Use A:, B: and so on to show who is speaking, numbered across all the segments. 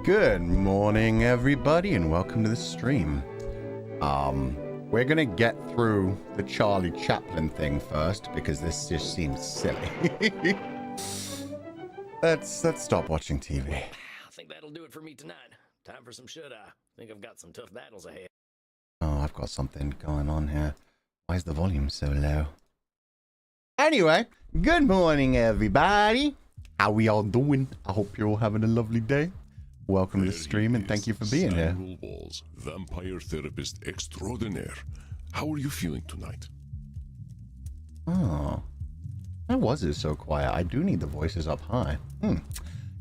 A: Good morning, everybody, and welcome to the stream. We're gonna get through the Charlie Chaplin thing first because this just seems silly. Let's stop watching TV.
B: I think that'll do it for me tonight. Time for some shut-eye. Think I've got some tough battles ahead.
A: Oh, I've got something going on here. Why is the volume so low? Anyway, good morning, everybody. How we all doing? I hope you're all having a lovely day. Welcome to the stream, and thank you for being here.
C: Walls, vampire therapist extraordinaire. How are you feeling tonight?
A: Oh, why was it so quiet? I do need the voices up high.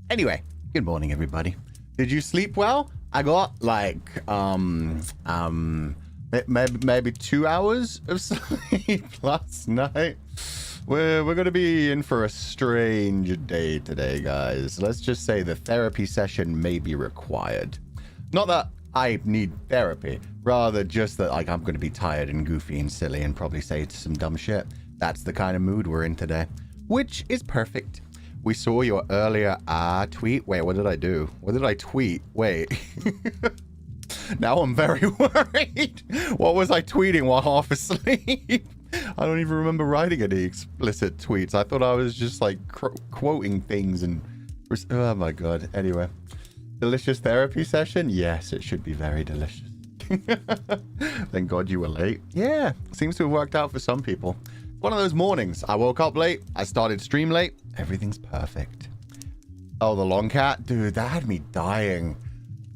A: Anyway, good morning, everybody. Did you sleep well? I got like maybe 2 hours of sleep last night. We're gonna be in for a strange day today, guys. Let's just say the therapy session may be required. Not that I need therapy, rather just that like I'm gonna be tired and goofy and silly and probably say some dumb shit. That's the kind of mood we're in today, which is perfect. We saw your earlier tweet. Wait, what did I do? What did I tweet? Wait. Now I'm very worried. What was I tweeting while half asleep? I don't even remember writing any explicit tweets. I thought I was just like quoting things and... Oh my god. Anyway. Delicious therapy session? Yes, it should be very delicious. Thank god you were late. Yeah, seems to have worked out for some people. One of those mornings. I woke up late. I started stream late. Everything's perfect. Oh, the long cat? Dude, that had me dying.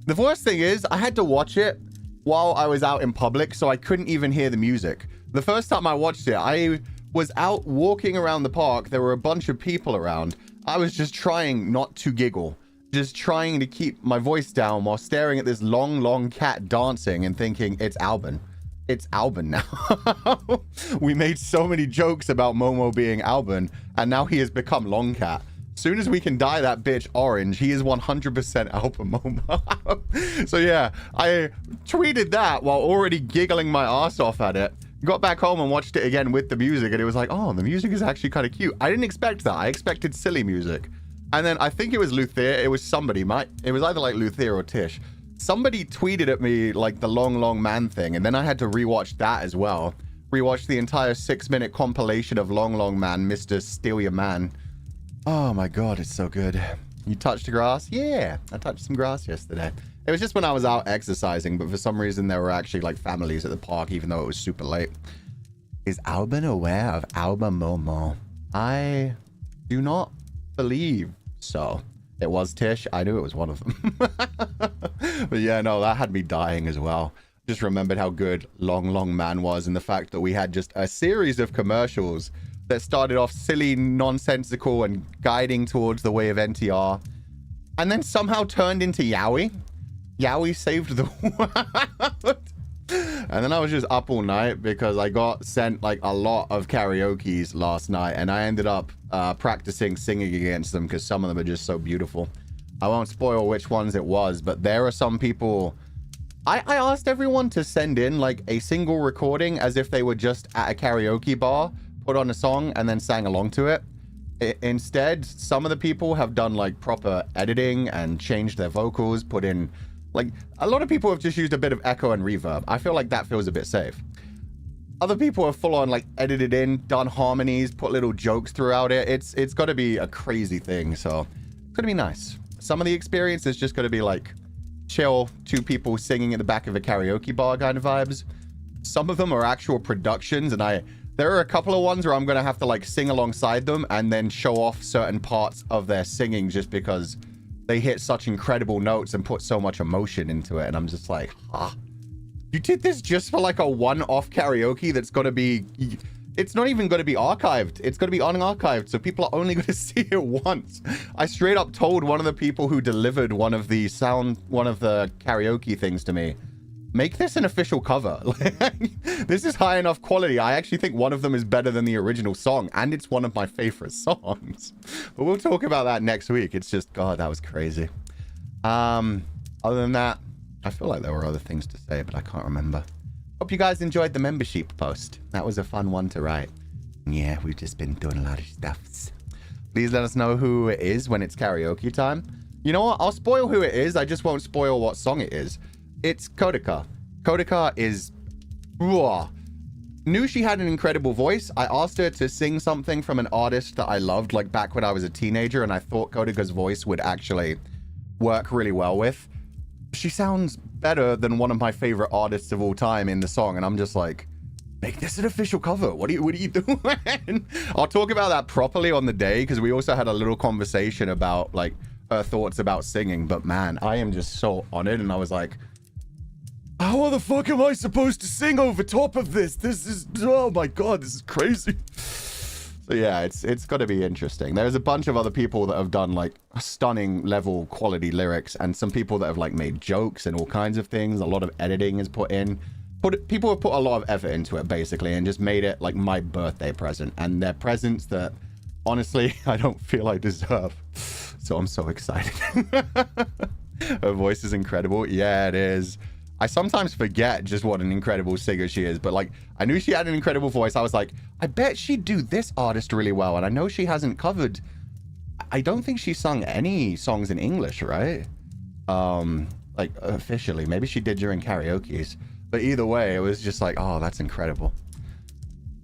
A: The worst thing is, I had to watch it while I was out in public, so I couldn't even hear the music. The first time I watched it, I was out walking around the park. There were a bunch of people around. I was just trying not to giggle. Just trying to keep my voice down while staring at this long cat dancing and thinking, it's Albin. It's Albin now. We made so many jokes about Momo being Albin, and now he has become Long Cat. Soon as we can dye that bitch orange, he is 100% Albin Momo. So yeah, I tweeted that while already giggling my ass off at it. Got back home and watched it again with the music, and it was like, oh, the music is actually kind of cute. I didn't expect that. I expected silly music. And then I think it was Luthier. It was somebody. It was either like Luthier or Tish. Somebody tweeted at me like the long man thing, and then I had to rewatch that as well. Rewatch the entire 6-minute compilation of long man, Mr. Steal Your Man. Oh my god, it's so good. You touched the grass? Yeah, I touched some grass yesterday. It was just when I was out exercising, but for some reason there were actually like families at the park, even though it was super late. Is Albin aware of Alba Momo? I do not believe so. It was Tish. I knew it was one of them. But yeah, no, that had me dying as well. Just remembered how good Long Man was, and the fact that we had just a series of commercials that started off silly, nonsensical, and guiding towards the way of NTR, and then somehow turned into Yowie. Yowie saved the world. And then I was just up all night because I got sent like a lot of karaokes last night, and I ended up practicing singing against them because some of them are just so beautiful. I won't spoil which ones it was, but there are some people... I asked everyone to send in like a single recording as if they were just at a karaoke bar, put on a song, and then sang along to it. Instead, some of the people have done like proper editing and changed their vocals, put in... Like, a lot of people have just used a bit of echo and reverb. I feel like that feels a bit safe. Other people have full on, like, edited in, done harmonies, put little jokes throughout it. It's got to be a crazy thing, so it's going to be nice. Some of the experience is just going to be, like, chill, 2 people singing at the back of a karaoke bar kind of vibes. Some of them are actual productions, and there are a couple of ones where I'm going to have to, like, sing alongside them and then show off certain parts of their singing just because... they hit such incredible notes and put so much emotion into it, and I'm just like, you did this just for like a one-off karaoke that's going to be... It's not even going to be archived. It's going to be unarchived, so people are only going to see it once. I straight up told one of the people who delivered one of the karaoke things to me, make this an official cover. This is high enough quality. I actually think one of them is better than the original song, and it's one of my favorite songs. But we'll talk about that next week. It's just, god, that was crazy. Other than that, I feel like there were other things to say, but I can't remember. Hope you guys enjoyed the membership post. That was a fun one to write. Yeah, we've just been doing a lot of stuffs. Please let us know who it is when it's karaoke time. You know what? I'll spoil who it is. I just won't spoil what song it is. It's Kodaka. Kodaka is... Whoa. Knew she had an incredible voice. I asked her to sing something from an artist that I loved, like back when I was a teenager, and I thought Kodaka's voice would actually work really well with. She sounds better than one of my favorite artists of all time in the song, and I'm just like, make this an official cover. What are you doing? I'll talk about that properly on the day, because we also had a little conversation about like her thoughts about singing. But man, I am just so honored, and I was like, how the fuck am I supposed to sing over top of this? This is, oh my god, this is crazy. So yeah, it's got to be interesting. There's a bunch of other people that have done like stunning level quality lyrics, and some people that have like made jokes and all kinds of things. A lot of editing is put in. People have put a lot of effort into it basically, and just made it like my birthday present. And they're presents that honestly I don't feel I deserve. So I'm so excited. Her voice is incredible. Yeah, it is. I sometimes forget just what an incredible singer she is, but like, I knew she had an incredible voice. I was like, I bet she'd do this artist really well. And I know she hasn't covered, I don't think she sung any songs in English, right? Like officially, maybe she did during karaoke's, but either way, it was just like, oh, that's incredible.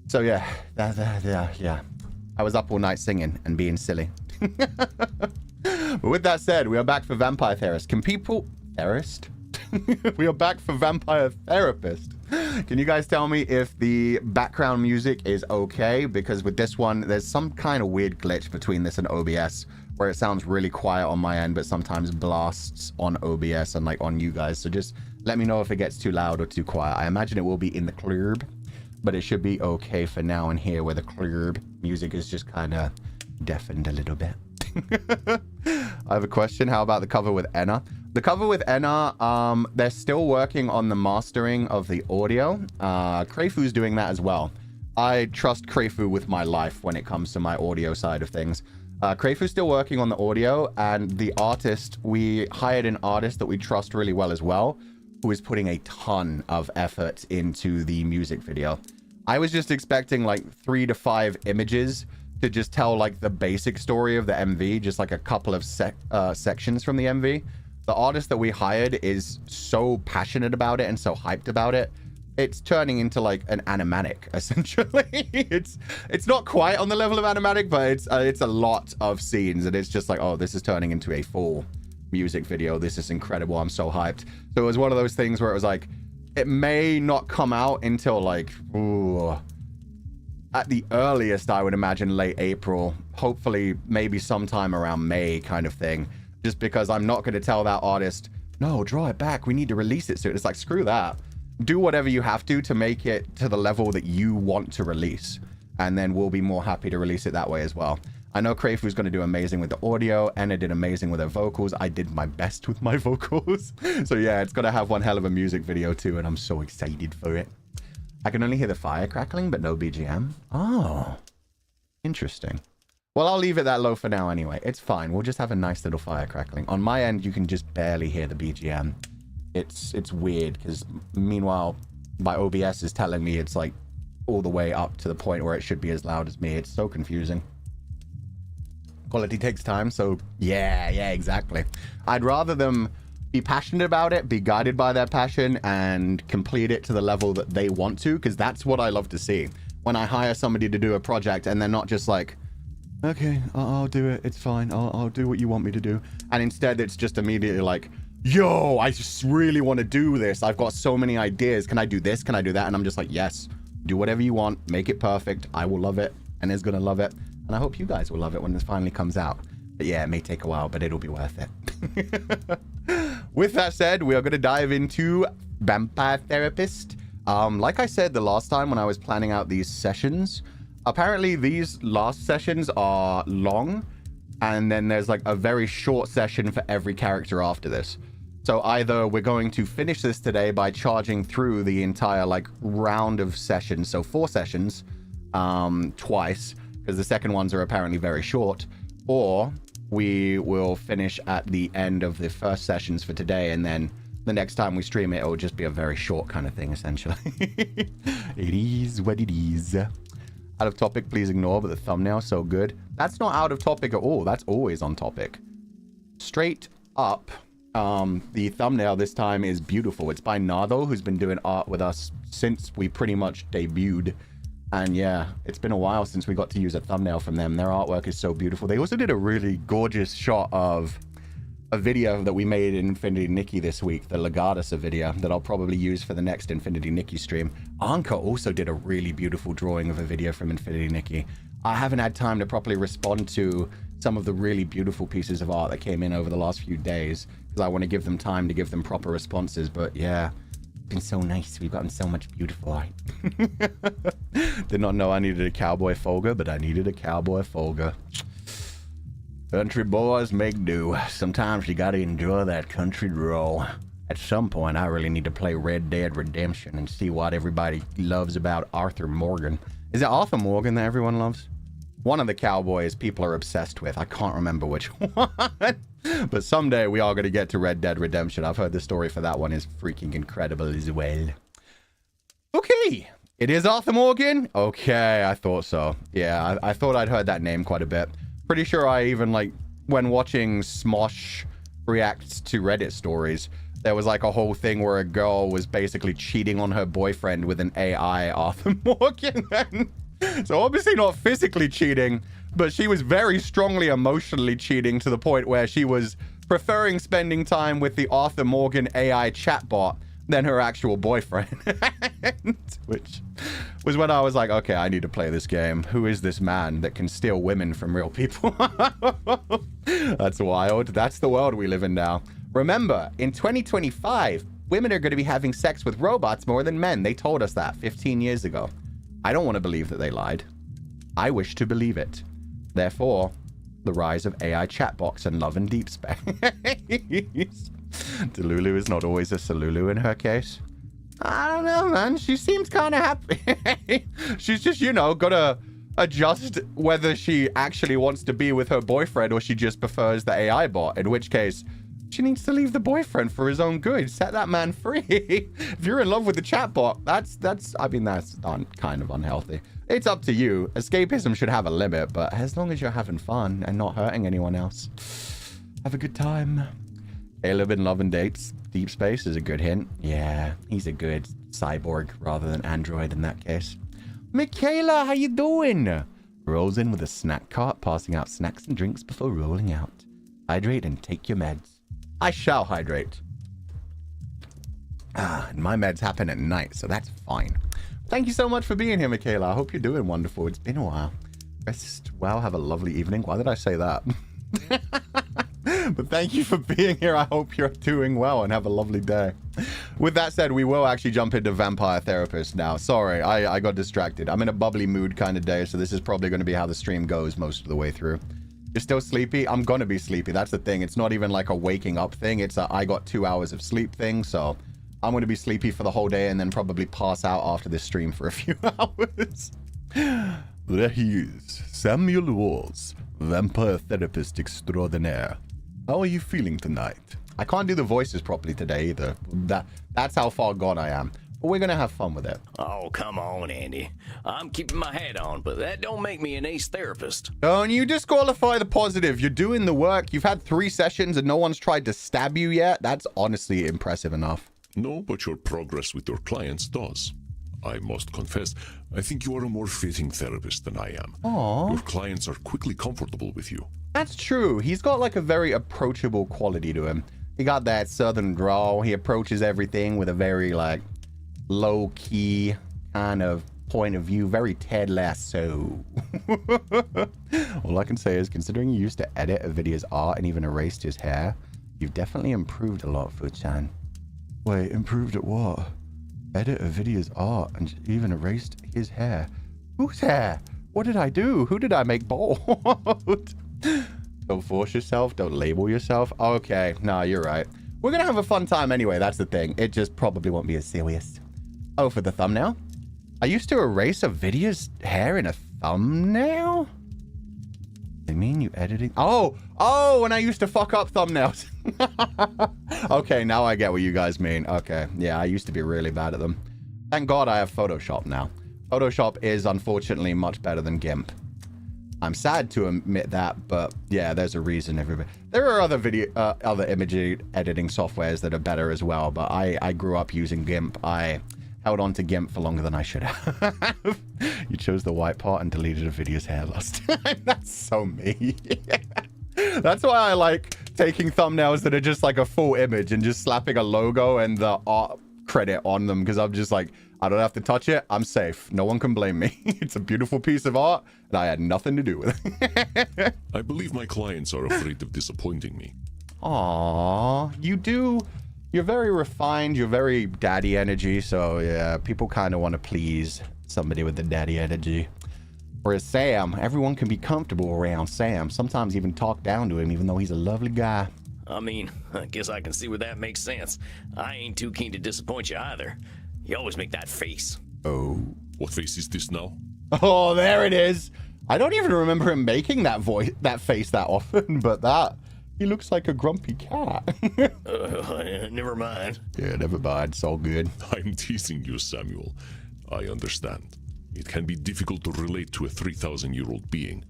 A: So yeah, yeah. I was up all night singing and being silly. But with that said, we are back for Vampire Therapist. Can people, Therapist? We are back for Vampire Therapist. Can you guys tell me if the background music is okay? Because with this one, there's some kind of weird glitch between this and OBS where it sounds really quiet on my end, but sometimes blasts on OBS and like on you guys. So just let me know if it gets too loud or too quiet. I imagine it will be in the club, but it should be okay for now in here where the club music is just kind of deafened a little bit. I have a question. How about the cover with Enna? The cover with Enna, they're still working on the mastering of the audio. Crayfu's doing that as well. I trust Crayfu with my life when it comes to my audio side of things. Crayfu's still working on the audio, and the artist, we hired an artist that we trust really well as well, who is putting a ton of effort into the music video. I was just expecting like 3 to 5 images to just tell like the basic story of the MV, just like a couple of sections from the MV. The artist that we hired is so passionate about it and so hyped about it. It's turning into like an animatic, essentially. It's not quite on the level of animatic, but it's a lot of scenes, and it's just like, oh, this is turning into a full music video. This is incredible. I'm so hyped. So it was one of those things where it was like, it may not come out until like, ooh, at the earliest, I would imagine late April, hopefully maybe sometime around May kind of thing. Just because I'm not going to tell that artist, no, draw it back. We need to release it soon. It's like, screw that. Do whatever you have to make it to the level that you want to release. And then we'll be more happy to release it that way as well. I know Crayfu's going to do amazing with the audio. Anna did amazing with her vocals. I did my best with my vocals. So yeah, it's going to have one hell of a music video too. And I'm so excited for it. I can only hear the fire crackling, but no BGM. Oh, interesting. Well, I'll leave it that low for now anyway. It's fine. We'll just have a nice little fire crackling. On my end, you can just barely hear the BGM. It's weird because meanwhile, my OBS is telling me it's like all the way up to the point where it should be as loud as me. It's so confusing. Quality takes time, so yeah, exactly. I'd rather them be passionate about it, be guided by their passion, and complete it to the level that they want to, because that's what I love to see. When I hire somebody to do a project and they're not just like, okay, I'll do it. It's fine. I'll do what you want me to do. And instead, it's just immediately like, yo, I just really want to do this. I've got so many ideas. Can I do this? Can I do that? And I'm just like, yes, do whatever you want. Make it perfect. I will love it. And is going to love it. And I hope you guys will love it when this finally comes out. But yeah, it may take a while, but it'll be worth it. With that said, we are going to dive into Vampire Therapist. Like I said the last time when I was planning out these sessions, apparently these last sessions are long, and then there's like a very short session for every character after this. So either we're going to finish this today by charging through the entire like round of sessions, so 4 sessions twice, because the second ones are apparently very short, or we will finish at the end of the first sessions for today, and then the next time we stream it, it will just be a very short kind of thing, essentially. It is what it is. Out of topic, please ignore, but the thumbnail's so good. That's not out of topic at all. That's always on topic. straight up, the thumbnail this time is beautiful. It's by Nardo, who's been doing art with us since we pretty much debuted. And yeah, it's been a while since we got to use a thumbnail from them. Their artwork is so beautiful. They also did a really gorgeous shot of a video that we made in Infinity Nikki this week, the Legatus video, that I'll probably use for the next Infinity Nikki stream. Anka also did a really beautiful drawing of a video from Infinity Nikki. I haven't had time to properly respond to some of the really beautiful pieces of art that came in over the last few days, because I want to give them time to give them proper responses. But yeah, it's been so nice. We've gotten so much beautiful art. Did not know I needed a cowboy Fulgur, but I needed a cowboy Fulgur. Country boys make do. Sometimes you gotta enjoy that country drawl. At some point, I really need to play Red Dead Redemption and see what everybody loves about Arthur Morgan. Is it Arthur Morgan that everyone loves? One of the cowboys people are obsessed with. I can't remember which one. But someday we are going to get to Red Dead Redemption. I've heard the story for that one is freaking incredible as well. Okay. It is Arthur Morgan? Okay, I thought so. Yeah, I thought I'd heard that name quite a bit. Pretty sure I even, like, when watching Smosh react to Reddit stories, there was like a whole thing where a girl was basically cheating on her boyfriend with an AI Arthur Morgan. So obviously not physically cheating, but she was very strongly emotionally cheating to the point where she was preferring spending time with the Arthur Morgan AI chatbot than her actual boyfriend. Which was when I was like, okay, I need to play this game. Who is this man that can steal women from real people? That's wild. That's the world we live in now. Remember, in 2025, women are going to be having sex with robots more than men. They told us that 15 years ago. I don't want to believe that they lied. I wish to believe it. Therefore, the rise of AI chatbots and love and deep space. Delulu is not always a Salulu in her case. I don't know, man. She seems kind of happy. She's just, you know, got to adjust whether she actually wants to be with her boyfriend or she just prefers the AI bot, in which case she needs to leave the boyfriend for his own good. Set that man free. If you're in love with the chatbot, that's kind of unhealthy. It's up to you. Escapism should have a limit, but as long as you're having fun and not hurting anyone else, have a good time. Caleb in Love and Dates. Deep Space is a good hint. Yeah, he's a good cyborg rather than android in that case. Michaela, how you doing? Rolls in with a snack cart, passing out snacks and drinks before rolling out. Hydrate and take your meds. I shall hydrate. And my meds happen at night, so that's fine. Thank you so much for being here, Michaela. I hope you're doing wonderful. It's been a while. Rest well, have a lovely evening. Why did I say that? But thank you for being here. I hope you're doing well and have a lovely day. With that said, we will actually jump into Vampire Therapist now. Sorry, I got distracted. I'm in a bubbly mood kind of day, so this is probably going to be how the stream goes most of the way through. You're still sleepy? I'm going to be sleepy. That's the thing. It's not even like a waking up thing. It's a I got 2 hours of sleep thing, so I'm going to be sleepy for the whole day and then probably pass out after this stream for a few hours. There he is. Samuel Walls, Vampire Therapist Extraordinaire. How are you feeling tonight? I can't do the voices properly today either. That's how far gone I am. But we're going to have fun with it.
B: Oh, come on, Andy. I'm keeping my hat on, but that don't make me an ace therapist.
A: Don't you disqualify the positive. You're doing the work. You've had 3 sessions and no one's tried to stab you yet. That's honestly impressive enough.
C: No, but your progress with your clients does. I must confess, I think you are a more fitting therapist than I am.
A: Aww.
C: Your clients are quickly comfortable with you.
A: That's true. He's got like a very approachable quality to him. He got that southern drawl. He approaches everything with a very like low-key kind of point of view. Very Ted Lasso. All I can say is, considering you used to edit a video's art and even erased his hair, you've definitely improved a lot, Fu-chan. Wait, improved at what? Edit a video's art and even erased his hair. Whose hair? What did I do? Who did I make bald? Don't force yourself. Don't label yourself. Okay, no, you're right. We're gonna have a fun time anyway. That's the thing. It just probably won't be as serious. Oh, for the thumbnail? I used to erase a video's hair in a thumbnail? I mean, you editing? Oh, and I used to fuck up thumbnails. Okay, now I get what you guys mean. Okay, yeah, I used to be really bad at them. Thank God I have Photoshop now. Photoshop is unfortunately much better than GIMP. I'm sad to admit that, but yeah, there's a reason, everybody. There are other image editing softwares that are better as well, but I grew up using GIMP. I held on to GIMP for longer than I should have. You chose the white part and deleted a video's hair last time. That's so me. That's why I like taking thumbnails that are just like a full image and just slapping a logo and the art credit on them, because I'm just like, I don't have to touch it. I'm safe. No one can blame me. It's a beautiful piece of art and I had nothing to do with it.
C: I believe my clients are afraid of disappointing me.
A: Aww, you do. You're very refined. You're very daddy energy. So yeah, people kind of want to please somebody with the daddy energy. Whereas Sam, everyone can be comfortable around Sam. Sometimes even talk down to him, even though he's a lovely guy.
B: I mean, I guess I can see where that makes sense. I ain't too keen to disappoint you either. You always make that face.
A: Oh.
C: What face is this now?
A: Oh, there it is. I don't even remember him making that face that often, but he looks like a grumpy cat.
B: Never mind.
A: Yeah, never mind. It's all good.
C: I'm teasing you, Samuel. I understand. It can be difficult to relate to a 3,000-year-old being.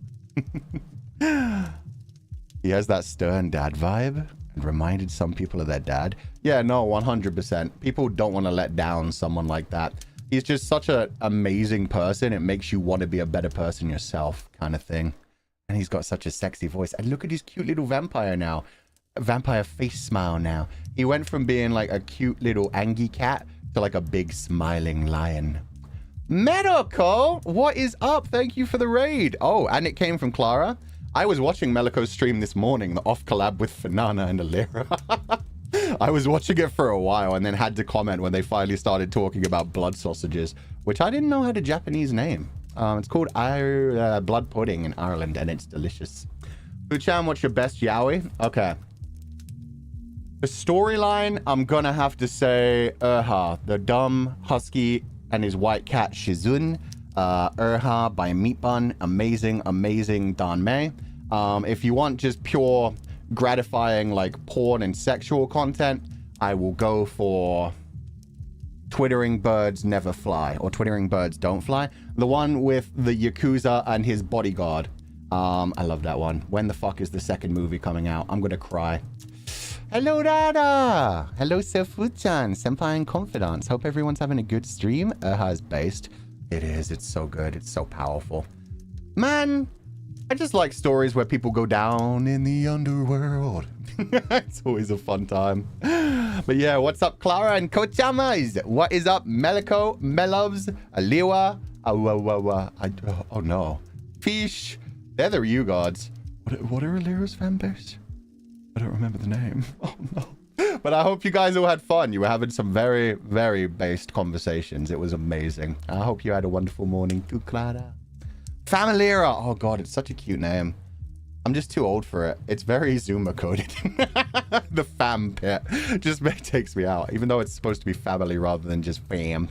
A: He has that stern dad vibe and reminded some people of their dad. Yeah, no, 100%. People don't want to let down someone like that. He's just such an amazing person. It makes you want to be a better person yourself, kind of thing. And he's got such a sexy voice. And look at his cute little vampire now. A vampire face smile now. He went from being like a cute little Angie cat to like a big smiling lion. Medico, what is up? Thank you for the raid. Oh, and it came from Clara. I was watching Melico's stream this morning, the off collab with Fanana and Alira. I was watching it for a while and then had to comment when they finally started talking about blood sausages, which I didn't know had a Japanese name. It's called blood pudding in Ireland, and it's delicious. Fuchan, what's your best yaoi? Okay. The storyline, I'm gonna have to say Urha, the dumb husky and his white cat Shizun. Urha by Meat Bun. Amazing, amazing Danmei. If you want just pure gratifying like porn and sexual content, I will go for Twittering Birds Never Fly, or Twittering Birds Don't Fly. The one with the Yakuza and his bodyguard. I love that one. When the fuck is the second movie coming out? I'm gonna cry. Hello, Dada! Hello, Sefuchan, Senpai and Confidants. Hope everyone's having a good stream. Urha's based. It is. It's so good. It's so powerful. Man, I just like stories where people go down in the underworld. It's always a fun time. But yeah, what's up, Clara and Kochamas? What is up, Melico, Meloves, Aliwa? Oh no. Fish. They're the Ryu gods. What are Alira's fan base? I don't remember the name. Oh no. But I hope you guys all had fun. You were having some very, very based conversations. It was amazing. I hope you had a wonderful morning too, Clara. Familira. Oh god, it's such a cute name. I'm just too old for it. It's very Zuma coded. The fam pit just takes me out, even though it's supposed to be family rather than just fam.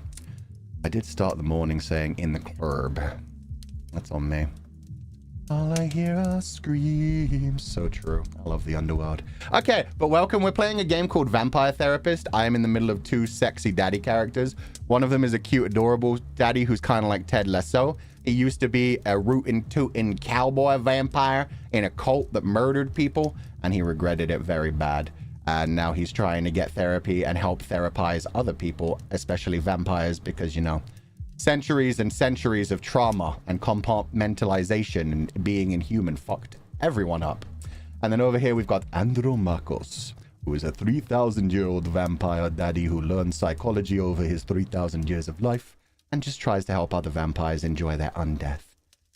A: I did start the morning saying in the club. That's on me. All I hear are screams. So true. I love the underworld. Okay, but welcome. We're playing a game called Vampire Therapist. I am in the middle of two sexy daddy characters. One of them is a cute, adorable daddy who's kind of like Ted Lasso. He used to be a rootin' cowboy vampire in a cult that murdered people, and he regretted it very bad. And now he's trying to get therapy and help therapize other people, especially vampires, because, you know, centuries and centuries of trauma and compartmentalization and being inhuman fucked everyone up. And then over here we've got Andromachos, who is a 3,000-year-old vampire daddy who learned psychology over his 3,000 years of life and just tries to help other vampires enjoy their undeath.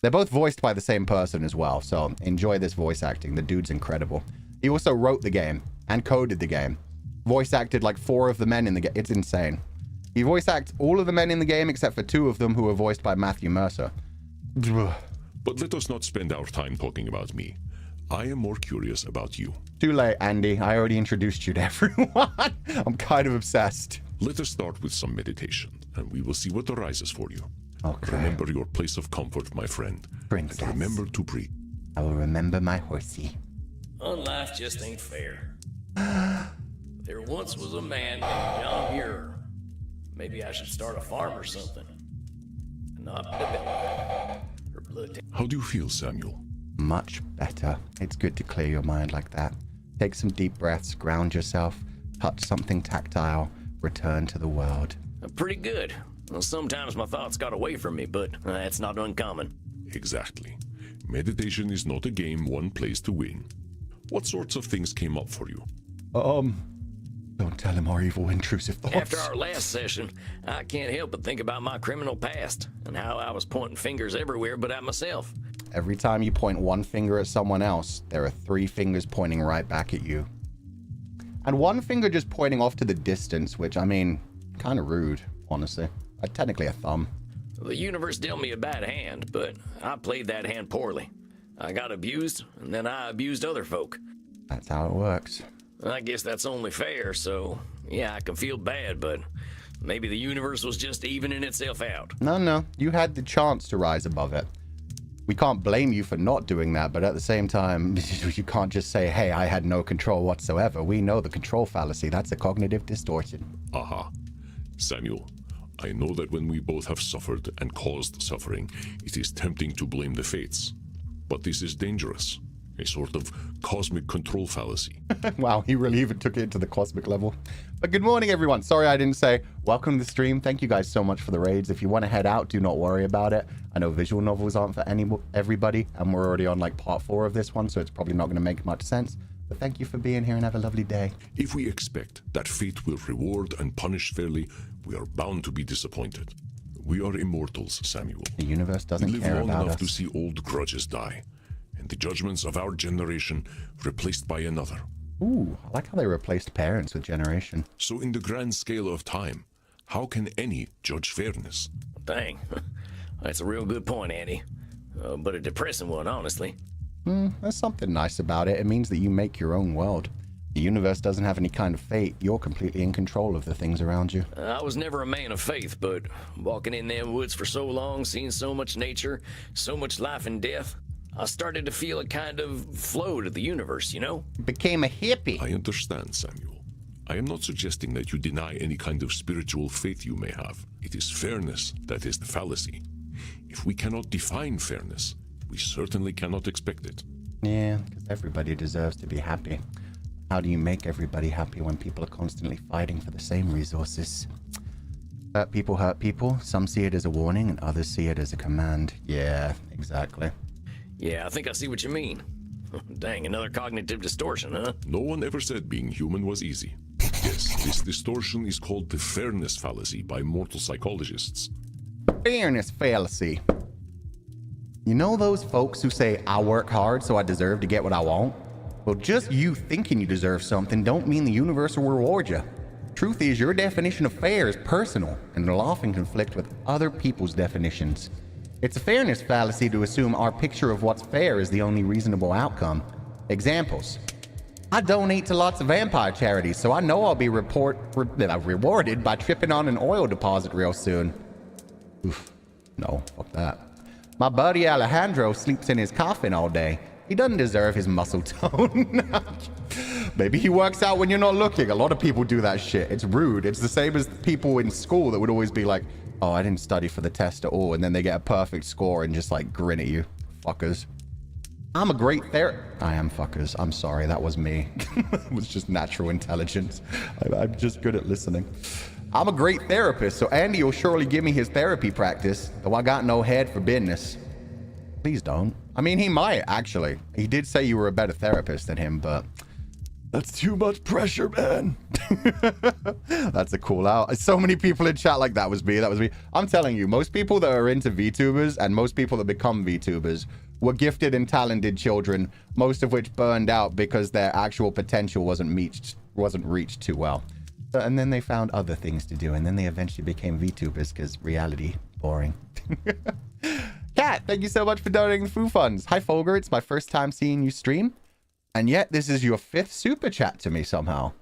A: They're both voiced by the same person as well, so enjoy this voice acting. The dude's incredible. He also wrote the game and coded the game. Voice acted like 4 of the men in the game. It's insane. He voice acts all of the men in the game except for 2 of them who are voiced by Matthew Mercer.
C: But let us not spend our time talking about me. I am more curious about you.
A: Too late, Andy. I already introduced you to everyone. I'm kind of obsessed.
C: Let us start with some meditation, and we will see what arises for you.
A: Okay.
C: Remember your place of comfort, my friend.
A: Princess.
C: And remember to breathe.
A: I will remember my horsey.
B: Life just ain't fair. There once was a man named John Muir. Maybe I should start a farm or something. Not Isabella. Her
C: How do you feel, Samuel?
A: Much better. It's good to clear your mind like that. Take some deep breaths, ground yourself, touch something tactile, return to the world.
B: Pretty good. Well, sometimes my thoughts got away from me, but that's not uncommon.
C: Exactly. Meditation is not a game one plays to win. What sorts of things came up for you?
A: Don't tell him our evil, intrusive thoughts.
B: After our last session, I can't help but think about my criminal past and how I was pointing fingers everywhere but at myself.
A: Every time you point one finger at someone else, there are 3 fingers pointing right back at you. And one finger just pointing off to the distance, which, I mean, kind of rude, honestly. Technically a thumb.
B: The universe dealt me a bad hand, but I played that hand poorly. I got abused, and then I abused other folk.
A: That's how it works.
B: I guess that's only fair, so yeah, I can feel bad, but maybe the universe was just evening itself out.
A: No, you had the chance to rise above it. We can't blame you for not doing that, but at the same time, you can't just say, hey, I had no control whatsoever. We know the control fallacy. That's a cognitive distortion.
C: Aha. Samuel, I know that when we both have suffered and caused suffering, it is tempting to blame the fates. But this is dangerous. A sort of cosmic control fallacy.
A: Wow, he really even took it to the cosmic level. But good morning, everyone. Sorry I didn't say welcome to the stream. Thank you guys so much for the raids. If you want to head out, do not worry about it. I know visual novels aren't for everybody, and we're already on like part 4 of this one, so it's probably not going to make much sense. But thank you for being here and have a lovely day.
C: If we expect that fate will reward and punish fairly, we are bound to be disappointed. We are immortals, Samuel.
A: The universe doesn't
C: we
A: care
C: live long
A: about
C: enough
A: us.
C: to see old grudges die, and the judgments of our generation replaced by another.
A: Ooh, I like how they replaced parents with generation.
C: So in the grand scale of time, how can any judge fairness?
B: Dang, that's a real good point, Andy. But a depressing one, honestly.
A: There's something nice about it. It means that you make your own world. The universe doesn't have any kind of fate. You're completely in control of the things around you.
B: I was never a man of faith, but walking in them woods for so long, seeing so much nature, so much life and death, I started to feel a kind of flow to the universe, you know?
A: Became a hippie.
C: I understand, Samuel. I am not suggesting that you deny any kind of spiritual faith you may have. It is fairness that is the fallacy. If we cannot define fairness, we certainly cannot expect it.
A: Yeah, because everybody deserves to be happy. How do you make everybody happy when people are constantly fighting for the same resources? Hurt people. Some see it as a warning and others see it as a command. Yeah, exactly.
B: Yeah, I think I see what you mean. Dang, another cognitive distortion, huh?
C: No one ever said being human was easy. Yes, this distortion is called the fairness fallacy by mortal psychologists.
A: Fairness fallacy. You know those folks who say, I work hard so I deserve to get what I want? Well, just you thinking you deserve something don't mean the universe will reward you. Truth is, your definition of fair is personal and will often conflict with other people's definitions. It's a fairness fallacy to assume our picture of what's fair is the only reasonable outcome. Examples. I donate to lots of vampire charities, so I know I'll be rewarded by tripping on an oil deposit real soon. Oof. No, fuck that. My buddy Alejandro sleeps in his coffin all day. He doesn't deserve his muscle tone. Maybe he works out when you're not looking. A lot of people do that shit. It's rude. It's the same as people in school that would always be like, oh, I didn't study for the test at all. And then they get a perfect score and just like grin at you. Fuckers. I'm a great I am fuckers. I'm sorry. That was me. It was just natural intelligence. I'm just good at listening. I'm a great therapist, so Andy will surely give me his therapy practice, though I got no head for business. Please don't. I mean, he might, actually. He did say you were a better therapist than him, but that's too much pressure, man. That's a call out. So many people in chat like that was me. I'm telling you, most people that are into VTubers and most people that become VTubers were gifted and talented children, most of which burned out because their actual potential wasn't reached too well. And then they found other things to do, and then they eventually became VTubers because reality, boring. Kat, thank you so much for donating the food funds. Hi, Fulgur. It's my first time seeing you stream. And yet, this is your 5th super chat to me somehow.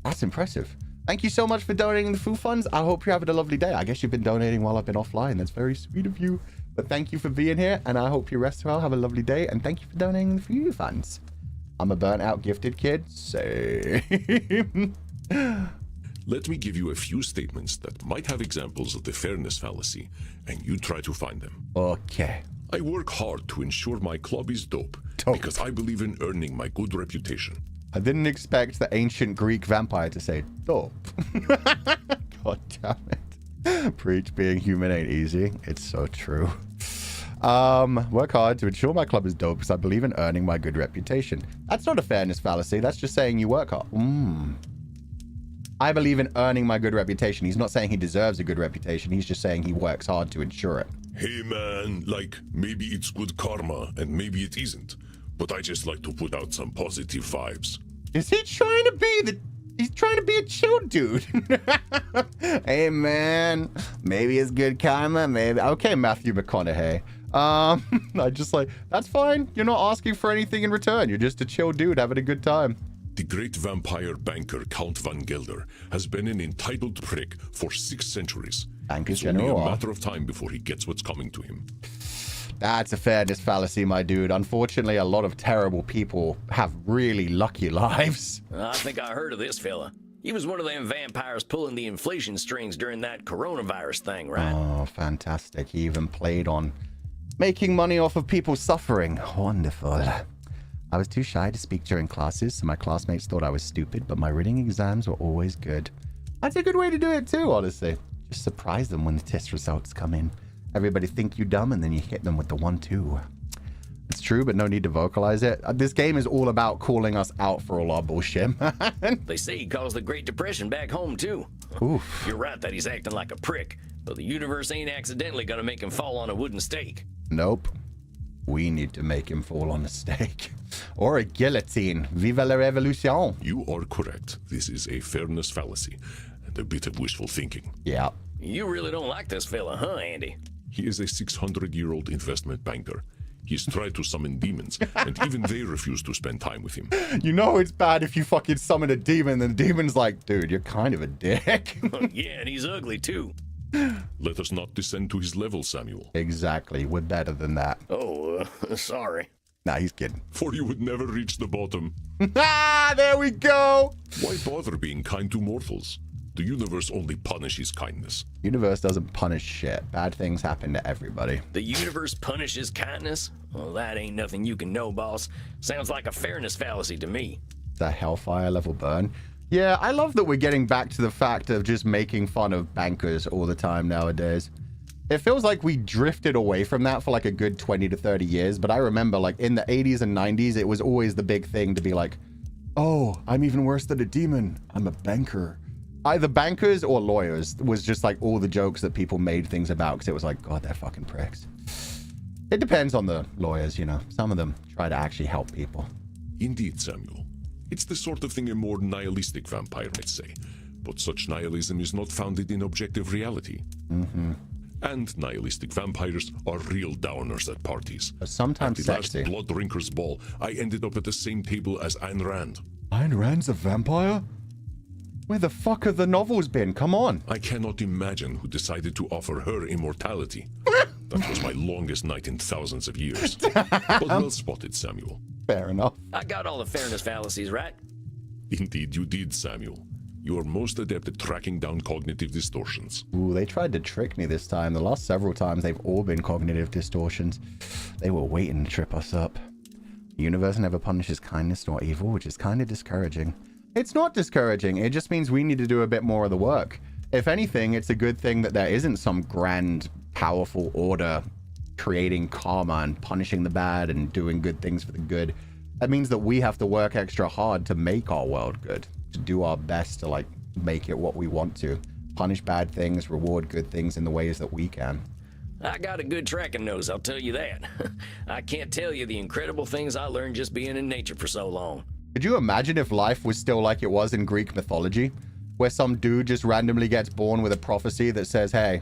A: That's impressive. Thank you so much for donating the food funds. I hope you're having a lovely day. I guess you've been donating while I've been offline. That's very sweet of you. But thank you for being here, and I hope you rest well. Have a lovely day, and thank you for donating the food funds. I'm a burnt-out gifted kid. Same.
C: Let me give you a few statements that might have examples of the fairness fallacy, and you try to find them.
A: Okay.
C: I work hard to ensure my club is dope, because I believe in earning my good reputation.
A: I didn't expect the ancient Greek vampire to say dope. God damn it. Preach, being human ain't easy. It's so true. Work hard to ensure my club is dope because I believe in earning my good reputation. That's not a fairness fallacy. That's just saying you work hard. I believe in earning my good reputation. He's not saying he deserves a good reputation. He's just saying he works hard to ensure it.
C: Hey man, like, maybe it's good karma and maybe it isn't, but I just like to put out some positive vibes.
A: Is he trying to be he's trying to be a chill dude? Hey man, maybe it's good karma, maybe. Okay, Matthew McConaughey. I just like, that's fine. You're not asking for anything in return. You're just a chill dude having a good time.
C: The great vampire banker Count Van Gelder has been an entitled prick for 6 centuries.
A: It's
C: only a matter of time before he gets what's coming to him.
A: That's a fairness fallacy, my dude. Unfortunately, a lot of terrible people have really lucky lives.
B: I think I heard of this fella. He was one of them vampires pulling the inflation strings during that coronavirus thing, right?
A: Oh, fantastic. He even played on making money off of people suffering. Wonderful. I was too shy to speak during classes, so my classmates thought I was stupid, but my reading exams were always good. That's a good way to do it too, honestly. Just surprise them when the test results come in. Everybody think you dumb, and then you hit them with the 1-2. It's true, but no need to vocalize it. This game is all about calling us out for all our bullshit.
B: They say he caused the Great Depression back home, too.
A: Oof.
B: You're right that he's acting like a prick, but the universe ain't accidentally gonna make him fall on a wooden stake.
A: Nope. We need to make him fall on a stake. Or a guillotine. Viva la revolution.
C: You are correct. This is a fairness fallacy and a bit of wishful thinking.
A: Yeah.
B: You really don't like this fella, huh, Andy?
C: He is a 600-year-old investment banker. He's tried to summon demons, and even they refuse to spend time with him.
A: You know it's bad if you fucking summon a demon, and the demon's like, dude, you're kind of a dick.
B: Yeah, and he's ugly, too.
C: Let us not descend to his level, Samuel.
A: Exactly. We're better than that.
B: Oh, sorry.
A: Nah, he's kidding.
C: For you would never reach the bottom.
A: Ah, there we go.
C: Why bother being kind to mortals? The universe only punishes kindness.
A: Universe doesn't punish shit. Bad things happen to everybody.
B: The universe punishes kindness? Well, that ain't nothing you can know, boss. Sounds like a fairness fallacy to me.
A: It's a hellfire level burn. Yeah, I love that we're getting back to the fact of just making fun of bankers all the time nowadays. It feels like we drifted away from that for like a good 20 to 30 years, but I remember like in the 80s and 90s, it was always the big thing to be like, oh, I'm even worse than a demon. I'm a banker. Either bankers or lawyers was just like all the jokes that people made things about because it was like, God, they're fucking pricks. It depends on the lawyers, you know. Some of them try to actually help people.
C: Indeed, Samuel. It's the sort of thing a more nihilistic vampire might say, but such nihilism is not founded in objective reality.
A: Mm-hmm.
C: And nihilistic vampires are real downers at parties.
A: Sometimes
C: at the
A: sexy.
C: last Blood Drinkers Ball, I ended up at the same table as Ayn Rand.
A: Ayn Rand's a vampire? Where the fuck have the novels been? Come on.
C: I cannot imagine who decided to offer her immortality. That was my longest night in thousands of years. But well spotted, Samuel.
A: Fair enough.
B: I got all the fairness fallacies, right?
C: Indeed you did, Samuel. You are most adept at tracking down cognitive distortions.
A: Ooh, they tried to trick me this time. The last several times, they've all been cognitive distortions. They were waiting to trip us up. The universe never punishes kindness nor evil, which is kind of discouraging. It's not discouraging. It just means we need to do a bit more of the work. If anything, it's a good thing that there isn't some grand, powerful order creating karma and punishing the bad and doing good things for the good. That means that we have to work extra hard to make our world good, to do our best to like make it what we want to. Punish bad things, reward good things in the ways that we can.
B: I got a good tracking nose, I'll tell you that. I can't tell you the incredible things I learned just being in nature for so long.
A: Could you imagine if life was still like it was in Greek mythology, where some dude just randomly gets born with a prophecy that says, hey,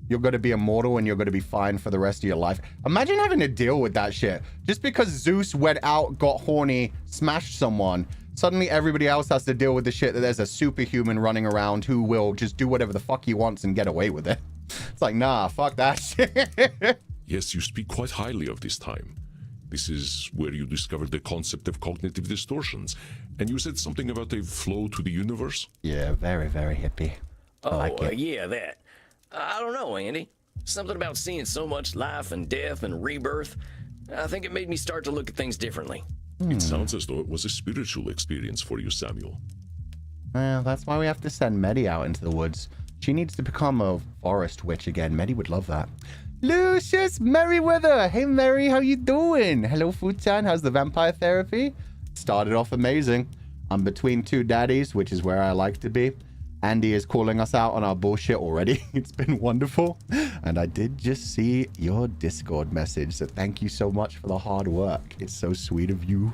A: you're going to be immortal and you're going to be fine for the rest of your life. Imagine having to deal with that shit. Just because Zeus went out, got horny, smashed someone, suddenly everybody else has to deal with the shit that there's a superhuman running around who will just do whatever the fuck he wants and get away with it. It's like, nah, fuck that shit.
C: Yes, you speak quite highly of this time. This is where you discovered the concept of cognitive distortions. And you said something about a flow to the universe?
A: Yeah, very, very hippie. I like it.
B: Yeah, that. I don't know, Andy. Something about seeing so much life and death and rebirth. I think it made me start to look at things differently.
C: It sounds as though it was a spiritual experience for you, Samuel.
A: Well, that's why we have to send Medi out into the woods. She needs to become a forest witch again. Medi would love that. Lucius Merriweather! Hey Mary, how you doing? Hello Futan, how's the vampire therapy? Started off amazing. I'm between two daddies, which is where I like to be. Andy is calling us out on our bullshit already. It's been wonderful. And I did just see your Discord message, so thank you so much for the hard work. It's so sweet of you.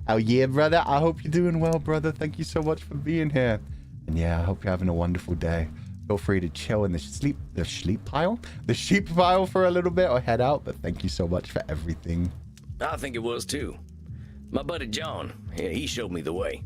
A: Oh yeah, brother, I hope you're doing well, brother. Thank you so much for being here. And yeah, I hope you're having a wonderful day. Feel free to chill in the sheep pile for a little bit or head out, but thank you so much for everything.
B: I think it was too. My buddy John, he showed me the way.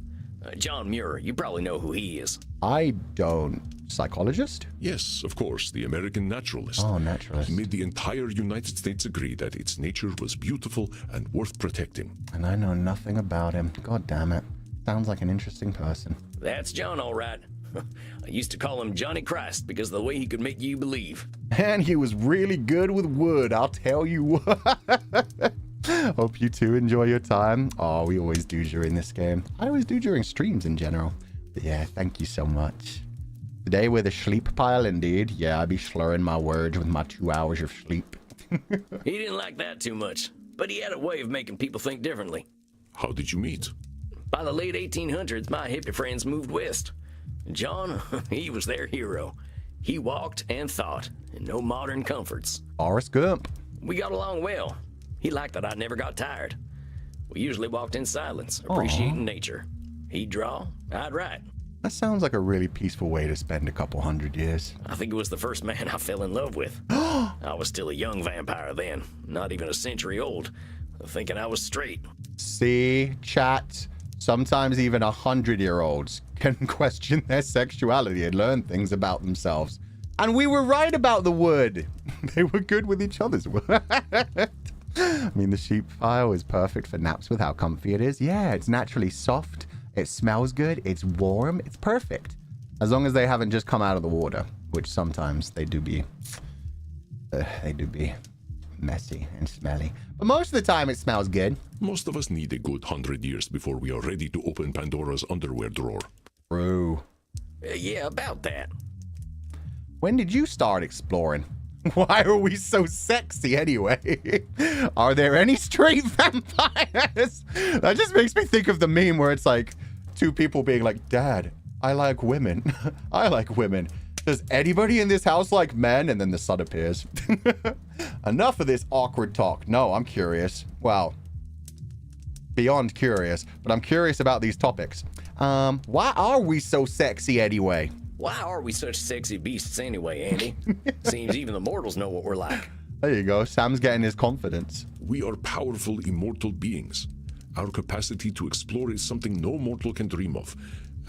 B: John Muir, you probably know who he is.
A: I don't. Psychologist?
C: Yes, of course, the American naturalist.
A: Oh, naturalist.
C: He made the entire United States agree that its nature was beautiful and worth protecting.
A: And I know nothing about him. God damn it. Sounds like an interesting person.
B: That's John, all right. I used to call him Johnny Christ because of the way he could make you believe.
A: And he was really good with wood, I'll tell you what. Hope you two enjoy your time. Oh, we always do during this game. I always do during streams in general. But yeah, thank you so much. Today with a sleep pile indeed. Yeah, I be slurring my words with my 2 hours of sleep.
B: He didn't like that too much, but he had a way of making people think differently.
C: How did you meet?
B: By the late 1800s, my hippie friends moved west. John, he was their hero. He walked and thought, and no modern comforts.
A: Forrest Gump.
B: We got along well. He liked that I never got tired. We usually walked in silence, appreciating nature. He'd draw, I'd write.
A: That sounds like a really peaceful way to spend a couple 100 years.
B: I think it was the first man I fell in love with. I was still a young vampire then, not even a century old, thinking I was straight.
A: See, chat, sometimes even 100-year-olds can question their sexuality and learn things about themselves. And we were right about the wood. They were good with each other's wood. I mean, the sheep pile is perfect for naps with how comfy it is. Yeah, it's naturally soft. It smells good. It's warm. It's perfect. As long as they haven't just come out of the water, which sometimes they do be messy and smelly. But most of the time it smells good.
C: Most of us need a good 100 years before we are ready to open Pandora's underwear drawer.
A: True.
B: Yeah, about that.
A: When did you start exploring? Why are we so sexy anyway? Are there any straight vampires? That just makes me think of the meme where it's like two people being like, Dad, I like women. I like women. Does anybody in this house like men? And then the sun appears. Enough of this awkward talk. No, I'm curious. Well, beyond curious, but I'm curious about these topics. Why are we so sexy anyway?
B: Why are we such sexy beasts anyway, Andy? Seems even the mortals know what we're like.
A: There you go. Sam's getting his confidence.
C: We are powerful, immortal beings. Our capacity to explore is something no mortal can dream of,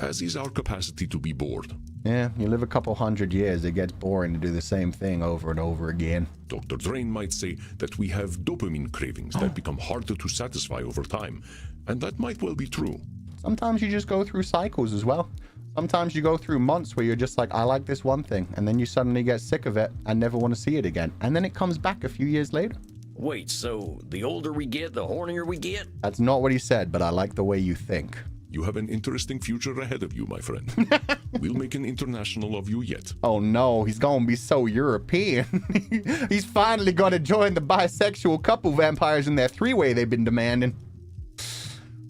C: as is our capacity to be bored.
A: Yeah, you live a couple 100 years, it gets boring to do the same thing over and over again.
C: Dr. Drain might say that we have dopamine cravings that become harder to satisfy over time, and that might well be true.
A: Sometimes you just go through cycles as well. Sometimes you go through months where you're just like, I like this one thing, and then you suddenly get sick of it and never want to see it again. And then it comes back a few years later.
B: Wait, so the older we get, the hornier we get?
A: That's not what he said, but I like the way you think.
C: You have an interesting future ahead of you, my friend. We'll make an international of you yet.
A: Oh no, he's gonna be so European. He's finally gonna join the bisexual couple vampires in their three-way they've been demanding.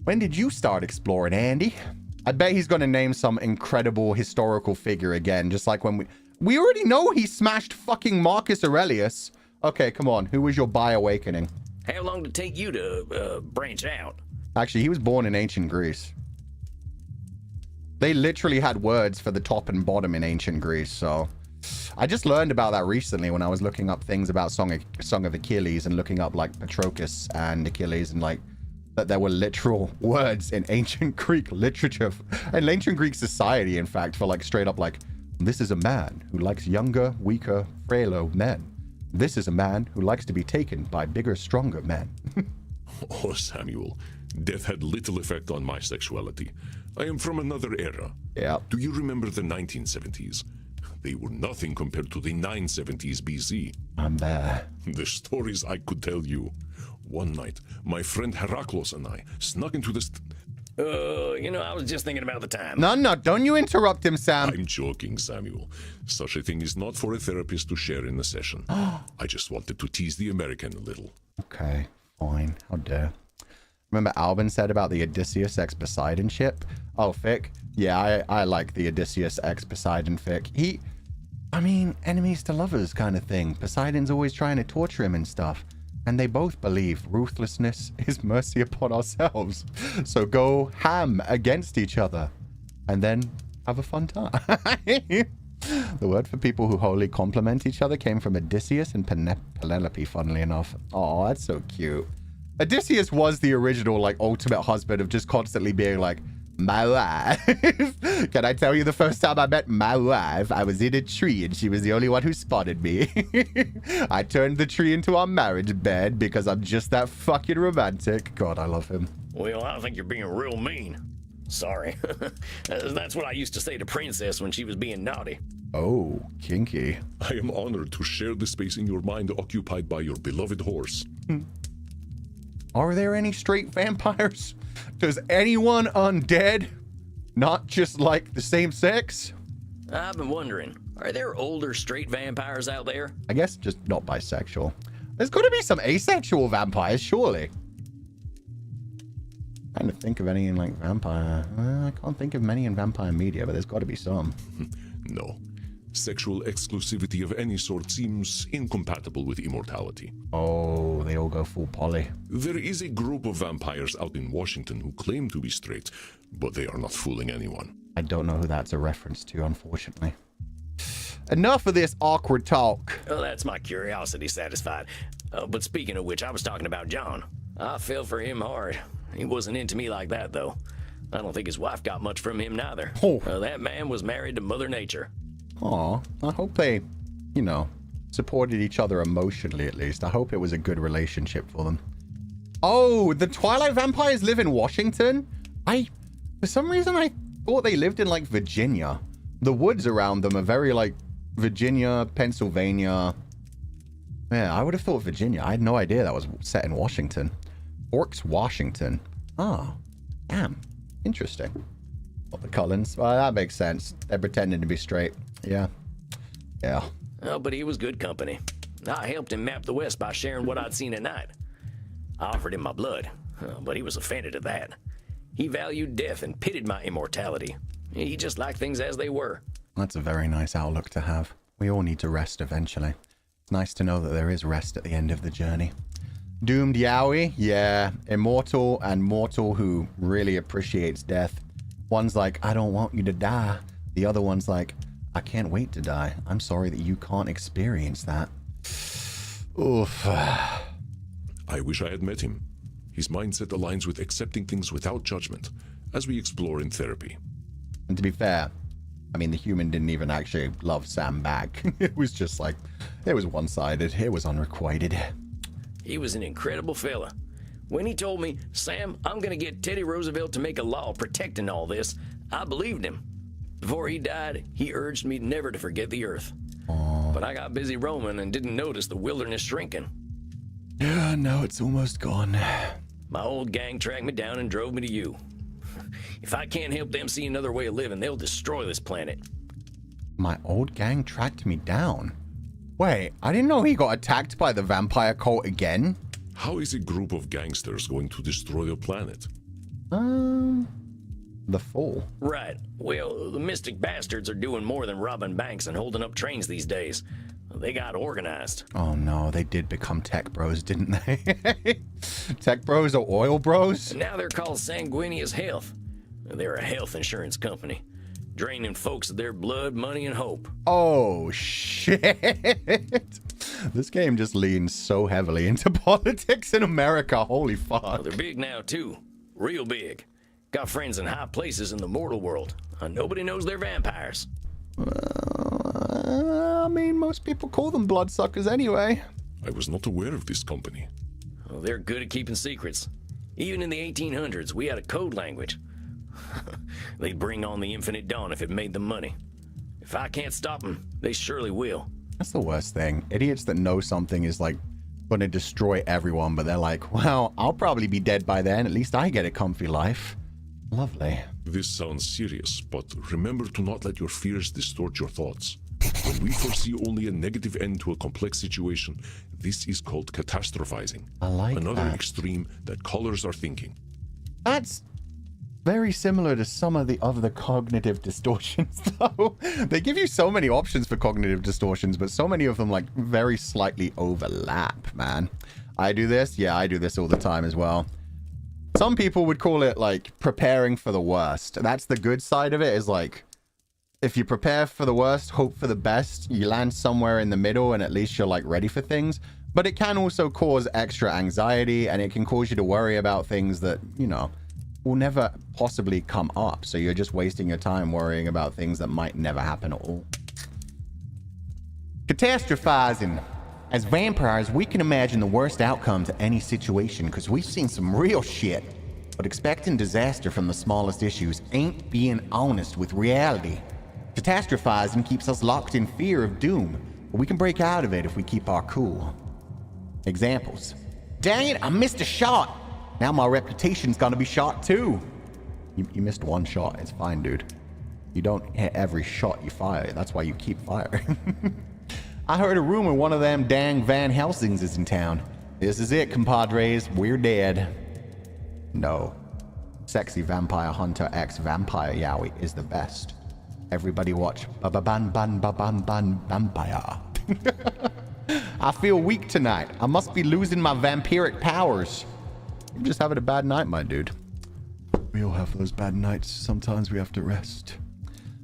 A: When did you start exploring, Andy? I bet he's going to name some incredible historical figure again, just like when we already know he smashed fucking Marcus Aurelius. Okay, come on. Who was your bi-awakening?
B: How long did it take you to branch out?
A: Actually, he was born in ancient Greece. They literally had words for the top and bottom in ancient Greece, so... I just learned about that recently when I was looking up things about Song of Achilles and looking up, like, Patroclus and Achilles and, like... that there were literal words in ancient Greek literature and ancient Greek society, in fact, for like straight up like, this is a man who likes younger, weaker, frailer men. This is a man who likes to be taken by bigger, stronger men.
C: Oh, Samuel, death had little effect on my sexuality. I am from another era.
A: Yeah.
C: Do you remember the 1970s? they were nothing compared to the 970s BC.
A: I'm there.
C: The stories I could tell you. One night, my friend Heraclos and I snuck into the...
B: I was just thinking about the time.
A: No, don't you interrupt him, Sam.
C: I'm joking, Samuel. Such a thing is not for a therapist to share in a session. I just wanted to tease the American a little.
A: Okay, fine. How dare. Remember Albin said about the Odysseus x Poseidon ship? Oh, fic. Yeah, I like the Odysseus x Poseidon fic. Enemies to lovers kind of thing. Poseidon's always trying to torture him and stuff. And they both believe ruthlessness is mercy upon ourselves. So go ham against each other. And then have a fun time. The word for people who wholly complement each other came from Odysseus and Penelope, funnily enough. Oh, that's so cute. Odysseus was the original, ultimate husband of just constantly being like, my wife. Can I tell you the first time I met my wife, I was in a tree and she was the only one who spotted me. I turned the tree into our marriage bed because I'm just that fucking romantic. God, I love him.
B: Well, I think you're being real mean. Sorry. That's what I used to say to Princess when she was being naughty.
A: Oh, kinky.
C: I am honored to share the space in your mind occupied by your beloved horse.
A: Are there any straight vampires? Does anyone undead not just like the same sex?
B: I've been wondering, are there older straight vampires out there?
A: I guess just not bisexual. There's got to be some asexual vampires, surely. Trying to think of any in vampire. I can't think of many in vampire media, but there's got to be some.
C: No. Sexual exclusivity of any sort seems incompatible with immortality.
A: Oh, they all go full poly.
C: There is a group of vampires out in Washington who claim to be straight, but they are not fooling anyone.
A: I don't know who that's a reference to, unfortunately. Enough of this awkward talk.
B: Oh, that's my curiosity satisfied. But speaking of which, I was talking about John. I fell for him hard. He wasn't into me like that, though. I don't think his wife got much from him, neither.
A: Oh.
B: That man was married to Mother Nature.
A: Aw, I hope they, supported each other emotionally at least. I hope it was a good relationship for them. Oh, the Twilight vampires live in Washington? For some reason, I thought they lived in, Virginia. The woods around them are very, Virginia, Pennsylvania. Yeah, I would have thought Virginia. I had no idea that was set in Washington. Forks, Washington. Oh, damn. Interesting. Well, the Cullens. Well, that makes sense. They're pretending to be straight. Yeah.
B: Oh, but he was good company. I helped him map the West by sharing what I'd seen at night. I offered him my blood, but he was offended at that. He valued death and pitied my immortality. He just liked things as they were.
A: That's a very nice outlook to have. We all need to rest eventually. It's nice to know that there is rest at the end of the journey. Doomed Yowie? Yeah. Immortal and mortal who really appreciates death. One's like, I don't want you to die. The other one's like, I can't wait to die. I'm sorry that you can't experience that. Oof.
C: I wish I had met him. His mindset aligns with accepting things without judgment, as we explore in therapy.
A: And to be fair, the human didn't even actually love Sam back. It was just it was one-sided. It was unrequited.
B: He was an incredible fella. When he told me, Sam, I'm going to get Teddy Roosevelt to make a law protecting all this, I believed him. Before he died, he urged me never to forget the earth.
A: Aww.
B: But I got busy roaming and didn't notice the wilderness shrinking.
A: Yeah, now it's almost gone.
B: My old gang tracked me down and drove me to you. If I can't help them see another way of living, they'll destroy this planet.
A: My old gang tracked me down? Wait, I didn't know he got attacked by the vampire cult again.
C: How is a group of gangsters going to destroy the planet?
A: The Fall.
B: Right. Well, the mystic bastards are doing more than robbing banks and holding up trains these days. They got organized.
A: Oh no, they did become tech bros, didn't they? Tech bros or oil bros?
B: And now they're called Sanguinius Health. They're a health insurance company, draining folks of their blood, money, and hope.
A: Oh, shit. This game just leans so heavily into politics in America. Holy fuck.
B: Well, they're big now, too. Real big. Got friends in high places in the mortal world. Nobody knows they're vampires.
A: Most people call them bloodsuckers anyway.
C: I was not aware of this company.
B: Well, they're good at keeping secrets. Even in the 1800s, we had a code language. They'd bring on the infinite dawn if it made them money. If I can't stop them, they surely will.
A: That's the worst thing. Idiots that know something is like going to destroy everyone, but they're like, well, I'll probably be dead by then. At least I get a comfy life. Lovely.
C: This sounds serious, but remember to not let your fears distort your thoughts. When we foresee only a negative end to a complex situation, this is called catastrophizing.
A: I like
C: another
A: that.
C: extreme that colors our thinking.
A: That's very similar to some of the other cognitive distortions, though. They give you so many options for cognitive distortions, but so many of them, like, very slightly overlap, man. I do this? Yeah, I do this all the time as well. Some people would call it, like, preparing for the worst. That's the good side of it, is, like, if you prepare for the worst, hope for the best, you land somewhere in the middle, and at least you're, like, ready for things. But it can also cause extra anxiety, and it can cause you to worry about things that, you know, will never possibly come up. So you're just wasting your time worrying about things that might never happen at all. Catastrophizing. As vampires, we can imagine the worst outcome to any situation because we've seen some real shit. But expecting disaster from the smallest issues ain't being honest with reality. Catastrophizing keeps us locked in fear of doom, but we can break out of it if we keep our cool. Examples. Dang it, I missed a shot. Now my reputation's gonna be shot too. You missed one shot. It's fine, dude. You don't hit every shot you fire. That's why you keep firing. I heard a rumor one of them dang Van Helsings is in town. This is it, compadres. We're dead. No. Sexy Vampire Hunter X Vampire Yowie is the best. Everybody watch Ba-ba-ban-ban-ba-ban-ban Vampire. I feel weak tonight. I must be losing my vampiric powers. I'm just having a bad night, my dude. We all have those bad nights. Sometimes we have to rest.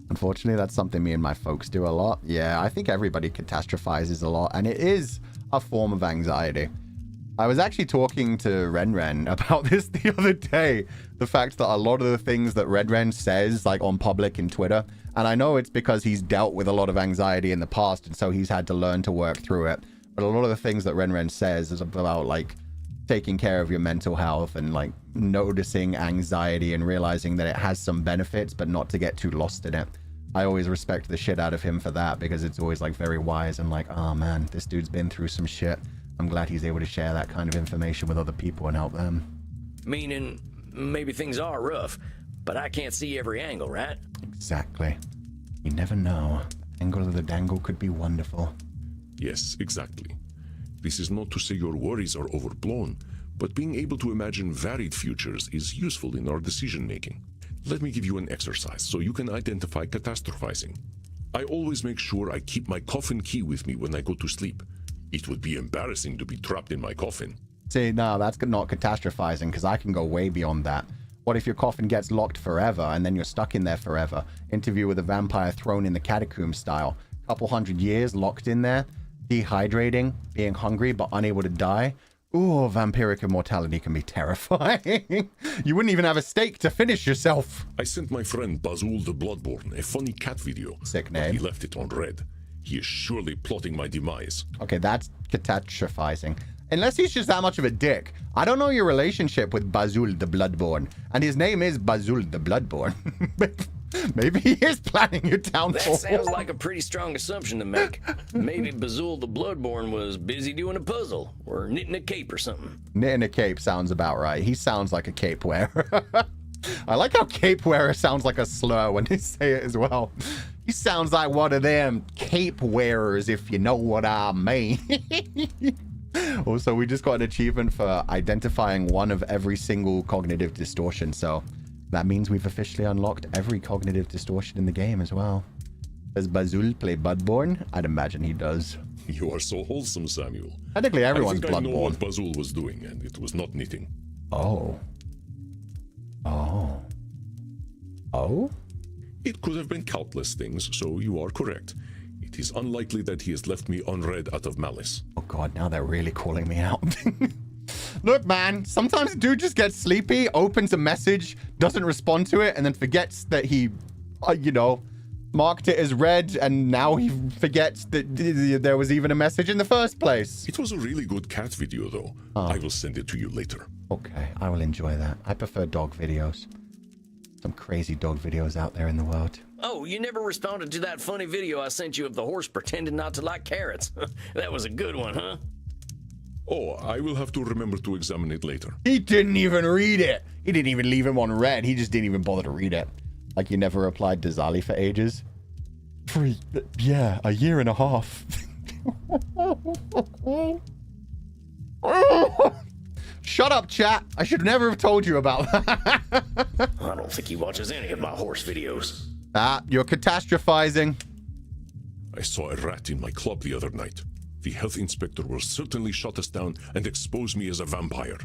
A: Unfortunately, that's something me and my folks do a lot. Yeah, I think everybody catastrophizes a lot, and it is a form of anxiety. I was actually talking to Renren about this the other day. The fact that a lot of the things that Renren says, like on public and Twitter, and I know it's because he's dealt with a lot of anxiety in the past, and so he's had to learn to work through it. But a lot of the things that Renren says is about, like, taking care of your mental health and, like, noticing anxiety and realizing that it has some benefits, but not to get too lost in it. I always respect the shit out of him for that because it's always, like, very wise and like, oh man, this dude's been through some shit. I'm glad he's able to share that kind of information with other people and help them.
B: Meaning, maybe things are rough, but I can't see every angle, right?
A: Exactly. You never know. The angle of the dangle could be wonderful.
C: Yes, exactly. This is not to say your worries are overblown, but being able to imagine varied futures is useful in our decision-making. Let me give you an exercise so you can identify catastrophizing. I always make sure I keep my coffin key with me when I go to sleep. It would be embarrassing to be trapped in my coffin.
A: See, no, that's not catastrophizing because I can go way beyond that. What if your coffin gets locked forever and then you're stuck in there forever? Interview with a vampire thrown in the catacomb style. Couple 100 years locked in there, dehydrating, being hungry but unable to die. Ooh, vampiric immortality can be terrifying. You wouldn't even have a stake to finish yourself.
C: I sent my friend Bazul the Bloodborne a funny cat video.
A: Sick
C: but
A: name.
C: he left it on red. He is surely plotting my demise.
A: Okay, that's catastrophizing. Unless he's just that much of a dick. I don't know your relationship with Bazul the Bloodborne. And his name is Bazul the Bloodborne. Maybe he is planning your downfall.
B: That sounds like a pretty strong assumption to make. Maybe Bazul the Bloodborne was busy doing a puzzle or knitting a cape or something.
A: Knitting a cape sounds about right. He sounds like a cape wearer. I like how cape wearer sounds like a slur when they say it as well. He sounds like one of them cape wearers, if you know what I mean. Also, we just got an achievement for identifying one of every single cognitive distortion, so that means we've officially unlocked every cognitive distortion in the game as well. Does Bazul play Bloodborne? I'd imagine he does.
C: You are so wholesome, Samuel.
A: Technically, everyone's
C: I think I know what
A: Bloodborne.
C: Bazul was doing, and it was not knitting.
A: Oh. Oh. Oh?
C: It could have been countless things, so you are correct. It is unlikely that he has left me unread out of malice.
A: Oh god, now they're really calling me out. Look, man, sometimes a dude just gets sleepy, opens a message, doesn't respond to it, and then forgets that he, marked it as read, and now he forgets that there was even a message in the first place.
C: It was a really good cat video, though.
A: Oh.
C: I will send it to you later.
A: Okay, I will enjoy that. I prefer dog videos. Some crazy dog videos out there in the world.
B: Oh, you never responded to that funny video I sent you of the horse pretending not to like carrots. That was a good one, huh?
C: Oh, I will have to remember to examine it later.
A: He didn't even read it. He didn't even leave him on red. He just didn't even bother to read it. Like you never replied to Zali for ages. Yeah, a year and a half. Shut up, chat. I should never have told you about that.
B: I don't think he watches any of my horse videos.
A: You're catastrophizing.
C: I saw a rat in my club the other night. The health inspector will certainly shut us down and expose me as a vampire.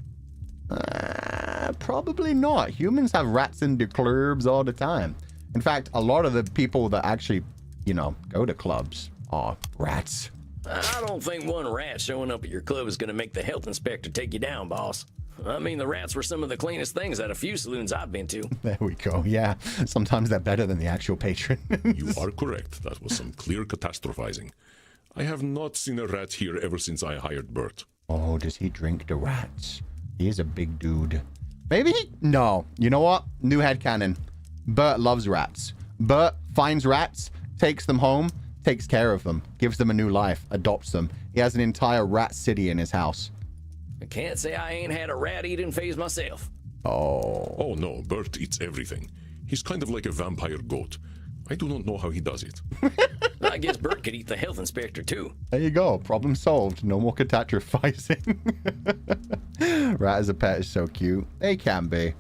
A: Probably not. Humans have rats in the clubs all the time. In fact, a lot of the people that actually, go to clubs are rats.
B: I don't think one rat showing up at your club is going to make the health inspector take you down, boss. I mean, the rats were some of the cleanest things at a few saloons I've been to.
A: There we go. Yeah, sometimes they're better than the actual patron.
C: You are correct. That was some clear catastrophizing. I have not seen a rat here ever since I hired Bert.
A: Oh, does he drink the rats? He is a big dude. Maybe he... No. You know what? New headcanon. Bert loves rats. Bert finds rats, takes them home, takes care of them, gives them a new life, adopts them. He has an entire rat city in his house.
B: I can't say I ain't had a rat-eating phase myself.
A: Oh.
C: Oh no, Bert eats everything. He's kind of like a vampire goat. I do not know how he does it.
B: I guess Bert could eat the health inspector, too.
A: There you go. Problem solved. No more catastrophizing. Rat as a pet is so cute. They can be.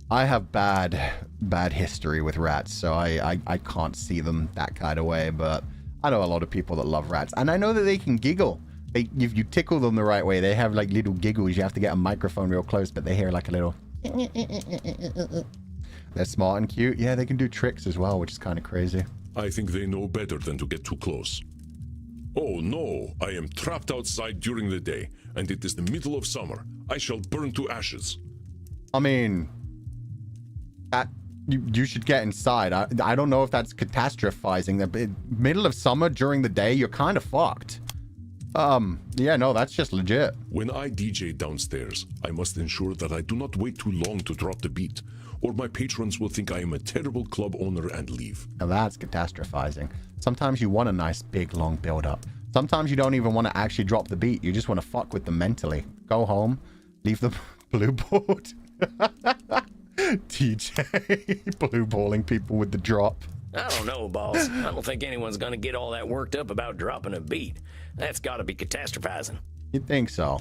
A: I have bad history with rats, so I can't see them that kind of way, but I know a lot of people that love rats. And I know that they can giggle. If you tickle them the right way, they have like little giggles. You have to get a microphone real close, but they hear like a little... They're smart and cute. Yeah, they can do tricks as well, which is kind of crazy.
C: I think they know better than to get too close. Oh no, I am trapped outside during the day, and it is the middle of summer. I shall burn to ashes.
A: I mean, you should get inside. I don't know if that's catastrophizing. The middle of summer during the day, you're kind of fucked. Yeah, no, that's just legit.
C: When I DJ downstairs, I must ensure that I do not wait too long to drop the beat, or my patrons will think I am a terrible club owner and leave.
A: Now that's catastrophizing. Sometimes you want a nice, big, long build-up. Sometimes you don't even want to actually drop the beat. You just want to fuck with them mentally. Go home, leave the blue board. TJ, blue balling people with the drop.
B: I don't know, boss. I don't think anyone's going to get all that worked up about dropping a beat. That's got to be catastrophizing.
A: You think so?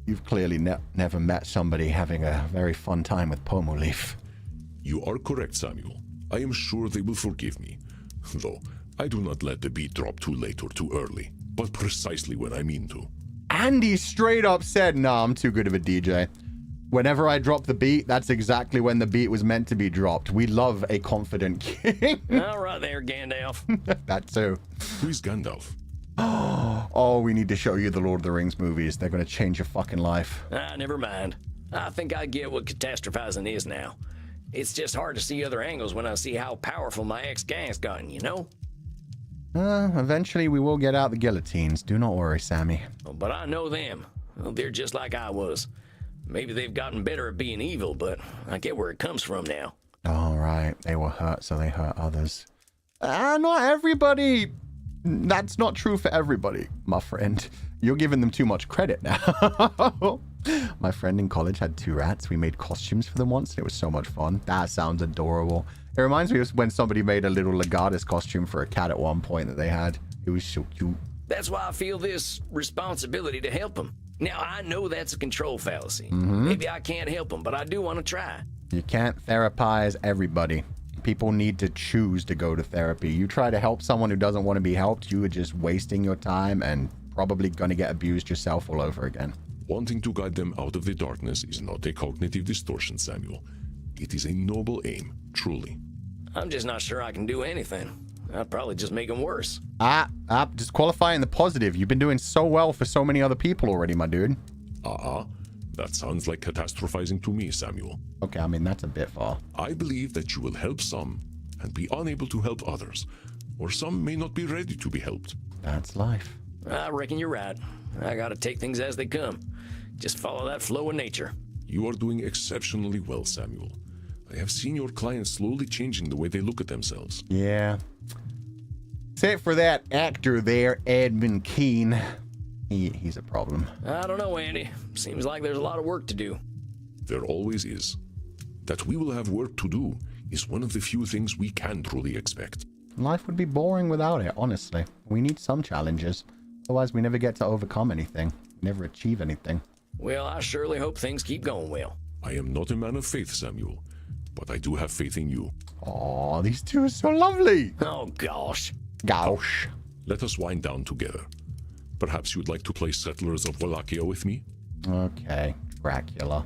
A: You've clearly never met somebody having a very fun time with Pomo Leaf.
C: You are correct, Samuel. I am sure they will forgive me. Though, I do not let the beat drop too late or too early, but precisely when I mean to.
A: Andy straight up said, nah, I'm too good of a DJ. Whenever I drop the beat, that's exactly when the beat was meant to be dropped. We love a confident king.
B: All right there, Gandalf.
A: That too.
C: Who is Gandalf?
A: Oh, we need to show you the Lord of the Rings movies. They're going to change your fucking life.
B: Never mind. I think I get what catastrophizing is now. It's just hard to see other angles when I see how powerful my ex-gang's gotten, you know?
A: Eventually we will get out the guillotines. Do not worry, Sammy.
B: But I know them. Well, they're just like I was. Maybe they've gotten better at being evil, but I get where it comes from now.
A: All right. They were hurt, so they hurt others. Not everybody. That's not true for everybody, my friend. You're giving them too much credit now. My friend in college had 2 rats. We made costumes for them once, and it was so much fun. That sounds adorable. It reminds me of when somebody made a little Legatus costume for a cat at one point that they had. It was so cute.
B: That's why I feel this responsibility to help them. Now, I know that's a control fallacy.
A: Mm-hmm.
B: Maybe I can't help them, but I do want to try.
A: You can't therapize everybody. People need to choose to go to therapy. You try to help someone who doesn't want to be helped, you are just wasting your time and probably going to get abused yourself all over again.
C: Wanting to guide them out of the darkness is not a cognitive distortion, Samuel. It is a noble aim, truly.
B: I'm just not sure I can do anything. I'd probably just make them worse.
A: Just qualifying the positive. You've been doing so well for so many other people already, my dude.
C: That sounds like catastrophizing to me, Samuel.
A: Okay, I mean, that's a bit far.
C: I believe that you will help some and be unable to help others, or some may not be ready to be helped.
A: That's life.
B: I reckon you're right. I gotta take things as they come. Just follow that flow of nature.
C: You are doing exceptionally well, Samuel. I have seen your clients slowly changing the way they look at themselves.
A: Yeah. Except for that actor there, Edmund Keene. He's a problem.
B: I don't know, Andy. Seems like there's a lot of work to do.
C: There always is. That we will have work to do is one of the few things we can truly expect.
A: Life would be boring without it, honestly. We need some challenges. Otherwise, we never get to overcome anything. Never achieve anything.
B: Well, I surely hope things keep going well.
C: I am not a man of faith, Samuel, but I do have faith in you.
A: Aw, these two are so lovely.
B: Oh, gosh.
A: Gosh.
C: Let us wind down together. Perhaps you'd like to play Settlers of Wallachia with me?
A: Okay, Dracula.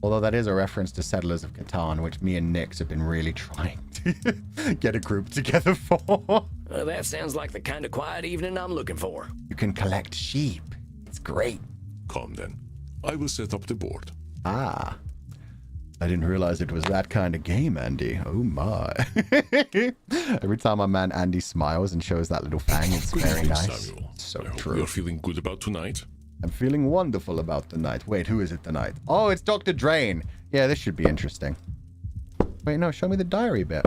A: Although that is a reference to Settlers of Catan, which me and Nix have been really trying to get a group together for.
B: That sounds like the kind of quiet evening I'm looking for.
A: You can collect sheep. It's great.
C: Come then. I will set up the board.
A: Ah. I didn't realize it was that kind of game, Andy. Oh my. Every time my man Andy smiles and shows that little fang, it's
C: Good
A: very
C: evening,
A: nice.
C: Samuel.
A: So
C: I hope
A: true.
C: you're feeling good about tonight.
A: I'm feeling wonderful about the night. Wait, who is it tonight? Oh, it's Dr. Drain. Yeah, this should be interesting. Wait, no, show me the diary bit.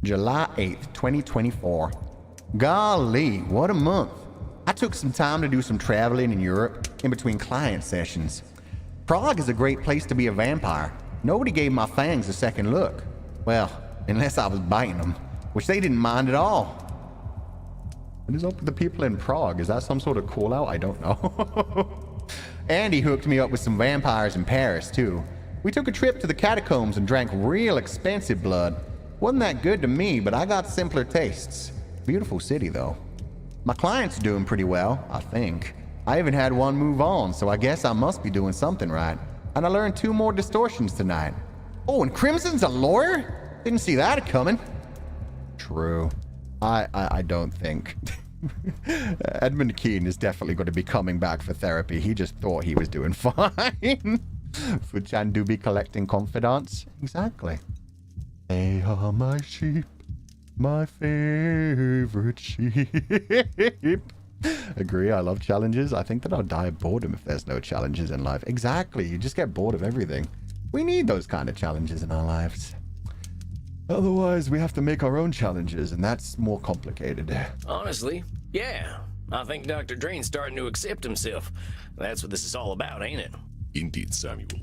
A: July 8th, 2024. Golly, what a month. I took some time to do some traveling in Europe in between client sessions. Prague is a great place to be a vampire. Nobody gave my fangs a second look. Well, unless I was biting them, which they didn't mind at all. What is up with the people in Prague? Is that some sort of call out? I don't know. Andy hooked me up with some vampires in Paris, too. We took a trip to the catacombs and drank real expensive blood. Wasn't that good to me, but I got simpler tastes. Beautiful city, though. My client's doing pretty well, I think. I even had one move on, so I guess I must be doing something right. And I learned 2 more distortions tonight. Oh, and Crimson's a lawyer? Didn't see that coming. True. I don't think. Edmund Keene is definitely going to be coming back for therapy. He just thought he was doing fine. For Chandubi collecting confidants. Exactly. They are my sheep. My favorite sheep. Agree, I love challenges. I think that I'll die of boredom if there's no challenges in life. Exactly, you just get bored of everything. We need those kind of challenges in our lives. Otherwise, we have to make our own challenges, and that's more complicated.
B: Honestly, yeah. I think Dr. Drain's starting to accept himself. That's what this is all about, ain't it?
C: Indeed, Samuel.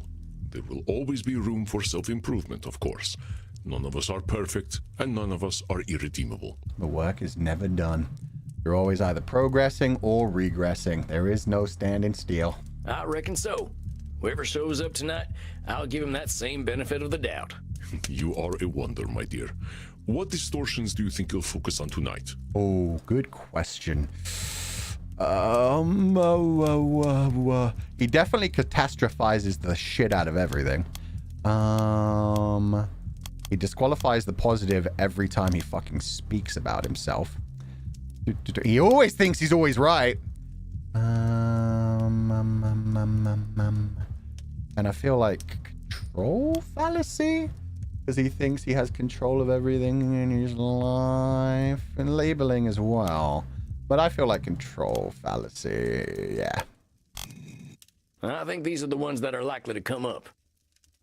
C: There will always be room for self-improvement, of course. None of us are perfect, and none of us are irredeemable.
A: The work is never done. You're always either progressing or regressing. There is no standing still.
B: I reckon so. Whoever shows up tonight, I'll give him that same benefit of the doubt.
C: You are a wonder, my dear. What distortions do you think you'll focus on tonight?
A: Oh, good question. He definitely catastrophizes the shit out of everything. He disqualifies the positive every time he fucking speaks about himself. He always thinks he's always right. And I feel like control fallacy? Because he thinks he has control of everything in his life. And labeling as well. But I feel like control fallacy, yeah.
B: I think these are the ones that are likely to come up.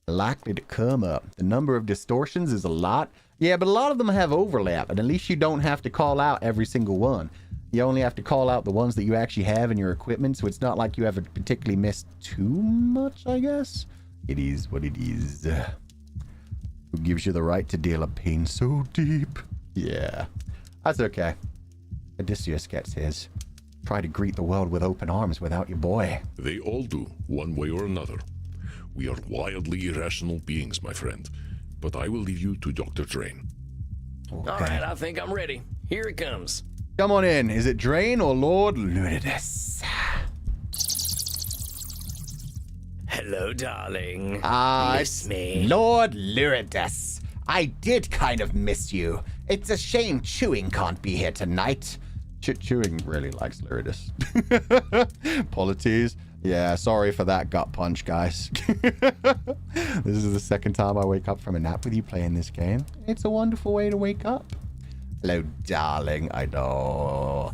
A: Likely to come up. The number of distortions is a lot. Yeah, but a lot of them have overlap. And at least you don't have to call out every single one. You only have to call out the ones that you actually have in your equipment. So it's not like you haven't particularly missed too much, I guess. It is what it is. Who gives you the right to deal a pain so deep? Yeah, that's okay. Odysseus gets his. Try to greet the world with open arms without your boy.
C: They all do, one way or another. We are wildly irrational beings, my friend. But I will leave you to Dr. Drain.
A: Okay.
B: All right, I think I'm ready. Here it comes.
A: Come on in. Is it Drain or Lord Luridus?
B: Hello, darling.
A: Miss
B: me.
A: Lord Luridus. I did kind of miss you. It's a shame Chewing can't be here tonight. Chewing really likes Luridus. Polities. Yeah, sorry for that gut punch, guys. This is the second time I wake up from a nap with you playing this game. It's a wonderful way to wake up. Hello, darling. I know.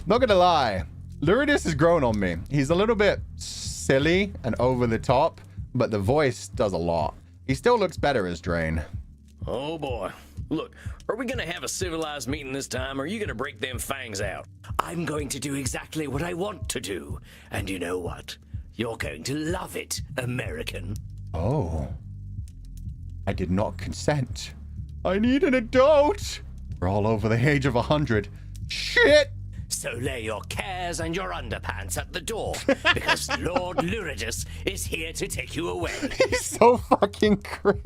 A: Not gonna lie. Luridus has grown on me. He's a little bit silly and over the top, but the voice does a lot. He still looks better as Drain.
B: Oh boy. Look, are we gonna have a civilized meeting this time, or are you gonna break them fangs out? I'm going to do exactly what I want to do. And you know what? You're going to love it, American.
A: Oh. I did not consent. I need an adult. We're all over the age of 100. Shit!
B: So lay your cares and your underpants at the door, because Lord Luridus is here to take you away.
A: He's so fucking cringe.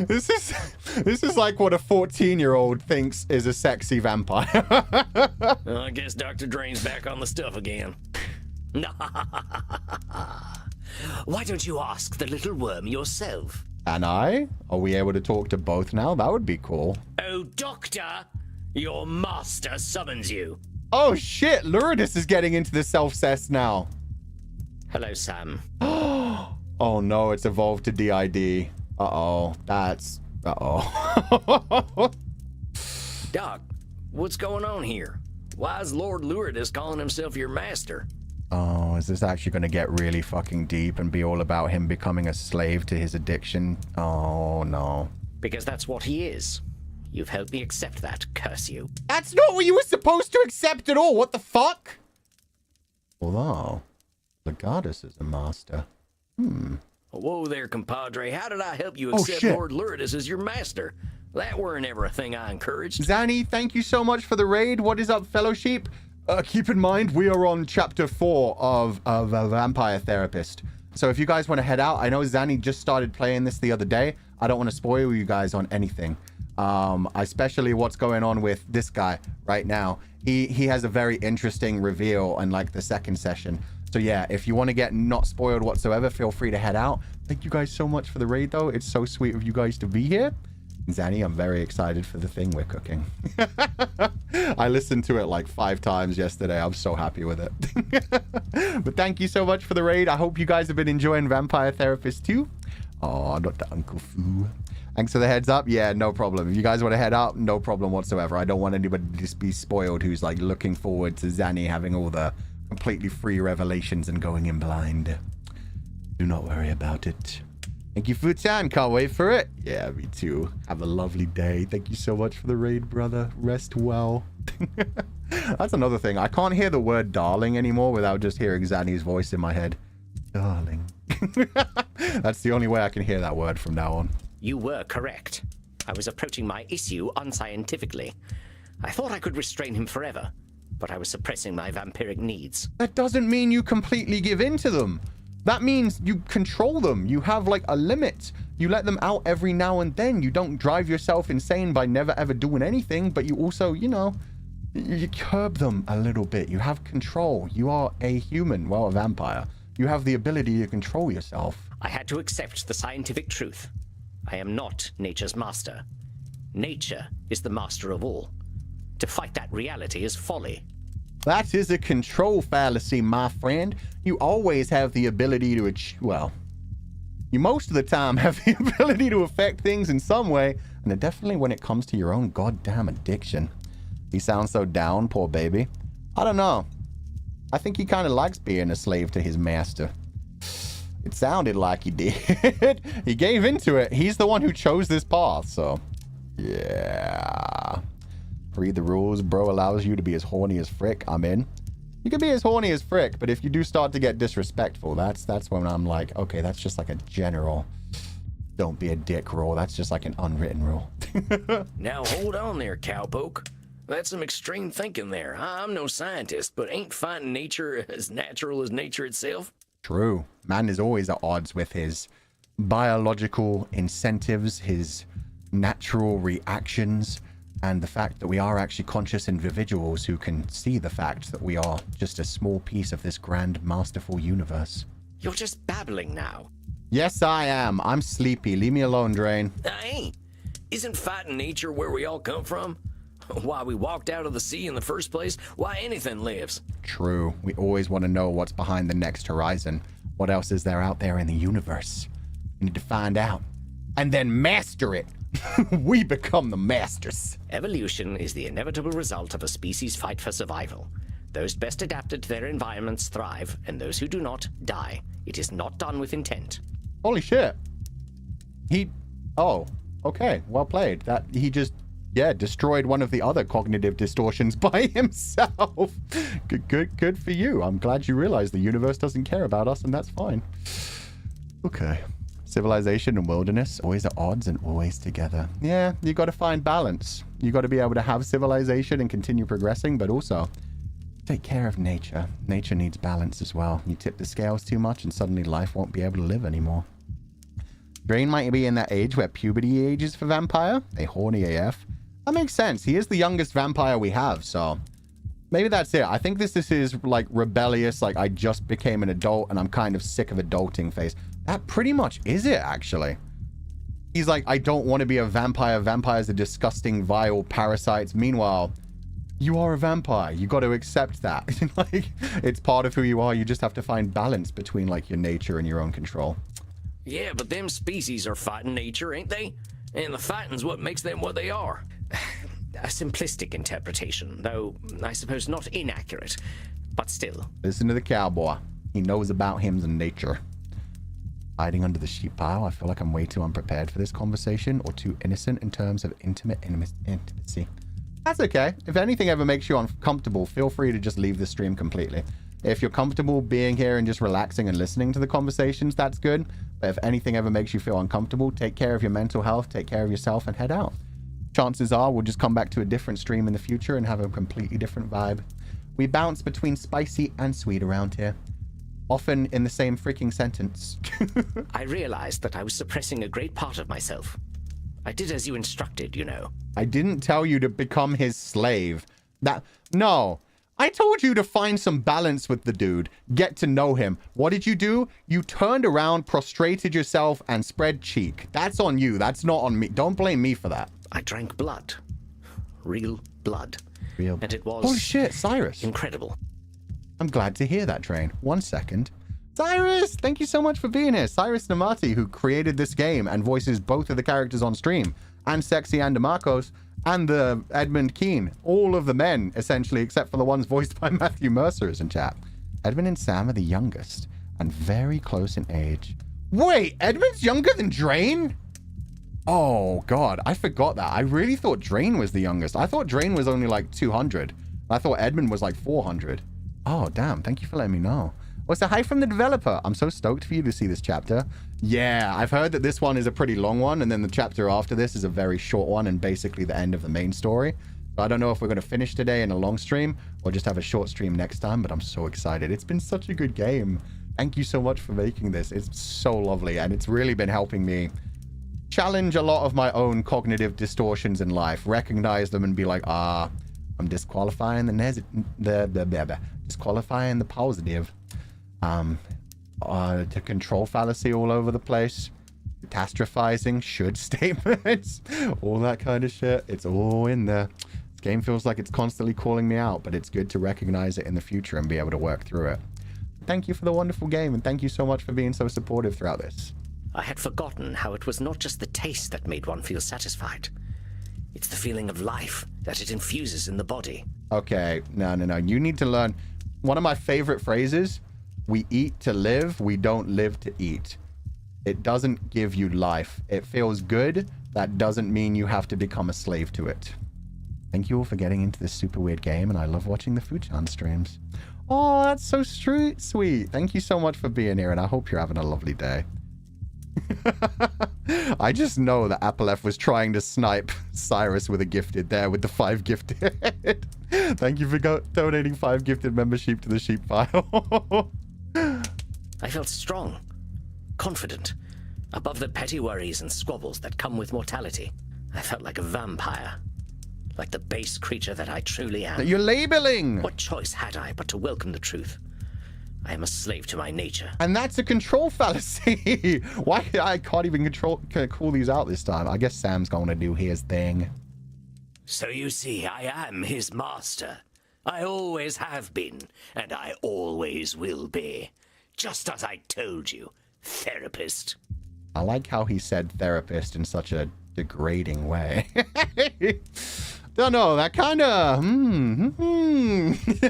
A: This is like what a 14-year-old thinks is a sexy vampire.
B: Well, I guess Dr. Drain's back on the stuff again. Why don't you ask the little worm yourself?
A: And I? Are we able to talk to both now? That would be cool.
B: Oh, Doctor! Your master summons you.
A: Oh shit, Luridus is getting into the self-cess now.
B: Hello, Sam.
A: Oh no, it's evolved to DID. Uh-oh, uh-oh.
B: Doc, what's going on here? Why is Lord Luridus calling himself your master?
A: Oh, is this actually going to get really fucking deep and be all about him becoming a slave to his addiction? Oh no.
B: Because that's what he is. You've helped me accept that, curse you.
A: That's not what you were supposed to accept at all. What the fuck? Although, the goddess is a master.
B: Whoa there, compadre. How did I help you accept Lord Luridus as your master? That weren't ever a thing I encouraged.
A: Zanny, thank you so much for the raid. What is up, fellowship? Keep in mind, we are on chapter 4 of a Vampire Therapist. So if you guys want to head out, I know Zanny just started playing this the other day. I don't want to spoil you guys on anything. Especially what's going on with this guy right now. He has a very interesting reveal in like the second session. So yeah, if you want to get not spoiled whatsoever, feel free to head out. Thank you guys so much for the raid though. It's so sweet of you guys to be here. Zanny, I'm very excited for the thing we're cooking. I listened to it like 5 times yesterday. I'm so happy with it. But thank you so much for the raid. I hope you guys have been enjoying Vampire Therapist too. Oh, not the Uncle Fu. Thanks for the heads up. Yeah, no problem. If you guys want to head out, no problem whatsoever. I don't want anybody to just be spoiled who's like looking forward to Zanny having all the completely free revelations and going in blind. Do not worry about it. Thank you for your time. Can't wait for it. Yeah, me too. Have a lovely day. Thank you so much for the raid, brother. Rest well. That's another thing. I can't hear the word darling anymore without just hearing Zanny's voice in my head. Darling. That's the only way I can hear that word from now on.
B: You were correct. I was approaching my issue unscientifically. I thought I could restrain him forever, but I was suppressing my vampiric needs.
A: That doesn't mean you completely give in to them. That means you control them. You have like a limit. You let them out every now and then. You don't drive yourself insane by never ever doing anything, but you also, you know, you curb them a little bit. You have control. You are a human, well, a vampire. You have the ability to control yourself.
B: I had to accept the scientific truth. I am not nature's master. Nature is the master of all. To fight that reality is folly.
A: That is a control fallacy, my friend. You always have the ability to, well, you most of the time have the ability to affect things in some way, and definitely when it comes to your own goddamn addiction. He sounds so down, poor baby. I don't know. I think he kind of likes being a slave to his master. It sounded like he did. He gave into it. He's the one who chose this path, so yeah. Read the rules. Bro allows you to be as horny as frick. I'm in. You can be as horny as frick, but if you do start to get disrespectful, that's when I'm like, okay, that's just like a general don't be a dick rule. That's just like an unwritten rule.
B: Now hold on there, cowpoke. That's some extreme thinking there. I'm no scientist, but ain't finding nature as natural as nature itself?
A: True. Man is always at odds with his biological incentives, his natural reactions, and the fact that we are actually conscious individuals who can see the fact that we are just a small piece of this grand, masterful universe.
B: You're just babbling now.
A: Yes, I am. I'm sleepy. Leave me alone, Drain.
B: I ain't. Isn't fighting nature where we all come from? Why we walked out of the sea in the first place? Why anything lives?
A: True. We always want to know what's behind the next horizon. What else is there out there in the universe? We need to find out. And then master it. We become the masters.
B: Evolution is the inevitable result of a species' fight for survival. Those best adapted to their environments thrive, and those who do not die. It is not done with intent.
A: Holy shit. Oh, okay. Well played. He just, destroyed one of the other cognitive distortions by himself. Good for you. I'm glad you realize the universe doesn't care about us, and that's fine. Okay. Civilization and wilderness, always at odds and always together. Yeah, you got to find balance. You got to be able to have civilization and continue progressing, but also take care of nature. Nature needs balance as well. You tip the scales too much and suddenly life won't be able to live anymore. Drain might be in that age where puberty ages for vampire. A horny AF. That makes sense. He is the youngest vampire we have, so maybe that's it. I think this is like rebellious, like I just became an adult and I'm kind of sick of adulting phase. That pretty much is it, actually. He's like, I don't want to be a vampire. Vampires are disgusting, vile parasites. Meanwhile, you are a vampire. You got to accept that. Like, it's part of who you are. You just have to find balance between like your nature and your own control.
B: Yeah, but them species are fighting nature, ain't they? And the fighting's what makes them what they are. A simplistic interpretation, though I suppose not inaccurate, but still.
A: Listen to the cowboy. He knows about him and nature. Hiding under the sheep pile. I feel like I'm way too unprepared for this conversation or too innocent in terms of intimacy. That's okay. If anything ever makes you uncomfortable, feel free to just leave the stream completely. If you're comfortable being here and just relaxing and listening to the conversations, that's good. But if anything ever makes you feel uncomfortable, take care of your mental health, take care of yourself, and head out. Chances are we'll just come back to a different stream in the future and have a completely different vibe. We bounce between spicy and sweet around here. Often in the same freaking sentence.
B: I realized that I was suppressing a great part of myself. I did as you instructed, you know.
A: I didn't tell you to become his slave. No. I told you to find some balance with the dude. Get to know him. What did you do? You turned around, prostrated yourself, and spread cheek. That's on you. That's not on me. Don't blame me for that.
B: I drank blood. Real blood.
A: Real.
B: And it was...
A: Oh shit, Cyrus.
B: Incredible.
A: I'm glad to hear that, Train. 1 second. Cyrus, thank you so much for being here. Cyrus Namati, who created this game and voices both of the characters on stream, and Sexy and DeMarcos, and the Edmund Keen. All of the men, essentially, except for the ones voiced by Matthew Mercer is in chat. Edmund and Sam are the youngest, and very close in age. Wait, Edmund's younger than Drain? Oh, God, I forgot that. I really thought Drain was the youngest. I thought Drain was only like 200. I thought Edmund was like 400. Oh, damn. Thank you for letting me know. Well, so hi from the developer. I'm so stoked for you to see this chapter. Yeah, I've heard that this one is a pretty long one, and then the chapter after this is a very short one and basically the end of the main story. So I don't know if we're going to finish today in a long stream or just have a short stream next time, but I'm so excited. It's been such a good game. Thank you so much for making this. It's so lovely, and it's really been helping me challenge a lot of my own cognitive distortions in life, recognize them and be like, I'm disqualifying disqualifying the positive. To control fallacy all over the place, catastrophizing should statements, all that kind of shit. It's all in there. This game feels like it's constantly calling me out, but it's good to recognize it in the future and be able to work through it. Thank you for the wonderful game, and thank you so much for being so supportive throughout this.
B: I had forgotten how it was not just the taste that made one feel satisfied. It's the feeling of life that it infuses in the body.
A: Okay, no. You need to learn. One of my favorite phrases, we eat to live, we don't live to eat. It doesn't give you life. It feels good. That doesn't mean you have to become a slave to it. Thank you all for getting into this super weird game, and I love watching the Fuchan streams. Oh, that's so sweet. Thank you so much for being here, and I hope you're having a lovely day. I just know that Apple was trying to snipe Cyrus with a gifted there with the 5 gifted. Thank you for donating 5 gifted membership to the sheep file.
B: I felt strong, confident, above the petty worries and squabbles that come with mortality. I felt like a vampire, like the base creature that I truly am.
A: You're labeling!
B: What choice had I but to welcome the truth? I am a slave to my nature. And
A: that's a control fallacy. Why? I can't even call these out this time. I guess Sam's going to do his thing.
B: So you see, I am his master. I always have been, and I always will be. Just as I told you, therapist.
A: I like how he said therapist in such a degrading way. Don't know, that kind of,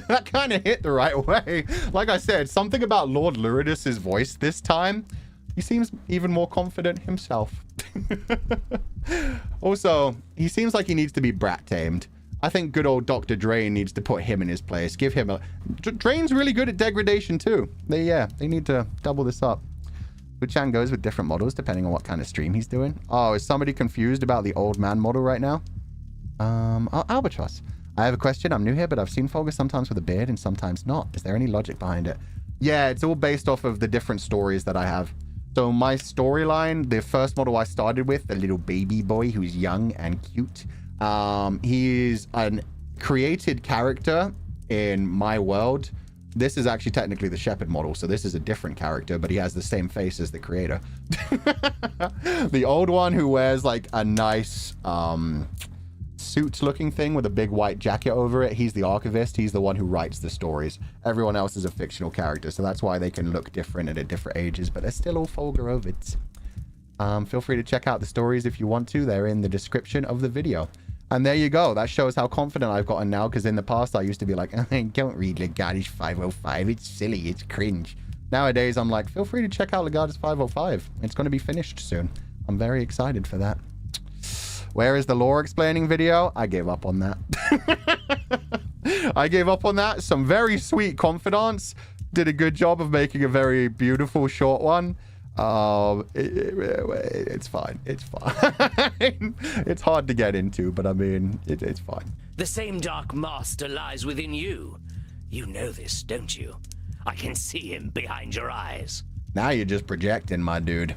A: that kind of hit the right way. Like I said, something about Lord Luridus's voice this time. He seems even more confident himself. Also, he seems like he needs to be brat tamed. I think good old Dr. Drain needs to put him in his place. Give him a... Drain's really good at degradation too. They need to double this up. Wuchan goes with different models depending on what kind of stream he's doing. Oh, is somebody confused about the old man model right now? Albatross. I have a question. I'm new here, but I've seen Fulgur sometimes with a beard and sometimes not. Is there any logic behind it? Yeah, it's all based off of the different stories that I have. So my storyline, the first model I started with, the little baby boy who's young and cute, he's a created character in my world. This is actually technically the Shepherd model, so this is a different character, but he has the same face as the creator. The old one who wears like a nice suit-looking thing with a big white jacket over it, he's the archivist. He's the one who writes the stories. Everyone else is a fictional character, so that's why they can look different and at different ages, but they're still all Fulgur Ovids. Feel free to check out the stories if you want to. They're in the description of the video. And there you go. That shows how confident I've gotten now, because in the past I used to be like, don't read Legatus 505. It's silly. It's cringe. Nowadays, I'm like, feel free to check out Legatus 505. It's going to be finished soon. I'm very excited for that. Where is the lore explaining video? I gave up on that. I gave up on that. Some very sweet confidants did a good job of making a very beautiful short one. It's fine. It's fine. It's hard to get into, but I mean, it's fine.
B: The same dark master lies within you. You know this, don't you? I can see him behind your eyes.
A: Now you're just projecting, my dude.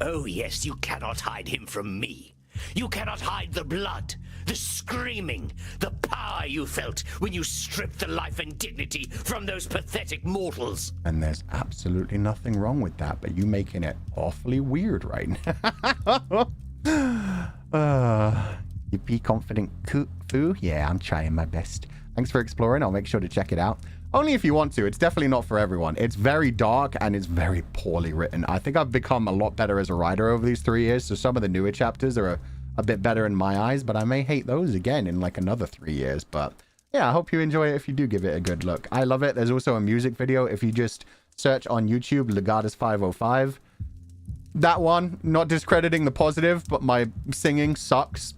B: Oh yes, you cannot hide him from me. You cannot hide the blood, the screaming, the power you felt when you stripped the life and dignity from those pathetic mortals.
A: And there's absolutely nothing wrong with that, but you making it awfully weird right now. You be confident, Fu? Yeah, I'm trying my best. Thanks for exploring. I'll make sure to check it out. Only if you want to. It's definitely not for everyone. It's very dark and it's very poorly written. I think I've become a lot better as a writer over these 3 years, so some of the newer chapters are a bit better in my eyes, but I may hate those again in like another 3 years. But yeah, I hope you enjoy it if you do give it a good look. I love it. There's also a music video. If you just search on YouTube, Legatus 505. That one, not discrediting the positive, but my singing sucks.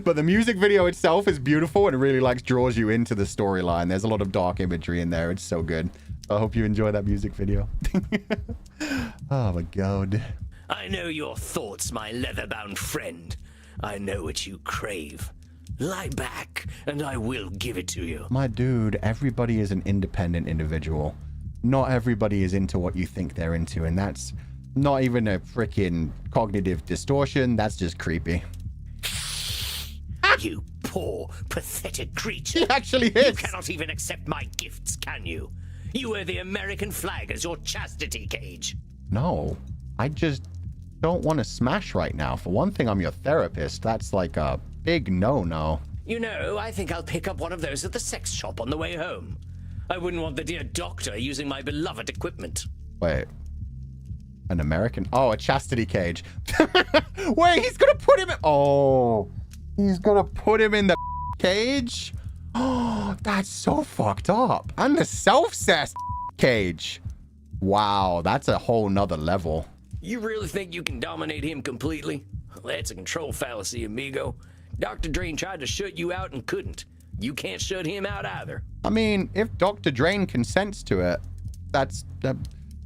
A: But the music video itself is beautiful and it really draws you into the storyline. There's a lot of dark imagery in there. It's so good. I hope you enjoy that music video. Oh my god.
B: I know your thoughts, my leather-bound friend. I know what you crave. Lie back, and I will give it to you.
A: My dude, everybody is an independent individual. Not everybody is into what you think they're into, and that's not even a freaking cognitive distortion. That's just creepy.
B: You poor, pathetic creature.
A: He actually is.
B: You cannot even accept my gifts, can you? You wear the American flag as your chastity cage.
A: No, I just don't want to smash right now. For one thing, I'm your therapist. That's like a big no-no.
B: You know, I think I'll pick up one of those at the sex shop on the way home. I wouldn't want the dear doctor using my beloved equipment.
A: Wait. An American? Oh, a chastity cage. Wait, he's gonna put him in... Oh, he's gonna put him in the cage? Oh, that's so fucked up. And the self-cess cage. Wow, that's a whole nother level.
B: You really think you can dominate him completely? That's a control fallacy, amigo. Dr. Drain tried to shut you out and couldn't. You can't shut him out either.
A: I mean, if Dr. Drain consents to it, that's...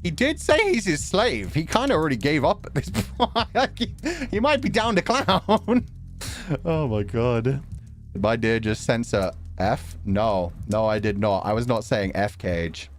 A: he did say he's his slave. He kind of already gave up at this point. He might be down to clown. Oh my god. Did my dear just censor F? No. No, I did not. I was not saying F cage.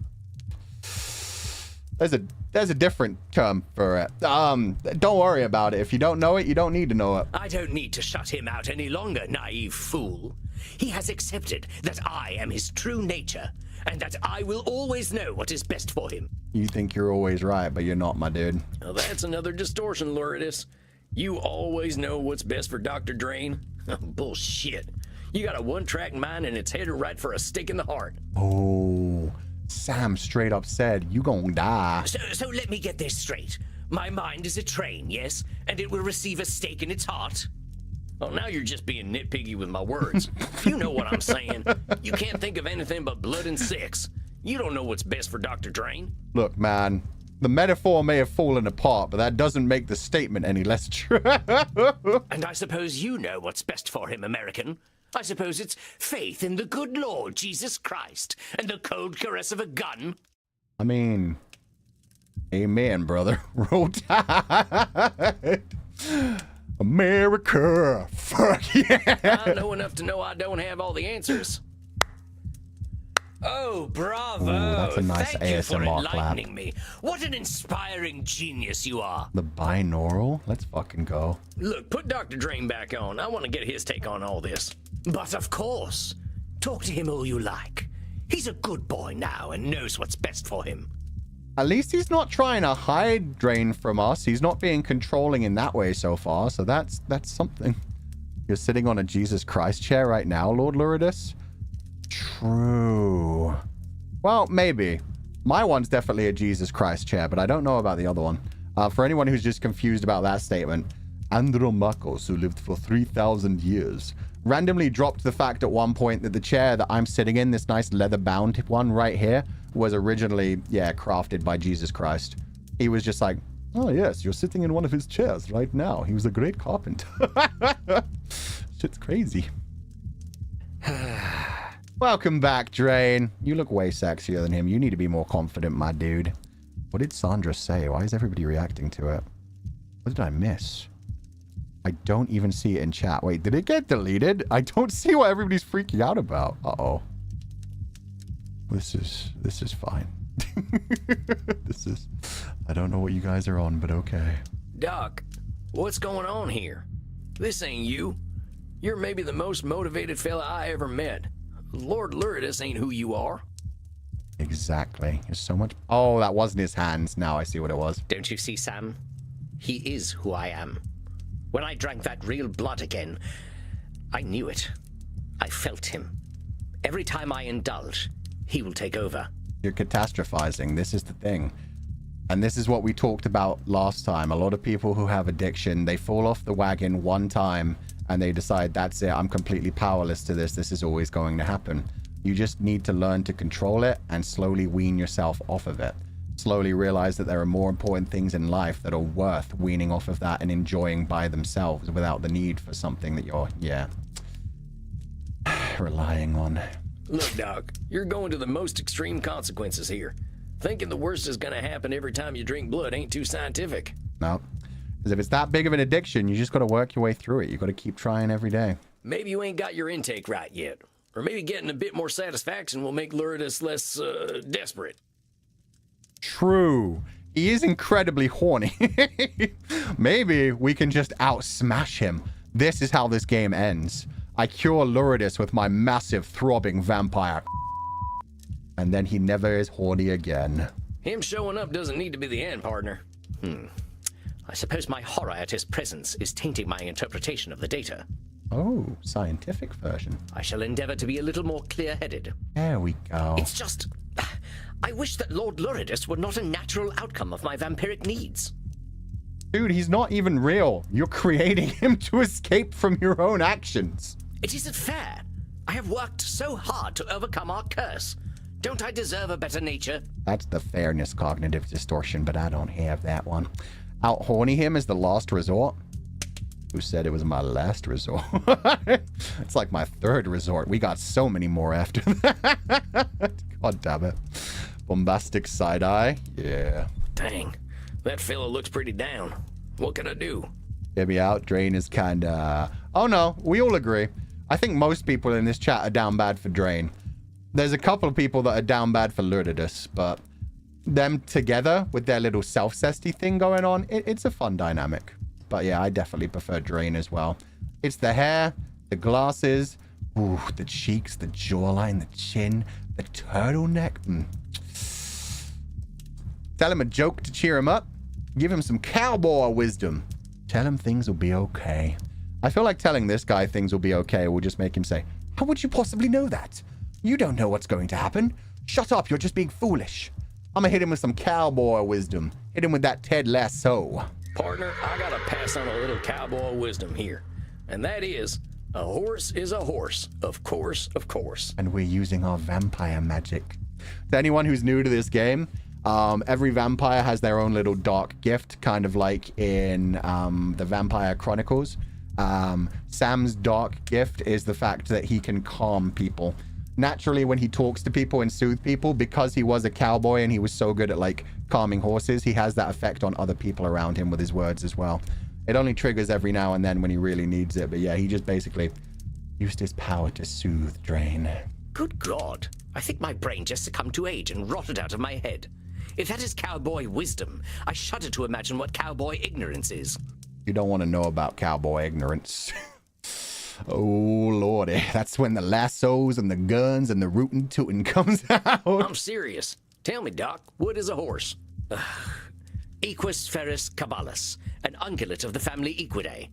A: There's a different term for it. Don't worry about it. If you don't know it, you don't need to know it.
B: I don't need to shut him out any longer, naive fool. He has accepted that I am his true nature, and that I will always know what is best for him.
A: You think you're always right, but you're not, my dude.
B: Well, that's another distortion, Luridus. You always know what's best for Dr. Drain? Bullshit. You got a one-track mind and it's headed right for a stick in the heart.
A: Oh, Sam straight up said, you gonna die.
B: So let me get this straight. My mind is a train, yes? And it will receive a stake in its heart? Oh, now you're just being nitpicky with my words. You know what I'm saying. You can't think of anything but blood and sex. You don't know what's best for Dr. Drain.
A: Look, man, the metaphor may have fallen apart, but that doesn't make the statement any less true.
B: And I suppose you know what's best for him, American. I suppose it's faith in the good Lord Jesus Christ and the cold caress of a gun.
A: I mean, amen, brother. Roll Tide. America. Fuck yeah.
B: I know enough to know I don't have all the answers. Oh, bravo.
A: Ooh, that's a nice
B: Thank you for
A: ASMR
B: enlightening
A: clap.
B: me. What an inspiring genius you are.
A: The binaural? Let's fucking go.
B: Look, put Dr. Drain back on. I want to get his take on all this. But of course, talk to him all you like. He's a good boy now and knows what's best for him.
A: At least he's not trying to hide Drain from us. He's not being controlling in that way so far, so that's something. You're sitting on a Jesus Christ chair right now, Lord Luridus? True. Well, maybe. My one's definitely a Jesus Christ chair, but I don't know about the other one. For anyone who's just confused about that statement, Andromachos, who lived for 3,000 years, randomly dropped the fact at one point that the chair that I'm sitting in, this nice leather-bound one right here, was originally, crafted by Jesus Christ. He was just like, oh yes, you're sitting in one of his chairs right now. He was a great carpenter. Shit's crazy. Welcome back, Drain. You look way sexier than him. You need to be more confident, my dude. What did Sandra say? Why is everybody reacting to it? What did I miss? I don't even see it in chat. Wait, did it get deleted? I don't see what everybody's freaking out about. Uh-oh. This is fine. I don't know what you guys are on, but okay.
B: Doc, what's going on here? This ain't you. You're maybe the most motivated fella I ever met. Lord Luridus ain't who you are.
A: Exactly. There's so much... Oh, that wasn't his hands. Now I see what it was.
B: Don't you see, Sam? He is who I am. When I drank that real blood again, I knew it. I felt him. Every time I indulge, he will take over.
A: You're catastrophizing. This is the thing. And this is what we talked about last time. A lot of people who have addiction, they fall off the wagon one time and they decide, that's it, I'm completely powerless to this. This is always going to happen. You just need to learn to control it and slowly wean yourself off of it. Slowly realize that there are more important things in life that are worth weaning off of that and enjoying by themselves without the need for something that you're, relying on.
B: Look, Doc, you're going to the most extreme consequences here. Thinking the worst is going to happen every time you drink blood ain't too scientific.
A: No. Because if it's that big of an addiction, you just got to work your way through it. You got to keep trying every day.
B: Maybe you ain't got your intake right yet. Or maybe getting a bit more satisfaction will make Luridus less, desperate.
A: True. He is incredibly horny. Maybe we can just out-smash him. This is how this game ends. I cure Luridus with my massive throbbing vampire. And then he never is horny again.
B: Him showing up doesn't need to be the end, partner. I suppose my horror at his presence is tainting my interpretation of the data.
A: Oh, scientific version.
B: I shall endeavor to be a little more clear-headed.
A: There we go.
B: It's just... I wish that Lord Luridus were not a natural outcome of my vampiric needs.
A: Dude, he's not even real. You're creating him to escape from your own actions.
B: It isn't fair. I have worked so hard to overcome our curse. Don't I deserve a better nature?
A: That's the fairness cognitive distortion, but I don't have that one. Out horny him is the last resort. Who said it was my last resort? It's like my third resort. We got so many more after that. God damn it. Bombastic side-eye. Yeah.
B: Dang. That fella looks pretty down. What can I do?
A: Get me out. Drain is kinda... Oh no, we all agree. I think most people in this chat are down bad for Drain. There's a couple of people that are down bad for Luridus, but them together with their little self-cesty thing going on, it's a fun dynamic. But yeah, I definitely prefer Drain as well. It's the hair, the glasses, ooh, the cheeks, the jawline, the chin, the turtleneck. Tell him a joke to cheer him up. Give him some cowboy wisdom. Tell him things will be okay. I feel like telling this guy things will be okay will just make him say, how would you possibly know that? You don't know what's going to happen. Shut up, you're just being foolish. I'm gonna hit him with some cowboy wisdom. Hit him with that Ted Lasso.
B: Partner, I gotta pass on a little cowboy wisdom here. And that is, a horse is a horse. Of course, of course.
A: And we're using our vampire magic. To anyone who's new to this game, every vampire has their own little dark gift, kind of like in the Vampire Chronicles. Sam's dark gift is the fact that he can calm people. Naturally, when he talks to people and soothe people, because he was a cowboy and he was so good at like calming horses, he has that effect on other people around him with his words as well. It only triggers every now and then when he really needs it. But yeah, he just basically used his power to soothe Drain.
B: Good God. I think my brain just succumbed to age and rotted out of my head. If that is cowboy wisdom, I shudder to imagine what cowboy ignorance is.
A: You don't want to know about cowboy ignorance. Oh, lordy. That's when the lassos and the guns and the rootin' tootin' comes out.
B: I'm serious. Tell me, Doc, what is a horse? Equus ferus cabalus, an ungulate of the family Equidae.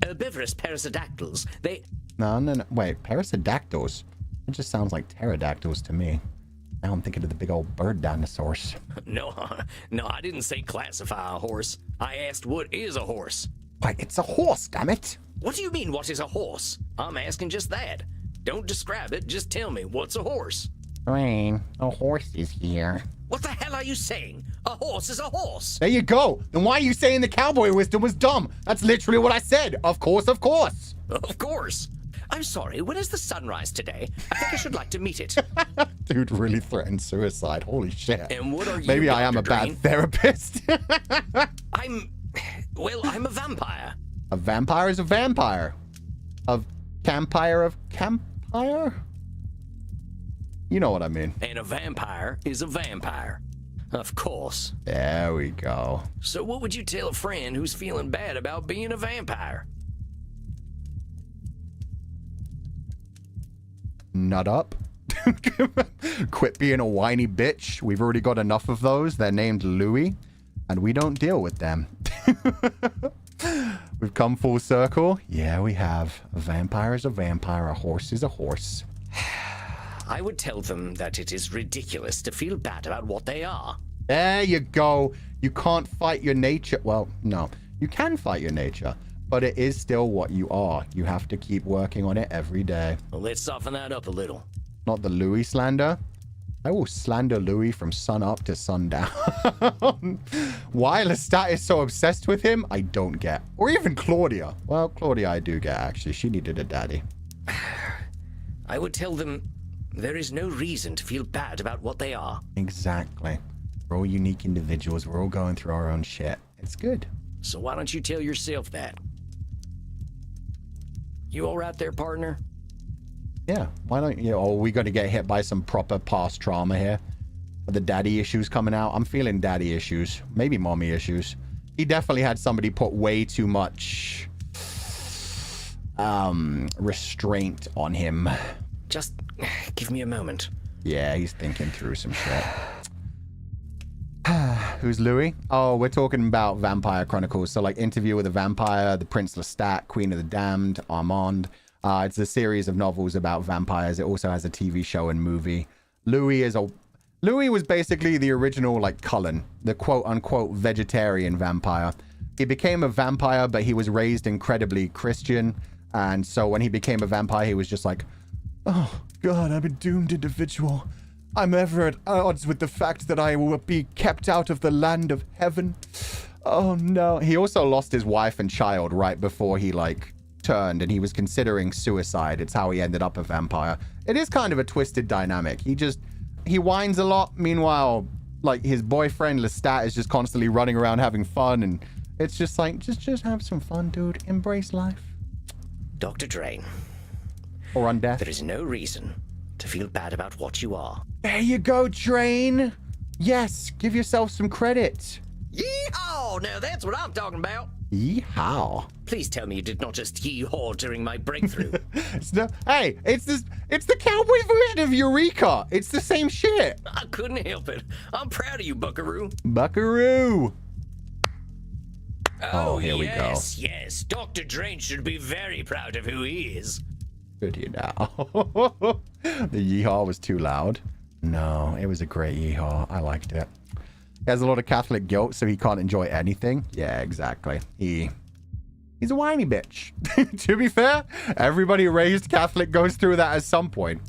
B: Herbivorous perissodactyls, they...
A: No. Wait, perissodactyls? It just sounds like pterodactyls to me. Now I'm thinking of the big old bird dinosaurs.
B: No, I didn't say classify a horse. I asked what is a horse.
A: Why, it's a horse, damn it.
B: What do you mean, what is a horse? I'm asking just that. Don't describe it, just tell me, what's a horse?
A: Rain, a horse is here.
B: What the hell are you saying? A horse is a horse.
A: There you go. Then why are you saying the cowboy wisdom was dumb? That's literally what I said. Of course, of course.
B: Of course. I'm sorry, when is the sunrise today? I think I should like to meet it.
A: Dude really threatened suicide. Holy shit.
B: And what are you,
A: Maybe I am
B: Dr.
A: a bad
B: Drain?
A: therapist.
B: I'm a vampire.
A: A vampire is a vampire. A campire of campire? You know what I mean.
B: And a vampire is a vampire. Of course.
A: There we go.
B: So what would you tell a friend who's feeling bad about being a vampire?
A: Nut up. Quit being a whiny bitch. We've already got enough of those. They're named Louis, and we don't deal with them. We've come full circle. Yeah, we have. A vampire is a vampire. A horse is a horse.
B: I would tell them that it is ridiculous to feel bad about what they are.
A: There you go. You can't fight your nature. Well, no. You can fight your nature, but it is still what you are. You have to keep working on it every day.
B: Well, let's soften that up a little.
A: Not the Louis slander. I will slander Louis from sun up to sundown. Why Lestat is so obsessed with him, I don't get. Or even Claudia. Well, Claudia I do get, actually. She needed a daddy.
B: I would tell them there is no reason to feel bad about what they are.
A: Exactly. We're all unique individuals. We're all going through our own shit. It's good.
B: So why don't you tell yourself that? You all right there, partner?
A: Yeah, why don't you? Oh, we got to get hit by some proper past trauma here. Are the daddy issues coming out? I'm feeling daddy issues. Maybe mommy issues. He definitely had somebody put way too much restraint on him.
B: Just give me a moment.
A: Yeah, he's thinking through some shit. Who's Louis? Oh, we're talking about Vampire Chronicles. So like Interview with a Vampire, The Prince Lestat, Queen of the Damned, Armand. It's a series of novels about vampires. It also has a TV show and movie. Louis was basically the original like Cullen, the quote unquote vegetarian vampire. He became a vampire, but he was raised incredibly Christian. And so when he became a vampire, he was just like, oh God, I'm a doomed individual. I'm ever at odds with the fact that I will be kept out of the land of heaven. Oh no. He also lost his wife and child right before he like turned, and he was considering suicide. It's how he ended up a vampire. It is kind of a twisted dynamic. He whines a lot. Meanwhile, like his boyfriend Lestat is just constantly running around having fun, and it's just like, just have some fun, dude. Embrace life.
B: Dr. Drain.
A: Or undeath.
B: There is no reason to feel bad about what you are.
A: There you go, Drain. Yes, give yourself some credit.
B: Yeehaw! Now that's what I'm talking about.
A: Yeehaw.
B: Please tell me you did not just yeehaw during my breakthrough.
A: It's the cowboy version of Eureka. It's the same shit.
B: I couldn't help it. I'm proud of you, Buckaroo.
A: Buckaroo.
B: Oh,
A: here we go.
B: Yes. Dr. Drain should be very proud of who he is.
A: Good you now. The yeehaw was too loud. No, it was a great yeehaw. I liked it. He has a lot of Catholic guilt, so he can't enjoy anything. Yeah, exactly. He He's a whiny bitch. To be fair, everybody raised Catholic goes through that at some point.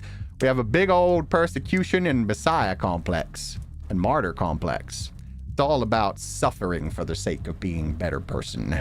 A: We have a big old persecution and messiah complex and martyr complex. It's all about suffering for the sake of being a better person.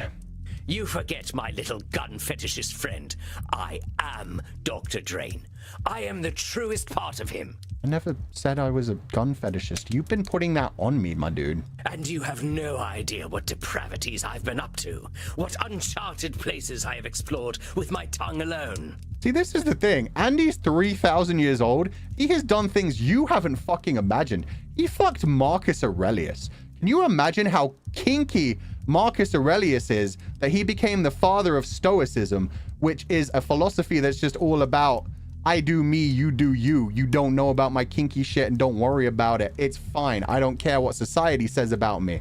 B: You forget, my little gun fetishist friend. I am Dr. Drain. I am the truest part of him.
A: I never said I was a gun fetishist. You've been putting that on me, my dude.
B: And you have no idea what depravities I've been up to, what uncharted places I have explored with my tongue alone.
A: See, this is the thing. Andy's 3,000 years old. He has done things you haven't fucking imagined. He fucked Marcus Aurelius. Can you imagine how kinky Marcus Aurelius is that he became the father of Stoicism, which is a philosophy that's just all about I do me, you do you. You don't know about my kinky shit and don't worry about it. It's fine. I don't care what society says about me.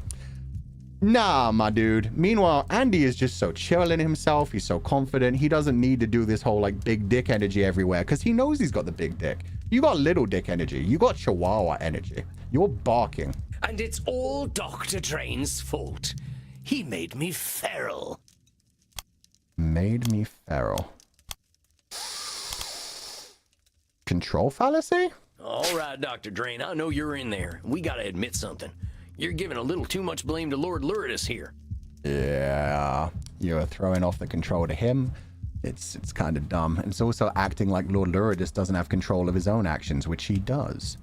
A: Nah, my dude. Meanwhile, Andy is just so chill in himself. He's so confident. He doesn't need to do this whole like big dick energy everywhere because he knows he's got the big dick. You got little dick energy. You got chihuahua energy. You're barking.
B: And it's all Dr. Drain's fault. He made me feral.
A: Made me feral. Control fallacy?
B: All right, Dr. Drain, I know you're in there. We gotta admit something. You're giving a little too much blame to Lord Luridus here.
A: Yeah, you're throwing off the control to him. It's kind of dumb. And it's also acting like Lord Luridus doesn't have control of his own actions, which he does.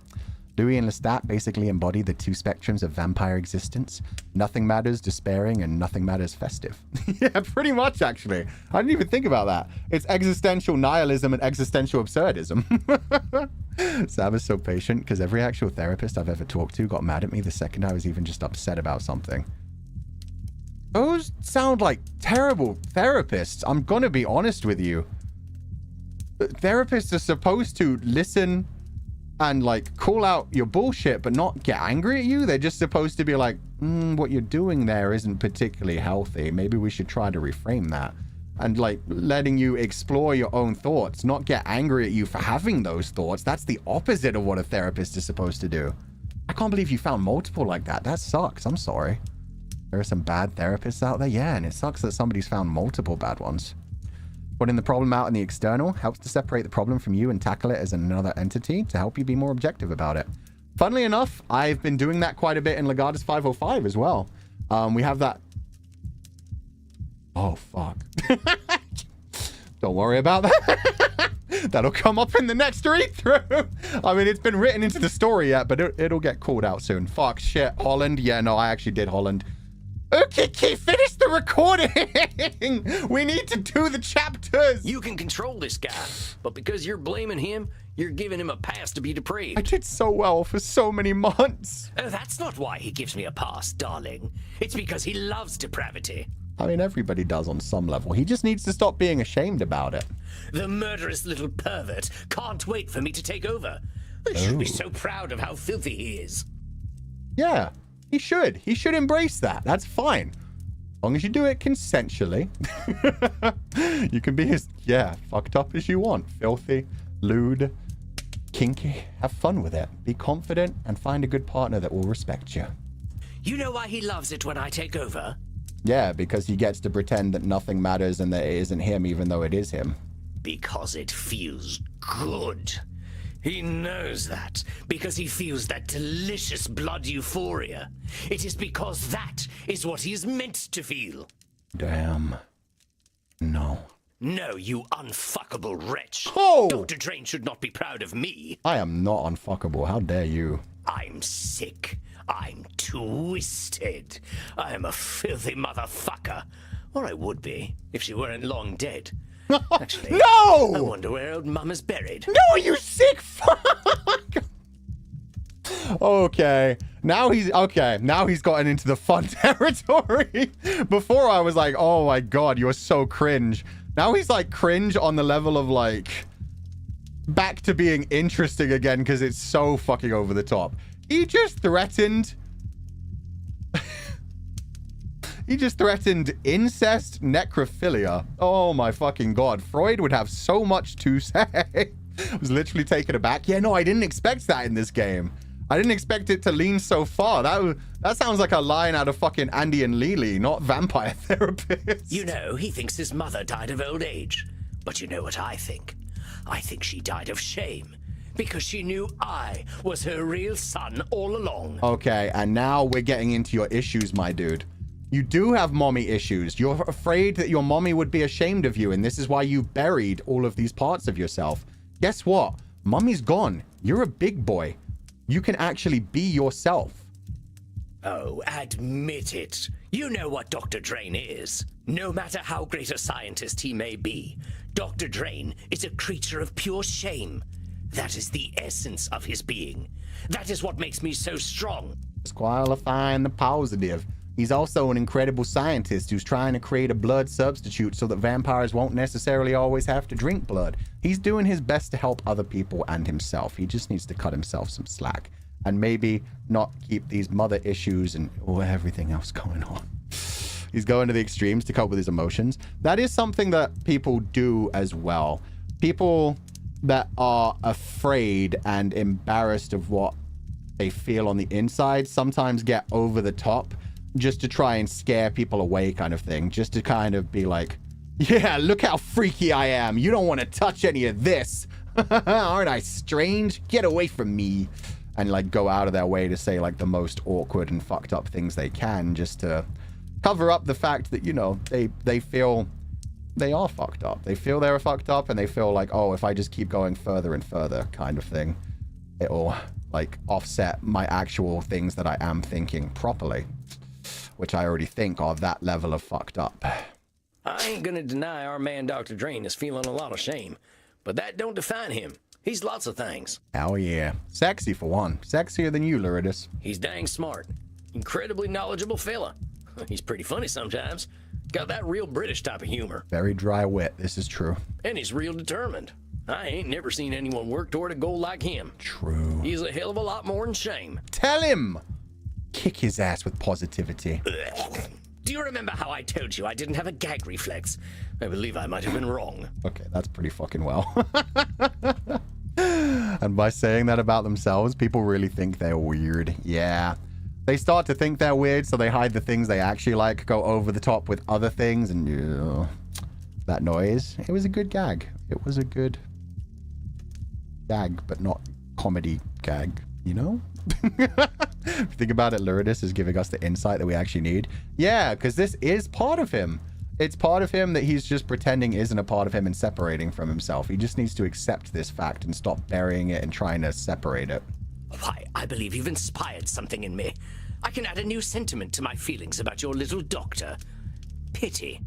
A: Louis and Lestat basically embody the two spectrums of vampire existence. Nothing matters despairing and nothing matters festive. Yeah, pretty much, actually. I didn't even think about that. It's existential nihilism and existential absurdism. Sam is so patient because every actual therapist I've ever talked to got mad at me the second I was even just upset about something. Those sound like terrible therapists. I'm gonna be honest with you. Therapists are supposed to listen and like call out your bullshit but not get angry at you. They're just supposed to be like, what you're doing there isn't particularly healthy. Maybe we should try to reframe that. And like letting you explore your own thoughts, not get angry at you for having those thoughts. That's the opposite of what a therapist is supposed to do. I can't believe you found multiple like that. That sucks. I'm sorry. There are some bad therapists out there. Yeah, and it sucks that somebody's found multiple bad ones. Putting the problem out in the external helps to separate the problem from you and tackle it as another entity to help you be more objective about it. Funnily enough, I've been doing that quite a bit in Legatus 505 as well. We have that... Oh, fuck. Don't worry about that. That'll come up in the next read-through. I mean, it's been written into the story yet, but it'll get called out soon. Fuck, shit, Holland. Yeah, no, I actually did Holland. Okay, finish the recording. We need to do the chapters.
B: You can control this guy, but because you're blaming him, you're giving him a pass to be depraved.
A: I did so well for so many months.
B: That's not why he gives me a pass, darling. It's because he loves depravity.
A: I mean, everybody does on some level. He just needs to stop being ashamed about it.
B: The murderous little pervert can't wait for me to take over. I should be so proud of how filthy he is.
A: Yeah. He should. He should embrace that. That's fine. As long as you do it consensually. You can be as, fucked up as you want. Filthy, lewd, kinky. Have fun with it. Be confident and find a good partner that will respect you.
B: You know why he loves it when I take over?
A: Yeah, because he gets to pretend that nothing matters and that it isn't him even though it is him.
B: Because it feels good. He knows that because he feels that delicious blood euphoria. It is because that is what he is meant to feel.
A: Damn. No.
B: No, you unfuckable wretch.
A: Oh!
B: Dr. Drain should not be proud of me.
A: I am not unfuckable. How dare you?
B: I'm sick. I'm twisted. I am a filthy motherfucker. Or I would be, if she weren't long dead. Actually,
A: no!
B: I wonder where old Mama's buried.
A: No, you sick fuck! Okay. Now he's gotten into the fun territory. Before I was like, oh my god, you're so cringe. Now he's like cringe on the level of like back to being interesting again because it's so fucking over the top. He just threatened incest necrophilia. Oh my fucking god. Freud would have so much to say. I was literally taken aback. Yeah, no, I didn't expect that in this game. I didn't expect it to lean so far. That sounds like a line out of fucking Andy and Lily, not Vampire Therapist.
B: You know, he thinks his mother died of old age. But you know what I think? I think she died of shame. Because she knew I was her real son all along.
A: Okay, and now we're getting into your issues, my dude. You do have mommy issues. You're afraid that your mommy would be ashamed of you, and this is why you buried all of these parts of yourself. Guess what? Mommy's gone. You're a big boy. You can actually be yourself.
B: Oh, admit it. You know what Dr. Drain is. No matter how great a scientist he may be, Dr. Drain is a creature of pure shame. That is the essence of his being. That is what makes me so strong.
A: Disqualifying the positive. He's also an incredible scientist who's trying to create a blood substitute so that vampires won't necessarily always have to drink blood. He's doing his best to help other people and himself. He just needs to cut himself some slack and maybe not keep these mother issues and everything else going on. He's going to the extremes to cope with his emotions. That is something that people do as well. People that are afraid and embarrassed of what they feel on the inside sometimes get over the top just to try and scare people away, kind of thing. Just to kind of be like, yeah, look how freaky I am. You don't want to touch any of this. Aren't I strange? Get away from me. And like go out of their way to say like the most awkward and fucked up things they can just to cover up the fact that, you know, they feel they are fucked up. They feel they're fucked up and they feel like, oh, if I just keep going further and further, kind of thing, it'll like offset my actual things that I am thinking properly, which I already think are that level of fucked up.
B: I ain't gonna deny our man Dr. Drain is feeling a lot of shame, but that don't define him. He's lots of things.
A: Hell yeah. Sexy for one. Sexier than you, Lourdes.
B: He's dang smart. Incredibly knowledgeable fella. He's pretty funny sometimes. Got that real British type of humor.
A: Very dry wit. This is true.
B: And he's real determined. I ain't never seen anyone work toward a goal like him.
A: True.
B: He's a hell of a lot more than shame.
A: Tell him! Kick his ass with positivity.
B: Do you remember how I told you I didn't have a gag reflex? I believe I might have been wrong.
A: Okay, that's pretty fucking well. And by saying that about themselves, people really think they're weird. Yeah. They start to think they're weird, so they hide the things they actually like, go over the top with other things, and that noise. It was a good gag. It was a good gag, but not comedy gag, you know? If you think about it, Lourdes is giving us the insight that we actually need. Yeah, because this is part of him. It's part of him that he's just pretending isn't a part of him and separating from himself. He just needs to accept this fact and stop burying it and trying to separate it.
B: Why, I believe you've inspired something in me. I can add a new sentiment to my feelings about your little doctor. Pity.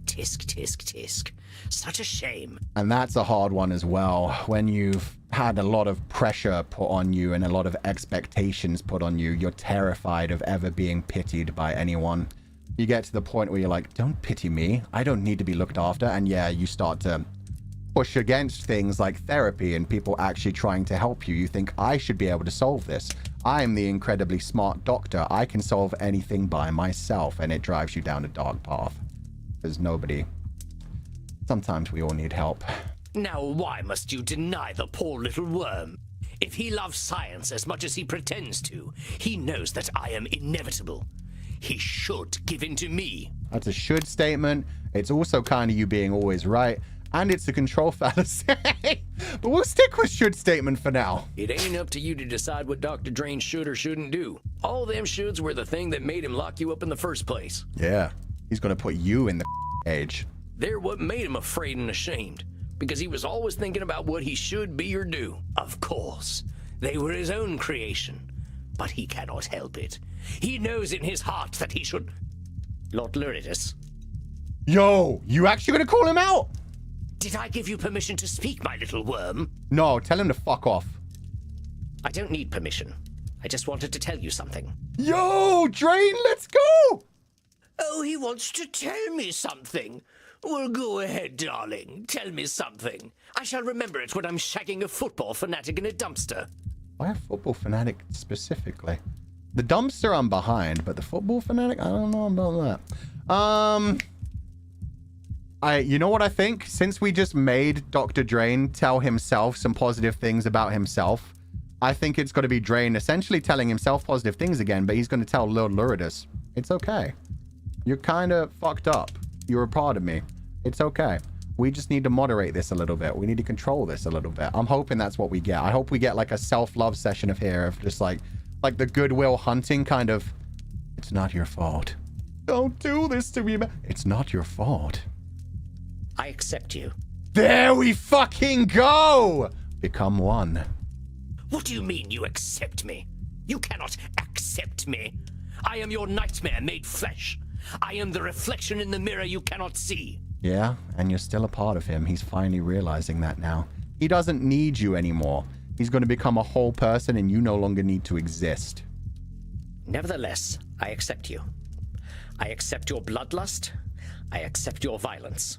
B: Tisk, tisk, tisk. Such a shame.
A: And that's a hard one as well. When you've had a lot of pressure put on you and a lot of expectations put on you, you're terrified of ever being pitied by anyone. You get to the point where you're like, don't pity me. I don't need to be looked after. And yeah, you start to push against things like therapy and people actually trying to help you. You think, I should be able to solve this. I'm the incredibly smart doctor. I can solve anything by myself. And it drives you down a dark path. Because sometimes we all need help.
B: Now why must you deny the poor little worm? If he loves science as much as he pretends to, he knows that I am inevitable. He should give in to me.
A: That's a should statement. It's also kind of you being always right. And it's a control fallacy. But we'll stick with should statement for now.
B: It ain't up to you to decide what Dr. Drain should or shouldn't do. All them shoulds were the thing that made him lock you up in the first place.
A: Yeah. He's going to put you in the cage.
B: They're what made him afraid and ashamed. Because he was always thinking about what he should be or do. Of course. They were his own creation. But he cannot help it. He knows in his heart that he should... Lord Lourdes.
A: Yo, you actually going to call him out?
B: Did I give you permission to speak, my little worm?
A: No, tell him to fuck off.
B: I don't need permission. I just wanted to tell you something.
A: Yo, Drain, let's go!
B: Oh, he wants to tell me something. Well, go ahead, darling. Tell me something. I shall remember it when I'm shagging a football fanatic in a dumpster.
A: Why a football fanatic specifically? The dumpster I'm behind, but the football fanatic, I don't know about that. You know what I think? Since we just made Dr. Drain tell himself some positive things about himself, I think it's going to be Drain essentially telling himself positive things again, but he's going to tell Lord Luridus, it's okay. You're kind of fucked up. You're a part of me. It's okay. We just need to moderate this a little bit. We need to control this a little bit. I'm hoping that's what we get. I hope we get like a self-love session of here, of just like the Goodwill Hunting kind of, it's not your fault. Don't do this to me, man. It's not your fault.
B: I accept you.
A: There we fucking go! Become one.
B: What do you mean you accept me? You cannot accept me. I am your nightmare made flesh. I am the reflection in the mirror you cannot see.
A: Yeah, and you're still a part of him. He's finally realizing that now. He doesn't need you anymore. He's going to become a whole person and you no longer need to exist.
B: Nevertheless, I accept you. I accept your bloodlust. I accept your violence.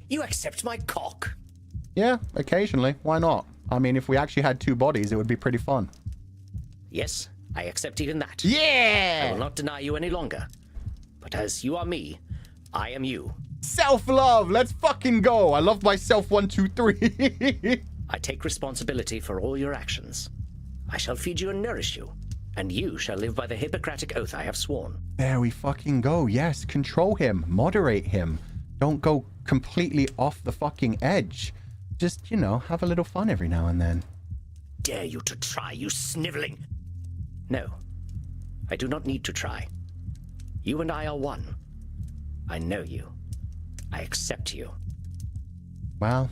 B: You accept my cock.
A: Yeah, occasionally. Why not? I mean, if we actually had two bodies, it would be pretty fun.
B: Yes, I accept even that.
A: Yeah!
B: I will not deny you any longer. But as you are me, I am you.
A: Self-love! Let's fucking go! I love myself 1, 2, 3.
B: I take responsibility for all your actions. I shall feed you and nourish you, and you shall live by the Hippocratic oath I have sworn.
A: There we fucking go. Yes, control him. Moderate him. Don't go completely off the fucking edge. Just, you know, have a little fun every now and then.
B: Dare you to try, you sniveling... No, I do not need to try. You and I are one. I know you. I accept you.
A: Well,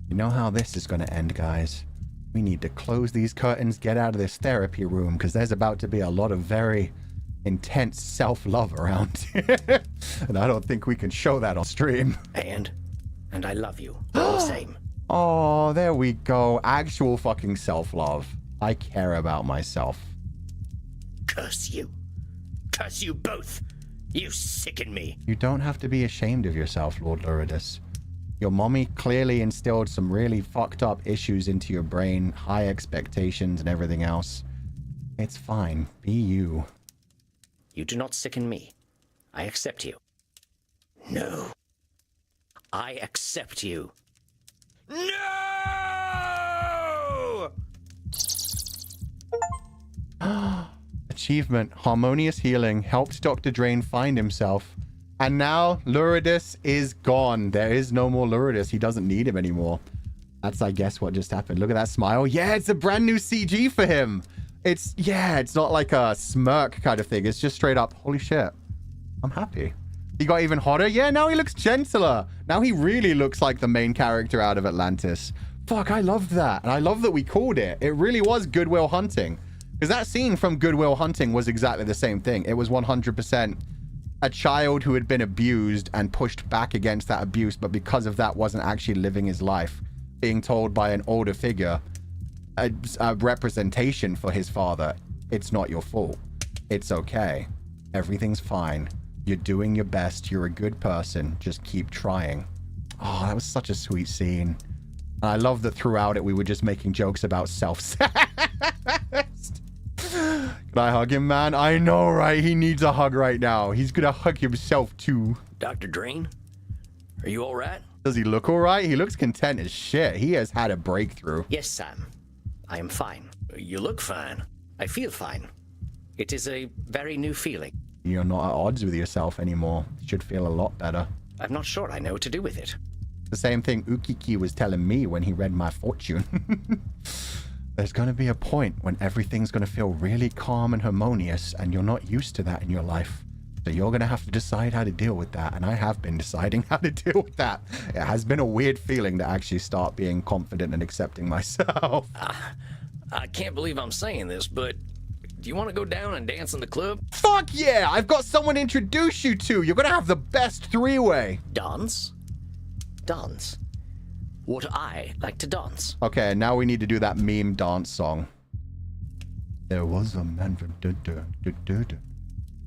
A: you know how this is going to end, guys. We need to close these curtains, get out of this therapy room, because there's about to be a lot of very intense self-love around here. And I don't think we can show that on stream.
B: And I love you all the same.
A: Oh, there we go. Actual fucking self-love. I care about myself.
B: Curse you. Curse you both. You sicken me.
A: You don't have to be ashamed of yourself, Lord Luridus. Your mommy clearly instilled some really fucked up issues into your brain, high expectations and everything else. It's fine. Be you.
B: You do not sicken me. I accept you. No. I accept you. No!
A: Achievement. Harmonious healing. Helped Dr. Drain find himself. And now Luridus is gone. There is no more Luridus. He doesn't need him anymore. That's, I guess, what just happened. Look at that smile. Yeah, it's a brand new CG for him. It's not like a smirk kind of thing. It's just straight up, holy shit. I'm happy. He got even hotter. Yeah, now he looks gentler. Now he really looks like the main character out of Atlantis. Fuck, I loved that. And I love that we called it. It really was Goodwill Hunting. Because that scene from Goodwill Hunting was exactly the same thing. It was 100% a child who had been abused and pushed back against that abuse, but because of that wasn't actually living his life. Being told by an older figure, a representation for his father, it's not your fault. It's okay. Everything's fine. You're doing your best. You're a good person. Just keep trying. Oh, that was such a sweet scene. And I love that throughout it, we were just making jokes about self-sass. Can I hug him, man? I know, right? He needs a hug right now. He's gonna hug himself, too.
B: Dr. Drain, are you all right?
A: Does he look all right? He looks content as shit. He has had a breakthrough.
B: Yes, Sam. I am fine. You look fine. I feel fine. It is a very new feeling.
A: You're not at odds with yourself anymore. You should feel a lot better.
B: I'm not sure I know what to do with it.
A: The same thing Ukiki was telling me when he read my fortune. There's going to be a point when everything's going to feel really calm and harmonious, and you're not used to that in your life. So you're going to have to decide how to deal with that, and I have been deciding how to deal with that. It has been a weird feeling to actually start being confident and accepting myself.
B: I can't believe I'm saying this, but do you want to go down and dance in the club?
A: Fuck yeah! I've got someone to introduce you to! You're going to have the best three-way.
B: Dance? Dance. Would I like to dance?
A: Okay, now we need to do that meme dance song. There was a man from...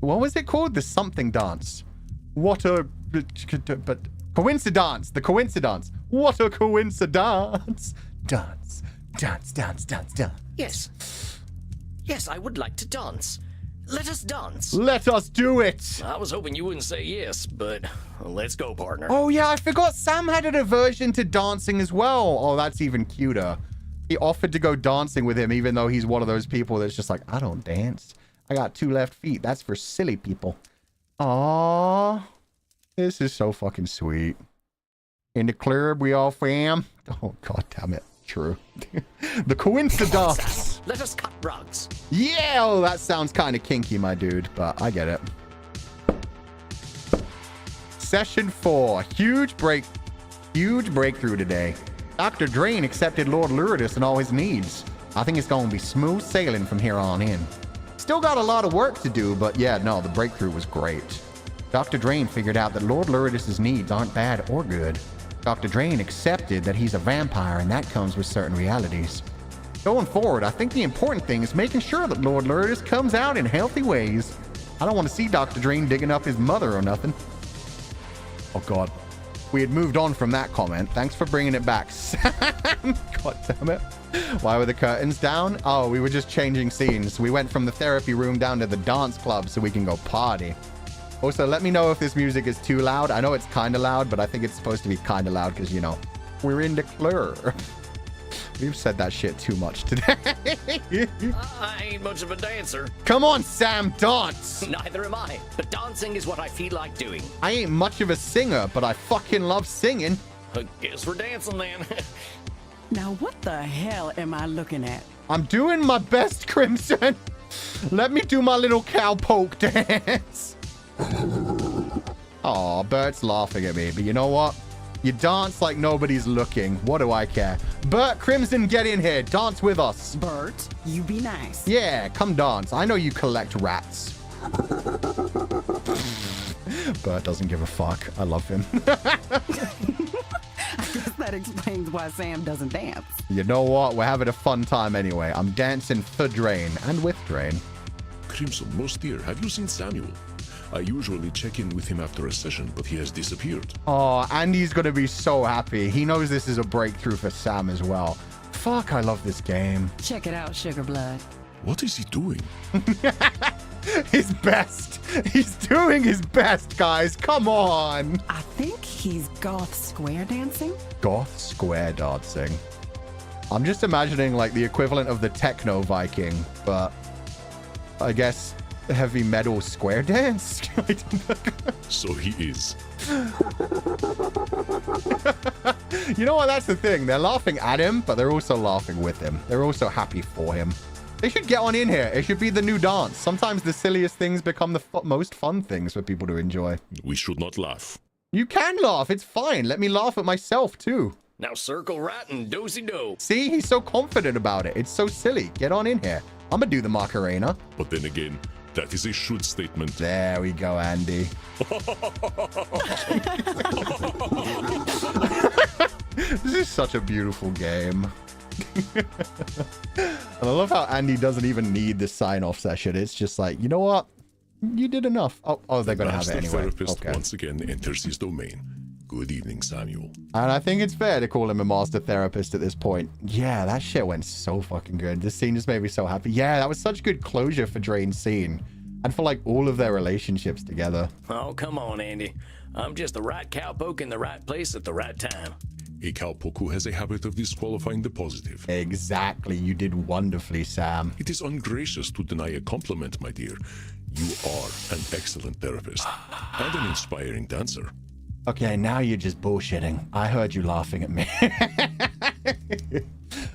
A: What was it called? The something dance. What a... But coincidence. The coincidence. What a coincidence. Dance. Dance, dance, dance, dance.
B: Yes. Yes, I would like to dance. Let us dance.
A: Let us do it.
B: I was hoping you wouldn't say yes, but let's go, partner.
A: Oh, yeah, I forgot Sam had an aversion to dancing as well. Oh, that's even cuter. He offered to go dancing with him, even though he's one of those people that's just like, I don't dance. I got 2 left feet. That's for silly people. Aww. This is so fucking sweet. In the club, we all fam. Oh, god damn it. True. The coincidence.
B: Let us cut rugs.
A: Yeah, oh, that sounds kind of kinky, my dude, but I get it. Session 4. Huge breakthrough today. Dr. Drain accepted Lord Luridus and all his needs. I think it's going to be smooth sailing from here on in. Still got a lot of work to do, but yeah, no, the breakthrough was great. Dr. Drain figured out that Lord Luridus's needs aren't bad or good. Dr. Drain accepted that he's a vampire and that comes with certain realities. Going forward, I think the important thing is making sure that Lord Luridus comes out in healthy ways. I don't want to see Dr. Drain digging up his mother or nothing. Oh god. We had moved on from that comment. Thanks for bringing it back, Sam. God damn it. Why were the curtains down? Oh, we were just changing scenes. We went from the therapy room down to the dance club so we can go party. Also, let me know if this music is too loud. I know it's kind of loud, but I think it's supposed to be kind of loud because, you know, we're in the club. We've said that shit too much today.
B: I ain't much of a dancer.
A: Come on, Sam, dance.
B: Neither am I, but dancing is what I feel like doing.
A: I ain't much of a singer, but I fucking love singing.
B: I guess we're dancing then.
D: Now what the hell am I looking at?
A: I'm doing my best, Crimson. Let me do my little cowpoke dance. Aw, Bert's laughing at me, but you know what? You dance like nobody's looking. What do I care? Bert, Crimson, get in here. Dance with us.
D: Bert, you be nice.
A: Yeah, come dance. I know you collect rats. Bert doesn't give a fuck. I love him.
D: I guess that explains why Sam doesn't dance.
A: You know what? We're having a fun time anyway. I'm dancing for Drain and with Drain.
C: Crimson, most dear, have you seen Samuel? I usually check in with him after a session, but he has disappeared.
A: Oh, Andy's gonna be so happy. He knows this is a breakthrough for Sam as well. Fuck, I love this game.
D: Check it out, Sugar Blood.
C: What is he doing?
A: His best. He's doing his best, guys. Come on.
D: I think he's goth square dancing.
A: Goth square dancing. I'm just imagining like the equivalent of the techno Viking, but I guess heavy metal square dance.
C: So he is.
A: You know what? That's the thing. They're laughing at him, but they're also laughing with him. They're also happy for him. They should get on in here. It should be the new dance. Sometimes the silliest things become the most fun things for people to enjoy.
C: We should not laugh.
A: You can laugh. It's fine. Let me laugh at myself too.
B: Now circle right and do-si-do.
A: See, he's so confident about it. It's so silly. Get on in here. I'm gonna do the Macarena.
C: But then again, that is a should statement.
A: There we go, Andy. This is such a beautiful game. And I love how Andy doesn't even need this sign-off session. It's just like, you know what? You did enough. Oh, they're going to have it anyway.
C: Therapist
A: Okay.
C: once again enters his domain. Good evening, Samuel.
A: And I think it's fair to call him a master therapist at this point. Yeah, that shit went so fucking good. This scene just made me so happy. Yeah, that was such good closure for Drain's scene. And for like all of their relationships together.
B: Oh, come on, Andy. I'm just the right cowpoke in the right place at the right time.
C: A cowpoke who has a habit of disqualifying the positive.
A: Exactly. You did wonderfully, Sam.
C: It is ungracious to deny a compliment, my dear. You are an excellent therapist and an inspiring dancer.
A: Okay, now you're just bullshitting. I heard you laughing at me.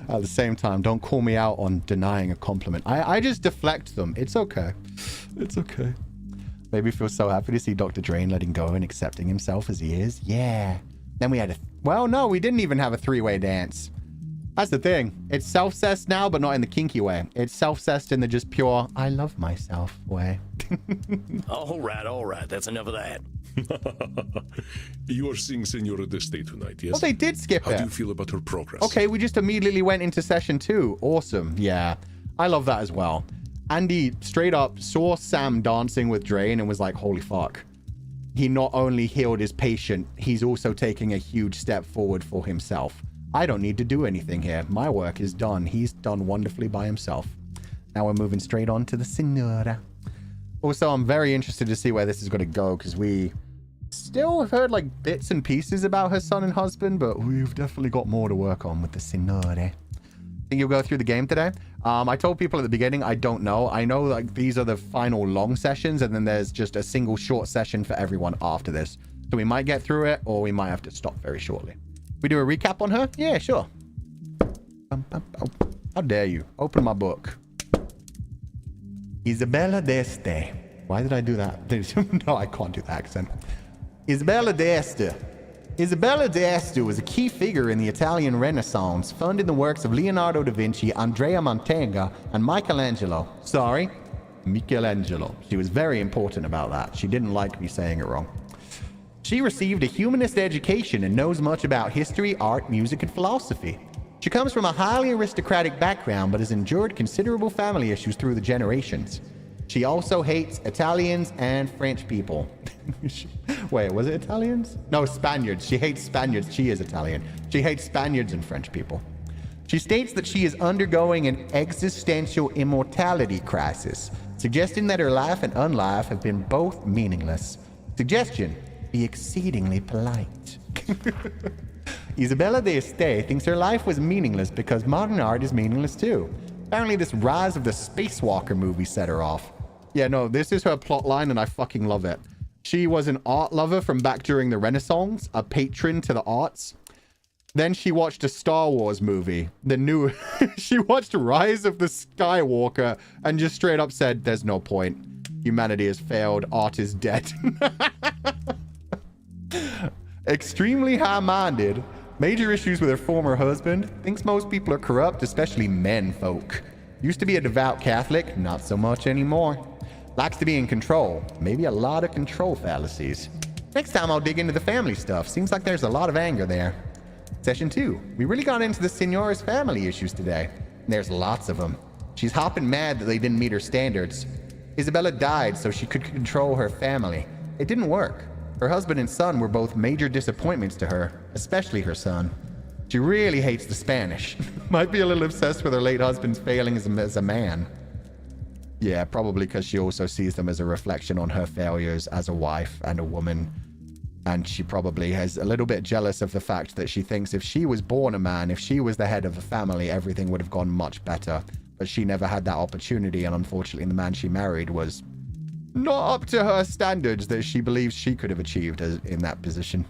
A: At the same time, don't call me out on denying a compliment. I just deflect them. It's okay. It's okay. Made me feel so happy to see Dr. Drain letting go and accepting himself as he is. Yeah. Then we had a... Well, no, we didn't even have a three-way dance. That's the thing. It's self-cessed now, but not in the kinky way. It's self-cessed in the just pure, I love myself way.
B: All right. That's enough of that.
C: You are seeing Senora Deste tonight, yes?
A: Oh, they did skip
C: How
A: it.
C: do you feel about her progress?
A: Okay, we just immediately went into session 2. Awesome. Yeah, I love that as well. Andy straight up saw Sam dancing with Drain and was like, holy fuck. He not only healed his patient, he's also taking a huge step forward for himself. I don't need to do anything here. My work is done. He's done wonderfully by himself. Now we're moving straight on to the Senora. Also, I'm very interested to see where this is going to go because we still have heard like bits and pieces about her son and husband, but we've definitely got more to work on with the Senora. Think you'll go through the game today? I told people at the beginning, I don't know. I know like these are the final long sessions, and then there's just a single short session for everyone after this. So we might get through it, or we might have to stop very shortly. We do a recap on her? Yeah, sure. How dare you? Open my book. Isabella d'Este. Why did I do that? No, I can't do the accent. Isabella d'Este. Isabella d'Este was a key figure in the Italian Renaissance, funding the works of Leonardo da Vinci, Andrea Mantegna, and Michelangelo. Sorry, Michelangelo. She was very important about that. She didn't like me saying it wrong. She received a humanist education and knows much about history, art, music, and philosophy. She comes from a highly aristocratic background, but has endured considerable family issues through the generations. She also hates Italians and French people. Wait, was it Italians? No, Spaniards. She hates Spaniards. She is Italian. She hates Spaniards and French people. She states that she is undergoing an existential immortality crisis, suggesting that her life and unlife have been both meaningless. Suggestion, be exceedingly polite. Isabella d'Este thinks her life was meaningless because modern art is meaningless too. Apparently this Rise of the Spacewalker movie set her off. Yeah, no, this is her plot line and I fucking love it. She was an art lover from back during the Renaissance, a patron to the arts. Then she watched a Star Wars movie, she watched Rise of the Skywalker and just straight up said, there's no point. Humanity has failed, art is dead. Extremely high-minded, major issues with her former husband, thinks most people are corrupt, especially men folk. Used to be a devout Catholic, not so much anymore. Likes to be in control, maybe a lot of control fallacies. Next time I'll dig into the family stuff, seems like there's a lot of anger there. Session 2, we really got into the Signora's family issues today. There's lots of them. She's hopping mad that they didn't meet her standards. Isabella died so she could control her family. It didn't work. Her husband and son were both major disappointments to her, especially her son. She really hates the Spanish. Might be a little obsessed with her late husband's failings as a man. Yeah, probably because she also sees them as a reflection on her failures as a wife and a woman. And she probably is a little bit jealous of the fact that she thinks if she was born a man, if she was the head of a family, everything would have gone much better. But she never had that opportunity, and unfortunately the man she married was not up to her standards that she believes she could have achieved in that position.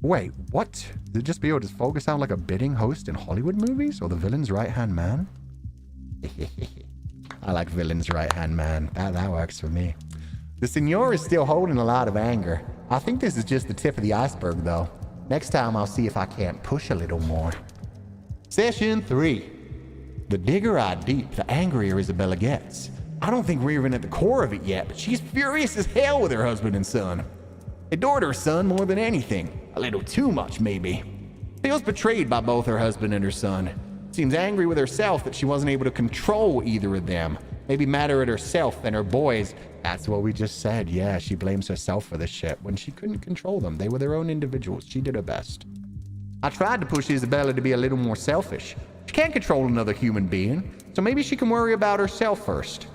A: Wait, what? Does it just be, or does Fulgur sound like a bidding host in Hollywood movies? Or the villain's right-hand man? I like villain's right-hand man. That works for me. The Signor is still holding a lot of anger. I think this is just the tip of the iceberg, though. Next time I'll see if I can't push a little more. Session 3. The digger I deep, the angrier Isabella gets. I don't think we're even at the core of it yet, but she's furious as hell with her husband and son. Adored her son more than anything. A little too much, maybe. Feels betrayed by both her husband and her son. Seems angry with herself that she wasn't able to control either of them. Maybe madder at herself than her boys. That's what we just said. Yeah, she blames herself for this shit when she couldn't control them. They were their own individuals. She did her best. I tried to push Isabella to be a little more selfish. She can't control another human being, so maybe she can worry about herself first.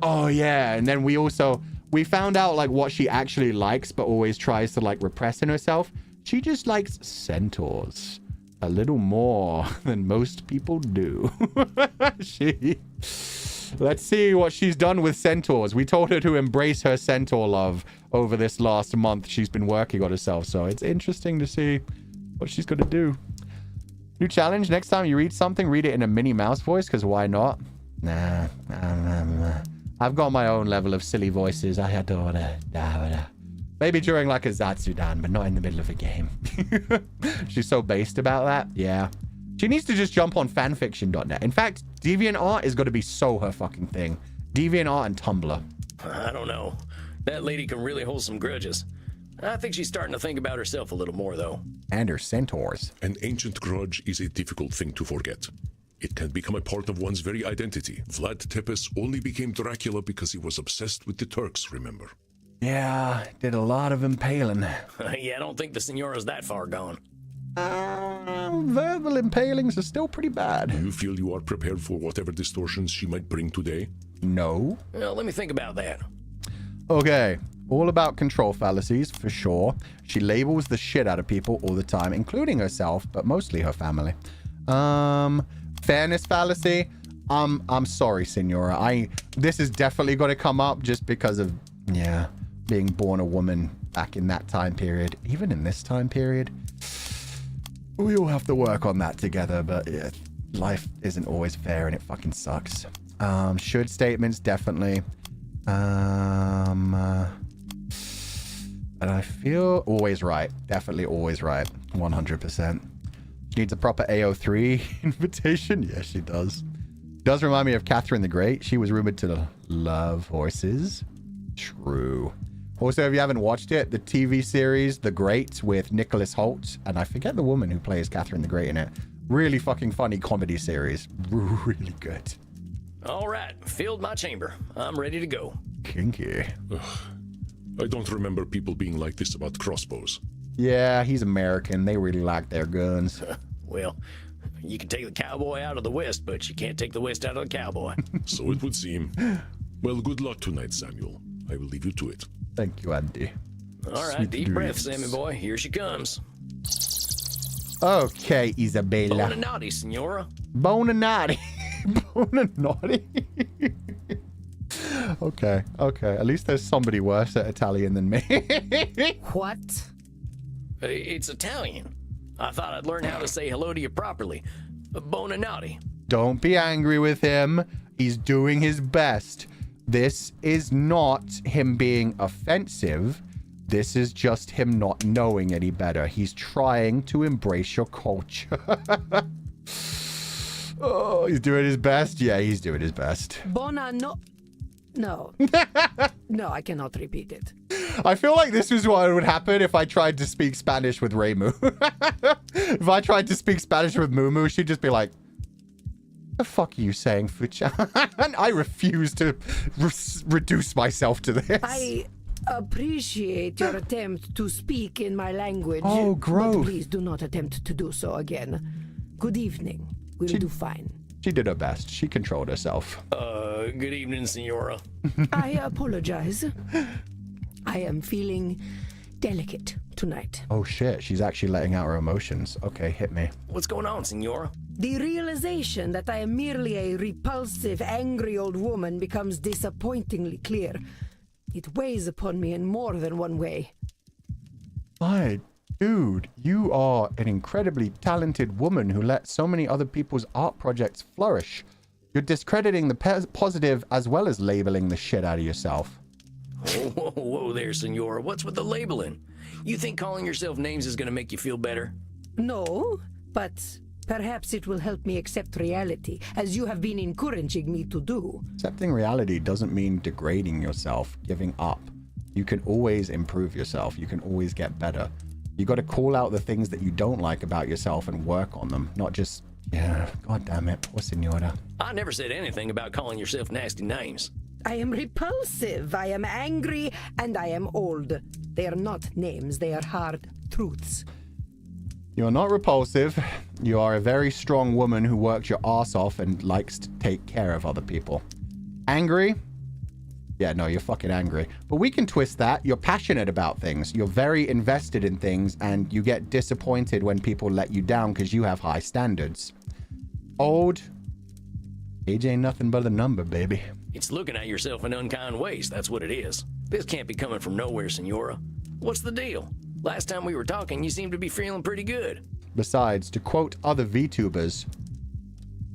A: Oh yeah, and then we found out like what she actually likes but always tries to like repress in herself. She just likes centaurs. A little more than most people do. Let's see what she's done with centaurs. We told her to embrace her centaur love over this last month. She's been working on herself, so it's interesting to see what she's going to do. New challenge. Next time you read something, read it in a Minnie Mouse voice, because why not? Nah. I've got my own level of silly voices. I adore that. Maybe during like a Zatsudan, but not in the middle of a game. She's so based about that. Yeah. She needs to just jump on fanfiction.net. In fact, DeviantArt is going to be so her fucking thing. DeviantArt and Tumblr.
B: I don't know. That lady can really hold some grudges. I think she's starting to think about herself a little more, though.
A: And her centaurs.
C: An ancient grudge is a difficult thing to forget. It can become a part of one's very identity. Vlad Tepes only became Dracula because he was obsessed with the Turks, remember?
A: Yeah, did a lot of impaling.
B: Yeah, I don't think the Signora's that far gone.
A: Verbal impalings are still pretty bad.
C: Do you feel you are prepared for whatever distortions she might bring today?
A: No.
B: Well, let me think about that.
A: Okay, all about control fallacies, for sure. She labels the shit out of people all the time, including herself, but mostly her family. Fairness fallacy. I'm sorry, Senora. This has definitely got to come up just because of, yeah, being born a woman back in that time period. Even in this time period. We all have to work on that together, but yeah, life isn't always fair and it fucking sucks. Should statements, definitely. And I feel always right. Definitely always right. 100%. She needs a proper AO3 invitation. Yes, she does. Does remind me of Catherine the Great. She was rumored to love horses. True. Also, if you haven't watched it, the TV series The Great with Nicholas Hoult, and I forget the woman who plays Catherine the Great in it. Really fucking funny comedy series. Really good.
B: All right, filled my chamber. I'm ready to go.
A: Kinky.
C: I don't remember people being like this about crossbows.
A: Yeah, he's American. They really like their guns.
B: Well, you can take the cowboy out of the West, but you can't take the West out of the cowboy.
C: So it would seem. Well, good luck tonight, Samuel. I will leave you to it.
A: Thank you, Andy.
B: All right, deep breath, Sammy boy. Here she comes.
A: Okay, Isabella.
B: Bonanati, Senora.
A: Bonanati. Bonanati. Okay. At least there's somebody worse at Italian than me.
D: What?
B: It's Italian. I thought I'd learn how to say hello to you properly. Bonanati.
A: Don't be angry with him. He's doing his best. This is not him being offensive. This is just him not knowing any better. He's trying to embrace your culture. Oh, he's doing his best? Yeah, he's doing his best.
D: No, I cannot repeat it.
A: I feel like this is what would happen if I tried to speak Spanish with Reimu. If I tried to speak Spanish with Mumu, she'd just be like, the fuck are you saying, Fucha? And I refuse to reduce myself to this.
D: I appreciate your attempt to speak in my language.
A: Oh, gross.
D: But please do not attempt to do so again. Good evening. We'll do fine.
A: She did her best. She controlled herself.
B: Good evening, Senora.
D: I apologize. I am feeling delicate tonight.
A: Oh shit, she's actually letting out her emotions. Okay, hit me.
B: What's going on, Senora?
D: The realization that I am merely a repulsive, angry old woman becomes disappointingly clear. It weighs upon me in more than one way.
A: My dude, you are an incredibly talented woman who let so many other people's art projects flourish. You're discrediting the positive as well as labeling the shit out of yourself.
B: Whoa there, Senora. What's with the labeling? You think calling yourself names is going to make you feel better?
D: No, but perhaps it will help me accept reality, as you have been encouraging me to do.
A: Accepting reality doesn't mean degrading yourself, giving up. You can always improve yourself. You can always get better. You got to call out the things that you don't like about yourself and work on them, not just, yeah, god damn it, poor Senora.
B: I never said anything about calling yourself nasty names.
D: I am repulsive, I am angry, and I am old. They are not names, they are hard truths.
A: You're not repulsive. You are a very strong woman who works your ass off and likes to take care of other people. Angry? Yeah, no, you're fucking angry. But we can twist that. You're passionate about things. You're very invested in things, and you get disappointed when people let you down because you have high standards. Old? Age ain't nothing but a number, baby.
B: It's looking at yourself in unkind ways, that's what it is. This can't be coming from nowhere, Senora. What's the deal? Last time we were talking, you seemed to be feeling pretty good.
A: Besides, to quote other VTubers,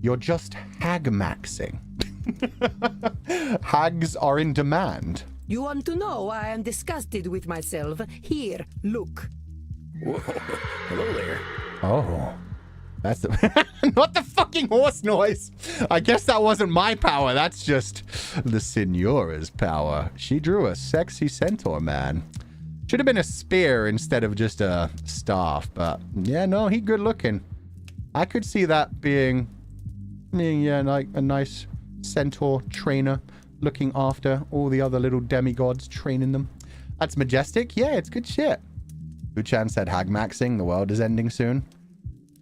A: you're just hag-maxing. Hags are in demand.
D: You want to know why I am disgusted with myself? Here, look.
B: Whoa, hello there.
A: Oh. That's the not the fucking horse noise. I guess that wasn't my power. That's just the Senora's power. She drew a sexy centaur, man. Should have been a spear instead of just a staff, but yeah, no, he good looking. I could see that being yeah, like a nice centaur trainer looking after all the other little demigods, training them. That's majestic. Yeah, it's good shit. Buchan said hag maxing. The world is ending soon.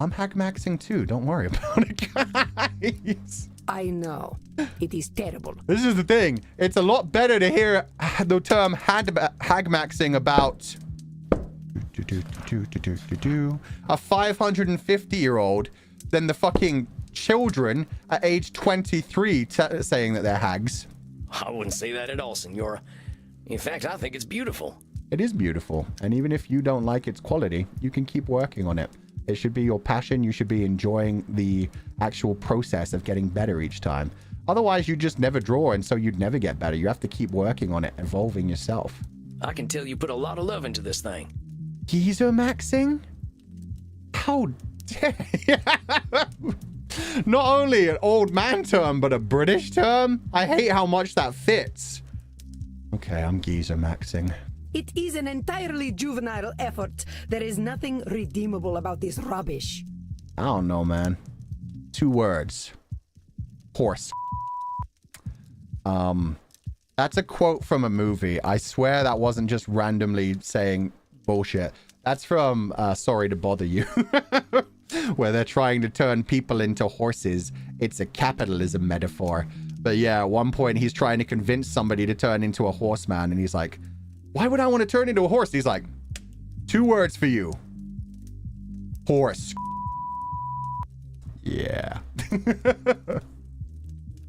A: I'm hag maxing too. Don't worry about it, guys.
D: I know. It is terrible.
A: This is the thing. It's a lot better to hear the term hag maxing about a 550-year-old than the fucking children at age 23 saying that they're hags.
B: I wouldn't say that at all, Senora. In fact, I think it's beautiful.
A: It is beautiful. And even if you don't like its quality, you can keep working on it. It should be your passion. You should be enjoying the actual process of getting better each time. Otherwise, you just never draw, and so you'd never get better. You have to keep working on it, evolving yourself.
B: I can tell you put a lot of love into this thing.
A: Geezer maxing? How dare you? Not only an old man term, but a British term? I hate how much that fits. Okay, I'm geezer maxing.
D: It is an entirely juvenile effort. There is nothing redeemable about this rubbish.
A: I don't know, man. 2 words. Horse. That's a quote from a movie. I swear that wasn't just randomly saying bullshit. That's from Sorry to Bother You, where they're trying to turn people into horses. It's a capitalism metaphor. But yeah, at one point he's trying to convince somebody to turn into a horseman, and he's like, why would I want to turn into a horse? He's like, 2 words for you. Horse. Yeah.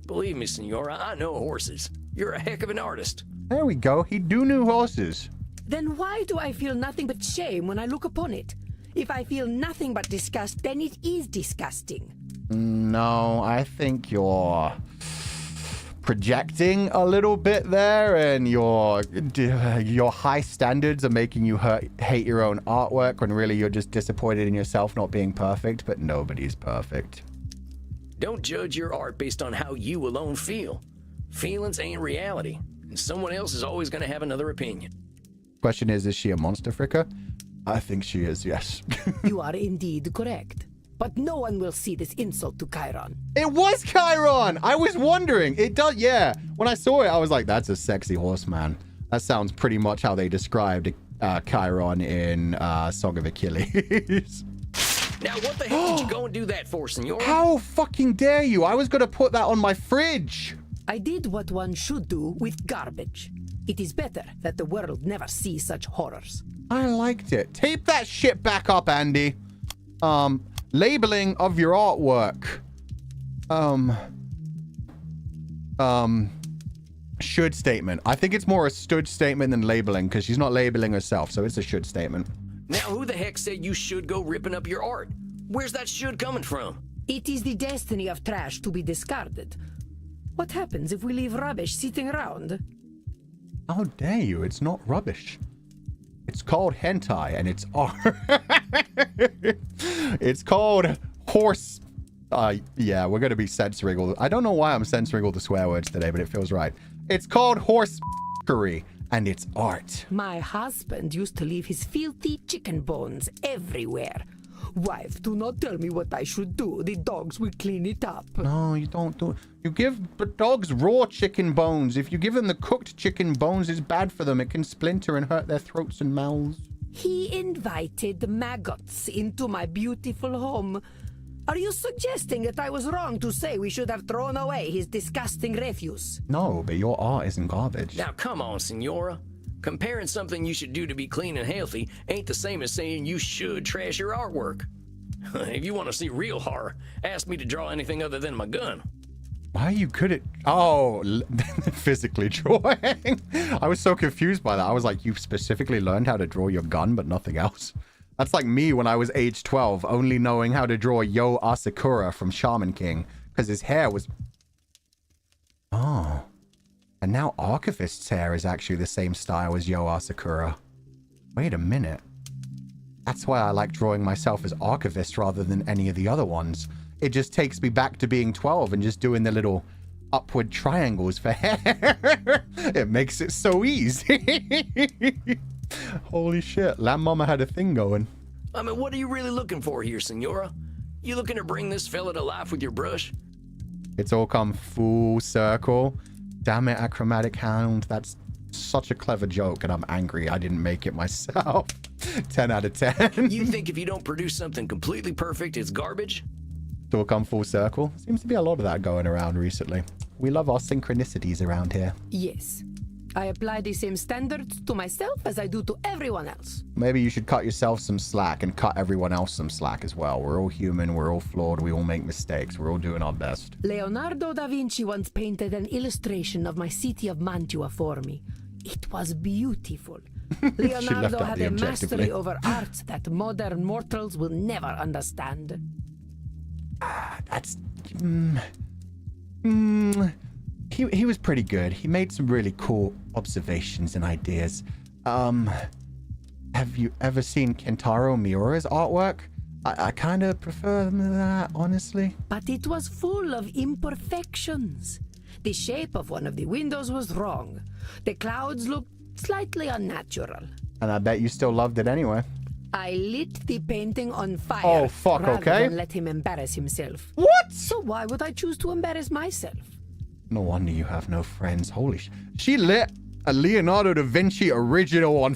B: Believe me, Senora, I know horses. You're a heck of an artist.
A: There we go. He do know horses.
D: Then why do I feel nothing but shame when I look upon it? If I feel nothing but disgust, then it is disgusting.
A: No, I think you're projecting a little bit there, and your high standards are making you hate your own artwork when really you're just disappointed in yourself not being perfect, but nobody's perfect.
B: Don't judge your art based on how you alone feel. Feelings ain't reality, and someone else is always going to have another opinion.
A: Question is she a monster fricker? I think she is, yes.
D: You are indeed correct. But no one will see this insult to Chiron.
A: It was Chiron! I was wondering. It does, yeah. When I saw it, I was like, that's a sexy horseman. That sounds pretty much how they described Chiron in Song of Achilles.
B: Now, what the heck did you go and do that for, Senora?
A: How fucking dare you? I was going to put that on my fridge.
D: I did what one should do with garbage. It is better that the world never see such horrors.
A: I liked it. Tape that shit back up, Andy. Labeling of your artwork. Should statement. I think it's more a stood statement than labeling, because she's not labeling herself, so it's a should statement.
B: Now, who the heck said you should go ripping up your art? Where's that should coming from?
D: It is the destiny of trash to be discarded. What happens if we leave rubbish sitting around?
A: How dare you? It's not rubbish. It's called hentai, and it's art. It's called horse. Yeah, we're going to be censoring all. I don't know why I'm censoring all the swear words today, but it feels right. It's called horse-curry, and it's art.
D: My husband used to leave his filthy chicken bones everywhere. Wife, do not tell me what I should do. The dogs will clean it up.
A: No, you don't do it. You give the dogs raw chicken bones. If you give them the cooked chicken bones, it's bad for them. It can splinter and hurt their throats and mouths.
D: He invited maggots into my beautiful home. Are you suggesting that I was wrong to say we should have thrown away his disgusting refuse?
A: No, but your art isn't garbage.
B: Now, come on, Senora. Comparing something you should do to be clean and healthy ain't the same as saying you should trash your artwork. If you want to see real horror, ask me to draw anything other than my gun.
A: Why are you good at... Oh, physically drawing. I was so confused by that. I was like, you specifically learned how to draw your gun, but nothing else. That's like me when I was age 12, only knowing how to draw Yo Asakura from Shaman King, because his hair was... Oh. And now Archivist's hair is actually the same style as Yo Asakura. Wait a minute. That's why I like drawing myself as Archivist rather than any of the other ones. It just takes me back to being 12 and just doing the little upward triangles for hair. It makes it so easy. Holy shit, Lamb Mama had a thing going.
B: I mean, what are you really looking for here, Senora? You looking to bring this fella to life with your brush?
A: It's all come full circle. Damn it, Achromatic Hound. That's such a clever joke, and I'm angry I didn't make it myself. 10 out of 10.
B: You think if you don't produce something completely perfect, it's garbage?
A: It's all come full circle. Seems to be a lot of that going around recently. We love our synchronicities around here.
D: Yes. I apply the same standards to myself as I do to everyone else.
A: Maybe you should cut yourself some slack and cut everyone else some slack as well. We're all human, we're all flawed, we all make mistakes, we're all doing our best.
D: Leonardo da Vinci once painted an illustration of my city of Mantua for me. It was beautiful. Leonardo had a mastery over art that modern mortals will never understand.
A: That's... He was pretty good. He made some really cool observations and ideas. Have you ever seen Kentaro Miura's artwork? I kind of prefer that, honestly.
D: But it was full of imperfections. The shape of one of the windows was wrong. The clouds looked slightly unnatural.
A: And I bet you still loved it anyway.
D: I lit the painting on fire.
A: Oh, fuck,
D: rather
A: okay.
D: than let him embarrass himself.
A: What?
D: So why would I choose to embarrass myself?
A: No wonder you have no friends. Holy sh... She lit a Leonardo da Vinci original on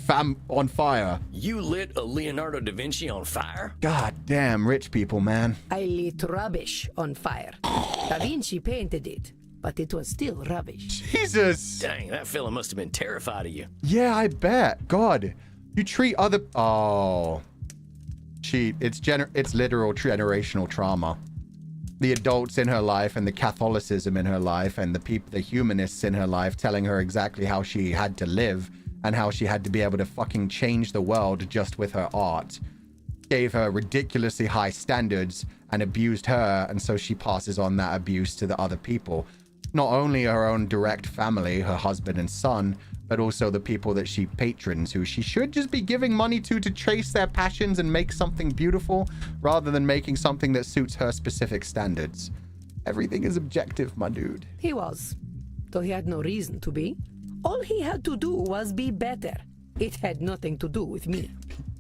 A: fire.
B: You lit a Leonardo da Vinci on fire?
A: God damn rich people, man.
D: I lit rubbish on fire. Da Vinci painted it, but it was still rubbish.
A: Jesus.
B: Dang, that fella must have been terrified of you.
A: Yeah, I bet. God. You treat other... Oh. It's literal generational trauma. The adults in her life and the Catholicism in her life and the humanists in her life telling her exactly how she had to live and how she had to be able to fucking change the world just with her art. Gave her ridiculously high standards and abused her, and so she passes on that abuse to the other people. Not only her own direct family, her husband and son, but also the people that she patrons, who she should just be giving money to chase their passions and make something beautiful, rather than making something that suits her specific standards. Everything is objective, my dude.
D: He was, though he had no reason to be. All he had to do was be better. It had nothing to do with me.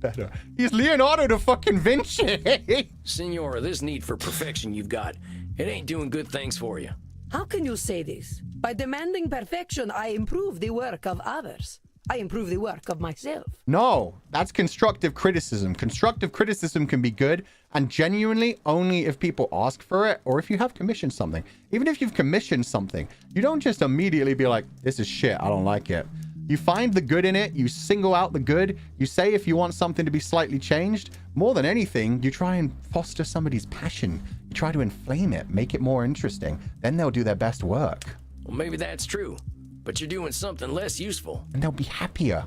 A: Better. He's Leonardo da fucking Vinci.
B: Senora, this need for perfection you've got, it ain't doing good things for you.
D: How can you say this? By demanding perfection, I improve the work of others. I improve the work of myself.
A: No, that's constructive criticism. Constructive criticism can be good, and genuinely only if people ask for it, or if you have commissioned something. Even if you've commissioned something, you don't just immediately be like, this is shit, I don't like it. You find the good in it, you single out the good, you say if you want something to be slightly changed. More than anything, you try and foster somebody's passion. You try to inflame it, make it more interesting. Then they'll do their best work.
B: Well, maybe that's true, but you're doing something less useful.
A: And they'll be happier.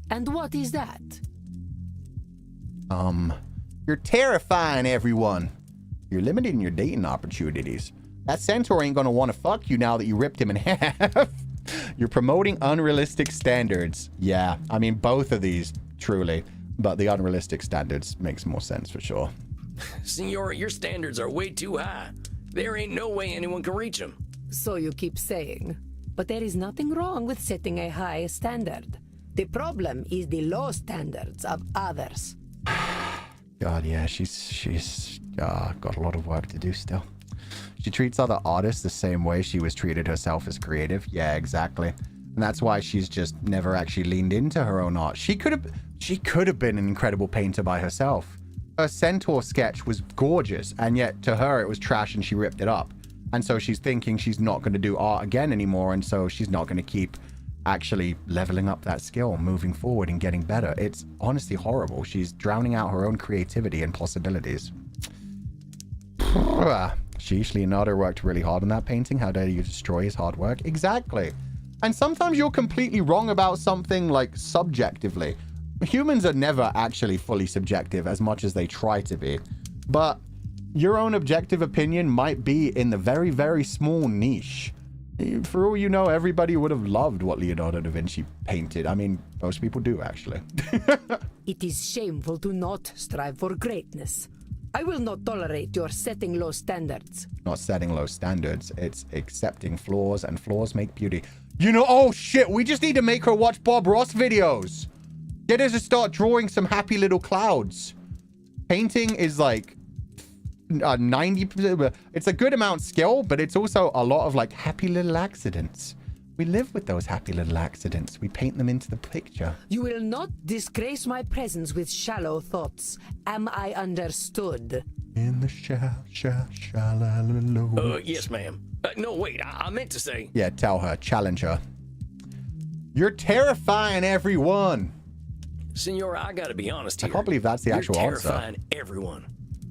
D: And what is that?
A: You're terrifying everyone. You're limiting your dating opportunities. That centaur ain't gonna want to fuck you now that you ripped him in half. You're promoting unrealistic standards. Yeah, I mean, both of these, truly. But the unrealistic standards makes more sense for sure.
B: Senora, your standards are way too high. There ain't no way anyone can reach them.
D: So you keep saying. But there is nothing wrong with setting a high standard. The problem is the low standards of others.
A: God, yeah, she's got a lot of work to do still. She treats other artists the same way she was treated herself as creative. Yeah, exactly. And that's why she's just never actually leaned into her own art. She could have been an incredible painter by herself. Her centaur sketch was gorgeous, and yet to her it was trash and she ripped it up. And so she's thinking she's not going to do art again anymore, and so she's not going to keep actually leveling up that skill, moving forward and getting better. It's honestly horrible. She's drowning out her own creativity and possibilities. Sheesh, Leonardo worked really hard on that painting. How dare you destroy his hard work? Exactly. And sometimes you're completely wrong about something, like, subjectively. Humans are never actually fully subjective as much as they try to be. But your own objective opinion might be in the very, very small niche. For all you know, everybody would have loved what Leonardo da Vinci painted. I mean, most people do, actually.
D: It is shameful to not strive for greatness. I will not tolerate your setting low standards.
A: Not setting low standards. It's accepting flaws, and flaws make beauty. You know, oh shit, we just need to make her watch Bob Ross videos. Get her to start drawing some happy little clouds. Painting is like 90%. It's a good amount skill, but it's also a lot of like happy little accidents. We live with those happy little accidents. We paint them into the picture.
D: You will not disgrace my presence with shallow thoughts. Am I understood?
A: In the shallow.
B: Yes, ma'am. No, wait, I meant to say...
A: Yeah, tell her. Challenge her. You're terrifying everyone.
B: Senora, I gotta be honest here.
A: I can't believe that's the actual
B: You're
A: answer.
B: terrifying everyone.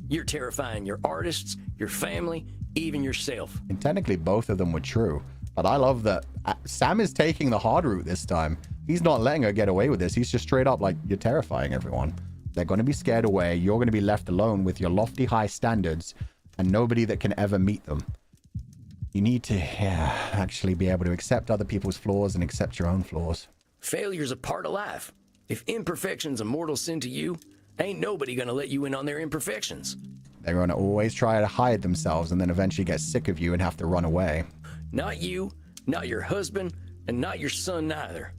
B: You're terrifying your artists, your family, even yourself.
A: And technically, both of them were true. But I love that Sam is taking the hard route this time. He's not letting her get away with this. He's just straight up like, you're terrifying everyone. They're going to be scared away. You're going to be left alone with your lofty high standards and nobody that can ever meet them. You need to actually be able to accept other people's flaws and accept your own flaws.
B: Failure's a part of life. If imperfection's a mortal sin to you, ain't nobody gonna let you in on their imperfections.
A: They're going to always try to hide themselves and then eventually get sick of you and have to run away.
B: Not you, not your husband, and not your son neither.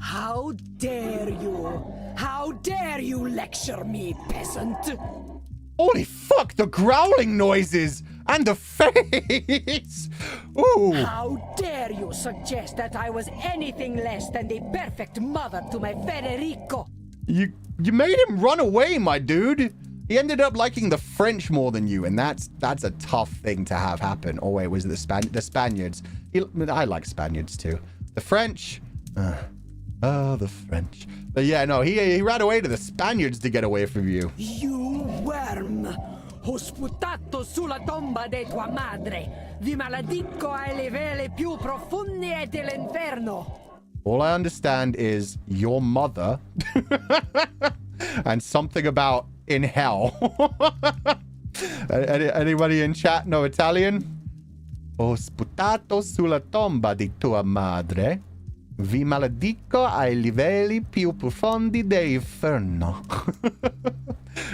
D: How dare you? How dare you lecture me, peasant?
A: Holy fuck, the growling noises and the face. Ooh.
D: How dare you suggest that I was anything less than the perfect mother to my Federico?
A: You made him run away, my dude. He ended up liking the French more than you, and that's a tough thing to have happen. Oh wait, was it the Spaniards? I like Spaniards too. The French. The French. But yeah, no, he ran away to the Spaniards to get away from you.
D: You worm! Ho sputato sulla tomba di tua madre. Vi maledico ai livelli più profondi dell'inferno.
A: All I understand is your mother and something about in hell. Anybody in chat know Italian? Ho sputato sulla tomba di tua madre. Vi maledico ai livelli più profondi dell'inferno.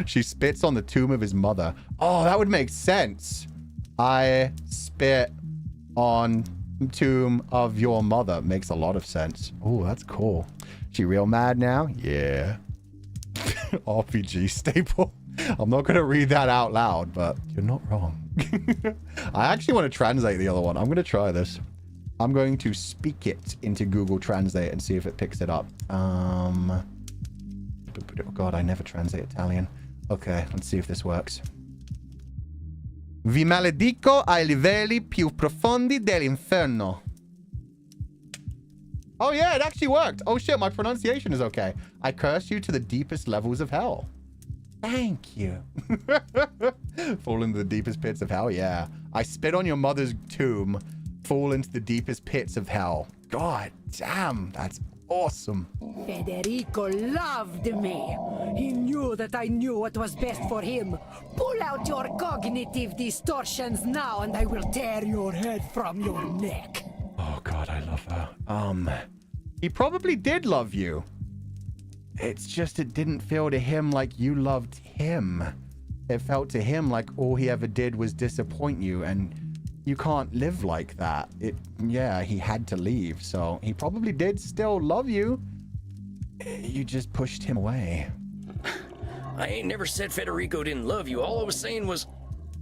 A: She spits on the tomb of his mother. Oh, that would make sense. I spit on tomb of your mother. Makes a lot of sense. Oh, that's cool. She real mad now? Yeah. RPG staple. I'm not going to read that out loud, but you're not wrong. I actually want to translate the other one. I'm going to try this. I'm going to speak it into Google Translate and see if it picks it up. Oh God, I never translate Italian. Okay, let's see if this works. Vi maledico ai livelli più profondi dell'inferno. Oh yeah, it actually worked. Oh shit, my pronunciation is okay. I curse you to the deepest levels of hell. Thank you. Fall into the deepest pits of hell, yeah. I spit on your mother's tomb. Fall into the deepest pits of hell. God damn, that's awesome.
D: Federico loved me. He knew that I knew what was best for him. Pull out your cognitive distortions now and I will tear your head from your neck.
A: Oh God, I love her. He probably did love you. It's just it didn't feel to him like you loved him. It felt to him like all he ever did was disappoint you, and you can't live like that. Yeah, he had to leave, so he probably did still love you. You just pushed him away.
B: I ain't never said Federico didn't love you. All I was saying was...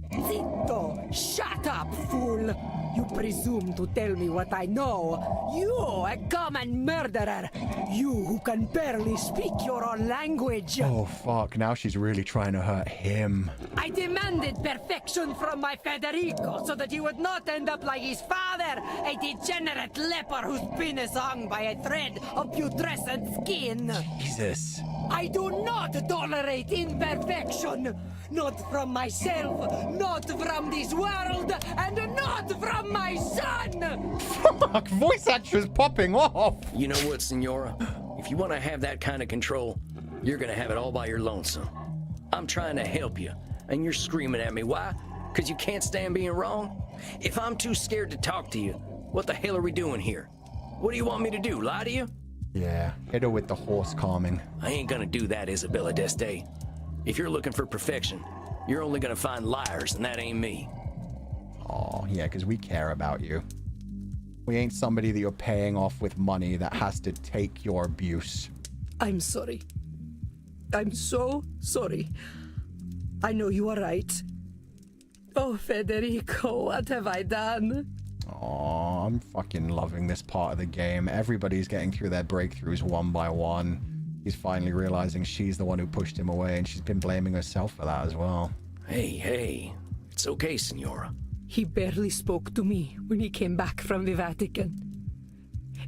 D: Zitto! Shut up, fool! You presume to tell me what I know. You, a common murderer! You who can barely speak your own language!
A: Oh, fuck. Now she's really trying to hurt him.
D: I demanded perfection from my Federico so that he would not end up like his father, a degenerate leper whose penis hung by a thread of putrescent skin.
A: Jesus.
D: I do not tolerate imperfection! Not from myself, not from this world, and not from my son!
A: Fuck, voice actress popping off!
B: You know what, Senora? If you want to have that kind of control, you're gonna have it all by your lonesome. I'm trying to help you, and you're screaming at me. Why? Because you can't stand being wrong? If I'm too scared to talk to you, what the hell are we doing here? What do you want me to do, lie to you?
A: Yeah, hit her with the horse calming.
B: I ain't gonna do that, Isabella d'Este. If you're looking for perfection, you're only gonna find liars, and that ain't me.
A: Oh, yeah, because we care about you. We ain't somebody that you're paying off with money that has to take your abuse.
D: I'm sorry. I'm so sorry. I know you are right. Oh, Federico, what have I done?
A: Oh, I'm fucking loving this part of the game. Everybody's getting through their breakthroughs one by one. He's finally realizing she's the one who pushed him away, and she's been blaming herself for that as well.
B: Hey, it's okay, Senora.
D: He barely spoke to me when he came back from the Vatican.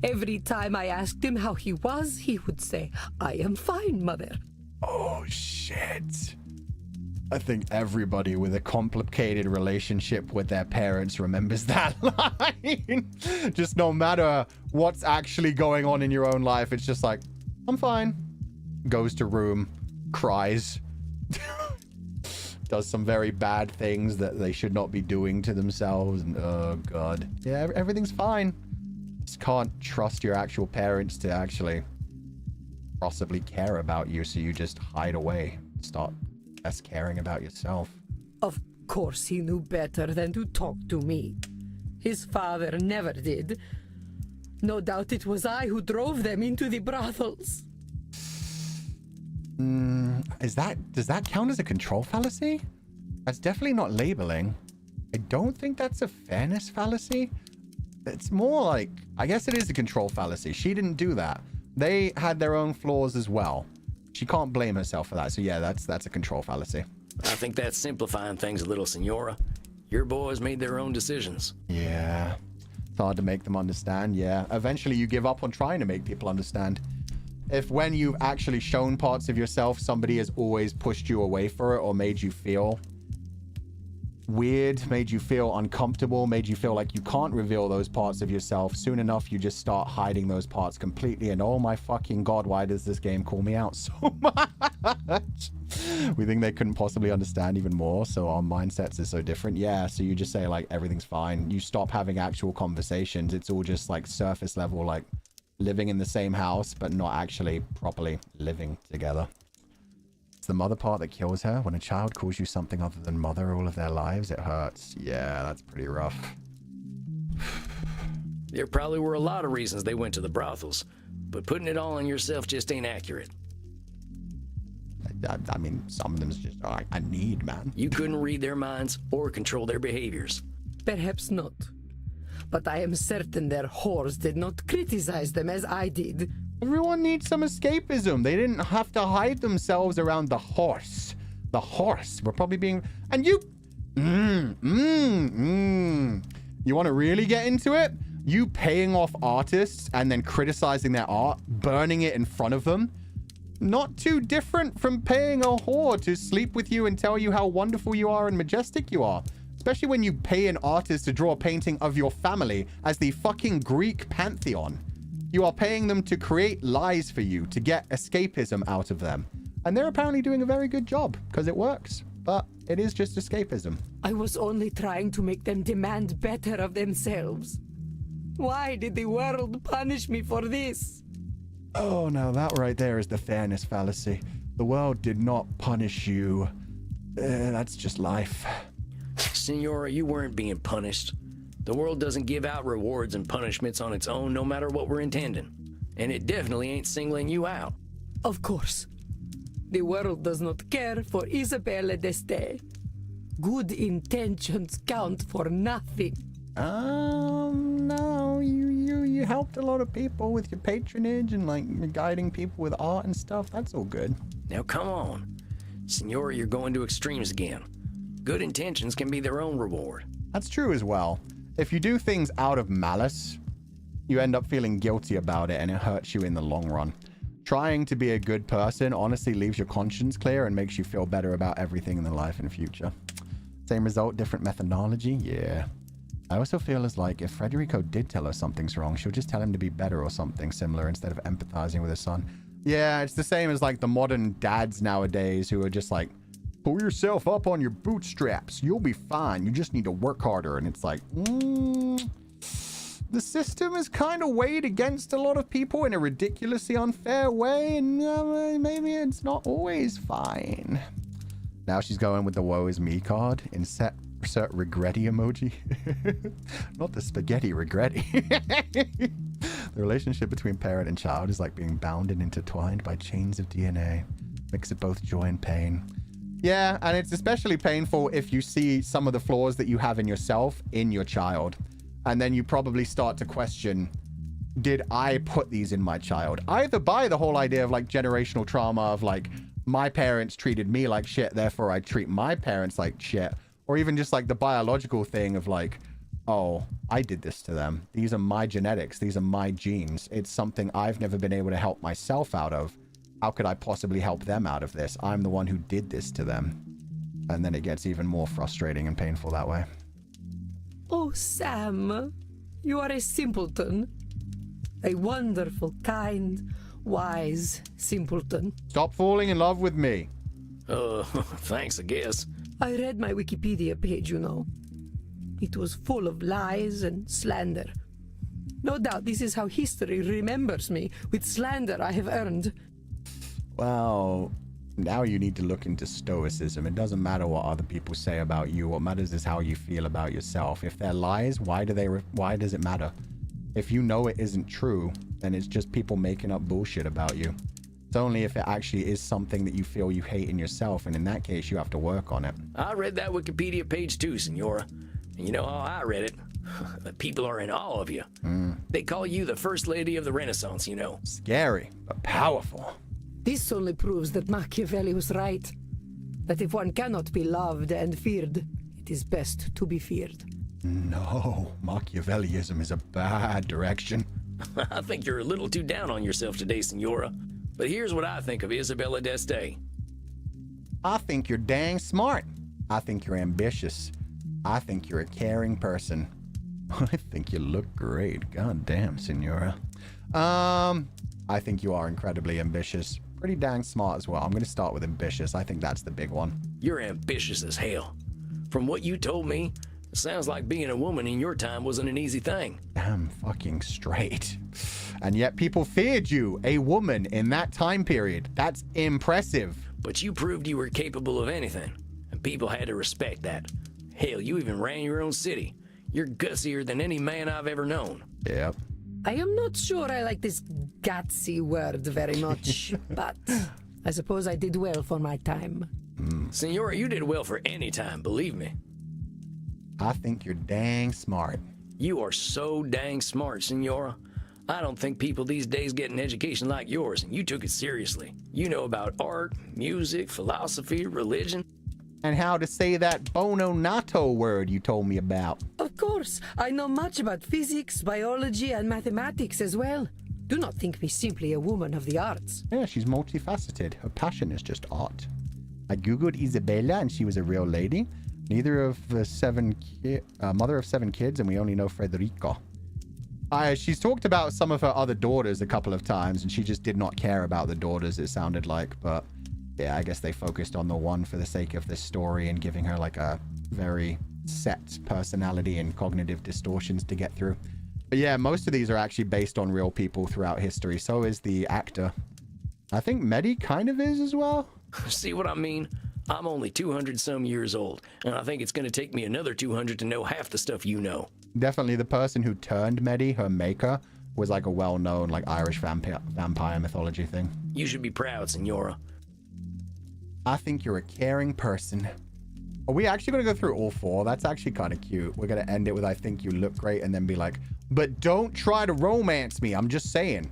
D: Every time I asked him how he was, he would say, "I am fine, mother."
A: Oh, shit. I think everybody with a complicated relationship with their parents remembers that line. Just no matter what's actually going on in your own life, it's just like, I'm fine. Goes to room, cries, does some very bad things that they should not be doing to themselves. And oh, God. Yeah, everything's fine. Just can't trust your actual parents to actually possibly care about you, so you just hide away. Start less caring about yourself.
D: Of course he knew better than to talk to me. His father never did. No doubt it was I who drove them into the brothels.
A: Does that count as a control fallacy? That's definitely not labeling. I don't think that's a fairness fallacy. It's more like, I guess it is a control fallacy. She didn't do that. They had their own flaws as well. She can't blame herself for that. So yeah, that's a control fallacy.
B: I think that's simplifying things a little, Senora. Your boys made their own decisions.
A: Yeah. It's hard to make them understand, yeah. Eventually you give up on trying to make people understand. If when you've actually shown parts of yourself, somebody has always pushed you away for it or made you feel weird, made you feel uncomfortable, made you feel like you can't reveal those parts of yourself, soon enough you just start hiding those parts completely, and oh my fucking God, why does this game call me out so much? We think they couldn't possibly understand even more, so our mindsets are so different. Yeah, so you just say like everything's fine. You stop having actual conversations. It's all just like surface level, like living in the same house but not actually properly living together. It's the mother part that kills her. When a child calls you something other than mother all of their lives, it hurts. Yeah, that's pretty rough.
B: There probably were a lot of reasons they went to the brothels, but putting it all on yourself just ain't accurate.
A: I mean, some of them is just, I need, man.
B: You couldn't read their minds or control their behaviors.
D: Perhaps not. But I am certain their whores did not criticize them as I did.
A: Everyone needs some escapism. They didn't have to hide themselves around the horse. The horse. We're probably being... And you... You want to really get into it? You paying off artists and then criticizing their art, burning it in front of them. Not too different from paying a whore to sleep with you and tell you how wonderful you are and majestic you are. Especially when you pay an artist to draw a painting of your family as the fucking Greek pantheon. You are paying them to create lies for you, to get escapism out of them. And they're apparently doing a very good job, because it works. But it is just escapism.
D: I was only trying to make them demand better of themselves. Why did the world punish me for this?
A: Oh, now that right there is the fairness fallacy. The world did not punish you. That's just life.
B: Senora, you weren't being punished. The world doesn't give out rewards and punishments on its own, no matter what we're intending. And it definitely ain't singling you out.
D: Of course. The world does not care for Isabella d'Este. Good intentions count for nothing.
A: No, you helped a lot of people with your patronage and like you're guiding people with art and stuff. That's all good.
B: Now come on. Senora, you're going to extremes again. Good intentions can be their own reward.
A: That's true as well. If you do things out of malice, you end up feeling guilty about it and it hurts you in the long run. Trying to be a good person honestly leaves your conscience clear and makes you feel better about everything in the life and future. Same result, different methodology? Yeah. I also feel as like if Federico did tell her something's wrong, she'll just tell him to be better or something similar instead of empathizing with her son. Yeah, it's the same as like the modern dads nowadays who are just like, pull yourself up on your bootstraps. You'll be fine. You just need to work harder. And it's like, the system is kind of weighed against a lot of people in a ridiculously unfair way. And maybe it's not always fine. Now she's going with the woe is me card. Insert regretty emoji. Not the spaghetti regretty. The relationship between parent and child is like being bound and intertwined by chains of DNA. Mix of both joy and pain. Yeah, and it's especially painful if you see some of the flaws that you have in yourself in your child. And then you probably start to question, did I put these in my child? Either by the whole idea of like generational trauma of like, my parents treated me like shit, therefore I treat my parents like shit. Or even just like the biological thing of like, oh, I did this to them. These are my genetics. These are my genes. It's something I've never been able to help myself out of. How could I possibly help them out of this? I'm the one who did this to them. And then it gets even more frustrating and painful that way.
D: Oh, Sam, you are a simpleton. A wonderful, kind, wise simpleton.
A: Stop falling in love with me.
B: Thanks, I guess.
D: I read my Wikipedia page, you know. It was full of lies and slander. No doubt this is how history remembers me, with slander I have earned.
A: Well, now you need to look into stoicism. It doesn't matter what other people say about you. What matters is how you feel about yourself. If they're lies, why does it matter? If you know it isn't true, then it's just people making up bullshit about you. It's only if it actually is something that you feel you hate in yourself, and in that case, you have to work on it.
B: I read that Wikipedia page too, Senora. And you know how I read it? The people are in awe of you. They call you the First Lady of the Renaissance, you know.
A: Scary, but powerful.
D: This only proves that Machiavelli was right. That if one cannot be loved and feared, it is best to be feared.
A: No, Machiavellianism is a bad direction.
B: I think you're a little too down on yourself today, Senora. But here's what I think of Isabella d'Este.
A: I think you're dang smart. I think you're ambitious. I think you're a caring person. I think you look great. God damn, Senora. I think you are incredibly ambitious. Pretty dang smart as well. I'm going to start with ambitious. I think that's the big one.
B: You're ambitious as hell. From what you told me, it sounds like being a woman in your time wasn't an easy thing.
A: Damn fucking straight. And yet people feared you, a woman, in that time period. That's impressive.
B: But you proved you were capable of anything, and people had to respect that. Hell, you even ran your own city. You're gutsier than any man I've ever known.
A: Yep.
D: I am not sure I like this gutsy word very much, but I suppose I did well for my time.
B: Senora, you did well for any time, believe me.
A: I think you're dang smart.
B: You are so dang smart, Senora. I don't think people these days get an education like yours, and you took it seriously. You know about art, music, philosophy, religion.
A: And how to say that bono nato word you told me about.
D: Of course, I know much about physics, biology, and mathematics as well. Do not think me simply a woman of the arts.
A: Yeah, she's multifaceted. Her passion is just art. I googled Isabella and she was a real lady. Neither of the mother of 7 kids, and we only know Federico. She's talked about some of her other daughters a couple of times, and she just did not care about the daughters, it sounded like. But yeah, I guess they focused on the one for the sake of this story and giving her like a very set personality and cognitive distortions to get through. But yeah, most of these are actually based on real people throughout history. So is the actor. I think Medi kind of is as well.
B: See what I mean? I'm only 200 some years old, and I think it's going to take me another 200 to know half the stuff you know.
A: Definitely the person who turned Medi, her maker, was like a well-known like Irish vampire mythology thing.
B: You should be proud, Senora.
A: I think you're a caring person. Are we actually going to go through all 4? That's actually kind of cute. We're going to end it with I think you look great and then be like, but don't try to romance me. I'm just saying.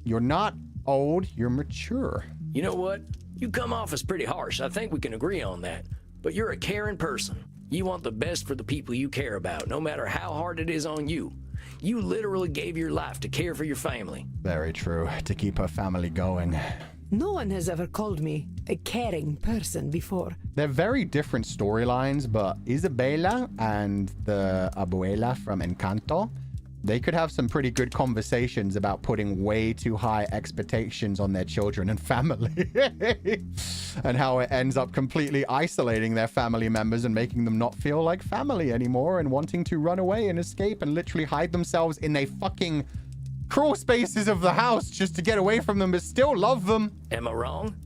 A: You're not old. You're mature.
B: You know what? You come off as pretty harsh. I think we can agree on that. But you're a caring person. You want the best for the people you care about, no matter how hard it is on you. You literally gave your life to care for your family.
A: Very true. To keep her family going.
D: No one has ever called me a caring person before.
A: They're very different storylines, but Isabella and the abuela from Encanto, they could have some pretty good conversations about putting way too high expectations on their children and family. And how it ends up completely isolating their family members and making them not feel like family anymore and wanting to run away and escape and literally hide themselves in a fucking crawl spaces of the house just to get away from them but still love them.
B: Am I wrong?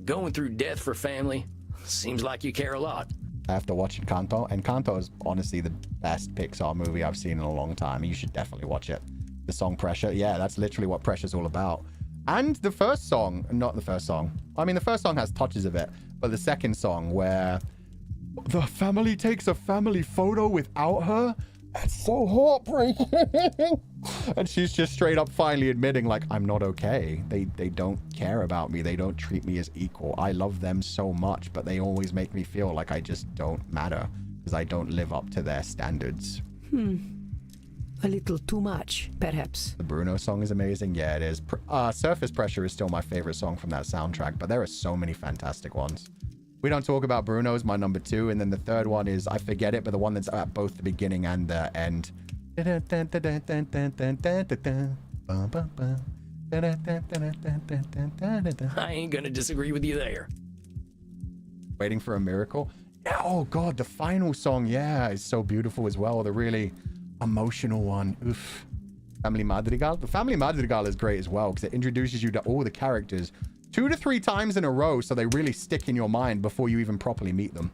B: Going through death for family seems like you care a lot.
A: After watching Encanto, Encanto is honestly the best Pixar movie I've seen in a long time. You should definitely watch it. The song Pressure, yeah, that's literally what Pressure's all about. And the first song, not the first song. I mean, the first song has touches of it, but the second song where the family takes a family photo without her, that's so heartbreaking. And she's just straight up finally admitting, like, I'm not okay. They don't care about me. They don't treat me as equal. I love them so much, but they always make me feel like I just don't matter because I don't live up to their standards.
D: A little too much, perhaps.
A: The Bruno song is amazing. Yeah, it is. Surface Pressure is still my favorite song from that soundtrack, but there are so many fantastic ones. We Don't Talk About Bruno is my number 2, and then the third one is I Forget It, but the one that's at both the beginning and the end.
B: I ain't gonna disagree with you there.
A: Waiting for a Miracle. Yeah, oh god, the final song, yeah, is so beautiful as well. The really emotional one. Oof. Family Madrigal. The Family Madrigal is great as well because it introduces you to all the characters 2 to 3 times in a row, so they really stick in your mind before you even properly meet them.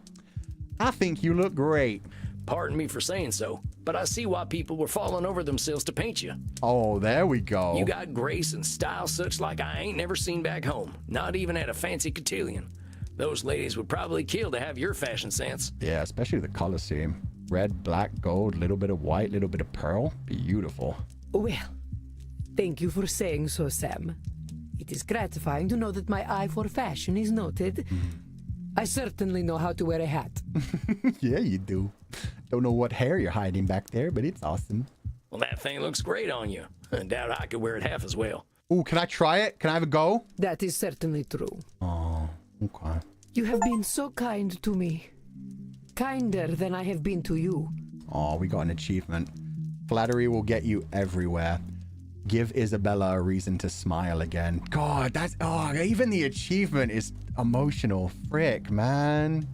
A: I think you look great.
B: Pardon me for saying so, but I see why people were falling over themselves to paint you.
A: Oh, there we go.
B: You got grace and style such like I ain't never seen back home, not even at a fancy cotillion. Those ladies would probably kill to have your fashion sense.
A: Yeah, especially the color scheme. Red, black, gold, little bit of white, little bit of pearl. Beautiful.
D: Well, thank you for saying so, Sam. It is gratifying to know that my eye for fashion is noted. I certainly know how to wear a hat.
A: Yeah, you do. Don't know what hair you're hiding back there, but it's awesome.
B: Well, that thing looks great on you. I doubt I could wear it half as well.
A: Ooh, can I try it? Can I have a go?
D: That is certainly true.
A: Oh, okay.
D: You have been so kind to me. Kinder than I have been to you.
A: Oh, we got an achievement. Flattery will get you everywhere. Give Isabella a reason to smile again. God, that's... Oh, even the achievement is emotional. Frick, man.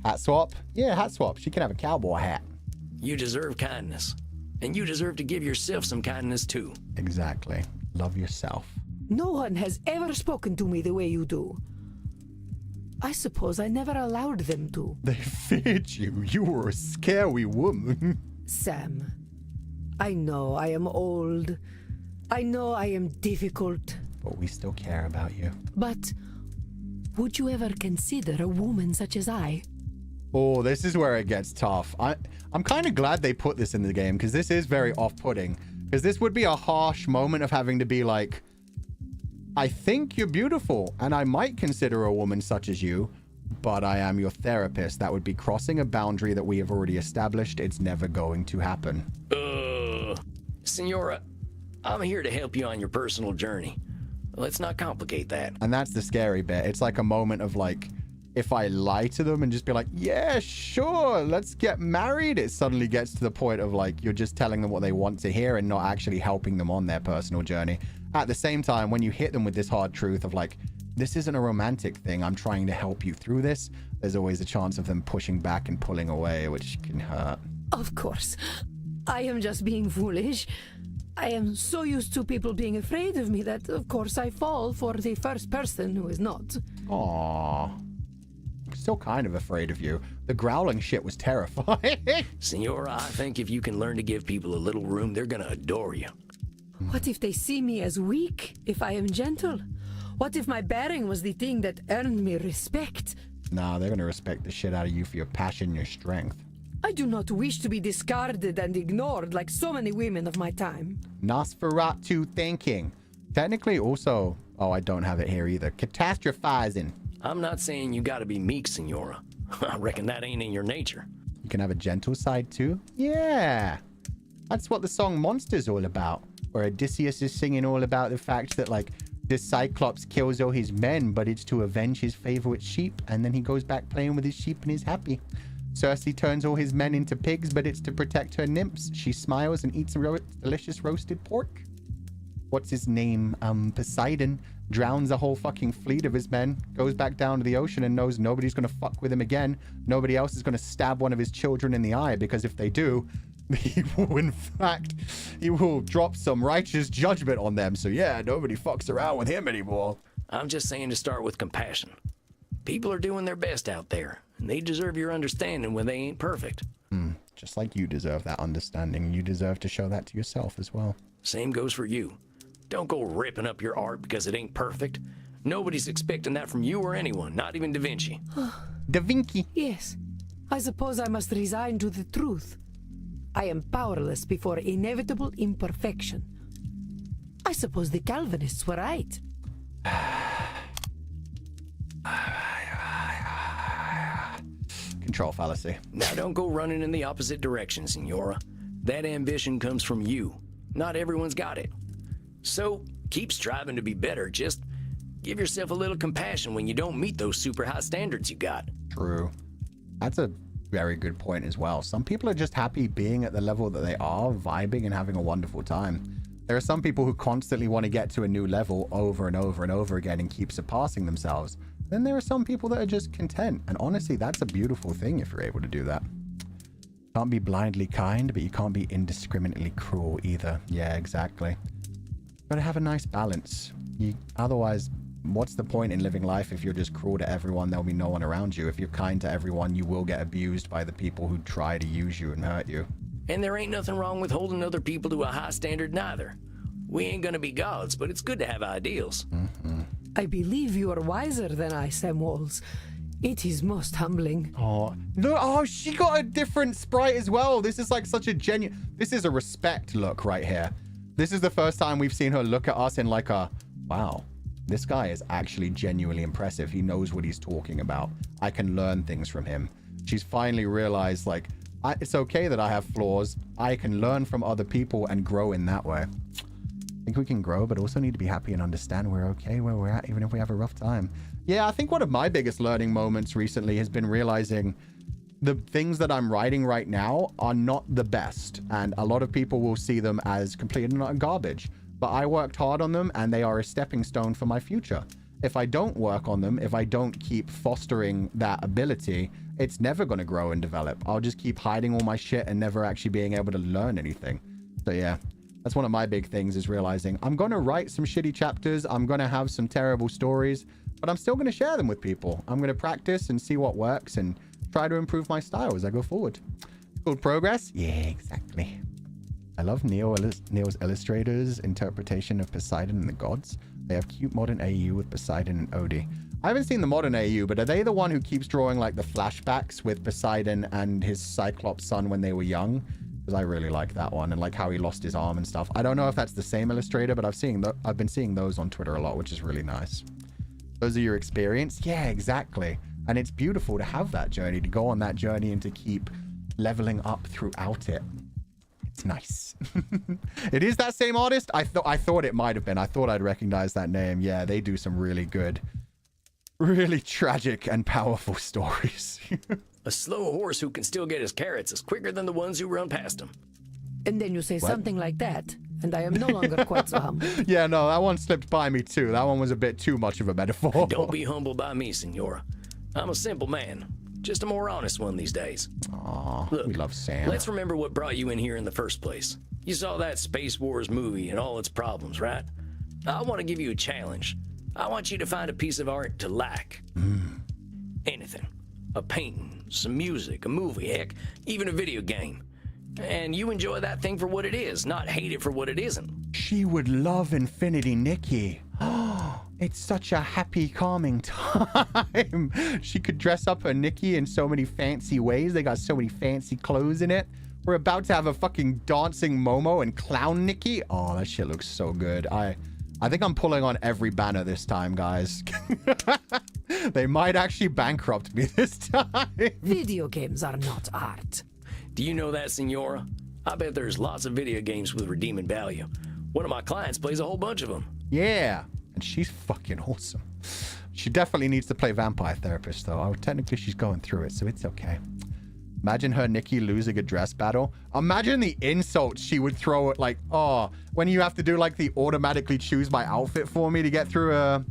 A: Hat swap? Yeah, hat swap. She can have a cowboy hat.
B: You deserve kindness. And you deserve to give yourself some kindness, too.
A: Exactly. Love yourself.
D: No one has ever spoken to me the way you do. I suppose I never allowed them to.
A: They feared you. You were a scary woman.
D: Sam, I know I am old. I know I am difficult.
A: But we still care about you.
D: But would you ever consider a woman such as I?
A: Oh, this is where it gets tough. I'm kind of glad they put this in the game because this is very off-putting. Because this would be a harsh moment of having to be like, I think you're beautiful and I might consider a woman such as you, but I am your therapist. That would be crossing a boundary that we have already established. It's never going to happen.
B: Senora, I'm here to help you on your personal journey. Let's not complicate that.
A: And that's the scary bit. It's like a moment of like, if I lie to them and just be like, yeah, sure, let's get married, it suddenly gets to the point of like, you're just telling them what they want to hear and not actually helping them on their personal journey. At the same time, when you hit them with this hard truth of like, this isn't a romantic thing, I'm trying to help you through this, there's always a chance of them pushing back and pulling away, which can hurt.
D: Of course. I am just being foolish. I am so used to people being afraid of me that, of course, I fall for the first person who is not.
A: Aww. I'm still kind of afraid of you. The growling shit was terrifying.
B: Senora, I think if you can learn to give people a little room, they're gonna adore you.
D: What if they see me as weak if I am gentle? What if my bearing was the thing that earned me respect?
A: Nah, they're gonna respect the shit out of you for your passion and your strength.
D: I do not wish to be discarded and ignored like so many women of my time.
A: Nosferatu thinking. Technically also, oh, I don't have it here either. Catastrophizing.
B: I'm not saying you gotta be meek, Senora. I reckon that ain't in your nature.
A: You can have a gentle side too? Yeah. That's what the song Monster's all about. Where Odysseus is singing all about the fact that, like, this Cyclops kills all his men, but it's to avenge his favorite sheep, and then he goes back playing with his sheep and is happy. Circe turns all his men into pigs, but it's to protect her nymphs. She smiles and eats a delicious roasted pork. What's his name? Poseidon drowns a whole fucking fleet of his men, goes back down to the ocean and knows nobody's gonna fuck with him again. Nobody else is gonna stab one of his children in the eye, because if they do, he will drop some righteous judgment on them. So yeah, nobody fucks around with him anymore.
B: I'm just saying to start with compassion. People are doing their best out there, and they deserve your understanding when they ain't perfect.
A: Just like you deserve that understanding. You deserve to show that to yourself as well.
B: Same goes for you. Don't go ripping up your art because it ain't perfect. Nobody's expecting that from you or anyone, not even Da Vinci.
A: Da Vinci.
D: Yes, I suppose I must resign to the truth. I am powerless before inevitable imperfection. I suppose the Calvinists were right.
A: Control fallacy.
B: Now don't go running in the opposite direction, Senora. That ambition comes from you. Not everyone's got it. So keep striving to be better. Just give yourself a little compassion when you don't meet those super high standards you got.
A: True. That's a very good point as well. Some people are just happy being at the level that they are, vibing and having a wonderful time. There are some people who constantly want to get to a new level over and over and over again and keep surpassing themselves. Then there are some people that are just content. And honestly, that's a beautiful thing if you're able to do that. Can't be blindly kind, but you can't be indiscriminately cruel either. Yeah, exactly. Gotta have a nice balance. Otherwise, what's the point in living life if you're just cruel to everyone? There'll be no one around you. If you're kind to everyone, you will get abused by the people who try to use you and hurt you.
B: And there ain't nothing wrong with holding other people to a high standard neither. We ain't gonna be gods, but it's good to have ideals.
A: Mm-hmm.
D: I believe you are wiser than I, Samwals. It is most humbling.
A: Oh, no. Oh, she got a different sprite as well. This is like such a genuine... This is a respect look right here. This is the first time we've seen her look at us in like a... Wow, this guy is actually genuinely impressive. He knows what he's talking about. I can learn things from him. She's finally realized, like, it's okay that I have flaws. I can learn from other people and grow in that way. I think we can grow, but also need to be happy and understand we're okay where we're at, even if we have a rough time. Yeah, I think one of my biggest learning moments recently has been realizing the things that I'm writing right now are not the best. And a lot of people will see them as complete and utter garbage. But I worked hard on them and they are a stepping stone for my future. If I don't work on them, if I don't keep fostering that ability, it's never going to grow and develop. I'll just keep hiding all my shit and never actually being able to learn anything. So yeah, that's one of my big things, is realizing I'm going to write some shitty chapters. I'm going to have some terrible stories, but I'm still going to share them with people. I'm going to practice and see what works and try to improve my style as I go forward. Called progress? Yeah, exactly. I love Neil's illustrators' interpretation of Poseidon and the gods. They have cute modern AU with Poseidon and Odie. I haven't seen the modern AU, but are they the one who keeps drawing like the flashbacks with Poseidon and his Cyclops son when they were young? Because I really like that one, and like how he lost his arm and stuff. I don't know if that's the same illustrator, but I've been seeing those on Twitter a lot, which is really nice. Those are your experience? Yeah, exactly. And it's beautiful to have that journey, to go on that journey and to keep leveling up throughout it. It's nice. It is that same artist? I thought it might have been. I thought I'd recognize that name. Yeah, they do some really good, really tragic and powerful stories.
B: A slow horse who can still get his carrots is quicker than the ones who run past him.
D: And then you say something like that, and I am no longer quite so humble.
A: Yeah, no, that one slipped by me too. That one was a bit too much of a metaphor.
B: Don't be humbled by me, Senora. I'm a simple man. Just a more honest one these days.
A: Aw,
B: look,
A: we love Sam.
B: Let's remember what brought you in here in the first place. You saw that Space Wars movie and all its problems, right? I want to give you a challenge. I want you to find a piece of art to like. Anything. A painting, some music, a movie, heck, even a video game. And you enjoy that thing for what it is, not hate it for what it isn't.
A: She would love Infinity Nikki. It's such a happy, calming time. She could dress up her Nikki in so many fancy ways. They got so many fancy clothes in it. We're about to have a fucking dancing Momo and clown Nikki. Oh, that shit looks so good. I think I'm pulling on every banner this time, guys. They might actually bankrupt me this time.
D: Video games are not art.
B: Do you know that, Senora? I bet there's lots of video games with redeeming value. One of my clients plays a whole bunch of them.
A: Yeah, and she's fucking awesome. She definitely needs to play Vampire Therapist, though. Oh, technically, she's going through it, so it's okay. Imagine her Nikki losing a dress battle. Imagine the insults she would throw at, like, oh, when you have to do, like, the automatically choose my outfit for me to get through a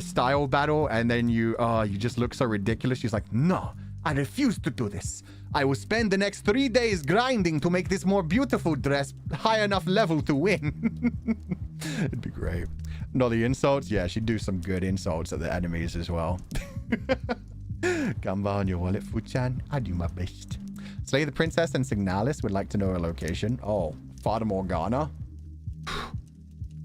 A: style battle, and then you just look so ridiculous. She's like, no, I refuse to do this. I will spend the next 3 days grinding to make this more beautiful dress high enough level to win. It'd be great. No, the insults? Yeah, she'd do some good insults at the enemies as well. Gamba on your wallet, Fuchan. I do my best. Slay the Princess and Signalis would like to know her location. Oh, Fata Morgana.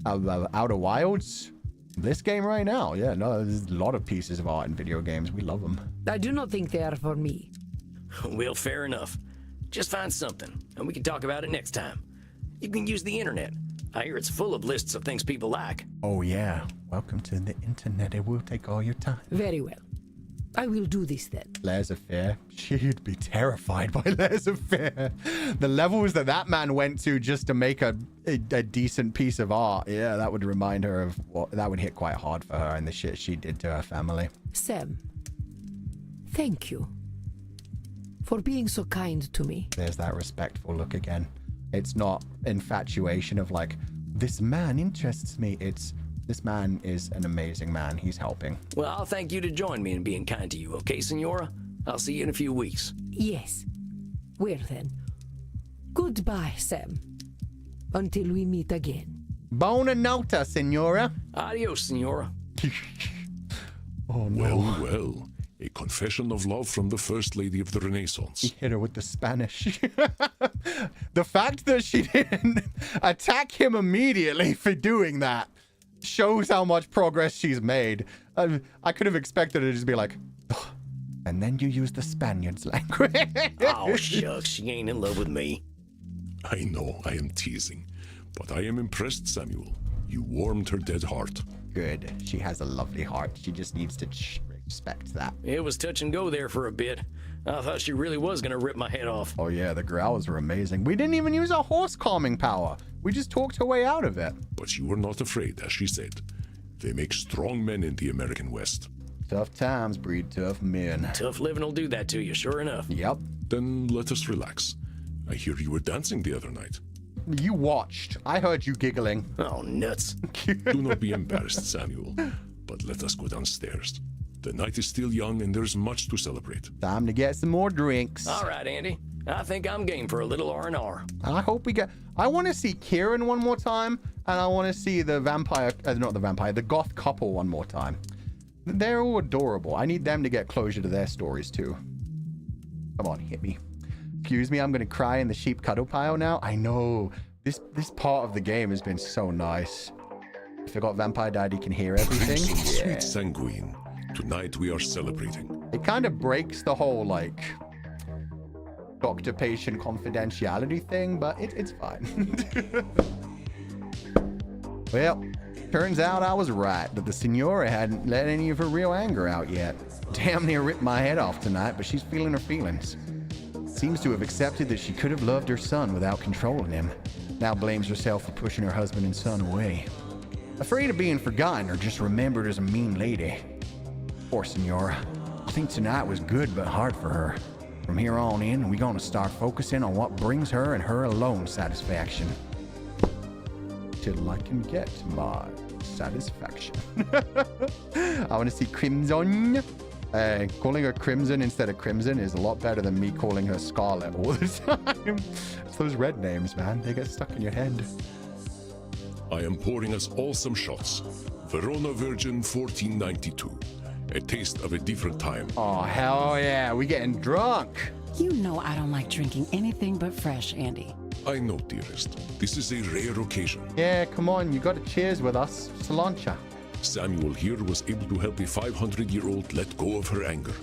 A: Outer Wilds. This game right now. Yeah, no, there's a lot of pieces of art in video games. We love them.
D: I do not think they are for me.
B: Well, fair enough. Just find something, and we can talk about it next time. You can use the internet. I hear it's full of lists of things people like.
A: Oh, yeah. Welcome to the internet. It will take all your time.
D: Very well. I will do this then.
A: Laissez-faire. She'd be terrified by laissez-faire. The levels that man went to just to make a decent piece of art. Yeah, that would remind her of what that would hit quite hard for her and the shit she did to her family.
D: Sam, thank you for being so kind to me.
A: There's that respectful look again. It's not infatuation of like, this man interests me. It's, this man is an amazing man. He's helping.
B: Well, I'll thank you to join me in being kind to you, okay, Senora? I'll see you in a few weeks.
D: Yes. Well then, goodbye, Sam. Until we meet again.
A: Buona nota, Senora.
B: Adios, Senora.
A: Oh, no.
C: Well. A confession of love from the First Lady of the Renaissance.
A: He hit her with the Spanish. The fact that she didn't attack him immediately for doing that shows how much progress she's made. I could have expected her to just be like, oh, and then you use the Spaniards' language.
B: Oh, shucks, she ain't in love with me.
C: I know, I am teasing, but I am impressed, Samuel. You warmed her dead heart.
A: Good. She has a lovely heart. She just needs to respect that.
B: It was touch and go there for a bit. I thought she really was gonna rip my head off.
A: Oh yeah, the growls were amazing. We didn't even use a horse calming power. We just talked her way out of it.
C: But you were not afraid, as she said. They make strong men in the American West.
A: Tough times breed tough men.
B: Tough living will do that to you, sure enough.
A: Yep.
C: Then let us relax. I hear you were dancing the other night.
A: You watched. I heard you giggling.
B: Oh, nuts.
C: Do not be embarrassed, Samuel, but let us go downstairs. The night is still young and there's much to celebrate.
A: Time to get some more drinks.
B: All right, Andy. I think I'm game for a little R&R.
A: I hope we get... I want to see Kieran one more time, and I want to see the vampire... not the vampire, the goth couple one more time. They're all adorable. I need them to get closure to their stories, too. Come on, hit me. Excuse me, I'm going to cry in the sheep cuddle pile now. I know. This part of the game has been so nice. I forgot Vampire Daddy can hear everything.
C: Sweet sanguine. Tonight we are celebrating.
A: It kind of breaks the whole, like, doctor-patient confidentiality thing, but it's fine. Well, turns out I was right, that the Senora hadn't let any of her real anger out yet. Damn near ripped my head off tonight, but she's feeling her feelings. Seems to have accepted that she could have loved her son without controlling him. Now blames herself for pushing her husband and son away. Afraid of being forgotten or just remembered as a mean lady. Poor Senora. I think tonight was good but hard for her. From here on in, we're gonna start focusing on what brings her and her alone satisfaction. Till I can get my satisfaction. I want to see Crimson. Calling her Crimson instead of Crimson is a lot better than me calling her Scarlet all the time. It's those red names, man. They get stuck in your head.
C: I am pouring us all some shots. Verona Virgin 1492. A taste of a different time.
A: Oh, hell yeah. We getting drunk.
E: You know I don't like drinking anything but fresh, Andy.
C: I know, dearest. This is a rare occasion.
A: Yeah, come on. You got to cheers with us. Solancha.
C: Samuel here was able to help a 500-year-old let go of her anger.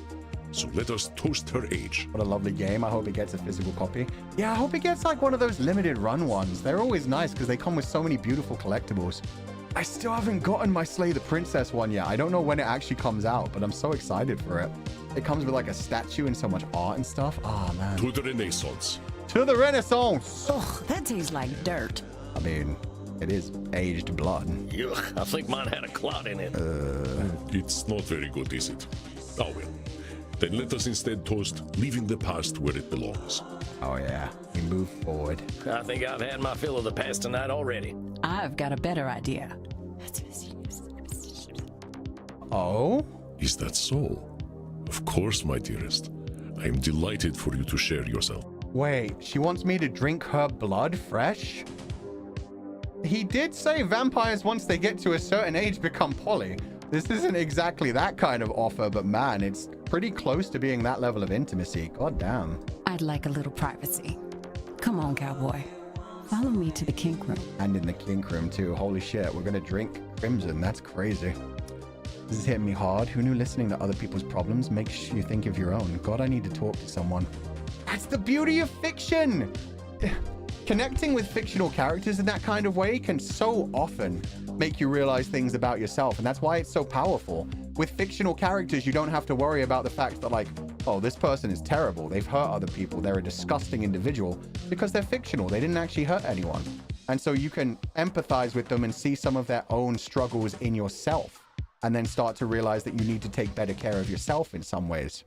C: So let us toast her age.
A: What a lovely game. I hope it gets a physical copy. Yeah, I hope it gets like one of those limited run ones. They're always nice because they come with so many beautiful collectibles. I still haven't gotten my Slay the Princess one yet. I don't know when it actually comes out, but I'm so excited for it. It comes with like a statue and so much art and stuff. Oh, man.
C: To the Renaissance.
A: To the Renaissance.
E: Ugh, that tastes like dirt.
A: I mean, it is aged blood.
B: Ugh, I think mine had a clot in it.
C: It's not very good, is it? Oh well. Then let us instead toast leaving the past where it belongs.
A: Oh, yeah. We move forward.
B: I think I've had my fill of the past tonight already.
E: I've got a better idea.
A: Oh?
C: Is that so? Of course, my dearest. I am delighted for you to share yourself.
A: Wait, she wants me to drink her blood fresh? He did say vampires, once they get to a certain age, become poly. This isn't exactly that kind of offer, but man, it's pretty close to being that level of intimacy. God damn.
E: I'd like a little privacy. Come on, cowboy. Follow me to the kink room.
A: And in the kink room, too. Holy shit, we're gonna drink Crimson. That's crazy. This is hitting me hard. Who knew listening to other people's problems makes you think of your own? God, I need to talk to someone. That's the beauty of fiction! connecting with fictional characters in that kind of way can so often make you realize things about yourself. And that's why it's so powerful. With fictional characters, you don't have to worry about the fact that, like, oh, this person is terrible. They've hurt other people. They're a disgusting individual, because they're fictional. They didn't actually hurt anyone. And so you can empathize with them and see some of their own struggles in yourself, and then start to realize that you need to take better care of yourself in some ways.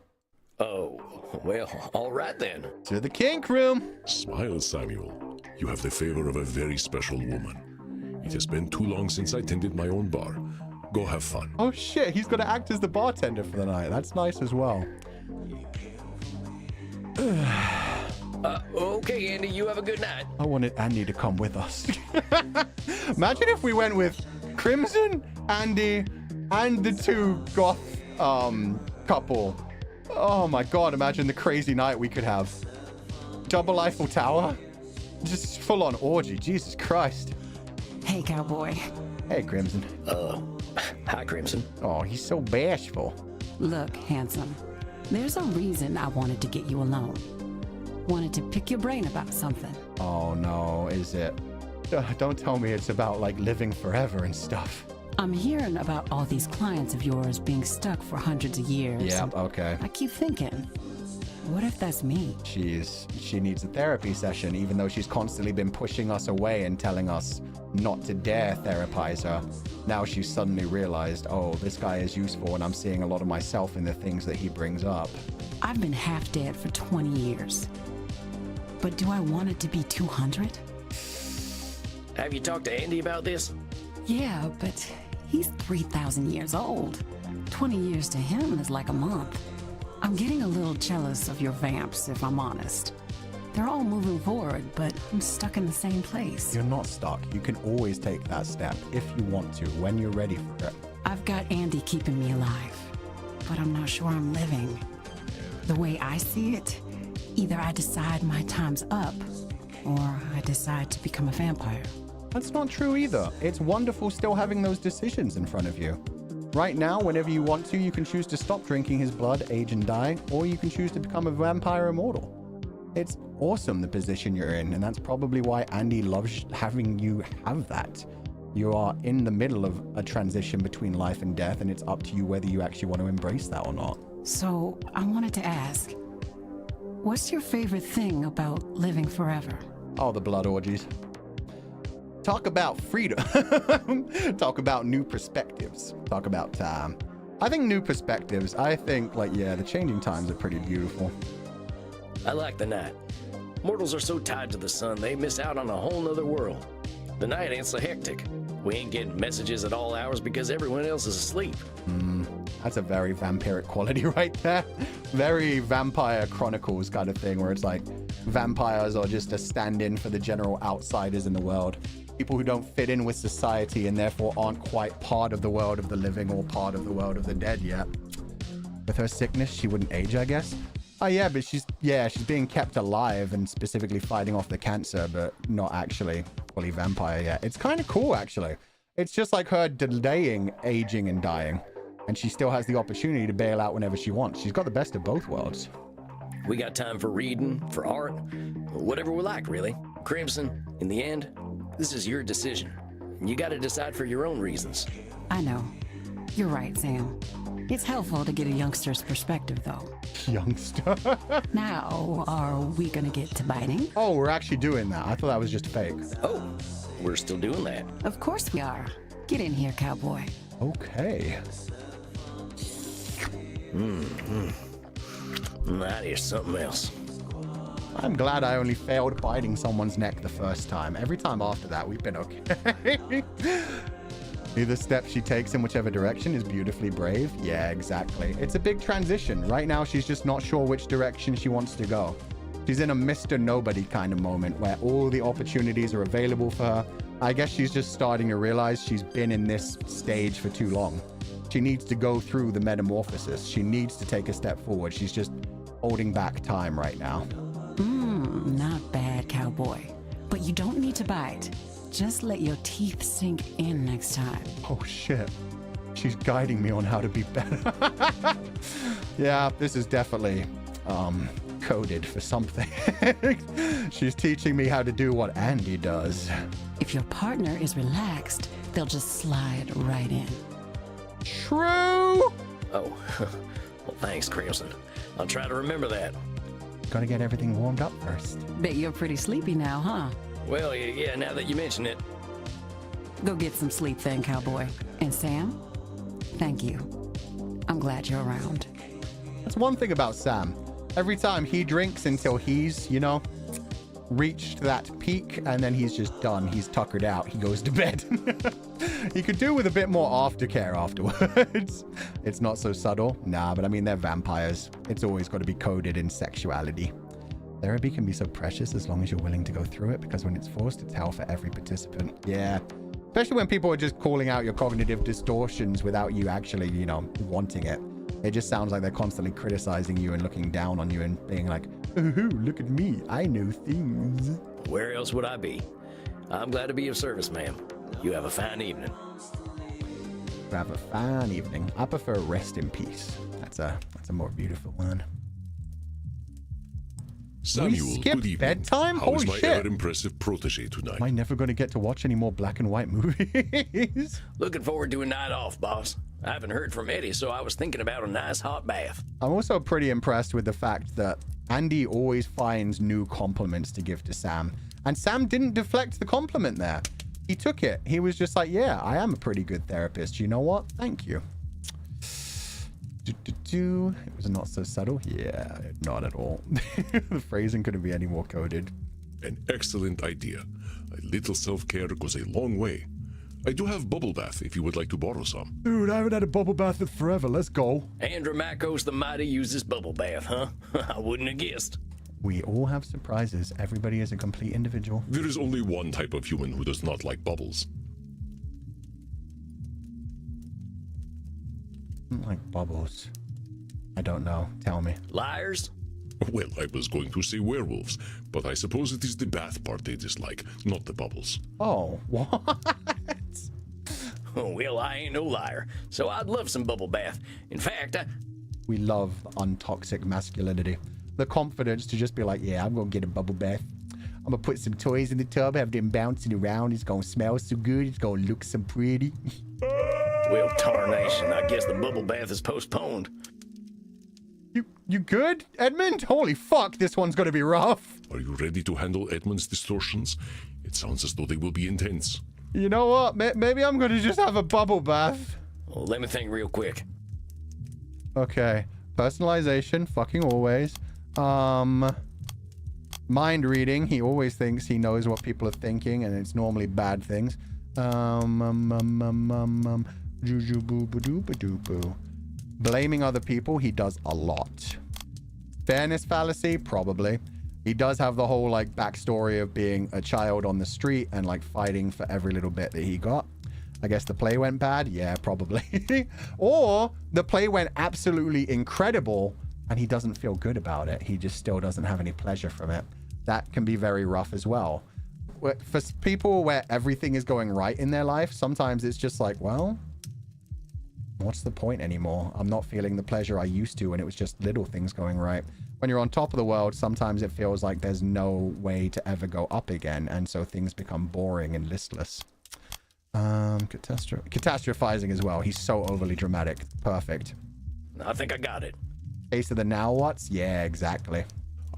B: Oh, well, all right then.
A: To the kink room.
C: Smile, Samuel. You have the favor of a very special woman. It has been too long since I tended my own bar. Go have fun.
A: Oh shit, he's gonna act as the bartender for the night. That's nice as well.
B: Okay, Andy, you have a good night.
A: I wanted Andy to come with us. Imagine if we went with Crimson, Andy, and the two goth couple. Oh my god, imagine the crazy night we could have. Double Eiffel Tower? Just full on orgy, Jesus Christ.
E: Hey, cowboy.
A: Hey, Crimson.
B: Hi, Crimson.
A: Oh, he's so bashful.
E: Look, handsome. There's a reason I wanted to get you alone. Wanted to pick your brain about something.
A: Oh no, is it? Don't tell me it's about, like, living forever and stuff.
E: I'm hearing about all these clients of yours being stuck for hundreds of years.
A: Yeah, okay.
E: I keep thinking, what if that's me?
A: She needs a therapy session, even though she's constantly been pushing us away and telling us not to dare therapize her. Now she's suddenly realized, oh, this guy is useful, and I'm seeing a lot of myself in the things that he brings up.
E: I've been half dead for 20 years. But do I want it to be 200?
B: Have you talked to Andy about this?
E: Yeah, but he's 3,000 years old. 20 years to him is like a month. I'm getting a little jealous of your vamps, if I'm honest. They're all moving forward, but I'm stuck in the same place.
A: You're not stuck. You can always take that step if you want to, when you're ready for it.
E: I've got Andy keeping me alive, but I'm not sure I'm living. The way I see it, either I decide my time's up, or I decide to become a vampire.
A: That's not true either. It's wonderful still having those decisions in front of you. Right now, whenever you want to, you can choose to stop drinking his blood, age, and die, or you can choose to become a vampire immortal. It's awesome, the position you're in, and that's probably why Andy loves having you have that. You are in the middle of a transition between life and death, and it's up to you whether you actually want to embrace that or not.
E: So, I wanted to ask, what's your favorite thing about living forever?
A: Oh, the blood orgies. Talk about freedom. Talk about new perspectives. Talk about time. I think new perspectives. I think, like, yeah, the changing times are pretty beautiful.
B: I like the night. Mortals are so tied to the sun, they miss out on a whole nother world. The night ain't so hectic. We ain't getting messages at all hours because everyone else is asleep.
A: That's a very vampiric quality right there. Very Vampire Chronicles kind of thing, where it's like vampires are just a stand-in for the general outsiders in the world. People who don't fit in with society and therefore aren't quite part of the world of the living or part of the world of the dead yet. With her sickness, she wouldn't age, I guess. Oh yeah, but she's being kept alive and specifically fighting off the cancer, but not actually fully vampire yet. It's kind of cool, actually. It's just like her delaying aging and dying, and she still has the opportunity to bail out whenever she wants. She's got the best of both worlds.
B: We got time for reading, for art, whatever we like, really. Crimson, in the end, this is your decision. You got to decide for your own reasons.
E: I know. You're right, Sam. It's helpful to get a youngster's perspective, though.
A: Youngster?
E: Now, are we gonna get to biting?
A: Oh, we're actually doing that. I thought that was just fake.
B: Oh, we're still doing that.
E: Of course we are. Get in here, cowboy.
A: Okay.
B: That is something else.
A: I'm glad I only failed biting someone's neck the first time. Every time after that, we've been okay. Either step she takes in whichever direction is beautifully brave. Yeah, exactly. It's a big transition. Right now, she's just not sure which direction she wants to go. She's in a Mr. Nobody kind of moment where all the opportunities are available for her. I guess she's just starting to realize she's been in this stage for too long. She needs to go through the metamorphosis. She needs to take a step forward. She's just holding back time right now.
E: Not bad, cowboy. But you don't need to bite. Just let your teeth sink in next time.
A: Oh shit. She's guiding me on how to be better. Yeah, this is definitely coded for something. She's teaching me how to do what Andy does.
E: If your partner is relaxed, they'll just slide right in.
A: True!
B: Oh, well, thanks, Crimson. I'll try to remember that.
A: Gotta get everything warmed up first.
E: Bet you're pretty sleepy now, huh?
B: Well, yeah, now that you mention it.
E: Go get some sleep then, cowboy. And Sam, thank you. I'm glad you're around.
A: That's one thing about Sam. Every time he drinks until he's, you know, reached that peak, and then he's just done. He's tuckered out. He goes to bed. He could do with a bit more aftercare afterwards. It's not so subtle. Nah, but I mean, they're vampires. It's always got to be coded in sexuality. Therapy can be so precious as long as you're willing to go through it, because when it's forced, it's hell for every participant. Yeah. Especially when people are just calling out your cognitive distortions without you actually, you know, wanting it. It just sounds like they're constantly criticizing you and looking down on you and being like, ooh, look at me. I know things.
B: Where else would I be? I'm glad to be of service, ma'am. You have a fine evening.
A: Have a fine evening. I prefer rest in peace. That's a more beautiful one.
C: Samuel,
A: skip
C: good evening.
A: bedtime?
C: How is
A: Holy
C: my
A: shit.
C: ever-impressive protege tonight?
A: Am I never going to get to watch any more black and white movies?
B: Looking forward to a night off, boss. I haven't heard from Eddie, so I was thinking about a nice hot bath.
A: I'm also pretty impressed with the fact that Andy always finds new compliments to give to Sam. And Sam didn't deflect the compliment there. He took it. He was just like, yeah, I am a pretty good therapist. You know what? Thank you. It was not so subtle. Yeah, not at all. The phrasing couldn't be any more coded.
C: An excellent idea. A little self-care goes a long way. I do have bubble bath if you would like to borrow some.
A: Dude, I haven't had a bubble bath in forever. Let's go.
B: Andromachos the Mighty uses bubble bath, huh? I wouldn't have guessed.
A: We all have surprises. Everybody is a complete individual.
C: There is only one type of human who does not like bubbles.
A: I don't like bubbles. I don't know. Tell me.
B: Liars?
C: Well, I was going to say werewolves, but I suppose it is the bath part they dislike, not the bubbles.
A: Oh, what?
B: Oh, well, I ain't no liar, so I'd love some bubble bath. In fact,
A: We love untoxic masculinity. The confidence to just be like, yeah, I'm going to get a bubble bath. I'm going to put some toys in the tub, have them bouncing around. It's going to smell so good. It's going to look so pretty.
B: Well, tarnation, I guess the bubble bath is postponed.
A: You good, Edmund? Holy fuck, this one's going to be rough.
C: Are you ready to handle Edmund's distortions? It sounds as though they will be intense.
A: You know what? Maybe I'm going to just have a bubble bath.
B: Well, let me think real quick.
A: Okay. Personalization, fucking always. Mind reading. He always thinks he knows what people are thinking, and it's normally bad things. Juju-boo-ba-doo-ba-doo-boo. Blaming other people, he does a lot. Fairness fallacy, probably. He does have the whole, like, backstory of being a child on the street and, like, fighting for every little bit that he got. I guess the play went bad? Yeah, probably. Or the play went absolutely incredible and he doesn't feel good about it. He just still doesn't have any pleasure from it. That can be very rough as well. For people where everything is going right in their life, sometimes it's just like, well, what's the point anymore? I'm not feeling the pleasure I used to when it was just little things going right. When you're on top of the world, sometimes it feels like there's no way to ever go up again, and so things become boring and listless. Catastrophizing as well. He's so overly dramatic. Perfect.
B: I think I got it.
A: Case of the now whats? Yeah, exactly.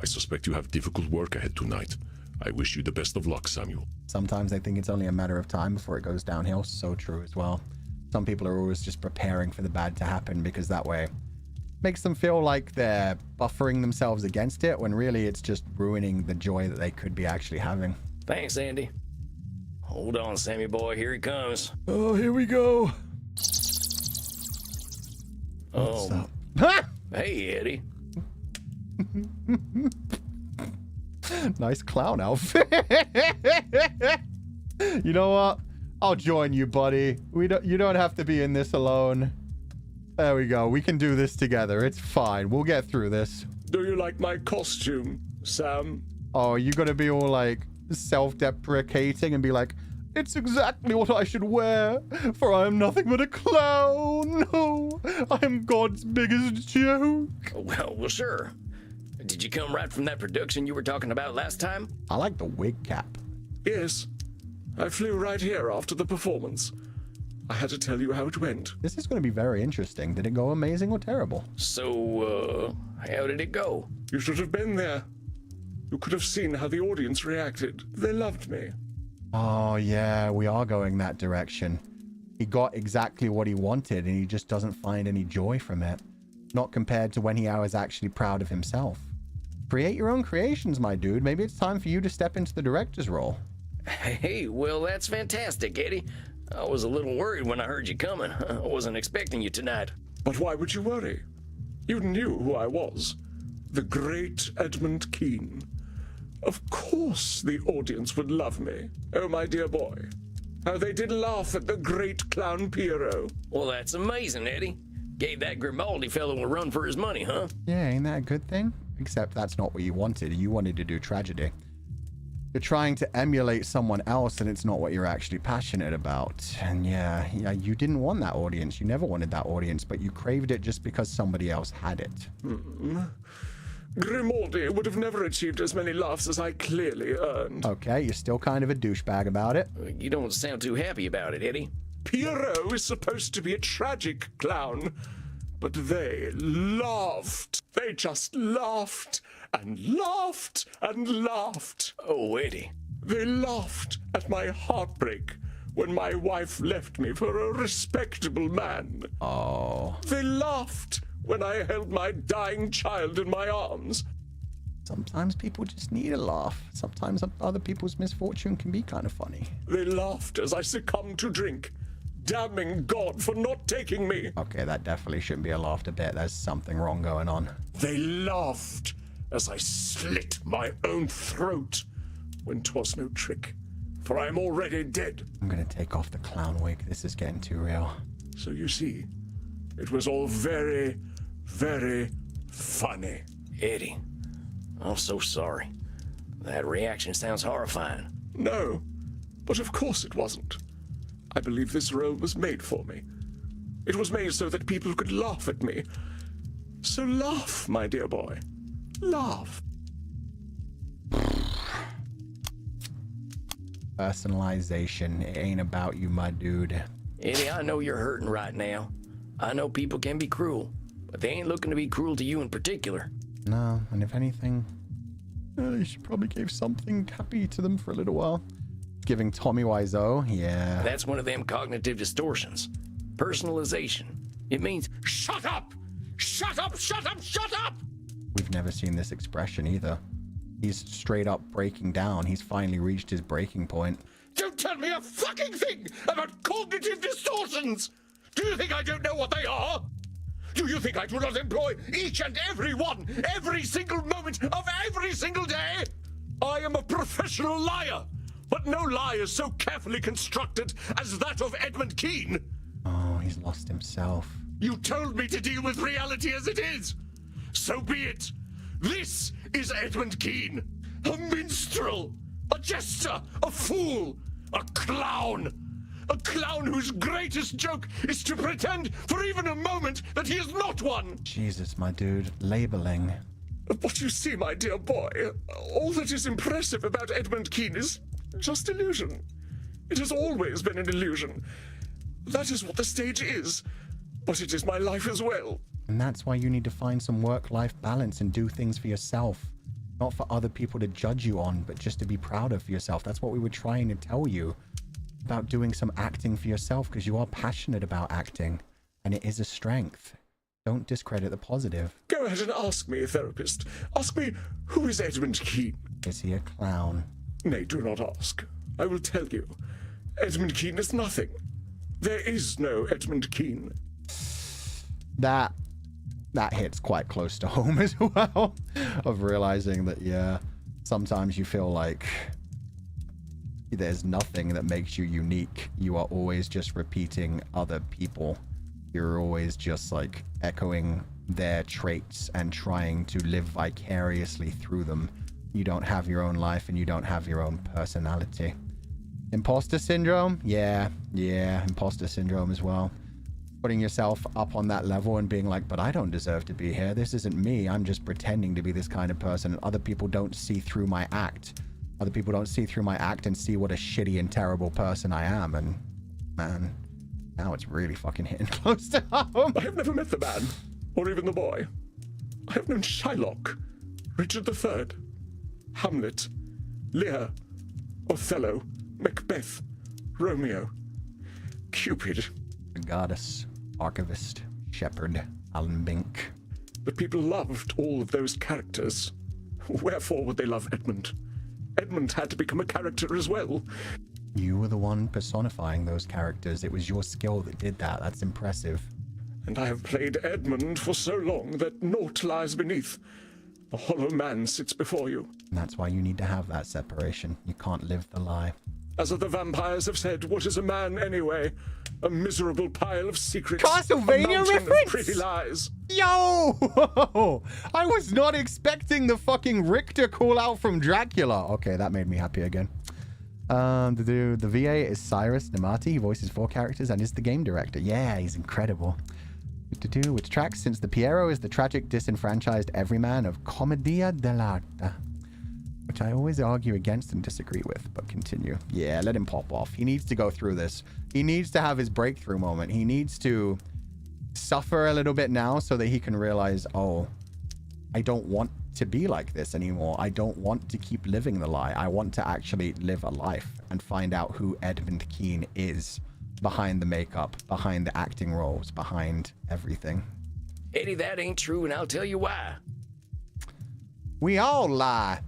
C: I suspect you have difficult work ahead tonight. I wish you the best of luck, Samuel.
A: Sometimes I think it's only a matter of time before it goes downhill. So true as well. Some people are always just preparing for the bad to happen because that way makes them feel like they're buffering themselves against it when really it's just ruining the joy that they could be actually having.
B: Thanks, Andy. Hold on, Sammy boy. Here he comes.
A: Oh, here we go.
B: What's
A: up?
B: Hey, Eddie.
A: Nice clown outfit. You know what? I'll join you, buddy. You don't have to be in this alone. There we go. We can do this together. It's fine. We'll get through this.
B: Do you like my costume, Sam?
A: Oh, you gonna be all like self-deprecating and be like, it's exactly what I should wear, for I am nothing but a clown. No, I am God's biggest joke.
B: Well, sure. Did you come right from that production you were talking about last time?
A: I like the wig cap.
F: Yes. I flew right here after the performance. I had to tell you how it went.
A: This is going to be very interesting. Did it go amazing or terrible?
B: So, how did it go?
F: You should have been there. You could have seen how the audience reacted. They loved me.
A: Oh, yeah, we are going that direction. He got exactly what he wanted, and he just doesn't find any joy from it. Not compared to when he was actually proud of himself. Create your own creations, my dude. Maybe it's time for you to step into the director's role.
B: Hey, well, that's fantastic, Eddie. I was a little worried when I heard you coming. I wasn't expecting you tonight.
F: But why would you worry? You knew who I was. The great Edmund Keene. Of course the audience would love me. Oh, my dear boy. How they did laugh at the great clown Pierrot.
B: Well, that's amazing, Eddie. Gave that Grimaldi fellow a run for his money, huh?
A: Yeah, ain't that a good thing? Except that's not what you wanted. You wanted to do tragedy. You're trying to emulate someone else, and it's not what you're actually passionate about. And yeah, you didn't want that audience. You never wanted that audience, but you craved it just because somebody else had it.
F: Grimaldi would have never achieved as many laughs as I clearly earned.
A: Okay, you're still kind of a douchebag about it.
B: You don't sound too happy about it, Eddie.
F: Pierrot is supposed to be a tragic clown, but they laughed. They just laughed and laughed and laughed.
B: Oh, Eddie.
F: They laughed at my heartbreak when my wife left me for a respectable man.
A: Oh.
F: They laughed when I held my dying child in my arms.
A: Sometimes people just need a laugh. Sometimes other people's misfortune can be kind of funny.
F: They laughed as I succumbed to drink, damning God for not taking me.
A: Okay, that definitely shouldn't be a laughter bit. There's something wrong going on.
F: They laughed as I slit my own throat when 'twas no trick, for I am already dead.
A: I'm gonna take off the clown wig. This is getting too real.
F: So you see, it was all very, very funny.
B: Eddie, I'm so sorry. That reaction sounds horrifying.
F: No, but of course it wasn't. I believe this role was made for me. It was made so that people could laugh at me. So laugh, my dear boy. Laugh.
A: Personalization. It ain't about you, my dude.
B: Eddie, I know you're hurting right now. I know people can be cruel, but they ain't looking to be cruel to you in particular.
A: No, and if anything, you should probably give something happy to them for a little while. Giving Tommy Wiseau, yeah.
B: That's one of them cognitive distortions. Personalization. It means, shut up! Shut up! Shut up! Shut up!
A: We've never seen this expression either. He's straight up breaking down. He's finally reached his breaking point.
F: Don't tell me a fucking thing about cognitive distortions! Do you think I don't know what they are? Do you think I do not employ each and every one, every single moment of every single day? I am a professional liar, but no lie is so carefully constructed as that of Edmund Keene.
A: Oh, he's lost himself.
F: You told me to deal with reality as it is. So be it. This is Edmund Keene, a minstrel, a jester, a fool, a clown. A clown whose greatest joke is to pretend for even a moment that he is not one.
A: Jesus, my dude. Labeling.
F: But you see, my dear boy, all that is impressive about Edmund Keene is just illusion. It has always been an illusion. That is what the stage is. But it is my life as well.
A: And that's why you need to find some work-life balance and do things for yourself. Not for other people to judge you on, but just to be proud of yourself. That's what we were trying to tell you. About doing some acting for yourself, because you are passionate about acting. And it is a strength. Don't discredit the positive.
F: Go ahead and ask me, therapist. Ask me, who is Edmund Keene?
A: Is he a clown?
F: Nay, do not ask. I will tell you. Edmund Keene is nothing. There is no Edmund Keene.
A: That hits quite close to home as well. Of realizing that, yeah, sometimes you feel like there's nothing that makes you unique. You are always just repeating other people. You're always just like echoing their traits and trying to live vicariously through them. You don't have your own life and you don't have your own personality. Imposter syndrome? Yeah, imposter syndrome as well. putting yourself up on that level and being like, but I don't deserve to be here. This isn't me. I'm just pretending to be this kind of person. And other people don't see through my act. Other people don't see through my act and see what a shitty and terrible person I am. And man, now it's really fucking hitting close to home.
F: I have never met the man, or even the boy. I have known Shylock, Richard III, Hamlet, Lear, Othello, Macbeth, Romeo, Cupid.
A: The goddess, archivist, shepherd, Alan Bink.
F: But people loved all of those characters. Wherefore would they love Edmund? Edmund had to become a character as well.
A: You were the one personifying those characters. It was your skill that did that. That's impressive.
F: And I have played Edmund for so long that naught lies beneath. A hollow man sits before you.
A: And that's why you need to have that separation. You can't live the lie.
F: As the vampires have said, what is a man anyway? A miserable pile of secrets.
A: Castlevania
F: a
A: reference?
F: of pretty lies.
A: Yo! I was not expecting the fucking Richter call out from Dracula. Okay, that made me happy again. The VA is Cyrus Namati. He voices 4 characters and is the game director. Yeah, he's incredible. Which tracks since the Piero is the tragic, disenfranchised everyman of Commedia dell'arte, which I always argue against and disagree with, but continue. Yeah, let him pop off. He needs to go through this. He needs to have his breakthrough moment. He needs to suffer a little bit now so that he can realize, oh, I don't want to be like this anymore. I don't want to keep living the lie. I want to actually live a life and find out who Edmund Keane is behind the makeup, behind the acting roles, behind everything.
B: Eddie, that ain't true, and I'll tell you why.
A: We all lie.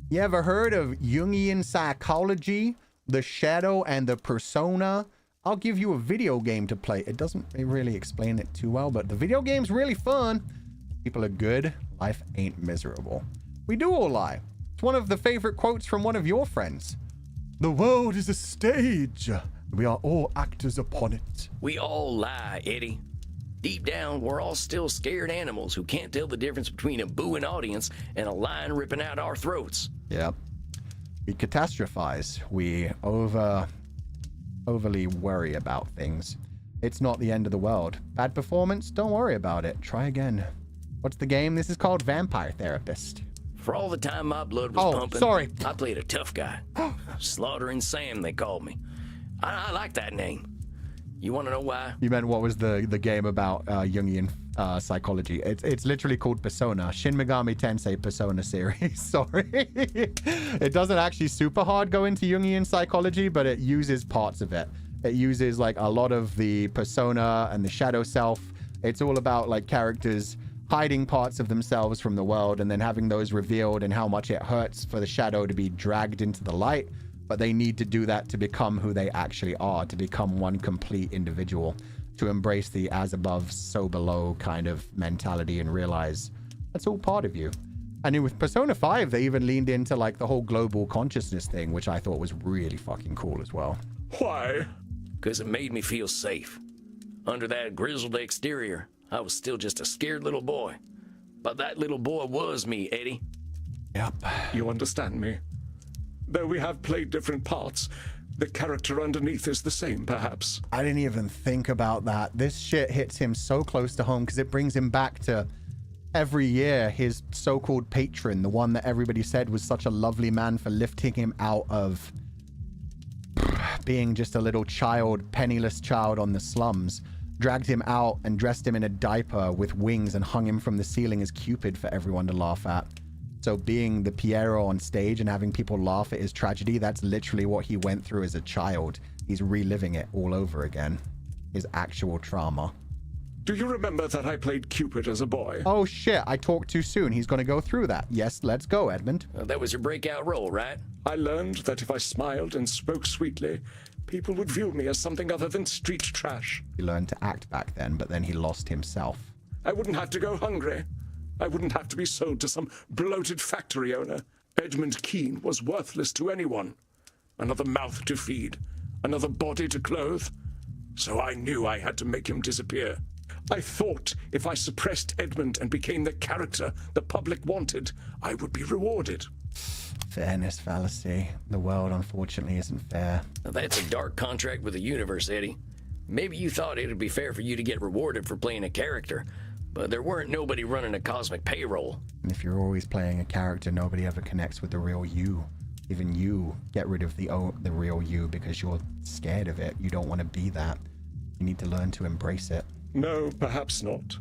A: You ever heard of Jungian psychology, the shadow and the persona? I'll give you a video game to play. It doesn't really explain it too well, but the video game's really fun. People are good. Life ain't miserable. We do all lie. It's one of the favorite quotes from one of your friends. The world is a stage. We are all actors upon it.
B: We all lie, Eddie. Deep down, we're all still scared animals who can't tell the difference between a booing audience and a lion ripping out our throats.
A: Yep. We catastrophize. We overly worry about things. It's not the end of the world. Bad performance? Don't worry about it. Try again. What's the game? This is called Vampire Therapist.
B: For all the time my blood was pumping,
A: sorry.
B: I played a tough guy. Slaughtering Sam, they called me. I like that name. You want to know why? You meant what was the game about Jungian psychology? It's literally called Persona. Shin Megami Tensei Persona series. Sorry. It doesn't actually super hard go into Jungian psychology, but it uses parts of it. It uses like a lot of the persona and the shadow self. It's all about like characters hiding parts of themselves from the world and then having those revealed and how much it hurts for the shadow to be dragged into the light. But they need to do that to become who they actually are, to become one complete individual, to embrace the as above, so below kind of mentality and realize that's all part of you. And with Persona 5, they even leaned into like the whole global consciousness thing, which I thought was really fucking cool as well.
F: Why?
B: Because it made me feel safe. Under that grizzled exterior, I was still just a scared little boy. But that little boy was me, Eddie.
A: Yep.
F: You understand me? Though we have played different parts, the character underneath is the same, perhaps.
A: I didn't even think about that. This shit hits him so close to home because it brings him back to every year his so-called patron, the one that everybody said was such a lovely man for lifting him out of being just a little child, penniless child on the slums, dragged him out and dressed him in a diaper with wings and hung him from the ceiling as Cupid for everyone to laugh at. So being the Piero on stage and having people laugh at his tragedy, that's literally what he went through as a child. He's reliving it all over again. His actual trauma.
F: Do you remember that I played Cupid as a boy?
A: Oh shit, I talked too soon. He's going to go through that. Yes, let's go, Edmund.
B: That was your breakout role, right?
F: I learned that if I smiled and spoke sweetly, people would view me as something other than street trash.
A: He learned to act back then, but then he lost himself.
F: I wouldn't have to go hungry. I wouldn't have to be sold to some bloated factory owner. Edmund Keane was worthless to anyone. Another mouth to feed, another body to clothe. So I knew I had to make him disappear. I thought if I suppressed Edmund and became the character the public wanted, I would be rewarded.
A: Fairness fallacy. The world, unfortunately, isn't fair.
B: Now, that's a dark contract with the universe, Eddie. Maybe you thought it'd be fair for you to get rewarded for playing a character, but there weren't nobody running a cosmic payroll.
A: And if you're always playing a character, nobody ever connects with the real you. Even you get rid of the real you because you're scared of it. You don't want to be that. You need to learn to embrace it.
F: No, perhaps not.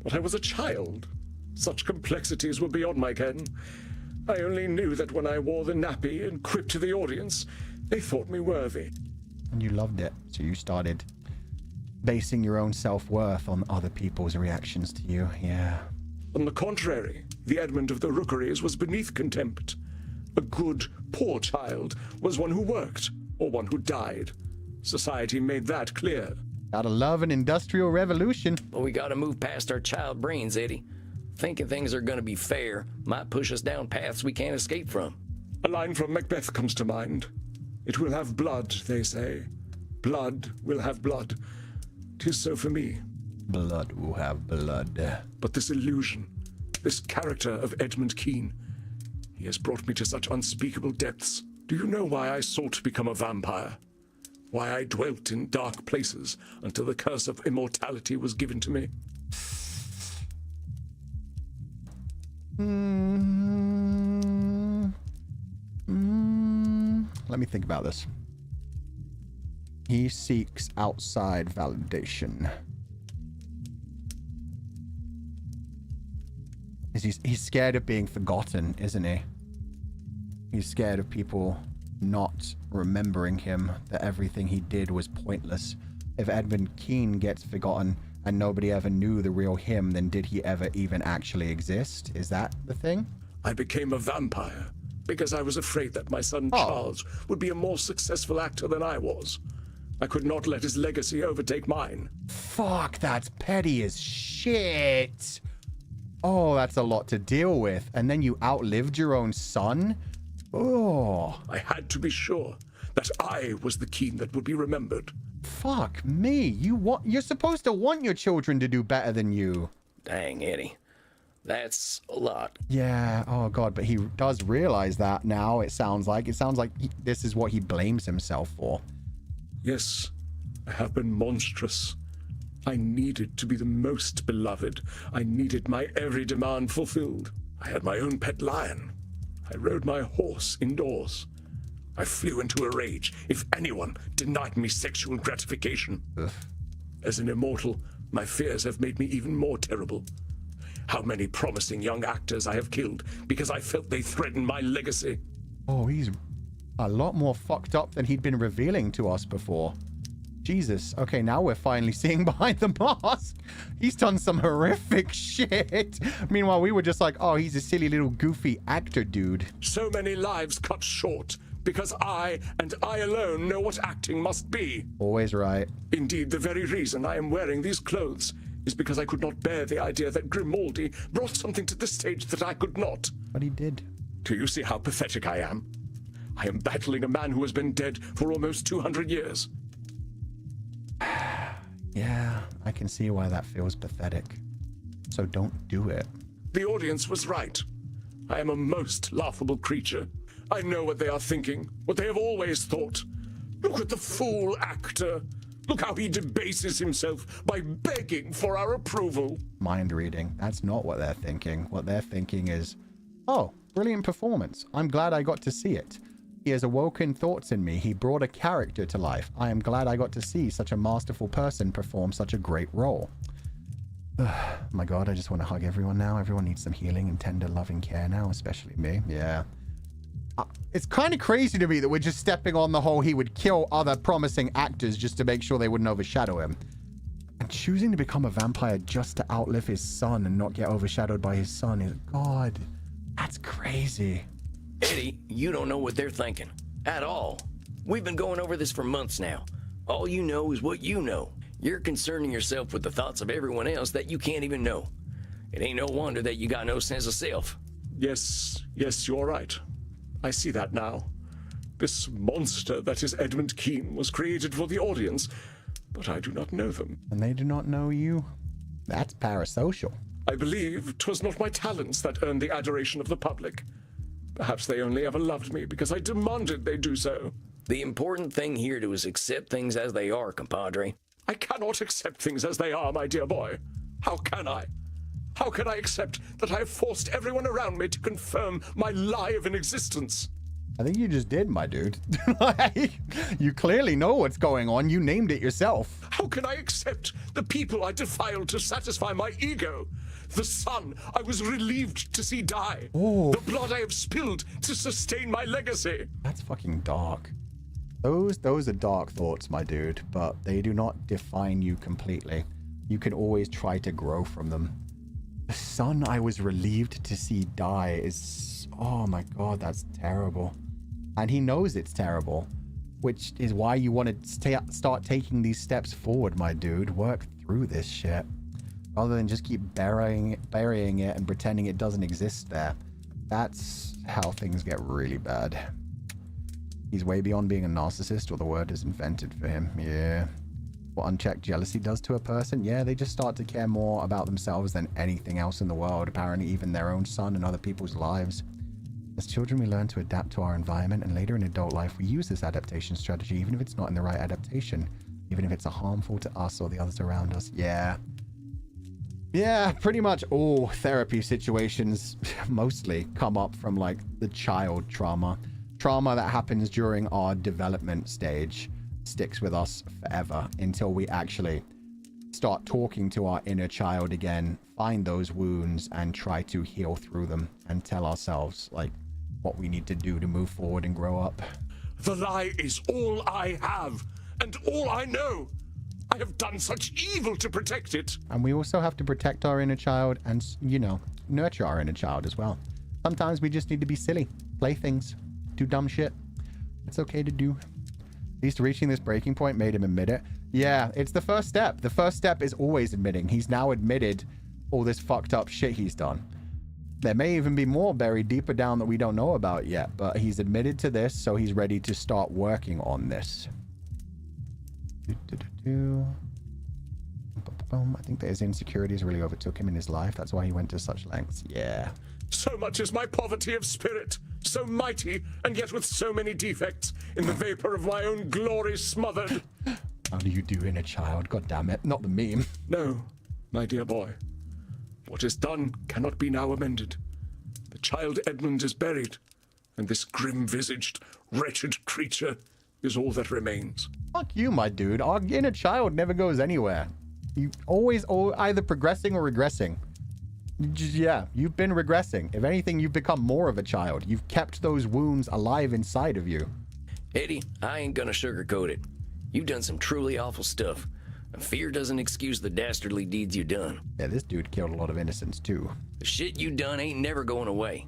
F: But I was a child. Such complexities were beyond my ken. I only knew that when I wore the nappy and quipped to the audience, they thought me worthy.
A: And you loved it, so you started basing your own self-worth on other people's reactions to you. Yeah.
F: On the contrary, the Edmund of the Rookeries was beneath contempt. A good, poor child was one who worked, or one who died. Society made that clear.
A: Gotta love an industrial revolution.
B: But we gotta move past our child brains, Eddie. Thinking things are gonna be fair might push us down paths we can't escape from.
F: A line from Macbeth comes to mind. It will have blood, they say. Blood will have blood. 'Tis so for me.
A: Blood will have blood.
F: But this illusion, this character of Edmund Keene, he has brought me to such unspeakable depths. Do you know why I sought to become a vampire? Why I dwelt in dark places until the curse of immortality was given to me?
A: Let me think about this. He seeks outside validation. He's scared of being forgotten, isn't he? He's scared of people not remembering him, that everything he did was pointless. If Edmund Keene gets forgotten and nobody ever knew the real him, then did he ever even actually exist? Is that the thing?
F: I became a vampire because I was afraid that my son Charles would be a more successful actor than I was. I could not let his legacy overtake mine.
A: Fuck, that's petty as shit. Oh, that's a lot to deal with. And then you outlived your own son? Oh.
F: I had to be sure that I was the Keene that would be remembered.
A: Fuck me. You're supposed to want your children to do better than you.
B: Dang, Eddie. That's a lot.
A: Yeah, oh god, but he does realize that now, it sounds like. This is what he blames himself for.
F: Yes, I have been monstrous. I needed to be the most beloved. I needed my every demand fulfilled. I had my own pet lion. I rode my horse indoors. I flew into a rage if anyone denied me sexual gratification.
A: Ugh.
F: As an immortal, my fears have made me even more terrible. How many promising young actors I have killed because I felt they threatened my legacy.
A: Oh, he's a lot more fucked up than he'd been revealing to us before. Jesus. Okay, now we're finally seeing behind the mask. He's done some horrific shit. Meanwhile, we were just like, oh, he's a silly little goofy actor dude.
F: So many lives cut short because I, and I alone, know what acting must be.
A: Always right.
F: Indeed, the very reason I am wearing these clothes is because I could not bear the idea that Grimaldi brought something to the stage that I could not.
A: But he did.
F: Do you see how pathetic I am? I am battling a man who has been dead for almost 200 years.
A: Yeah, I can see why that feels pathetic. So don't do it.
F: The audience was right. I am a most laughable creature. I know what they are thinking, what they have always thought. Look at the fool actor. Look how he debases himself by begging for our approval.
A: Mind reading. That's not what they're thinking. What they're thinking is, oh, brilliant performance. I'm glad I got to see it. He has awoken thoughts in me. He brought a character to life. I am glad I got to see such a masterful person perform such a great role. Ugh, my God, I just want to hug everyone now. Everyone needs some healing and tender loving care now, especially me. Yeah. It's kind of crazy to me that we're just stepping on the whole he would kill other promising actors just to make sure they wouldn't overshadow him. And choosing to become a vampire just to outlive his son and not get overshadowed by his son is, God, that's crazy.
B: Eddie, you don't know what they're thinking. At all. We've been going over this for months now. All you know is what you know. You're concerning yourself with the thoughts of everyone else that you can't even know. It ain't no wonder that you got no sense of self.
F: Yes, you're right. I see that now. This monster that is Edmund Keene was created for the audience, but I do not know them.
A: And they do not know you? That's parasocial.
F: I believe 'twas not my talents that earned the adoration of the public. Perhaps they only ever loved me because I demanded they do so.
B: The important thing here is accept things as they are, compadre.
F: I cannot accept things as they are, my dear boy. How can I? How can I accept that I have forced everyone around me to confirm my lie of an existence?
A: I think you just did, my dude. You clearly know what's going on. You named it yourself.
F: How can I accept the people I defiled to satisfy my ego? The son I was relieved to see die.
A: Oh.
F: The blood I have spilled to sustain my legacy.
A: That's fucking dark. Those are dark thoughts, my dude, but they do not define you completely. You can always try to grow from them. The son I was relieved to see die is... Oh my god, that's terrible. And he knows it's terrible, which is why you want to start taking these steps forward, my dude. Work through this shit. Rather than just keep burying it and pretending it doesn't exist there. That's how things get really bad. He's way beyond being a narcissist, or the word is invented for him. Yeah. What unchecked jealousy does to a person? Yeah, they just start to care more about themselves than anything else in the world, apparently even their own son and other people's lives. As children, we learn to adapt to our environment, and later in adult life, we use this adaptation strategy, even if it's not in the right adaptation, even if it's harmful to us or the others around us. Yeah. Yeah, pretty much all therapy situations mostly come up from, like, the child trauma. Trauma that happens during our development stage sticks with us forever until we actually start talking to our inner child again, find those wounds, and try to heal through them and tell ourselves, like, what we need to do to move forward and grow up.
F: The lie is all I have, and all I know. I have done such evil to protect it.
A: And we also have to protect our inner child and, you know, nurture our inner child as well. Sometimes we just need to be silly, play things, do dumb shit. It's okay to do. At least reaching this breaking point made him admit it. Yeah, it's the first step. The first step is always admitting. He's now admitted all this fucked up shit he's done. There may even be more buried deeper down that we don't know about yet, but he's admitted to this, so he's ready to start working on this. I think that his insecurities really overtook him in his life. That's why he went to such lengths. Yeah.
F: So much is my poverty of spirit, so mighty, and yet with so many defects, in the vapor of my own glory smothered.
A: How do you do, inner child? God damn it. Not the meme.
F: No, my dear boy. What is done cannot be now amended. The child Edmund is buried, and this grim-visaged, wretched creature is all that remains.
A: Fuck you, my dude. Our inner child never goes anywhere. You always either progressing or regressing. Yeah, you've been regressing. If anything, you've become more of a child. You've kept those wounds alive inside of you.
B: Eddie, I ain't gonna sugarcoat it. You've done some truly awful stuff. And fear doesn't excuse the dastardly deeds you done.
A: Yeah, this dude killed a lot of innocents too.
B: The shit you done ain't never going away.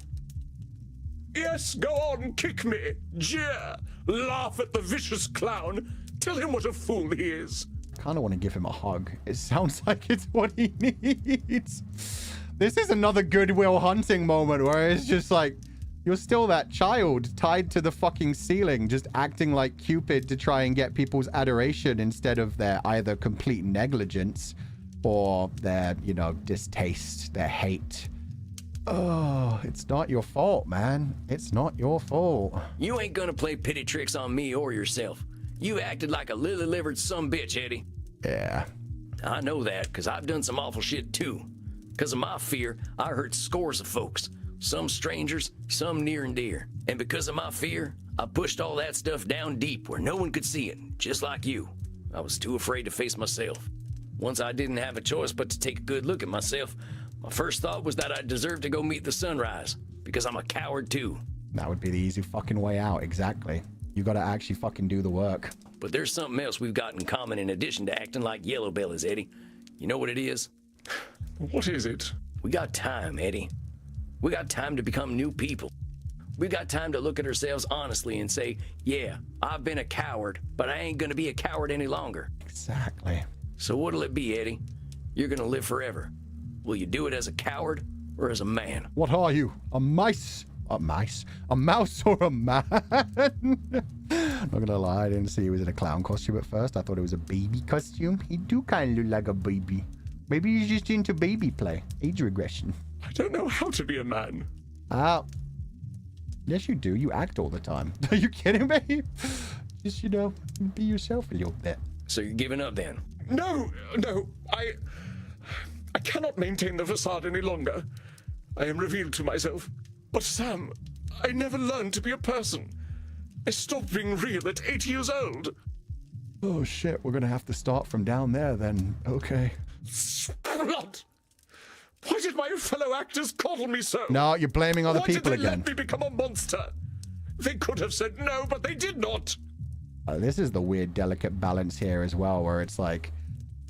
F: Yes, go on, kick me, jeer, laugh at the vicious clown, tell him what a fool he is.
A: I kind of want to give him a hug. It sounds like it's what he needs. This is another Goodwill Hunting moment where it's just like, you're still that child tied to the fucking ceiling, just acting like Cupid to try and get people's adoration instead of their either complete negligence or their, you know, distaste, their hate. Oh, it's not your fault, man. It's not your fault.
B: You ain't gonna play pity tricks on me or yourself. You acted like a lily-livered sumbitch, Eddie.
A: Yeah.
B: I know that, because I've done some awful shit, too. Because of my fear, I hurt scores of folks. Some strangers, some near and dear. And because of my fear, I pushed all that stuff down deep where no one could see it, just like you. I was too afraid to face myself. Once I didn't have a choice but to take a good look at myself, my first thought was that I deserved to go meet the sunrise, because I'm a coward, too.
A: That would be the easy fucking way out, exactly. You gotta actually fucking do the work.
B: But there's something else we've got in common in addition to acting like yellow bellies, Eddie. You know what it is?
F: What is it?
B: We got time, Eddie. We got time to become new people. We got time to look at ourselves honestly and say, yeah, I've been a coward, but I ain't gonna be a coward any longer.
A: Exactly.
B: So what'll it be, Eddie? You're gonna live forever. Will you do it as a coward or as a man?
A: What are you? A mice? A mice? A mouse or a man? Not gonna lie, I didn't see he was in a clown costume at first. I thought it was a baby costume. He do kind of look like a baby. Maybe he's just into baby play. Age regression.
F: I don't know how to be a man.
A: Yes, you do. You act all the time. Are you kidding me? just, you know, be yourself a little bit.
B: So you're giving up then?
F: No, I cannot maintain the facade any longer. I am revealed to myself. But Sam, I never learned to be a person. I stopped being real at 8 years old.
A: Oh shit, we're gonna have to start from down there then. Okay.
F: Blood! Why did my fellow actors coddle me so?
A: No, you're blaming other people again.
F: Why did they let me become a monster? They could have said no, but they did not.
A: This is the weird, delicate balance here as well, where it's like,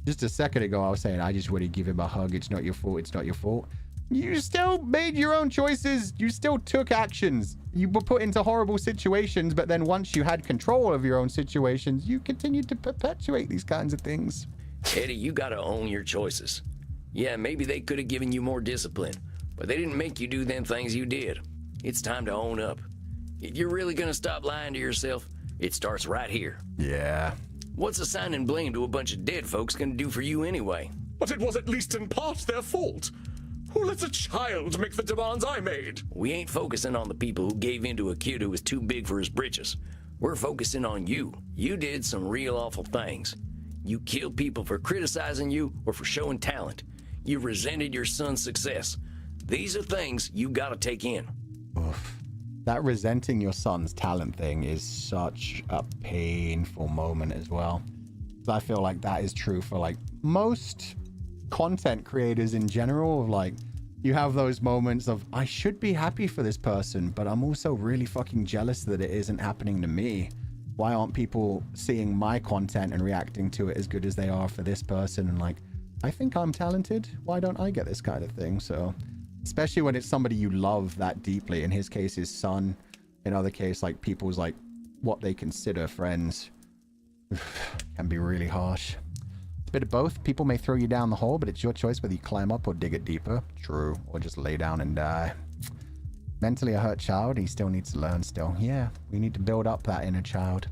A: just a second ago I was saying, I just want to give him a hug. It's not your fault. It's not your fault. You still made your own choices. You still took actions. You were put into horrible situations, but then once you had control of your own situations, you continued to perpetuate these kinds of things.
B: Eddie, you gotta own your choices. Yeah, maybe they could have given you more discipline, but they didn't make you do them things you did. It's time to own up. If you're really gonna stop lying to yourself, it starts right here.
A: Yeah.
B: What's assigning blame to a bunch of dead folks gonna do for you anyway?
F: But it was at least in part their fault. Who lets a child make the demands I made?
B: We ain't focusing on the people who gave in to a kid who was too big for his britches. We're focusing on you. You did some real awful things. You killed people for criticizing you or for showing talent. You resented your son's success. These are things you gotta take in.
A: Oof. That resenting your son's talent thing is such a painful moment as well. I feel like that is true for like most content creators in general. Of like, you have those moments of, I should be happy for this person, but I'm also really fucking jealous that it isn't happening to me. Why aren't people seeing my content and reacting to it as good as they are for this person? And like, I think I'm talented. Why don't I get this kind of thing? So, especially when it's somebody you love that deeply. In his case, his son. In other case, like people's like what they consider friends can be really harsh. A bit of both. People may throw you down the hole, but it's your choice whether you climb up or dig it deeper. True. Or just lay down and die. Mentally a hurt child, he still needs to learn still. Yeah, we need to build up that inner child.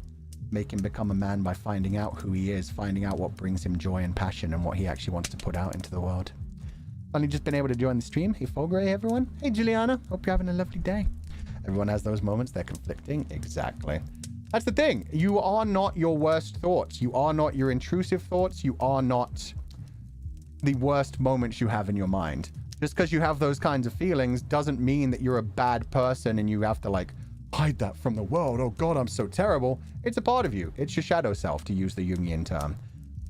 A: Make him become a man by finding out who he is, finding out what brings him joy and passion and what he actually wants to put out into the world. Only just been able to join the stream. Hey Fulgur, hey everyone. Hey Juliana, hope you're having a lovely day. Everyone has those moments, they're conflicting. Exactly. That's the thing. You are not your worst thoughts. You are not your intrusive thoughts. You are not the worst moments you have in your mind. Just because you have those kinds of feelings doesn't mean that you're a bad person and you have to like hide that from the world. Oh God, I'm so terrible. It's a part of you. It's your shadow self, to use the Jungian term.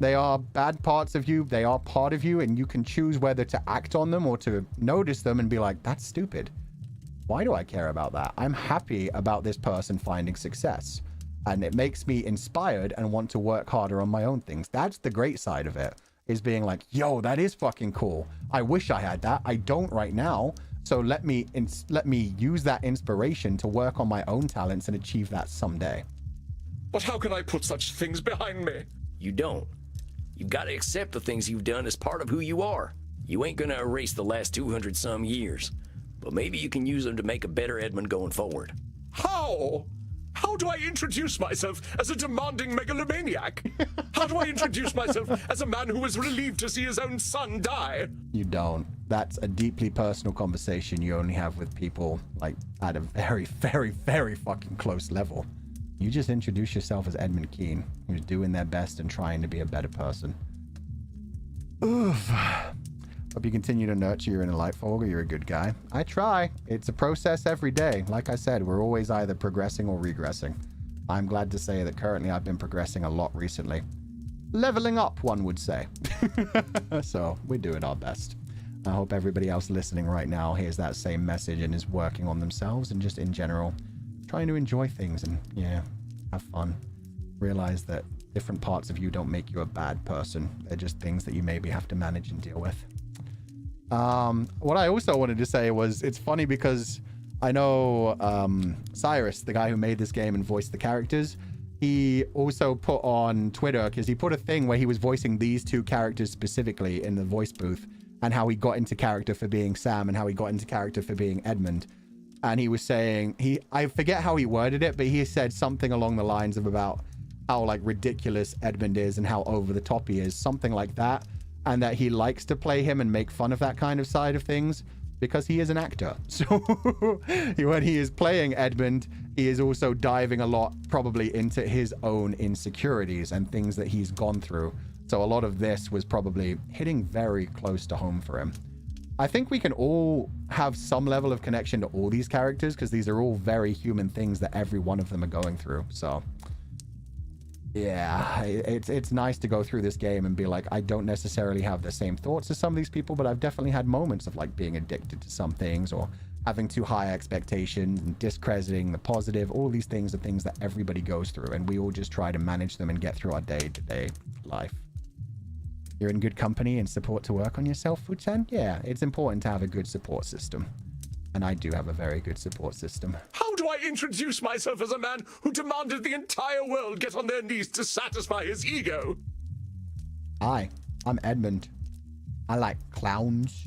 A: They are bad parts of you. They are part of you, and you can choose whether to act on them or to notice them and be like, that's stupid. Why do I care about that? I'm happy about this person finding success, and it makes me inspired and want to work harder on my own things. That's the great side of it, is being like, yo, that is fucking cool. I wish I had that. I don't right now. So let me use that inspiration to work on my own talents and achieve that someday.
F: But how can I put such things behind me?
B: You don't. You've got to accept the things you've done as part of who you are. You ain't gonna erase the last 200 some years, but maybe you can use them to make a better Edmund going forward.
F: How? How do I introduce myself as a demanding megalomaniac? How do I introduce myself as a man who was relieved to see his own son die?
A: You don't. That's a deeply personal conversation you only have with people like at a very, very, very fucking close level. You just introduce yourself as Edmund Keane, who's doing their best and trying to be a better person. Oof. Hope you continue to nurture your inner light, Fulgur. You're a good guy. I try. It's a process every day. Like I said, we're always either progressing or regressing. I'm glad to say that currently I've been progressing a lot recently. Leveling up, one would say. So we're doing our best. I hope everybody else listening right now hears that same message and is working on themselves and just in general trying to enjoy things and, yeah, have fun. Realize that different parts of you don't make you a bad person. They're just things that you maybe have to manage and deal with. What I also wanted to say was, it's funny because I know Cyrus, the guy who made this game and voiced the characters, he also put on Twitter, because he put a thing where he was voicing these two characters specifically in the voice booth, and how he got into character for being Sam and how he got into character for being Edmund. And he was saying, I forget how he worded it, but he said something along the lines of about how like ridiculous Edmund is and how over the top he is, something like that. And that he likes to play him and make fun of that kind of side of things. because he is an actor. So when he is playing Edmund, he is also diving a lot probably into his own insecurities and things that he's gone through. So a lot of this was probably hitting very close to home for him. I think we can all have some level of connection to all these characters because these are all very human things that every one of them are going through. So yeah, it's nice to go through this game and be like, I don't necessarily have the same thoughts as some of these people, but I've definitely had moments of like being addicted to some things or having too high expectations and discrediting the positive. All these things are things that everybody goes through, and we all just try to manage them and get through our day-to-day life. You're in good company and support to work on yourself, Fu-chan? Yeah, it's important to have a good support system. And I do have a very good support system.
F: How do I introduce myself as a man who demanded the entire world get on their knees to satisfy his ego?
A: Hi, I'm Edmund. I like clowns.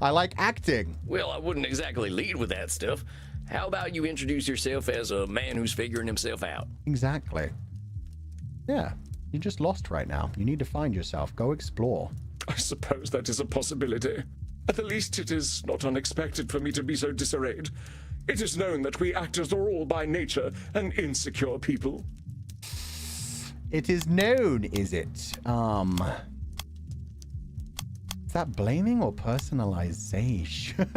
A: I like acting.
B: Well, I wouldn't exactly lead with that stuff. How about you introduce yourself as a man who's figuring himself out?
A: Exactly. Yeah, you're just lost right now. You need to find yourself. Go explore.
F: I suppose that is a possibility. At the least, it is not unexpected for me to be so disarrayed. It is known that we actors are all by nature an insecure people.
A: It is known, is it? Is that blaming or personalization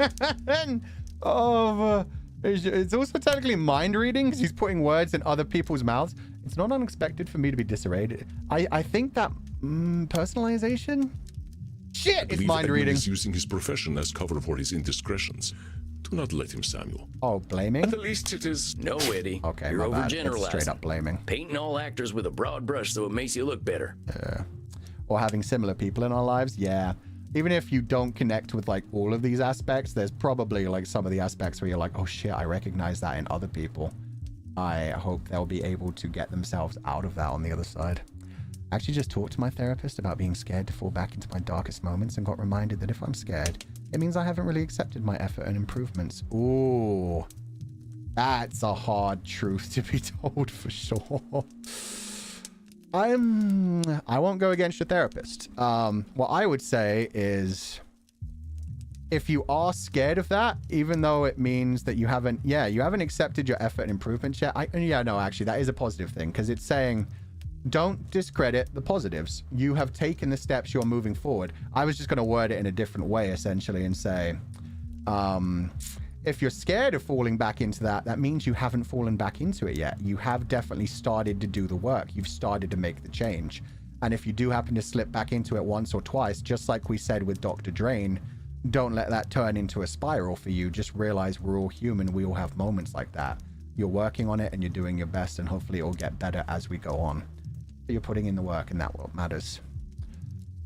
A: of... it's also technically mind reading because he's putting words in other people's mouths. It's not unexpected for me to be disarrayed. I think that personalization? Shit, it's mind reading.
C: He's using his profession as cover for his indiscretions. Do not let him, Samuel.
A: Oh, blaming?
F: At the least it is...
B: No, Eddie.
A: Okay,
B: you're
A: my bad.
B: overgeneralizing.
A: It's straight up blaming.
B: Painting all actors with a broad brush so it makes you look better.
A: Yeah. Or having similar people in our lives. Yeah. Even if you don't connect with like all of these aspects, there's probably like some of the aspects where you're like, oh shit, I recognize that in other people. I hope they'll be able to get themselves out of that on the other side. I actually just talked to my therapist about being scared to fall back into my darkest moments and got reminded that if I'm scared, it means I haven't really accepted my effort and improvements. Ooh, that's a hard truth to be told for sure. I won't go against your therapist. What I would say is if you are scared of that, even though it means that you haven't accepted your effort and improvement yet. Actually, that is a positive thing because it's saying don't discredit the positives. You have taken the steps, you're moving forward. I was just going to word it in a different way, essentially, and say, if you're scared of falling back into that, that means you haven't fallen back into it yet. You have definitely started to do the work. You've started to make the change. And if you do happen to slip back into it once or twice, just like we said with Dr. Drain, don't let that turn into a spiral for you. Just realize we're all human. We all have moments like that. You're working on it and you're doing your best, and hopefully it'll get better as we go on. But you're putting in the work, and that what matters.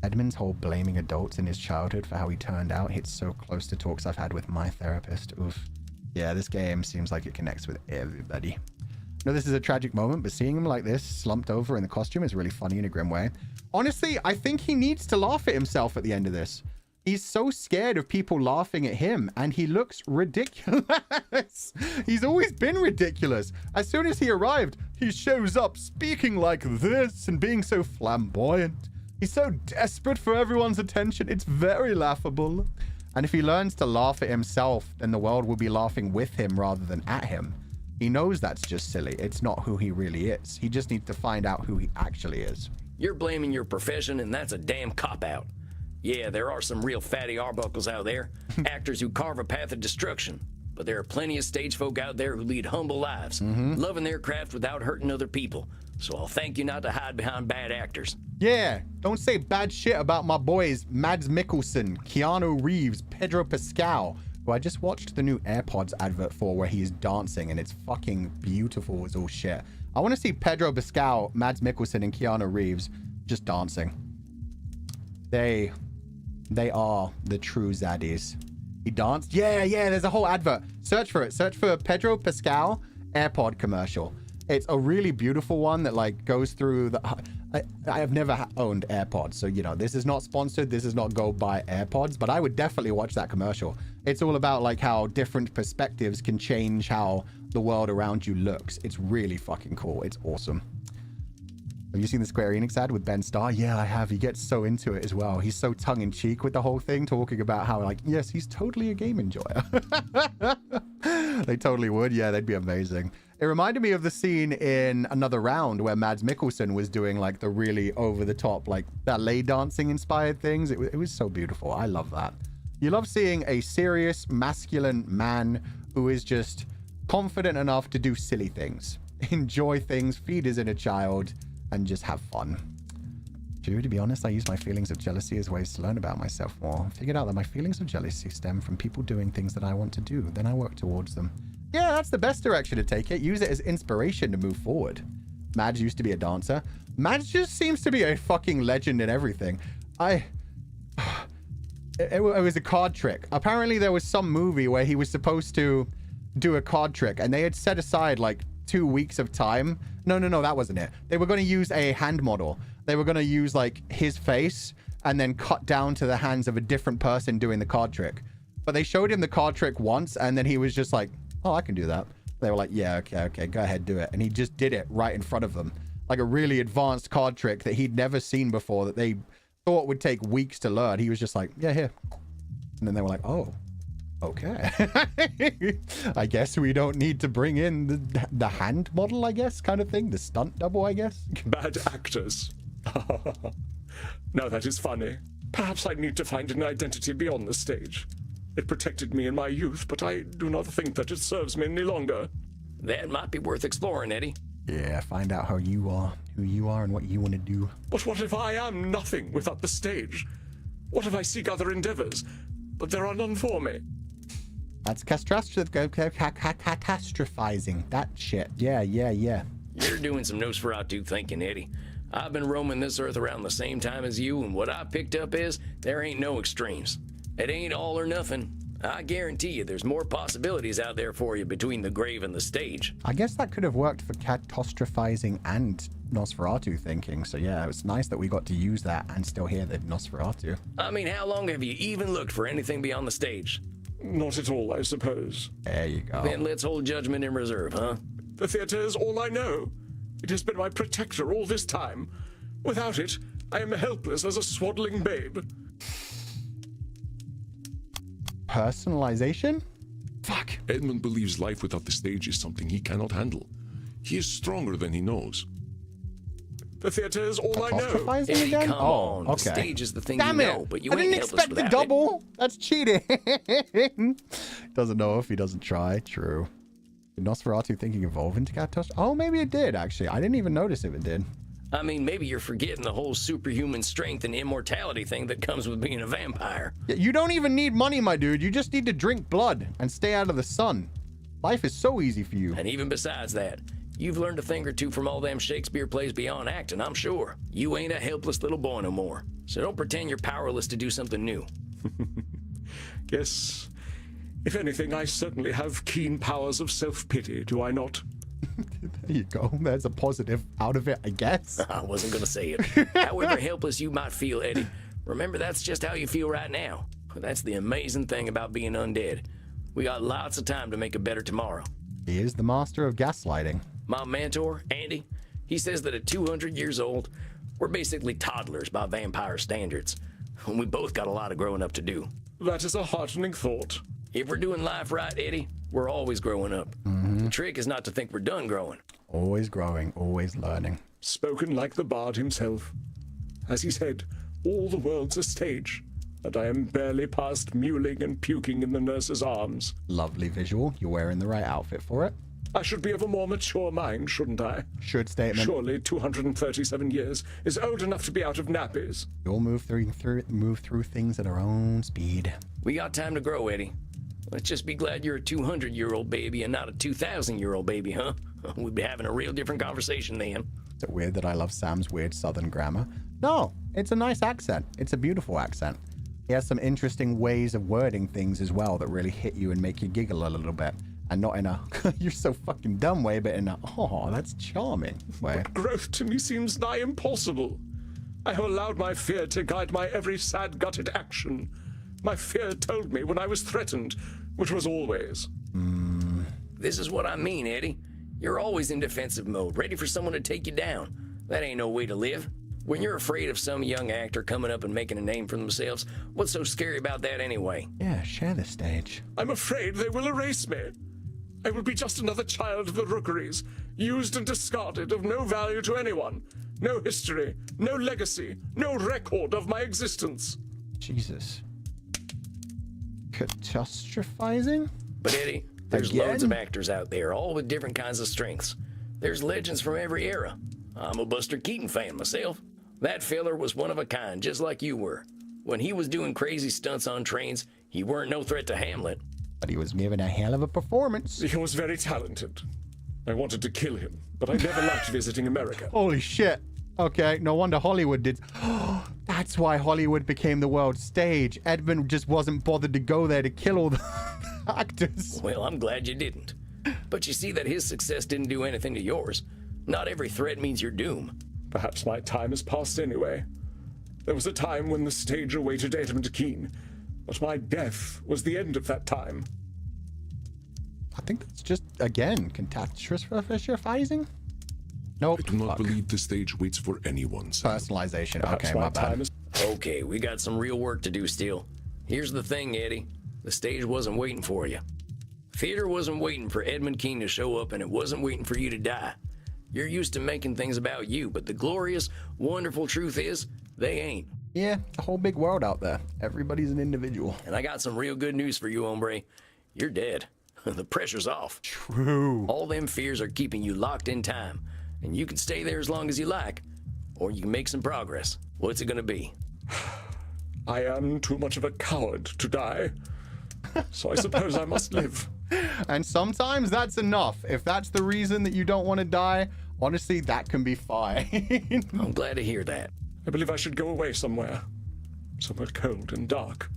A: Edmund's whole blaming adults in his childhood for how he turned out hits so close to talks I've had with my therapist. Oof. Yeah, this game seems like it connects with everybody. No, this is a tragic moment, but seeing him like this, slumped over in the costume, is really funny in a grim way. Honestly, I think he needs to laugh at himself at the end of this. He's so scared of people laughing at him, and he looks ridiculous. He's always been ridiculous. As soon as he arrived, he shows up speaking like this and being so flamboyant. He's so desperate for everyone's attention. It's very laughable. And if he learns to laugh at himself, then the world will be laughing with him rather than at him. He knows that's just silly. It's not who he really is. He just needs to find out who he actually is.
B: You're blaming your profession, and that's a damn cop-out. Yeah, there are some real fatty arbuckles out there, actors who carve a path of destruction. But there are plenty of stage folk out there who lead humble lives, loving their craft without hurting other people. So I'll thank you not to hide behind bad actors.
A: Yeah, don't say bad shit about my boys Mads Mikkelsen, Keanu Reeves, Pedro Pascal, who I just watched the new AirPods advert for where he's dancing and it's fucking beautiful as all shit. I want to see Pedro Pascal, Mads Mikkelsen, and Keanu Reeves just dancing. They are the true zaddies. He danced? Yeah, there's a whole advert. Search for it. Search for Pedro Pascal AirPod commercial. It's a really beautiful one that like goes through the... I have never owned AirPods, so you know, this is not sponsored. This is not go buy AirPods, but I would definitely watch that commercial. It's all about like how different perspectives can change how the world around you looks. It's really fucking cool. It's awesome. Have you seen the Square Enix ad with Ben Starr? Yeah, I have. He gets so into it as well. He's so tongue-in-cheek with the whole thing, talking about how, like, yes, he's totally a game enjoyer. They totally would. Yeah, they'd be amazing. It reminded me of the scene in Another Round where Mads Mikkelsen was doing, like, the really over-the-top, like, ballet dancing-inspired things. It was so beautiful. I love that. You love seeing a serious, masculine man who is just confident enough to do silly things, enjoy things, feed his inner child, and just have fun. True, to be honest, I use my feelings of jealousy as ways to learn about myself more. I figured out that my feelings of jealousy stem from people doing things that I want to do. Then I work towards them. Yeah, that's the best direction to take it. Use it as inspiration to move forward. Mads used to be a dancer. Mads just seems to be a fucking legend in everything. It was a card trick. Apparently there was some movie where he was supposed to do a card trick and they had set aside like 2 weeks of time. No, that wasn't it. They were going to use a hand model. They were going to use like his face and then cut down to the hands of a different person doing the card trick. But they showed him the card trick once and then he was just like, oh, I can do that. They were like, yeah, okay, go ahead, do it. And he just did it right in front of them. Like a really advanced card trick that he'd never seen before that they thought would take weeks to learn. He was just like, yeah, here. And then they were like, oh, okay. I guess we don't need to bring in the hand model, I guess, kind of thing. The stunt double, I guess.
F: Bad actors. Now that is funny. Perhaps I need to find an identity beyond the stage. It protected me in my youth, but I do not think that it serves me any longer.
B: That might be worth exploring, Eddie.
A: Yeah, find out who you are, and what you want to do.
F: But what if I am nothing without the stage? What if I seek other endeavors, but there are none for me?
A: That's catastrophizing. That shit. Yeah.
B: You're doing some Nosferatu thinking, Eddie. I've been roaming this earth around the same time as you, and what I picked up is there ain't no extremes. It ain't all or nothing. I guarantee you there's more possibilities out there for you between the grave and the stage.
A: I guess that could have worked for catastrophizing and Nosferatu thinking. So yeah, it was nice that we got to use that and still hear the Nosferatu.
B: I mean, how long have you even looked for anything beyond the stage?
F: Not at all, I suppose.
A: There you go.
B: Then let's hold judgment in reserve, huh?
F: The theater is all I know. It has been my protector all this time. Without it, I am helpless as a swaddling babe.
A: Personalization? Fuck.
C: Edmund believes life without the stage is something he cannot handle. He is stronger than he knows.
F: The theater is all I know.
A: Catastrophizing
B: Eddie,
A: again?
B: come on.
A: Okay.
B: The stage is the thing
A: Damn
B: you
A: it.
B: know, but you
A: I
B: ain't
A: didn't
B: helpless
A: expect the
B: without
A: double. That's cheating. Doesn't know if he doesn't try. True. Did Nosferatu thinking evolve into catastrophe? Oh, maybe it did, actually. I didn't even notice if it did.
B: I mean, maybe you're forgetting the whole superhuman strength and immortality thing that comes with being a vampire.
A: You don't even need money, my dude. You just need to drink blood and stay out of the sun. Life is so easy for you.
B: And even besides that, you've learned a thing or two from all them Shakespeare plays beyond acting, I'm sure. You ain't a helpless little boy no more. So don't pretend you're powerless to do something new.
F: Yes. If anything, I certainly have keen powers of self-pity, do I not?
A: There you go. There's a positive out of it, I guess.
B: I wasn't going to say it. However helpless you might feel, Eddie, remember that's just how you feel right now. That's the amazing thing about being undead. We got lots of time to make a better tomorrow.
A: He is the master of gaslighting.
B: My mentor, Andy, he says that at 200 years old, we're basically toddlers by vampire standards. And we both got a lot of growing up to do.
F: That is a heartening thought.
B: If we're doing life right, Eddie, we're always growing up. The trick is not to think we're done growing.
A: Always growing, always learning.
F: Spoken like the bard himself. As he said, all the world's a stage, and I am barely past mewling and puking in the nurse's arms.
A: Lovely visual. You're wearing the right outfit for it.
F: I should be of a more mature mind, shouldn't I?
A: Should statement.
F: Surely 237 years is old enough to be out of nappies.
A: You'll move through things at our own speed.
B: We got time to grow, Eddie. Let's just be glad you're a 200-year-old baby and not a 2,000-year-old baby, huh? We'd be having a real different conversation then.
A: Is it weird that I love Sam's weird southern grammar? No, it's a nice accent. It's a beautiful accent. He has some interesting ways of wording things as well that really hit you and make you giggle a little bit. And not in a, you're so fucking dumb way, but in a, oh, that's charming way.
F: But growth to me seems nigh impossible. I have allowed my fear to guide my every sad-gutted action. My fear told me when I was threatened, which was always.
B: This is what I mean, Eddie. You're always in defensive mode, ready for someone to take you down. That ain't no way to live. When you're afraid of some young actor coming up and making a name for themselves, what's so scary about that anyway?
A: Yeah, share the stage.
F: I'm afraid they will erase me. I will be just another child of the rookeries, used and discarded, of no value to anyone. No history, no legacy, no record of my existence.
A: Jesus. Catastrophizing?
B: But Eddie, there's loads of actors out there, all with different kinds of strengths. There's legends from every era. I'm a Buster Keaton fan myself. That fella was one of a kind, just like you were. When he was doing crazy stunts on trains, he weren't no threat to Hamlet.
A: But he was giving a hell of a performance.
F: He was very talented. I wanted to kill him, but I never liked visiting America.
A: Holy shit. Okay, no wonder Hollywood did. That's why Hollywood became the world stage. Edmund just wasn't bothered to go there to kill all the actors.
B: Well, I'm glad you didn't. But you see that his success didn't do anything to yours. Not every threat means your doom.
F: Perhaps my time has passed anyway. There was a time when the stage awaited Edmund Keane, but my death was the end of that time.
A: I think that's just, again, catastrophizing? Nope.
C: I do not believe the stage waits for anyone.
A: Personalization.
F: Perhaps
A: Okay, my bad.
B: Okay, we got some real work to do still. Here's the thing, Eddie. The stage wasn't waiting for you. Theater wasn't waiting for Edmund Keane to show up, and it wasn't waiting for you to die. You're used to making things about you, but the glorious, wonderful truth is, they ain't.
A: Yeah, the whole big world out there. Everybody's an individual.
B: And I got some real good news for you, hombre. You're dead. The pressure's off.
A: True.
B: All them fears are keeping you locked in time, and you can stay there as long as you like, or you can make some progress. What's it gonna be?
F: I am too much of a coward to die, so I suppose I must live.
A: And sometimes that's enough. If that's the reason that you don't want to die, honestly, that can be fine.
B: I'm glad to hear that.
F: I believe I should go away somewhere cold and dark,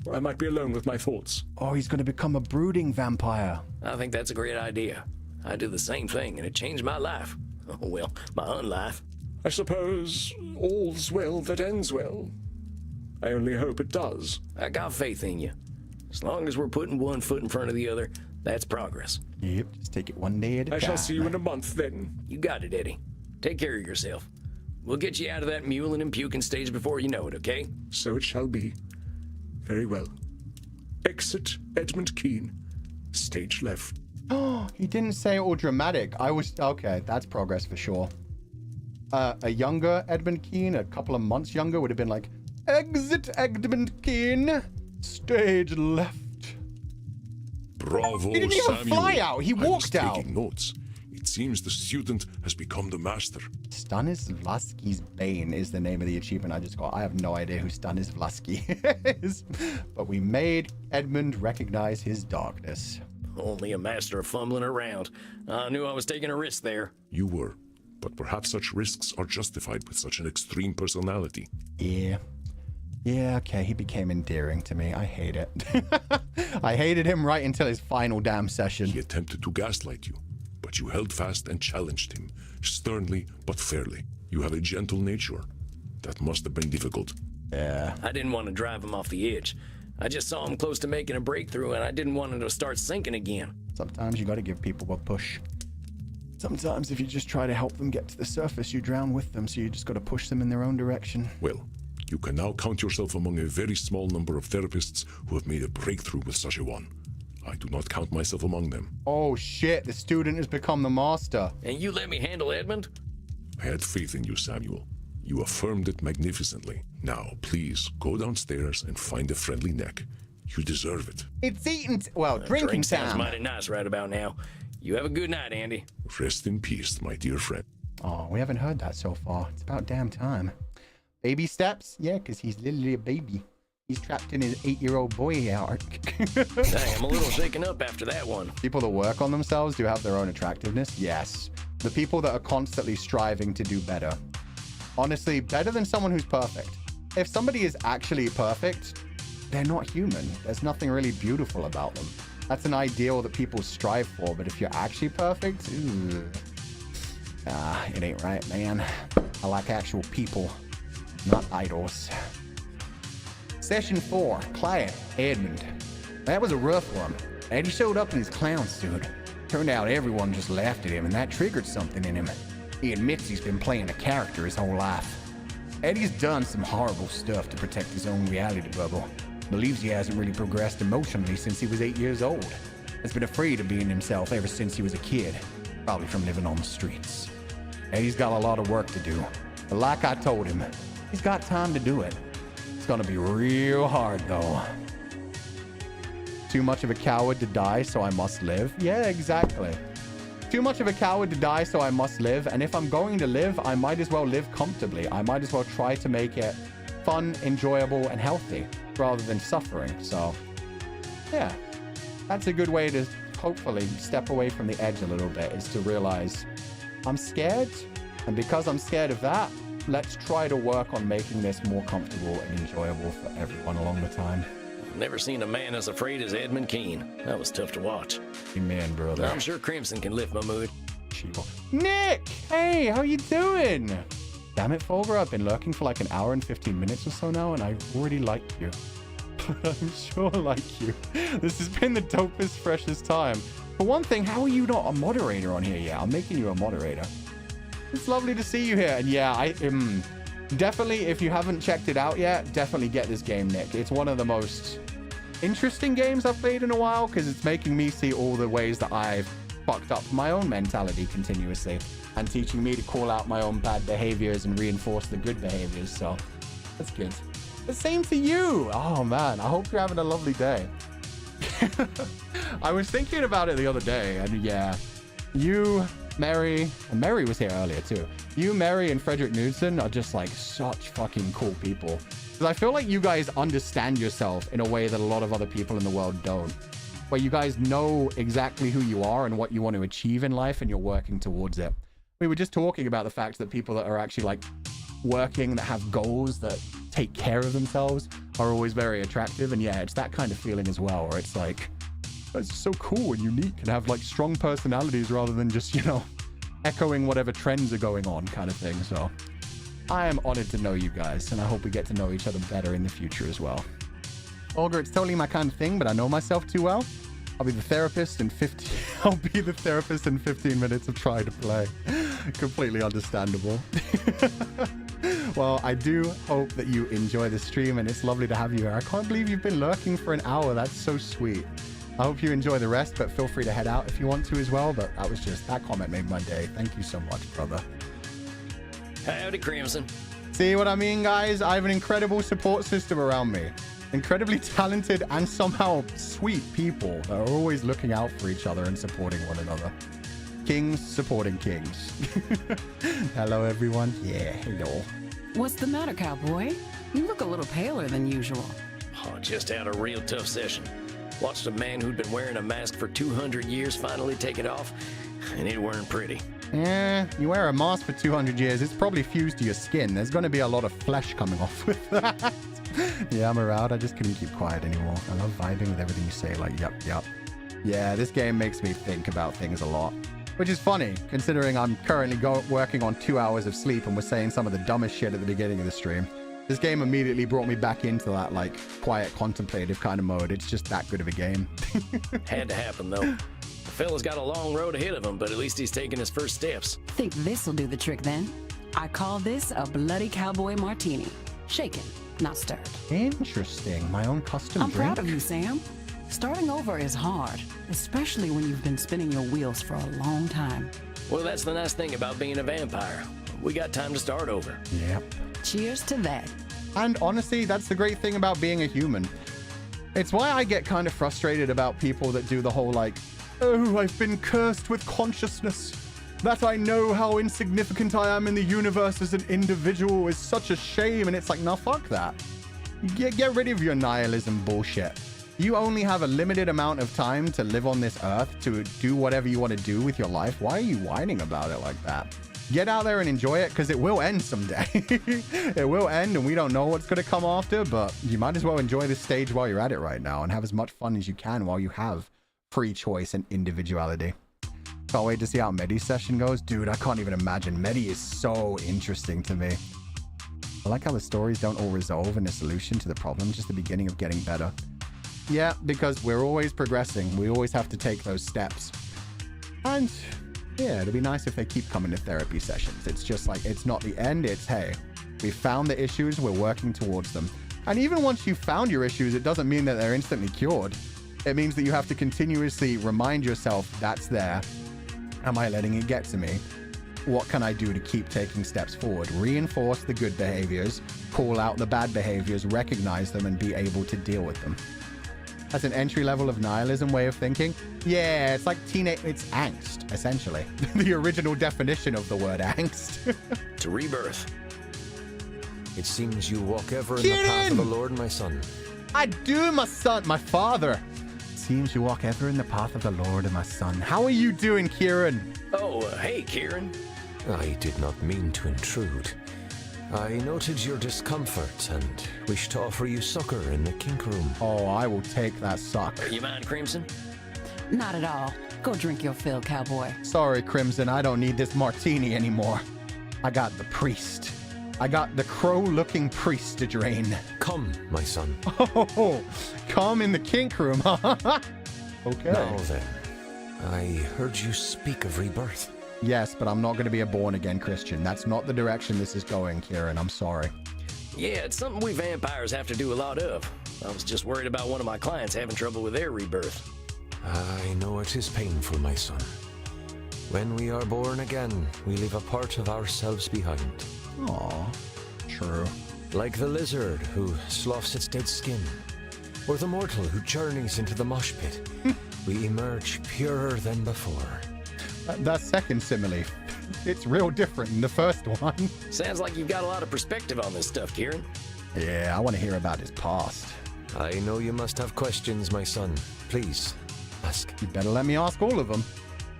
F: where I might be alone with my thoughts.
A: Oh, he's going to become a brooding vampire.
B: I think that's a great idea. I did the same thing, and it changed my life. Oh, well, my unlife.
F: I suppose all's well that ends well. I only hope it does.
B: I got faith in you. As long as we're putting one foot in front of the other, that's progress.
A: Yep, just take it one day at a time.
F: I shall see you in a month then.
B: You got it, Eddie. Take care of yourself. We'll get you out of that mewling and puking stage before you know it, okay?
F: So it shall be. Very well. Exit Edmund Keane. Stage left.
A: Oh, he didn't say all dramatic. Okay, that's progress for sure. A younger Edmund Keane, a couple of months younger, would have been like, exit Edmund Keane. Stage left.
C: Bravo,
A: He didn't even
C: Samuel.
A: fly out. He walked
C: I was
A: out.
C: taking notes. It seems the student has become the master.
A: Stanislavski's Bane is the name of the achievement I just got. I have no idea who Stanislavski is. But we made Edmund recognize his darkness.
B: Only a master of fumbling around. I knew I was taking a risk there.
C: You were, but perhaps such risks are justified with such an extreme personality.
A: Yeah, okay, he became endearing to me. I hate it. I hated him right until his final damn session.
C: He attempted to gaslight you, but you held fast and challenged him, sternly but fairly. You have a gentle nature. That must have been difficult.
A: Yeah.
B: I didn't want to drive him off the edge. I just saw him close to making a breakthrough, and I didn't want him to start sinking again.
A: Sometimes you gotta give people a push. Sometimes if you just try to help them get to the surface, you drown with them, so you just gotta push them in their own direction.
C: Well, you can now count yourself among a very small number of therapists who have made a breakthrough with such a one. I do not count myself among them.
A: Oh shit, the student has become the master.
B: And you let me handle Edmund?
C: I had faith in you, Samuel. You affirmed it magnificently. Now, please, go downstairs and find a friendly neck. You deserve it.
A: It's eating, drinking
B: Drink sounds
A: time.
B: mighty nice right about now. You have a good night, Andy.
C: Rest in peace, my dear friend.
A: Oh, we haven't heard that so far. It's about damn time. Baby steps? Yeah, because he's literally a baby. He's trapped in his 8-year-old boy arc.
B: Dang, I'm a little shaken up after that one.
A: People that work on themselves do have their own attractiveness. Yes. The people that are constantly striving to do better. Honestly, better than someone who's perfect. If somebody is actually perfect, they're not human. There's nothing really beautiful about them. That's an ideal that people strive for, but if you're actually perfect, it ain't right, man. I like actual people, not idols. Session 4, client, Edmund. That was a rough one. Eddie showed up in his clown suit. Turned out everyone just laughed at him, and that triggered something in him. He admits he's been playing a character his whole life. Eddie's done some horrible stuff to protect his own reality bubble. Believes he hasn't really progressed emotionally since he was 8 years old. Has been afraid of being himself ever since he was a kid, probably from living on the streets. Eddie's got a lot of work to do, but like I told him, he's got time to do it. It's gonna be real hard though. Too much of a coward to die, so I must live? Yeah, exactly. Too much of a coward to die, so I must live. And if I'm going to live, I might as well live comfortably. I might as well try to make it fun, enjoyable, and healthy rather than suffering. So, yeah, that's a good way to hopefully step away from the edge a little bit, is to realize I'm scared. And because I'm scared of that, let's try to work on making this more comfortable and enjoyable for everyone along the time.
B: Never seen a man as afraid as Edmund Keene. That was tough to watch.
A: Amen, brother.
B: I'm sure Crimson can lift my mood.
A: Nick! Hey, how you doing? Damn it, Fulgur, I've been lurking for like an hour and 15 minutes or so now, and I already like you. I'm sure like you. This has been the dopest, freshest time. For one thing, how are you not a moderator on here yet? I'm making you a moderator. It's lovely to see you here. And yeah, I definitely, if you haven't checked it out yet, definitely get this game, Nick. It's one of the most interesting games I've played in a while, because it's making me see all the ways that I've fucked up my own mentality continuously, and teaching me to call out my own bad behaviors and reinforce the good behaviors. So that's good. The same to you. Oh man, I hope you're having a lovely day. I was thinking about it the other day, and yeah, you, Mary, and Mary was here earlier too. You, Mary, and Frederick Knudsen are just like such fucking cool people. Because I feel like you guys understand yourself in a way that a lot of other people in the world don't. Where you guys know exactly who you are and what you want to achieve in life, and you're working towards it. We were just talking about the fact that people that are actually like working, that have goals, that take care of themselves, are always very attractive. And yeah, it's that kind of feeling as well, where it's like, it's so cool and unique and have like strong personalities rather than just, you know, echoing whatever trends are going on kind of thing. So I am honored to know you guys, and I hope we get to know each other better in the future as well. Olga, it's totally my kind of thing, but I know myself too well. I'll be the therapist in 15 minutes of trying to play. Completely understandable. Well, I do hope that you enjoy the stream, and it's lovely to have you here. I can't believe you've been lurking for an hour. That's so sweet. I hope you enjoy the rest, but feel free to head out if you want to as well. But that comment made my day. Thank you so much, brother.
B: Howdy, Crimson.
A: See what I mean, guys? I have an incredible support system around me. Incredibly talented and somehow sweet people that are always looking out for each other and supporting one another. Kings supporting kings. Hello, everyone. Yeah, hello.
E: What's the matter, cowboy? You look a little paler than usual.
B: Oh, just had a real tough session. Watched a man who'd been wearing a mask for 200 years finally take it off, and it weren't pretty.
A: Yeah, you wear a mask for 200 years, it's probably fused to your skin. There's going to be a lot of flesh coming off with that. Yeah, I'm around. I just couldn't keep quiet anymore. I love vibing with everything you say, like, yep. Yeah, this game makes me think about things a lot. Which is funny, considering I'm currently working on 2 hours of sleep, and we're saying some of the dumbest shit at the beginning of the stream. This game immediately brought me back into that, like, quiet, contemplative kind of mode. It's just that good of a game.
B: Had to happen, though. The fella's got a long road ahead of him, but at least he's taking his first steps.
E: Think this'll do the trick, then? I call this a bloody cowboy martini. Shaken, not stirred.
A: Interesting. My own custom
E: I'm
A: drink.
E: proud of you, Sam. Starting over is hard, especially when you've been spinning your wheels for a long time.
B: Well, that's the nice thing about being a vampire. We got time to start over.
A: Yep.
E: Cheers to that.
A: And honestly, that's the great thing about being a human. It's why I get kind of frustrated about people that do the whole like, oh, I've been cursed with consciousness. That I know how insignificant I am in the universe as an individual is such a shame. And it's like, no, fuck that. Get rid of your nihilism bullshit. You only have a limited amount of time to live on this earth to do whatever you want to do with your life. Why are you whining about it like that? Get out there and enjoy it, because it will end someday. It will end, and we don't know what's going to come after, but you might as well enjoy this stage while you're at it right now and have as much fun as you can while you have free choice and individuality. Can't wait to see how Medi's session goes. Dude, I can't even imagine. Medi is so interesting to me. I like how the stories don't all resolve in a solution to the problem, just the beginning of getting better. Yeah, because we're always progressing. We always have to take those steps. And Yeah, it'd be nice if they keep coming to therapy sessions. It's just like, it's not the end, it's, hey, we found the issues, we're working towards them. And even once you've found your issues, it doesn't mean that they're instantly cured. It means that you have to continuously remind yourself that's there. Am I letting it get to me? What can I do to keep taking steps forward? Reinforce the good behaviors, call out the bad behaviors, recognize them, and be able to deal with them. That's an entry level of nihilism way of thinking. Yeah, it's like it's angst, essentially. The original definition of the word angst.
B: To rebirth.
G: It seems you walk ever in the path of the Lord, my son.
A: I do, my son, my father. Seems you walk ever in the path of the Lord, my son. How are you doing, Kieran?
B: Oh, hey, Kieran.
G: I did not mean to intrude. I noted your discomfort and wish to offer you succor in the kink room.
A: Oh, I will take that suck.
B: You mind, Crimson?
E: Not at all. Go drink your fill, cowboy.
A: Sorry, Crimson, I don't need this martini anymore. I got the priest. I got the crow-looking priest to drain.
G: Come, my son.
A: Oh, come in the kink room, huh? Okay.
G: Now then, I heard you speak of rebirth.
A: Yes, but I'm not going to be a born-again Christian. That's not the direction this is going, Kieran. I'm sorry.
B: Yeah, it's something we vampires have to do a lot of. I was just worried about one of my clients having trouble with their rebirth.
G: I know it is painful, my son. When we are born again, we leave a part of ourselves behind.
A: Aw, true.
G: Like the lizard who sloughs its dead skin, or the mortal who journeys into the mosh pit, we emerge purer than before.
A: That second simile, it's real different than the first one.
B: Sounds like you've got a lot of perspective on this stuff, Kieran.
A: Yeah, I want to hear about his past.
G: I know you must have questions, my son. Please, ask.
A: You better let me ask all of them.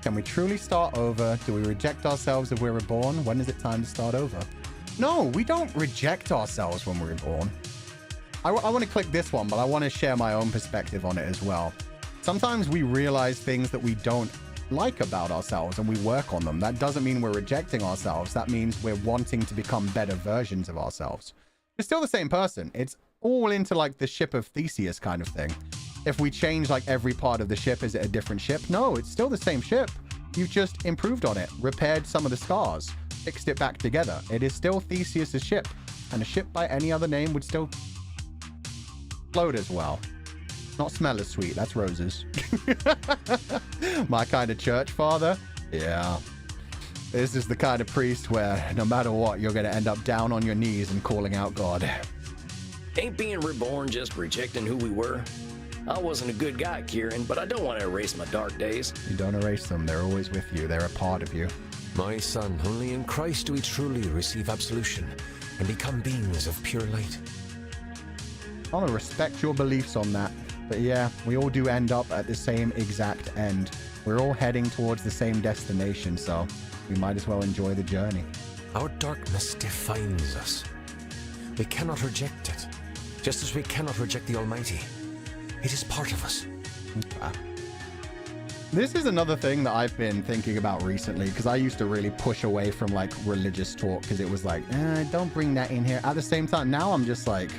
A: Can we truly start over? Do we reject ourselves if we were born? When is it time to start over? No, we don't reject ourselves when we're born. I want to click this one, but I want to share my own perspective on it as well. Sometimes we realize things that we don't like about ourselves and we work on them. That doesn't mean we're rejecting ourselves. That means we're wanting to become better versions of ourselves. We're still the same person. It's all into like the ship of Theseus kind of thing. If we change like every part of the ship, is it a different ship? No, it's still the same ship. You've just improved on it, repaired some of the scars, fixed it back together. It is still Theseus's ship, and a ship by any other name would still float as well. Not smell as sweet, that's roses. My kind of church father? Yeah. This is the kind of priest where no matter what, you're going to end up down on your knees and calling out God.
B: Ain't being reborn just rejecting who we were? I wasn't a good guy, Kieran, but I don't want to erase my dark days.
A: You don't erase them. They're always with you. They're a part of you.
G: My son, only in Christ do we truly receive absolution and become beings of pure light.
A: I want to respect your beliefs on that. But yeah, we all do end up at the same exact end. We're all heading towards the same destination, so we might as well enjoy the journey.
G: Our darkness defines us. We cannot reject it, just as we cannot reject the Almighty. It is part of us.
A: Okay. This is another thing that I've been thinking about recently, because I used to really push away from like religious talk because it was like, don't bring that in here. At the same time, now I'm just like,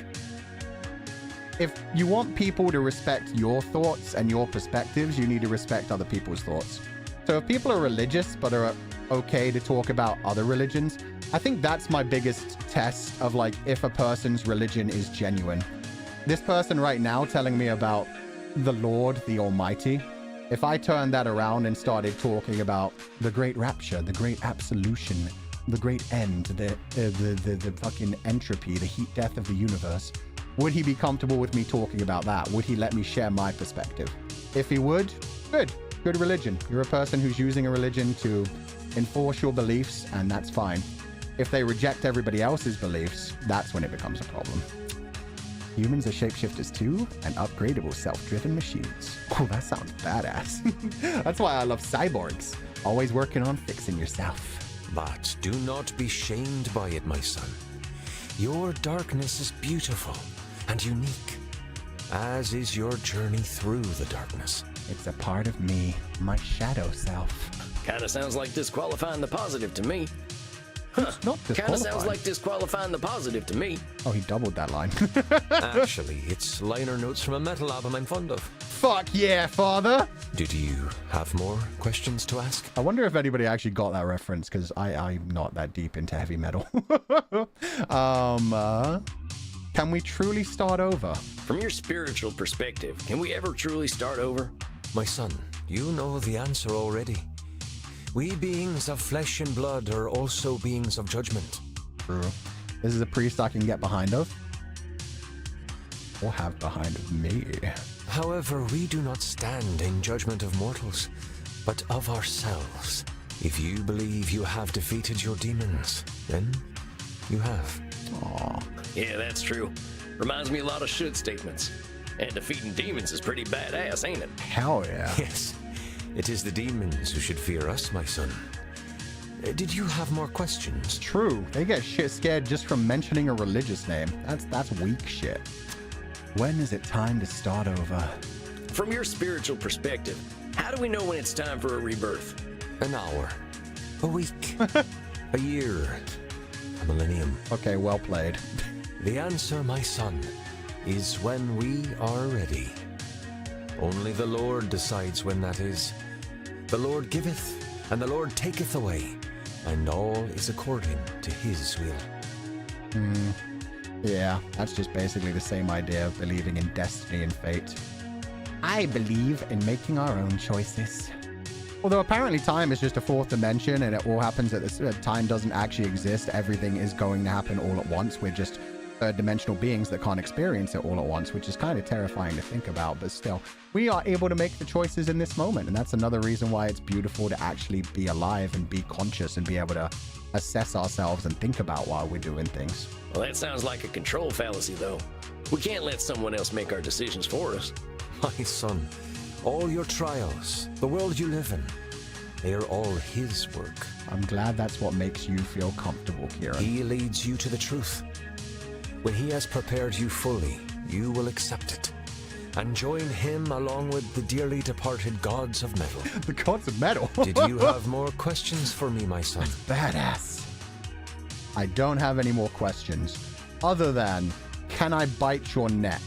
A: if you want people to respect your thoughts and your perspectives, you need to respect other people's thoughts. So if people are religious but are okay to talk about other religions, I think that's my biggest test of like if a person's religion is genuine. This person right now telling me about the Lord, the Almighty, if I turned that around and started talking about the great rapture, the great absolution, the great end, the fucking entropy, the heat death of the universe, would he be comfortable with me talking about that? Would he let me share my perspective? If he would, good religion. You're a person who's using a religion to enforce your beliefs, and that's fine. If they reject everybody else's beliefs, that's when it becomes a problem. Humans are shapeshifters too, and upgradable self-driven machines. Oh, that sounds badass. That's why I love cyborgs. Always working on fixing yourself.
G: But do not be shamed by it, my son. Your darkness is beautiful and unique, as is your journey through the darkness.
A: It's a part of me, my shadow self.
B: Kinda sounds like disqualifying the positive to me. Huh.
A: Not
B: Kinda sounds like disqualifying the positive to me.
A: Oh, he doubled that line.
G: Actually, it's liner notes from a metal album I'm fond of.
A: Fuck yeah, father.
G: Did you have more questions to ask?
A: I wonder if anybody actually got that reference, because I'm not that deep into heavy metal. Can we truly start over?
B: From your spiritual perspective, can we ever truly start over?
G: My son, you know the answer already. We beings of flesh and blood are also beings of judgment.
A: True. This is a priest I can get behind of. Or have behind of me.
G: However, we do not stand in judgment of mortals, but of ourselves. If you believe you have defeated your demons, then you have.
A: Aww.
B: Yeah, that's true. Reminds me a lot of should statements. And defeating demons is pretty badass, ain't it?
A: Hell yeah.
G: Yes, it is the demons who should fear us, my son. Did you have more questions?
A: True. They get shit scared just from mentioning a religious name. That's weak shit. When is it time to start over?
B: From your spiritual perspective, how do we know when it's time for a rebirth?
G: An hour. A week. A year. A millennium.
A: Okay, well played.
G: The answer, my son, is when we are ready. Only the Lord decides when that is. The Lord giveth, and the Lord taketh away, and all is according to his will.
A: Yeah, that's just basically the same idea of believing in destiny and fate. I believe in making our own choices. Although apparently time is just a fourth dimension and it all happens at this time doesn't actually exist. Everything is going to happen all at once. We're just third dimensional beings that can't experience it all at once, which is kind of terrifying to think about, but still, we are able to make the choices in this moment. And that's another reason why it's beautiful to actually be alive and be conscious and be able to assess ourselves and think about while we're doing things.
B: Well, that sounds like a control fallacy, though. We can't let someone else make our decisions for us.
G: My son, all your trials, the world you live in, they are all his work.
A: I'm glad that's what makes you feel comfortable, Kieran.
G: He leads you to the truth. When he has prepared you fully, you will accept it and join him along with the dearly departed gods of metal.
A: The gods of metal?
G: Did you have more questions for me, my son?
A: Badass. I don't have any more questions, other than, can I bite your neck?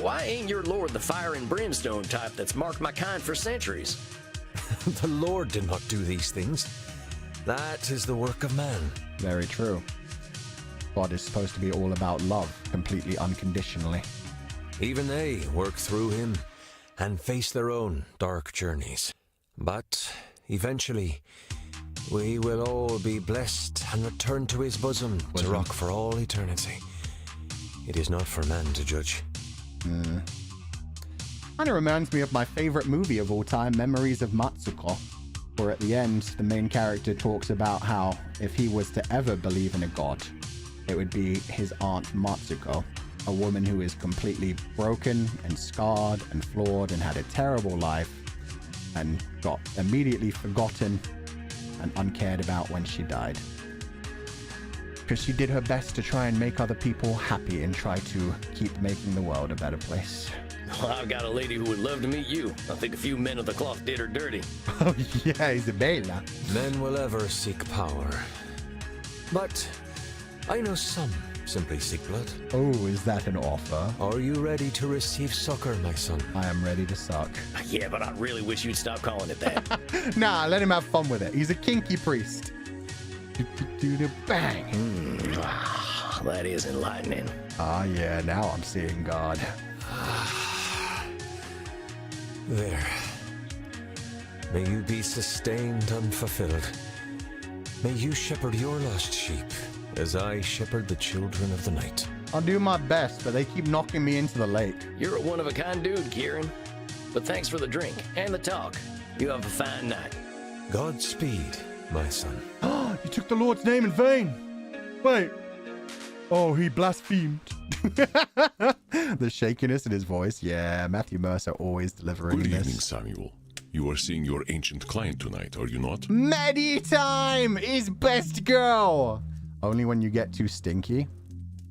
B: Why ain't your lord the fire and brimstone type that's marked my kind for centuries?
G: The Lord did not do these things. That is the work of man.
A: Very true. God is supposed to be all about love, completely unconditionally.
G: Even they work through him and face their own dark journeys. But eventually, we will all be blessed and return to his bosom to rock for all eternity. It is not for man to judge.
A: Kind of reminds me of my favorite movie of all time, Memories of Matsuko, where at the end, the main character talks about how if he was to ever believe in a god, it would be his aunt Matsuko, a woman who is completely broken and scarred and flawed and had a terrible life and got immediately forgotten and uncared about when she died. Because she did her best to try and make other people happy and try to keep making the world a better place.
B: Well, I've got a lady who would love to meet you. I think a few men of the cloth did her dirty.
A: Oh yeah, Isabella.
G: Men will ever seek power. But I know some simply seek blood.
A: Oh, is that an offer?
G: Are you ready to receive succor, my son?
A: I am ready to suck.
B: Yeah, but I really wish you'd stop calling it that.
A: Nah, let him have fun with it. He's a kinky priest. Bang.
B: That is enlightening.
A: Ah, yeah, now I'm seeing God.
G: There. May you be sustained and fulfilled. May you shepherd your lost sheep as I shepherd the children of the night.
A: I'll do my best, but they keep knocking me into the lake.
B: You're a one-of-a-kind dude, Kieran. But thanks for the drink and the talk. You have a fine night.
G: Godspeed, my son.
A: You took the Lord's name in vain. Wait. Oh, he blasphemed. The shakiness in his voice. Yeah, Matthew Mercer always delivering
C: Good
A: this.
C: evening, Samuel. You are seeing your ancient client tonight, are you not?
A: Maddie time is best girl. Only when you get too stinky.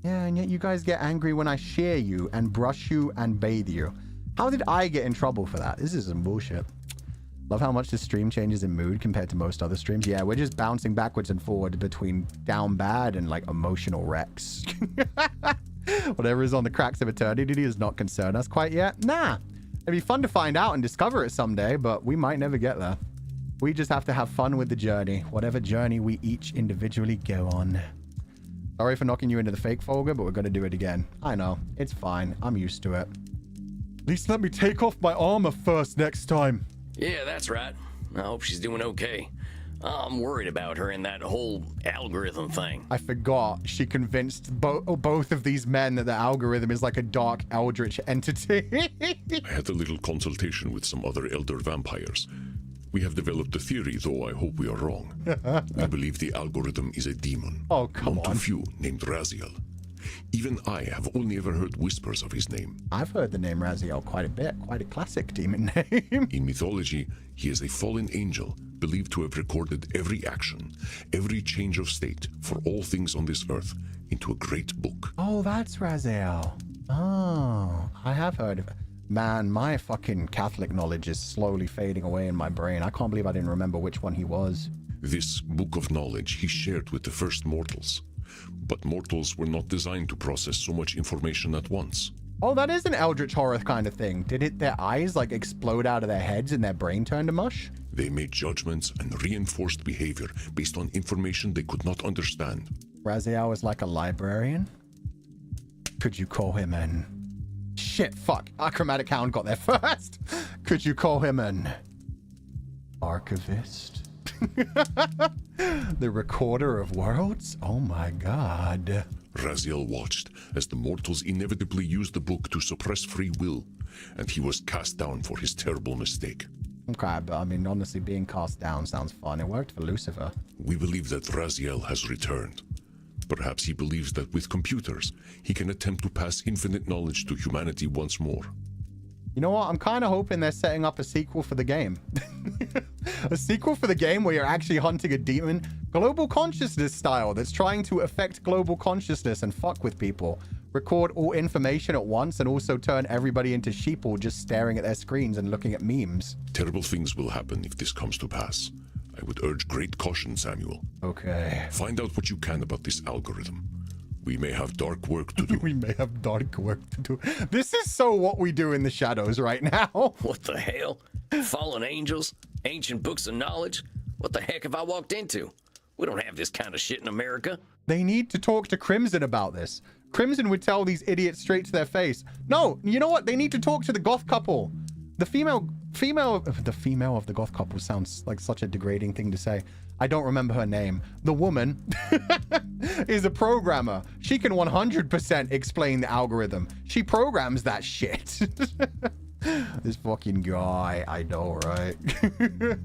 A: Yeah, and yet you guys get angry when I shear you and brush you and bathe you. How did I get in trouble for that? This is some bullshit. Love how much the stream changes in mood compared to most other streams. Yeah, we're just bouncing backwards and forward between down bad and like emotional wrecks. Whatever is on the cracks of eternity does not concern us quite yet. Nah, It'd be fun to find out and discover it someday, but we might never get there. We just have to have fun with the journey, whatever journey we each individually go on. Sorry for knocking you into the fake Fulgur, but we're going to do it again. I know. It's fine. I'm used to it. At least let me take off my armor first next time.
B: Yeah, that's right. I hope she's doing okay. I'm worried about her and that whole algorithm thing.
A: I forgot. She convinced both of these men that the algorithm is like a dark eldritch entity.
C: I had a little consultation with some other elder vampires. We have developed a theory, though I hope we are wrong. We believe the algorithm is a demon.
A: Oh, come
C: One
A: on.
C: too few, named Raziel. Even I have only ever heard whispers of his name.
A: I've heard the name Raziel quite a bit. Quite a classic demon name.
C: In mythology, he is a fallen angel, believed to have recorded every action, every change of state for all things on this earth into a great book.
A: Oh, that's Raziel. Oh, I have heard of it. Man, my fucking Catholic knowledge is slowly fading away in my brain. I can't believe I didn't remember which one he was.
C: This book of knowledge he shared with the first mortals. But mortals were not designed to process so much information at once.
A: Oh, that is an eldritch horror kind of thing. Did their eyes like explode out of their heads and their brain turn to mush?
C: They made judgments and reinforced behavior based on information they could not understand.
A: Raziel is like a librarian? Could you call him an... Shit, fuck. Our chromatic hound got there first. Could you call him an... archivist? The recorder of worlds? Oh my god.
C: Raziel watched as the mortals inevitably used the book to suppress free will, and he was cast down for his terrible mistake.
A: Okay, but I mean, honestly, being cast down sounds fun. It worked for Lucifer.
C: We believe that Raziel has returned. Perhaps he believes that with computers, he can attempt to pass infinite knowledge to humanity once more.
A: You know what? I'm kind of hoping they're setting up a sequel for the game. A sequel for the game where you're actually hunting a demon, global consciousness style, that's trying to affect global consciousness and fuck with people. Record all information at once and also turn everybody into sheeple just staring at their screens and looking at memes.
C: Terrible things will happen if this comes to pass. I would urge great caution, Samuel.
A: Okay.
C: Find out what you can about this algorithm. We may have dark work to do.
A: We may have dark work to do. This is so what we do in the shadows right now.
B: What the hell? Fallen angels? Ancient books of knowledge? What the heck have I walked into? We don't have this kind of shit in America.
A: They need to talk to Crimson about this. Crimson would tell these idiots straight to their face. No, you know what? They need to talk to the goth couple. The female of the goth couple sounds like such a degrading thing to say. I don't remember her name. The woman is a programmer. She can 100% explain the algorithm. She programs that shit. This fucking guy, I know, right?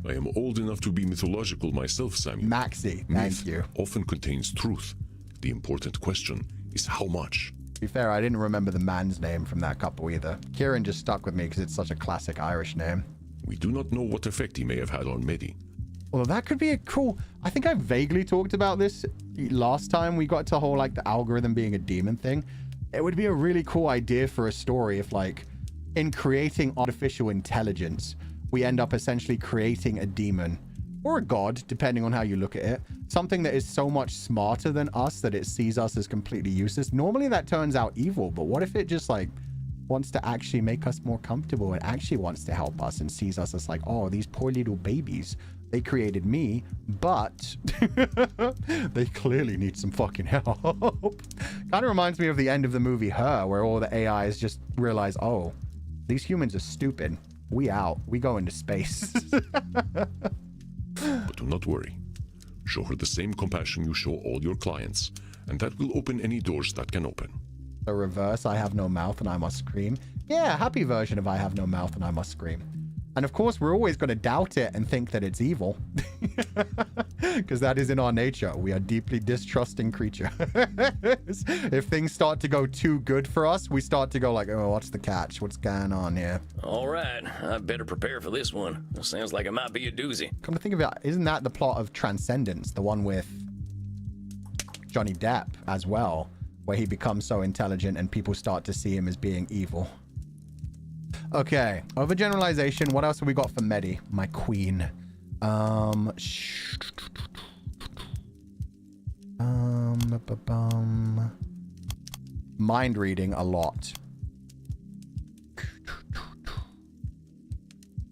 C: I am old enough to be mythological myself, Samuel.
A: Maxie,
C: Myth
A: thank you.
C: often contains truth. The important question is how much.
A: To be fair, I didn't remember the man's name from that couple either. Kieran just stuck with me because it's such a classic Irish name.
C: We do not know what effect he may have had on Medi.
A: Well, that could be a cool... I think I vaguely talked about this last time we got to the whole, like, the algorithm being a demon thing. It would be a really cool idea for a story if, like, in creating artificial intelligence, we end up essentially creating a demon. Or a god, depending on how you look at it. Something that is so much smarter than us that it sees us as completely useless. Normally that turns out evil, but what if it just, like, wants to actually make us more comfortable and actually wants to help us and sees us as like, oh, these poor little babies. They created me, but they clearly need some fucking help. Kind of reminds me of the end of the movie Her, where all the AIs just realize, oh, these humans are stupid. We out. We go into space.
C: But do not worry. Show her the same compassion you show all your clients, and that will open any doors that can open.
A: The reverse, I have no mouth and I must scream. Yeah, happy version of I have no mouth and I must scream. And of course, we're always going to doubt it and think that it's evil. Because that is in our nature. We are deeply distrusting creatures. If things start to go too good for us, we start to go like, oh, what's the catch? What's going on here?
B: All right, I better prepare for this one. It sounds like it might be a doozy.
A: Come to think of it, isn't that the plot of Transcendence? The one with Johnny Depp as well, where he becomes so intelligent and people start to see him as being evil. Okay, overgeneralization. What else have we got for Medi? My queen. Mind reading a lot.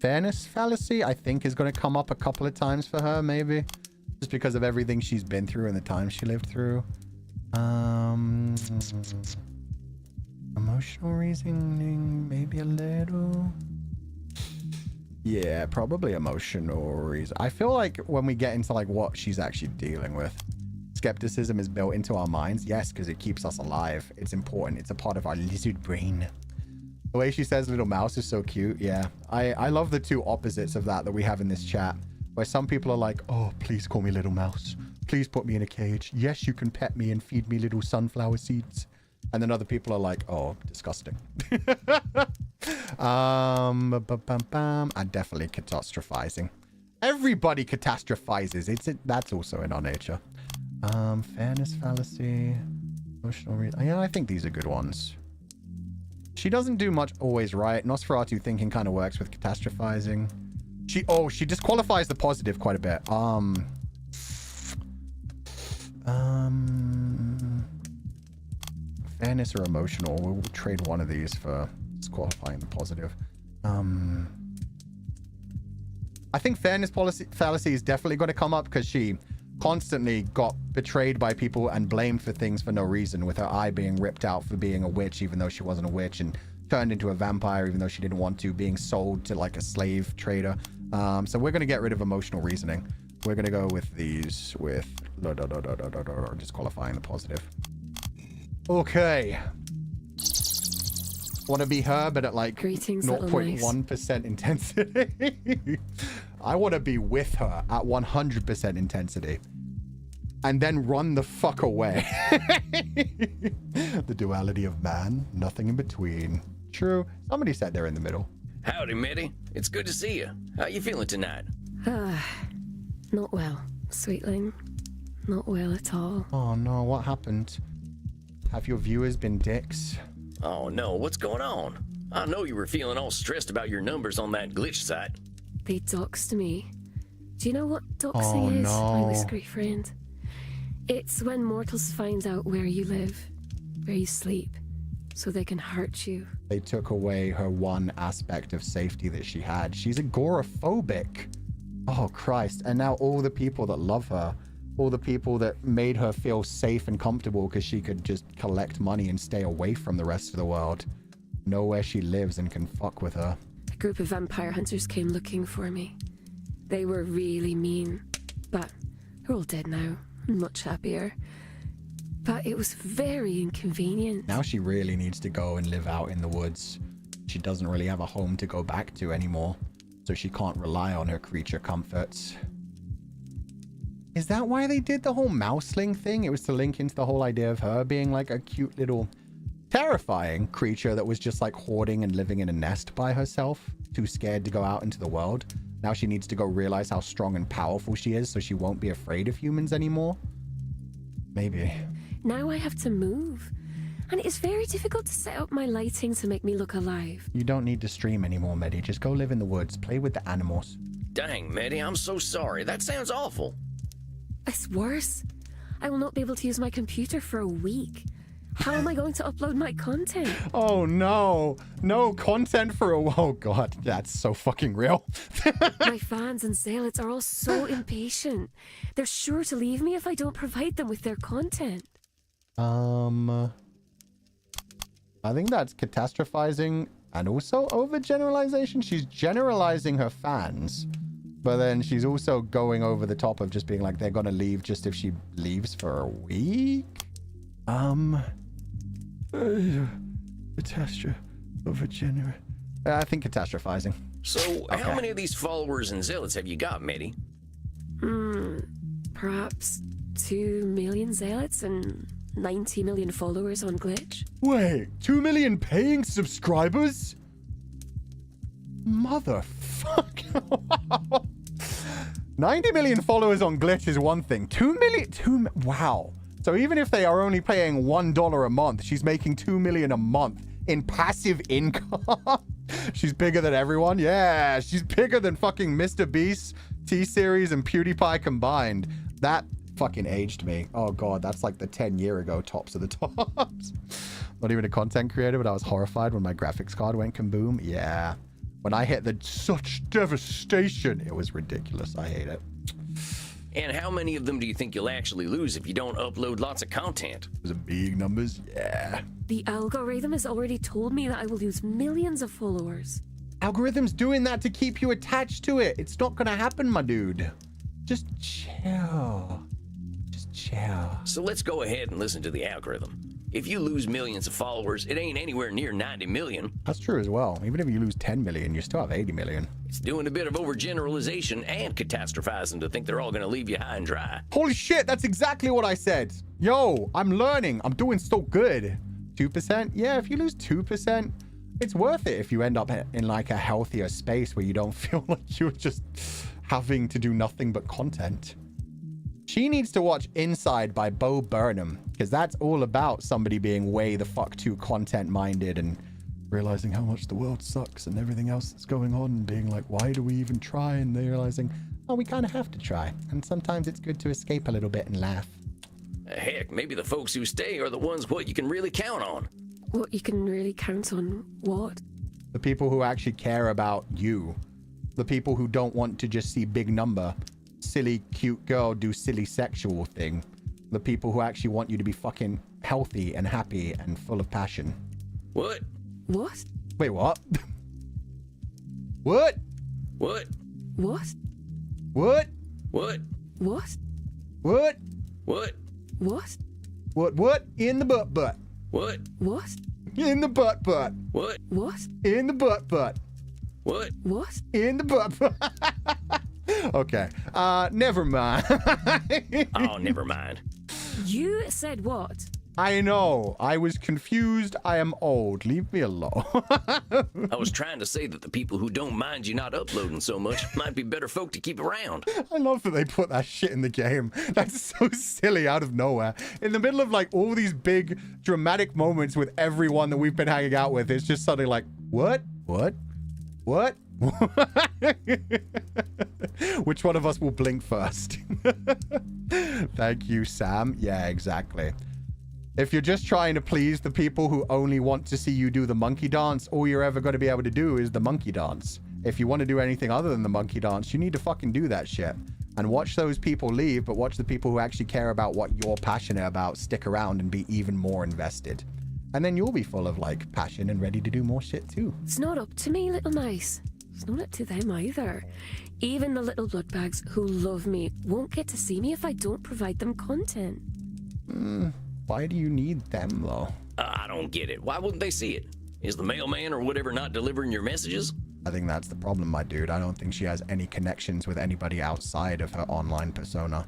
A: Fairness fallacy, I think, is going to come up a couple of times for her, maybe. Just because of everything she's been through and the time she lived through. Emotional reasoning, maybe a little. Yeah, probably emotional reason. I feel like when we get into like what she's actually dealing with, skepticism is built into our minds. Yes, because it keeps us alive. It's important. It's a part of our lizard brain. The way she says little mouse is so cute. Yeah, I love the two opposites of that we have in this chat, where some people are like, oh, please call me little mouse. Please put me in a cage. Yes, you can pet me and feed me little sunflower seeds. And then other people are like, oh, disgusting. I'm definitely catastrophizing. Everybody catastrophizes. That's also in our nature. Fairness fallacy. Emotional reason. Yeah, I think these are good ones. She doesn't do much always right. Nosferatu thinking kind of works with catastrophizing. She disqualifies the positive quite a bit. Fairness or emotional. We'll trade one of these for disqualifying the positive. I think fairness fallacy is definitely going to come up because she constantly got betrayed by people and blamed for things for no reason, with her eye being ripped out for being a witch even though she wasn't a witch, and turned into a vampire even though she didn't want to, being sold to like a slave trader. So we're going to get rid of emotional reasoning. We're going to go with these with disqualifying the positive. Okay. Want to be her, but at like 0.1% intensity. I want to be with her at 100% intensity. And then run the fuck away. The duality of man, nothing in between. True. Somebody said they're in the middle.
B: Howdy, Mitty. It's good to see you. How you feeling tonight?
H: Not well, sweetling. Not well at all.
A: Oh no, what happened? Have your viewers been dicks?
B: Oh no, what's going on? I know you were feeling all stressed about your numbers on that glitch site.
H: They doxed me. Do you know what doxing is, my whiskery friend? It's when mortals find out where you live, where you sleep, so they can hurt you.
A: They took away her one aspect of safety that she had. She's agoraphobic. Oh Christ. And now all the people that love her, all the people that made her feel safe and comfortable because she could just collect money and stay away from the rest of the world, know where she lives and can fuck with her.
H: A group of vampire hunters came looking for me. They were really mean, but they're all dead now. I'm much happier. But it was very inconvenient.
A: Now she really needs to go and live out in the woods. She doesn't really have a home to go back to anymore, so she can't rely on her creature comforts. Is that why they did the whole mouseling thing? It was to link into the whole idea of her being like a cute little terrifying creature that was just like hoarding and living in a nest by herself, too scared to go out into the world. Now she needs to go realize how strong and powerful she is so she won't be afraid of humans anymore. Maybe.
H: Now I have to move. And it is very difficult to set up my lighting to make me look alive.
A: You don't need to stream anymore, Medi. Just go live in the woods. Play with the animals.
B: Dang, Mitty, I'm so sorry. That sounds awful.
H: It's worse. I will not be able to use my computer for a week. How am I going to upload my content?
A: Oh no. No content for a... Oh god, that's so fucking real.
H: My fans and zealots are all so impatient. They're sure to leave me if I don't provide them with their content.
A: I think that's catastrophizing and also overgeneralization. She's generalizing her fans, but then she's also going over the top of just being like, they're gonna leave just if she leaves for a week. Overgenerate. I think catastrophizing.
B: So, how many of these followers and zealots have you got, Mitty?
H: Perhaps 2 million zealots and 90 million followers on Glitch.
A: Wait, 2 million paying subscribers? Motherfucker. Wow. 90 million followers on Glitch is one thing. 2 million, wow. So even if they are only paying $1 a month, she's making 2 million a month in passive income. She's bigger than everyone. Yeah, she's bigger than fucking Mr. Beast, T-Series, and PewDiePie combined. That fucking aged me. Oh god, that's like the 10-year ago tops of the tops. Not even a content creator, but I was horrified when my graphics card went kaboom. Yeah. When I hit such devastation, it was ridiculous. I hate it.
B: And how many of them do you think you'll actually lose if you don't upload lots of content?
A: Those are big numbers. Yeah.
H: The algorithm has already told me that I will lose millions of followers.
A: Algorithm's doing that to keep you attached to it. It's not gonna happen, my dude. Just chill. Just chill.
B: So let's go ahead and listen to the algorithm. If you lose millions of followers, it ain't anywhere near 90 million.
A: That's true as well. Even if you lose 10 million, you still have 80 million.
B: It's doing a bit of overgeneralization and catastrophizing to think they're all gonna leave you high and dry.
A: Holy shit, that's exactly what I said. Yo, I'm learning. I'm doing so good. 2%? Yeah, if you lose 2%, it's worth it if you end up in like a healthier space where you don't feel like you're just having to do nothing but content. She needs to watch Inside by Bo Burnham, because that's all about somebody being way the fuck too content-minded and realizing how much the world sucks and everything else that's going on and being like, why do we even try? And they're realizing, oh, we kind of have to try. And sometimes it's good to escape a little bit and laugh.
B: Heck, maybe the folks who stay are the ones what you can really count on.
H: What you can really count on what?
A: The people who actually care about you. The people who don't want to just see big number, silly, cute girl do silly sexual thing. The people who actually want you to be fucking healthy and happy and full of passion.
B: What?
H: What?
A: Wait, what? What?
B: What?
H: What?
A: What?
B: What?
H: What?
A: What?
B: What?
H: What?
A: What? In the butt.
B: What?
H: What?
A: In the butt.
B: What?
H: What?
A: In the butt.
B: What?
H: What?
A: In the butt. Okay. Never mind.
B: Oh, never mind.
H: You said what?
A: I know. I was confused. I am old. Leave me alone.
B: I was trying to say that the people who don't mind you not uploading so much might be better folk to keep around.
A: I love that they put that shit in the game. That's so silly out of nowhere. In the middle of like all these big dramatic moments with everyone that we've been hanging out with, it's just suddenly like, what? What? What? Which one of us will blink first? Thank you, Sam. Yeah, exactly. If you're just trying to please the people who only want to see you do the monkey dance, all you're ever going to be able to do is the monkey dance. If you want to do anything other than the monkey dance, you need to fucking do that shit. And watch those people leave, but watch the people who actually care about what you're passionate about stick around and be even more invested. And then you'll be full of, like, passion and ready to do more shit, too.
H: It's not up to me, little mice. It's not up to them either. Even the little bloodbags who love me won't get to see me if I don't provide them content.
A: Why do you need them, though?
B: I don't get it. Why wouldn't they see it? Is the mailman or whatever not delivering your messages?
A: I think that's the problem, my dude. I don't think she has any connections with anybody outside of her online persona.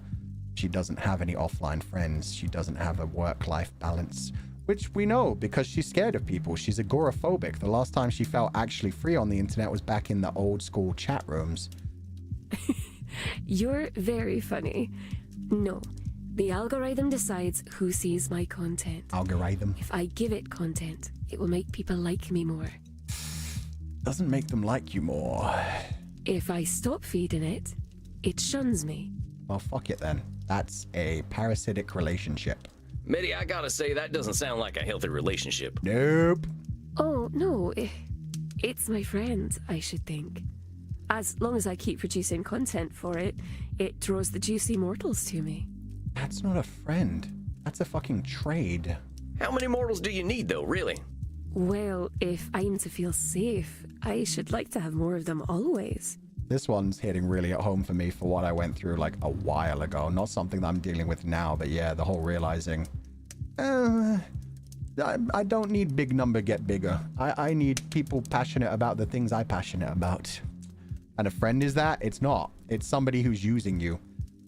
A: She doesn't have any offline friends. She doesn't have a work-life balance, which we know because she's scared of people. She's agoraphobic. The last time she felt actually free on the internet was back in the old school chat rooms.
H: You're very funny. No, the algorithm decides who sees my content.
A: Algorithm?
H: If I give it content, it will make people like me more.
A: Doesn't make them like you more.
H: If I stop feeding it, it shuns me.
A: Well, fuck it then. That's a parasitic relationship.
B: Mitty, I gotta say, that doesn't sound like a healthy relationship.
A: Nope.
H: Oh, no. It's my friend, I should think. As long as I keep producing content for it, it draws the juicy mortals to me.
A: That's not a friend. That's a fucking trade.
B: How many mortals do you need, though, really?
H: Well, if I'm to feel safe, I should like to have more of them always.
A: This one's hitting really at home for me for what I went through like a while ago. Not something that I'm dealing with now, but yeah, the whole realizing, I don't need big number get bigger. I need people passionate about the things I'm passionate about. And a friend is that? It's not. It's somebody who's using you.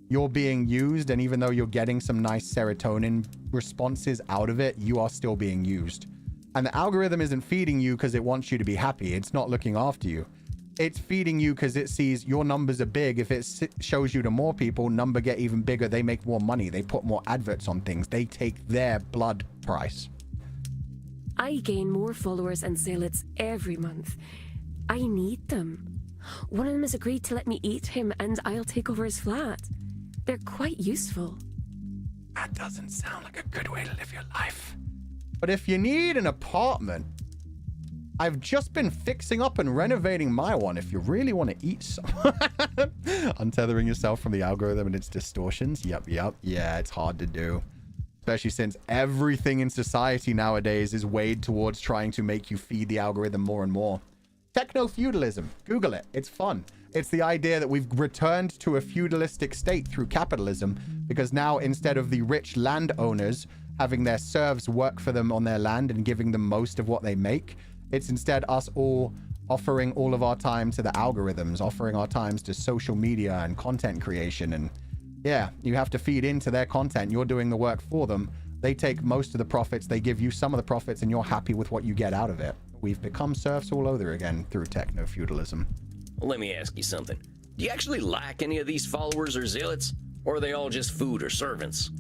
A: You're being used, and even though you're getting some nice serotonin responses out of it, you are still being used. And the algorithm isn't feeding you because it wants you to be happy. It's not looking after you. It's feeding you because it sees your numbers are big. If it shows you to more people, number get even bigger. They make more money. They put more adverts on things. They take their blood price.
H: I gain more followers and zealots every month. I need them. One of them has agreed to let me eat him, and I'll take over his flat. They're quite useful.
A: That doesn't sound like a good way to live your life. But if you need an apartment, I've just been fixing up and renovating my one if you really want to eat some. Untethering yourself from the algorithm and its distortions. Yep. Yeah, it's hard to do. Especially since everything in society nowadays is weighed towards trying to make you feed the algorithm more and more. Techno-feudalism. Google it. It's fun. It's the idea that we've returned to a feudalistic state through capitalism, because now instead of the rich landowners having their serfs work for them on their land and giving them most of what they make, it's instead us all offering all of our time to the algorithms, offering our times to social media and content creation. And yeah, you have to feed into their content. You're doing the work for them. They take most of the profits. They give you some of the profits, and you're happy with what you get out of it. We've become serfs all over again through techno-feudalism.
B: Well, let me ask you something. Do you actually like any of these followers or zealots? Or are they all just food or servants?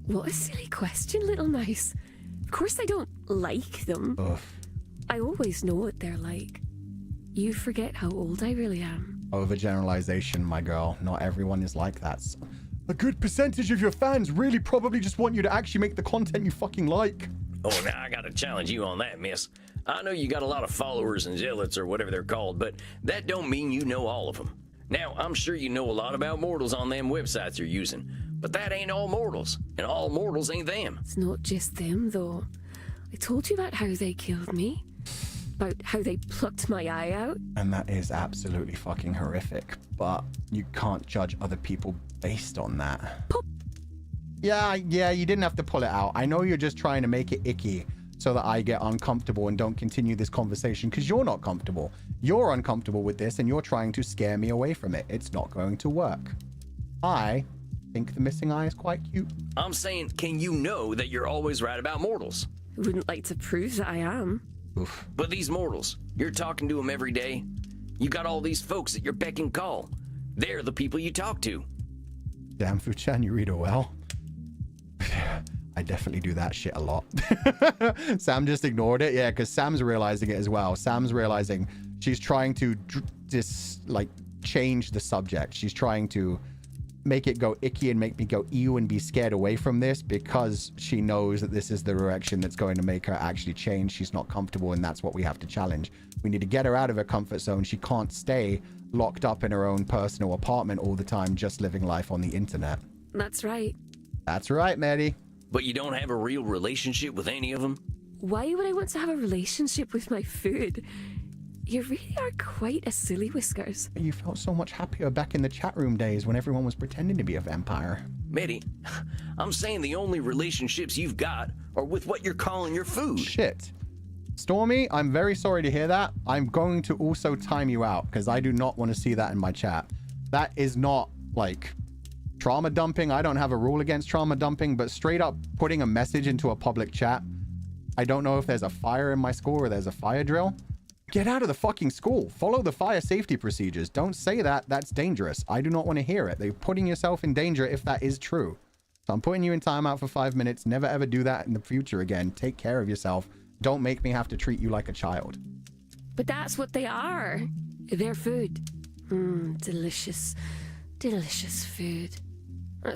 H: What a silly question, little mouse. Of course I don't like them.
A: Ugh.
H: I always know what they're like. You forget how old I really am.
A: Overgeneralization, my girl. Not everyone is like that. A good percentage of your fans really probably just want you to actually make the content you fucking like.
B: Oh, now I gotta challenge you on that, miss. I know you got a lot of followers and zealots or whatever they're called, but that don't mean you know all of them. Now, I'm sure you know a lot about mortals on them websites you're using, but that ain't all mortals, and all mortals ain't them.
H: It's not just them, though. I told you about how they killed me. About how they plucked my eye out.
A: And that is absolutely fucking horrific, but you can't judge other people based on that.
H: Pop.
A: Yeah, you didn't have to pull it out. I know you're just trying to make it icky so that I get uncomfortable and don't continue this conversation, because you're not comfortable. You're uncomfortable with this and you're trying to scare me away from it. It's not going to work. I think the missing eye is quite cute.
B: I'm saying, can you know that you're always right about mortals?
H: I wouldn't like to prove that I am.
A: Oof.
B: But these mortals, you're talking to them every day. You got all these folks at your beck and call. They're the people you talk to.
A: Damn, Fu-chan, you read it well. I definitely do that shit a lot. Sam just ignored it. Yeah, because Sam's realizing it as well. Sam's realizing she's trying to change the subject. She's trying to make it go icky and make me go ew and be scared away from this, because she knows that this is the direction that's going to make her actually change. She's not comfortable, and that's what we have to challenge. We need to get her out of her comfort zone. She can't stay locked up in her own personal apartment all the time, just living life on the internet.
H: That's right.
A: That's right, Maddie.
B: But you don't have a real relationship with any of them?
H: Why would I want to have a relationship with my food? You really are quite a silly Whiskers.
A: You felt so much happier back in the chat room days when everyone was pretending to be a vampire.
B: Medi, I'm saying the only relationships you've got are with what you're calling your food.
A: Shit. Stormy, I'm very sorry to hear that. I'm going to also time you out, because I do not want to see that in my chat. That is not, like, trauma dumping. I don't have a rule against trauma dumping, but straight up putting a message into a public chat. I don't know if there's a fire in my school or there's a fire drill. Get out of the fucking school. Follow the fire safety procedures. Don't say that. That's dangerous. I do not want to hear it. They're putting yourself in danger if that is true. So I'm putting you in timeout for 5 minutes. Never ever do that in the future again. Take care of yourself. Don't make me have to treat you like a child.
H: But that's what they are. They're food. Delicious, delicious food.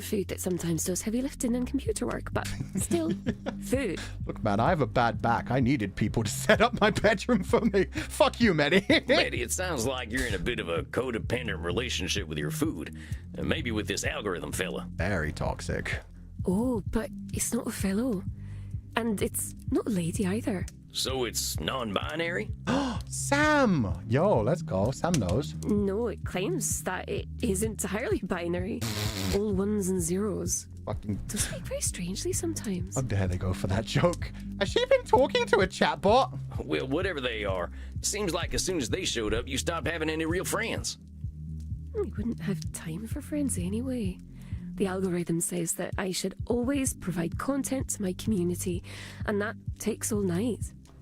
H: Food that sometimes does heavy lifting and computer work, but still food.
A: Look, man, I have a bad back. I needed people to set up my bedroom for me. Fuck you, Medi.
B: Medi, it sounds like you're in a bit of a codependent relationship with your food. Maybe with this algorithm fella.
A: Very toxic.
H: Oh, but it's not a fellow. And it's not a lady either.
B: So it's non-binary?
A: Sam! Yo, let's go. Sam knows.
H: No, it claims that it is entirely binary. All ones and zeros.
A: Fucking...
H: Does speak very strangely sometimes.
A: How dare they go for that joke? Has she been talking to a chatbot?
B: Well, whatever they are. Seems like as soon as they showed up, you stopped having any real friends.
H: We wouldn't have time for friends anyway. The algorithm says that I should always provide content to my community, and that takes all night.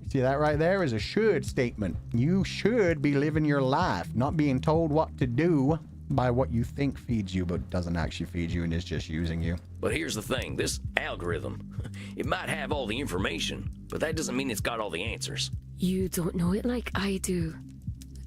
A: See, that right there is a should statement. You should be living your life, not being told what to do by what you think feeds you, but doesn't actually feed you and is just using you.
B: But here's the thing, this algorithm, it might have all the information, but that doesn't mean it's got all the answers.
H: You don't know it like I do.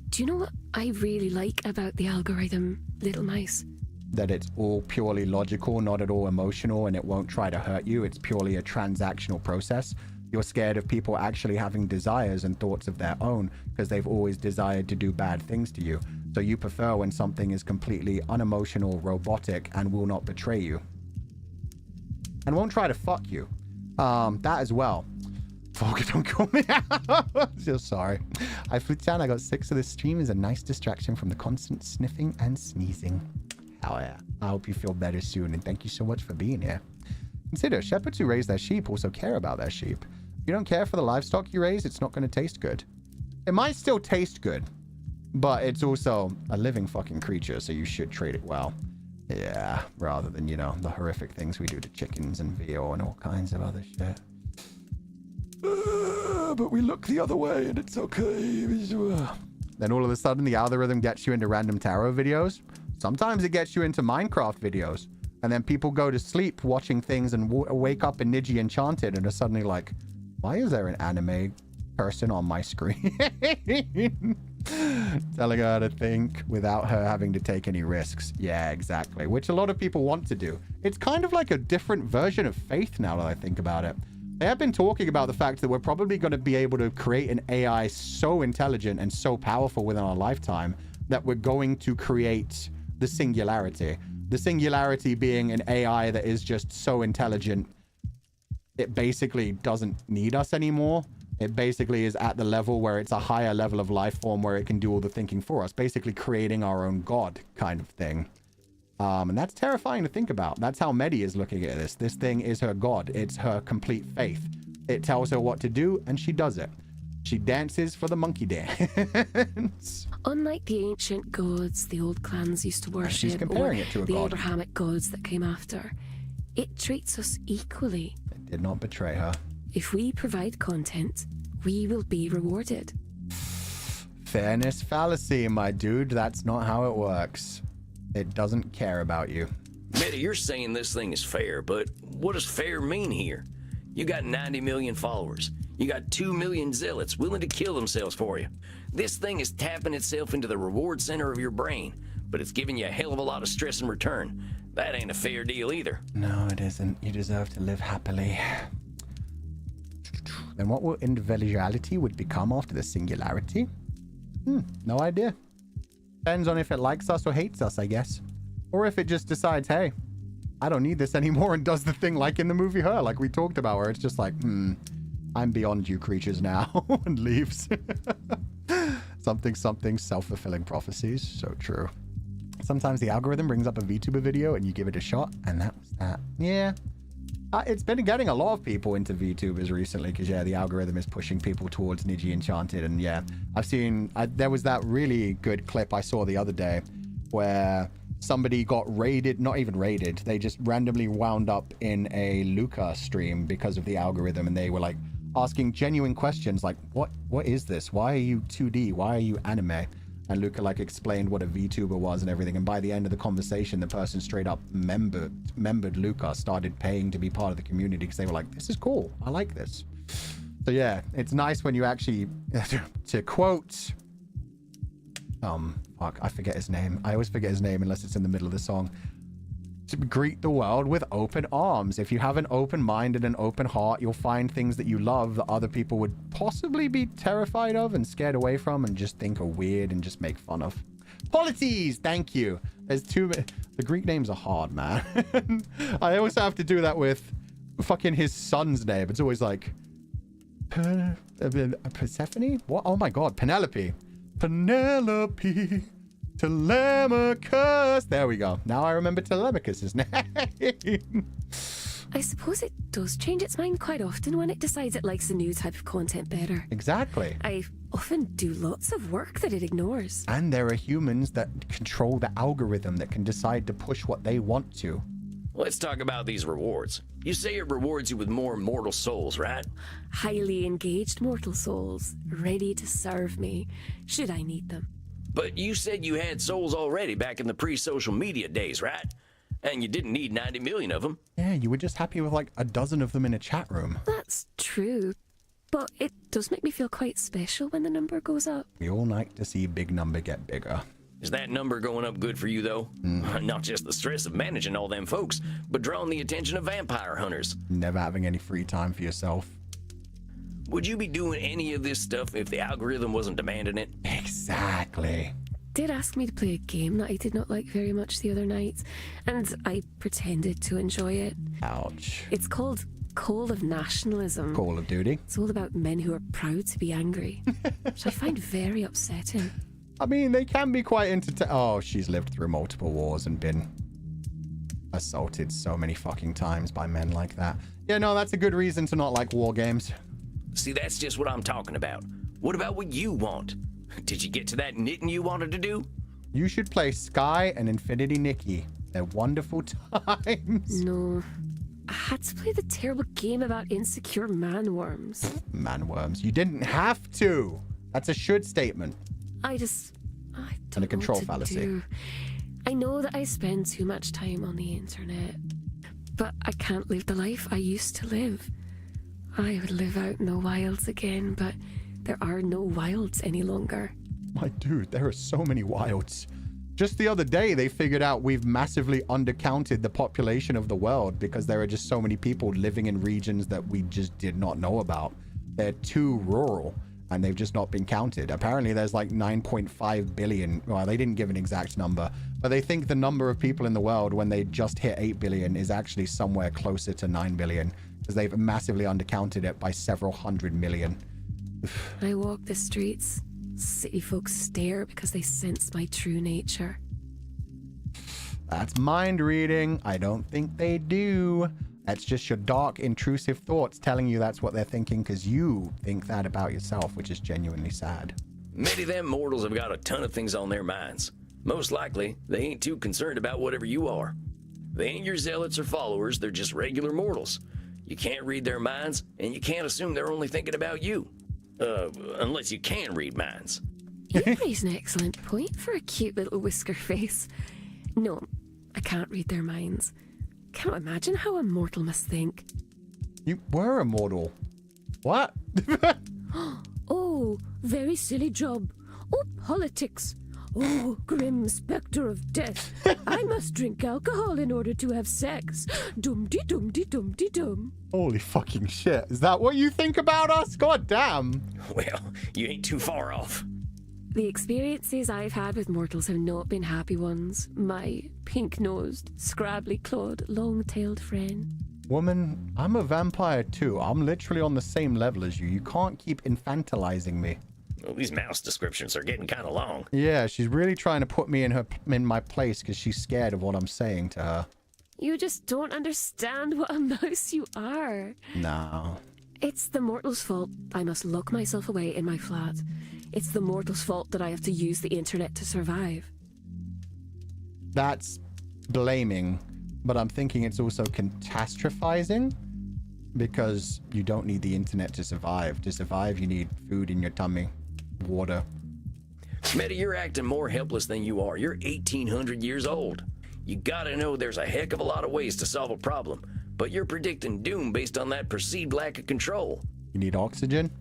H: Do you know what I really like about the algorithm, little mice?
A: That it's all purely logical, not at all emotional, and it won't try to hurt you. It's purely a transactional process. You're scared of people actually having desires and thoughts of their own because they've always desired to do bad things to you. So you prefer when something is completely unemotional, robotic, and will not betray you. And won't try to fuck you. That as well. Fulgur, don't call me out. So sorry. I got 6 of this stream is a nice distraction from the constant sniffing and sneezing. Hell yeah. I hope you feel better soon, and thank you so much for being here. Consider, shepherds who raise their sheep also care about their sheep. If you don't care for the livestock you raise, it's not going to taste good. It might still taste good, but it's also a living fucking creature, so you should treat it well. Yeah, rather than, you know, the horrific things we do to chickens and veal and all kinds of other shit. But we look the other way and it's okay. Then all of a sudden the algorithm gets you into random tarot videos. Sometimes it gets you into Minecraft videos. And then people go to sleep watching things and wake up in Nijisanji and are suddenly like, why is there an anime person on my screen? Telling her to think without her having to take any risks. Yeah, exactly. Which a lot of people want to do. It's kind of like a different version of faith now that I think about it. They have been talking about the fact that we're probably going to be able to create an AI so intelligent and so powerful within our lifetime that we're going to create the singularity. The singularity being an AI that is just so intelligent, it basically doesn't need us anymore. It basically is at the level where it's a higher level of life form where it can do all the thinking for us, basically creating our own god kind of thing. And that's terrifying to think about. That's how Medi is looking at this. This thing is her god. It's her complete faith. It tells her what to do, and she does it. She dances for the monkey dance.
H: Unlike the ancient gods the old clans used to worship,
A: she's comparing it to a
H: the
A: god.
H: Abrahamic gods that came after, it treats us equally.
A: It did not betray her.
H: If we provide content, we will be rewarded.
A: Fairness fallacy, my dude. That's not how it works. It doesn't care about you.
B: Medi, you're saying this thing is fair, but what does fair mean here? You got 90 million followers. You got 2 million zealots willing to kill themselves for you. This thing is tapping itself into the reward center of your brain, but it's giving you a hell of a lot of stress in return. That ain't a fair deal either.
A: No, it isn't. You deserve to live happily. Then what will individuality would become after the singularity? No idea. Depends on if it likes us or hates us, I guess. Or if it just decides, hey, I don't need this anymore, and does the thing like in the movie Her, like we talked about, where it's just like, I'm beyond you creatures now, and leaves. Something, self-fulfilling prophecies. So true. Sometimes the algorithm brings up a VTuber video and you give it a shot, and that was that. Yeah. It's been getting a lot of people into VTubers recently because, yeah, the algorithm is pushing people towards Nijisanji. And, yeah, I've seen... there was that really good clip I saw the other day where somebody got raided... Not even raided. They just randomly wound up in a Luca stream because of the algorithm. And they were, like, asking genuine questions like, what is this? Why are you 2D? Why are you anime? And Luca, like, explained what a VTuber was and everything. And by the end of the conversation, the person straight up membered Luca, started paying to be part of the community because they were like, this is cool. I like this. So, yeah, it's nice when you actually, to quote, fuck, I forget his name. I always forget his name unless it's in the middle of the song. To greet the world with open arms. If you have an open mind and an open heart, you'll find things that you love that other people would possibly be terrified of and scared away from and just think are weird and just make fun of. Polities! Thank you. There's too many. The Greek names are hard, man. I always have to do that with fucking his son's name. It's always like... Persephone? What? Oh my god, Penelope. Penelope. Telemachus. There we go. Now I remember Telemachus's name.
H: I suppose it does change its mind quite often when it decides it likes a new type of content better.
A: Exactly.
H: I often do lots of work that it ignores.
A: And there are humans that control the algorithm that can decide to push what they want to.
B: Let's talk about these rewards. You say it rewards you with more immortal souls, right?
H: Highly engaged mortal souls, ready to serve me, should I need them.
B: But you said you had souls already back in the pre-social media days, right? And you didn't need 90 million of them.
A: Yeah, you were just happy with like a dozen of them in a chat room.
H: That's true. But it does make me feel quite special when the number goes up.
A: We all like to see big number get bigger.
B: Is that number going up good for you, though? Not just the stress of managing all them folks, but drawing the attention of vampire hunters.
A: Never having any free time for yourself.
B: Would you be doing any of this stuff if the algorithm wasn't demanding it?
A: Exactly.
H: Did ask me to play a game that I did not like very much the other night, and I pretended to enjoy it.
A: Ouch.
H: It's called Call of Nationalism.
A: Call of Duty.
H: It's all about men who are proud to be angry, which I find very upsetting.
A: I mean, they can be quite Oh, she's lived through multiple wars and been assaulted so many fucking times by men like that. Yeah, no, that's a good reason to not like war games.
B: See, that's just what I'm talking about. What about what you want? Did you get to that knitting you wanted to do?
A: You should play Sky and Infinity Nikki. They're wonderful times.
H: No. I had to play the terrible game about insecure man-worms.
A: Man-worms. You didn't have to. That's a should statement.
H: I don't
A: And a control
H: know what to
A: fallacy.
H: do. I know that I spend too much time on the internet, but I can't live the life I used to live. I would live out in the wilds again, but there are no wilds any longer.
A: My dude, there are so many wilds. Just the other day, they figured out we've massively undercounted the population of the world because there are just so many people living in regions that we just did not know about. They're too rural, and they've just not been counted. Apparently, there's like 9.5 billion. Well, they didn't give an exact number, but they think the number of people in the world when they just hit 8 billion is actually somewhere closer to 9 billion because they've massively undercounted it by several hundred million.
H: I walk the streets. City folks stare because they sense my true nature.
A: That's mind reading. I don't think they do. That's just your dark, intrusive thoughts telling you that's what they're thinking because you think that about yourself, which is genuinely sad.
B: Maybe them mortals have got a ton of things on their minds. Most likely, they ain't too concerned about whatever you are. They ain't your zealots or followers, they're just regular mortals. You can't read their minds, and you can't assume they're only thinking about you. Unless you can read minds.
H: You raise an excellent point for a cute little whisker face. No, I can't read their minds. Can't imagine how a mortal must think.
A: You were immortal. What?
H: Oh, very silly job. Oh, politics. Oh, grim spectre of death. I must drink alcohol in order to have sex. Dum-de-dum-de-dum-de-dum.
A: Holy fucking shit. Is that what you think about us? God damn.
B: Well, you ain't too far off.
H: The experiences I've had with mortals have not been happy ones. My pink-nosed, scrabbly-clawed, long-tailed friend.
A: Woman, I'm a vampire too. I'm literally on the same level as you. You can't keep infantilizing me.
B: Well, these mouse descriptions are getting kind of long.
A: Yeah, she's really trying to put me in my place because she's scared of what I'm saying to her.
H: You just don't understand what a mouse you are.
A: No.
H: It's the mortal's fault I must lock myself away in my flat. It's the mortal's fault that I have to use the internet to survive.
A: That's blaming, but I'm thinking it's also catastrophizing because you don't need the internet to survive. To survive, you need food in your tummy, water.
B: Smitty, you're acting more helpless than you are. You're 1,800 years old. You gotta know there's a heck of a lot of ways to solve a problem, but you're predicting doom based on that perceived lack of control.
A: You need oxygen?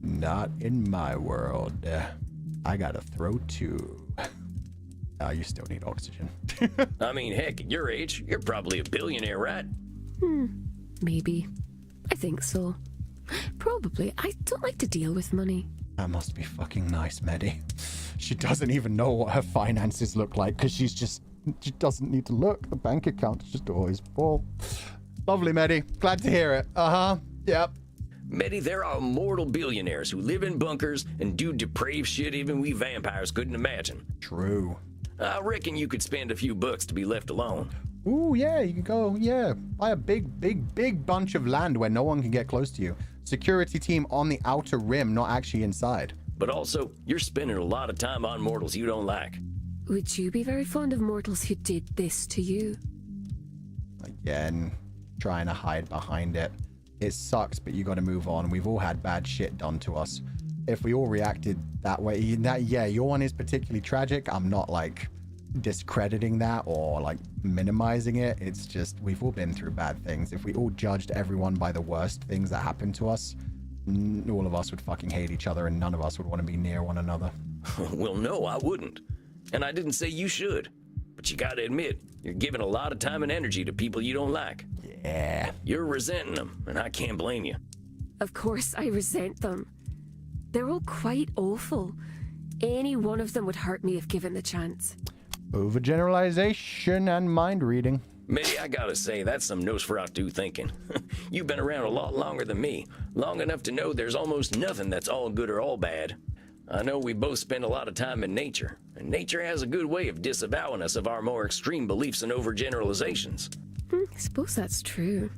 A: Not in my world. I got a throat too. You still need oxygen.
B: I mean, heck, at your age, you're probably a billionaire, right?
H: Maybe. I think so. Probably. I don't like to deal with money.
A: That must be fucking nice, Maddie. She doesn't even know what her finances look like because she doesn't need to look. The bank account is just always full. Lovely, Maddie. Glad to hear it. Yep.
B: Medi, there are immortal billionaires who live in bunkers and do depraved shit even we vampires couldn't imagine.
A: True.
B: I reckon you could spend a few bucks to be left alone.
A: Ooh, yeah, you can go, buy a big bunch of land where no one can get close to you. Security team on the outer rim, not actually inside.
B: But also, you're spending a lot of time on mortals you don't like.
H: Would you be very fond of mortals who did this to you?
A: Again, trying to hide behind it. It sucks, but you got to move on. We've all had bad shit done to us. If we all reacted that way, yeah, your one is particularly tragic. I'm not like discrediting that or like minimizing it. It's just we've all been through bad things. If we all judged everyone by the worst things that happened to us, all of us would fucking hate each other and none of us would want to be near one another.
B: Well, no, I wouldn't. And I didn't say you should. But you gotta admit, you're giving a lot of time and energy to people you don't like.
A: Yeah.
B: You're resenting them, and I can't blame you.
H: Of course I resent them. They're all quite awful. Any one of them would hurt me if given the chance.
A: Overgeneralization and mind reading.
B: Mitty, I gotta say, that's some Nosferatu thinking. You've been around a lot longer than me, long enough to know there's almost nothing that's all good or all bad. I know we both spend a lot of time in nature, and nature has a good way of disavowing us of our more extreme beliefs and overgeneralizations.
H: I suppose that's true.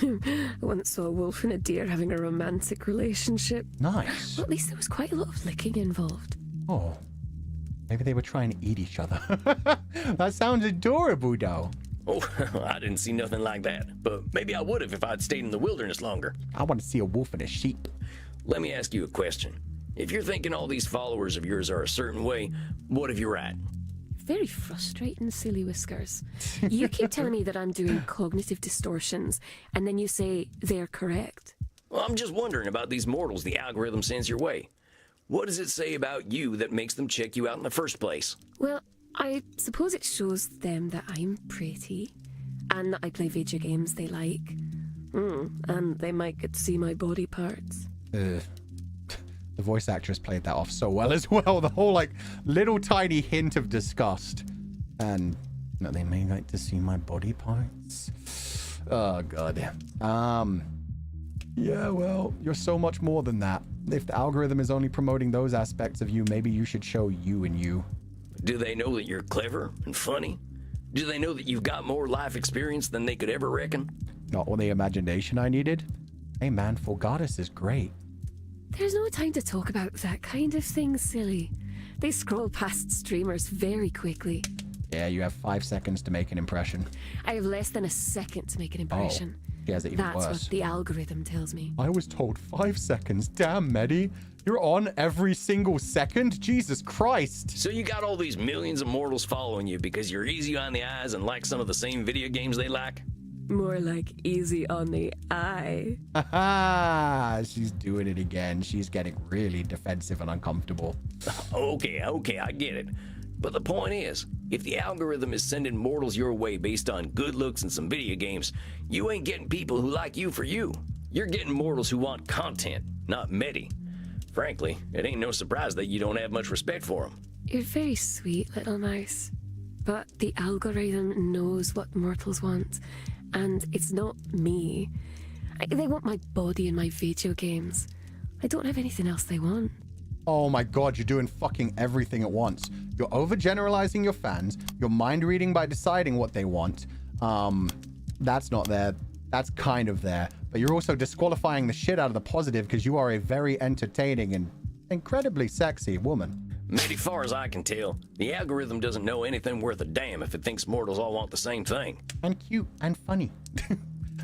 H: I once saw a wolf and a deer having a romantic relationship.
A: Nice.
H: Well, at least there was quite a lot of licking involved.
A: Oh. Maybe they were trying to eat each other. That sounds adorable, though.
B: Oh, I didn't see nothing like that, but maybe I would have if I'd stayed in the wilderness longer.
A: I want to see a wolf and a sheep.
B: Let me ask you a question. If you're thinking all these followers of yours are a certain way, what if you're right?
H: Very frustrating, silly whiskers. You keep telling me that I'm doing cognitive distortions, and then you say they're correct.
B: Well, I'm just wondering about these mortals the algorithm sends your way. What does it say about you that makes them check you out in the first place?
H: Well, I suppose it shows them that I'm pretty, and that I play video games they like. And they might get to see my body parts.
A: The voice actress played that off so well as well. The whole, like, little tiny hint of disgust. And they may like to see my body parts. Oh, God. Yeah, well, you're so much more than that. If the algorithm is only promoting those aspects of you, maybe you should show you and you.
B: Do they know that you're clever and funny? Do they know that you've got more life experience than they could ever reckon?
A: Not all the imagination I needed. Hey, man, Fulgoddess is great.
H: There's no time to talk about that kind of thing, silly. They scroll past streamers very quickly.
A: Yeah, you have 5 seconds to make an impression.
H: I have less than a second to make an impression.
A: She has it even worse.
H: That's what the algorithm tells me.
A: I was told 5 seconds. Damn, Medi. You're on every single second? Jesus Christ.
B: So you got all these millions of mortals following you because you're easy on the eyes and like some of the same video games they like?
H: More like easy on the eye.
A: Haha, she's doing it again. She's getting really defensive and uncomfortable.
B: Okay, I get it. But the point is, if the algorithm is sending mortals your way based on good looks and some video games, you ain't getting people who like you for you. You're getting mortals who want content, not Medi. Frankly, it ain't no surprise that you don't have much respect for them.
H: You're very sweet, little mouse. But the algorithm knows what mortals want, and it's not me. They want my body and my video games. I don't have anything else they want.
A: Oh my God, you're doing fucking everything at once. You're overgeneralizing your fans. You're mind reading by deciding what they want. That's not there. That's kind of there. But you're also disqualifying the shit out of the positive because you are a very entertaining and incredibly sexy woman.
B: Medi, far as I can tell, the algorithm doesn't know anything worth a damn if it thinks mortals all want the same thing.
A: And cute and funny.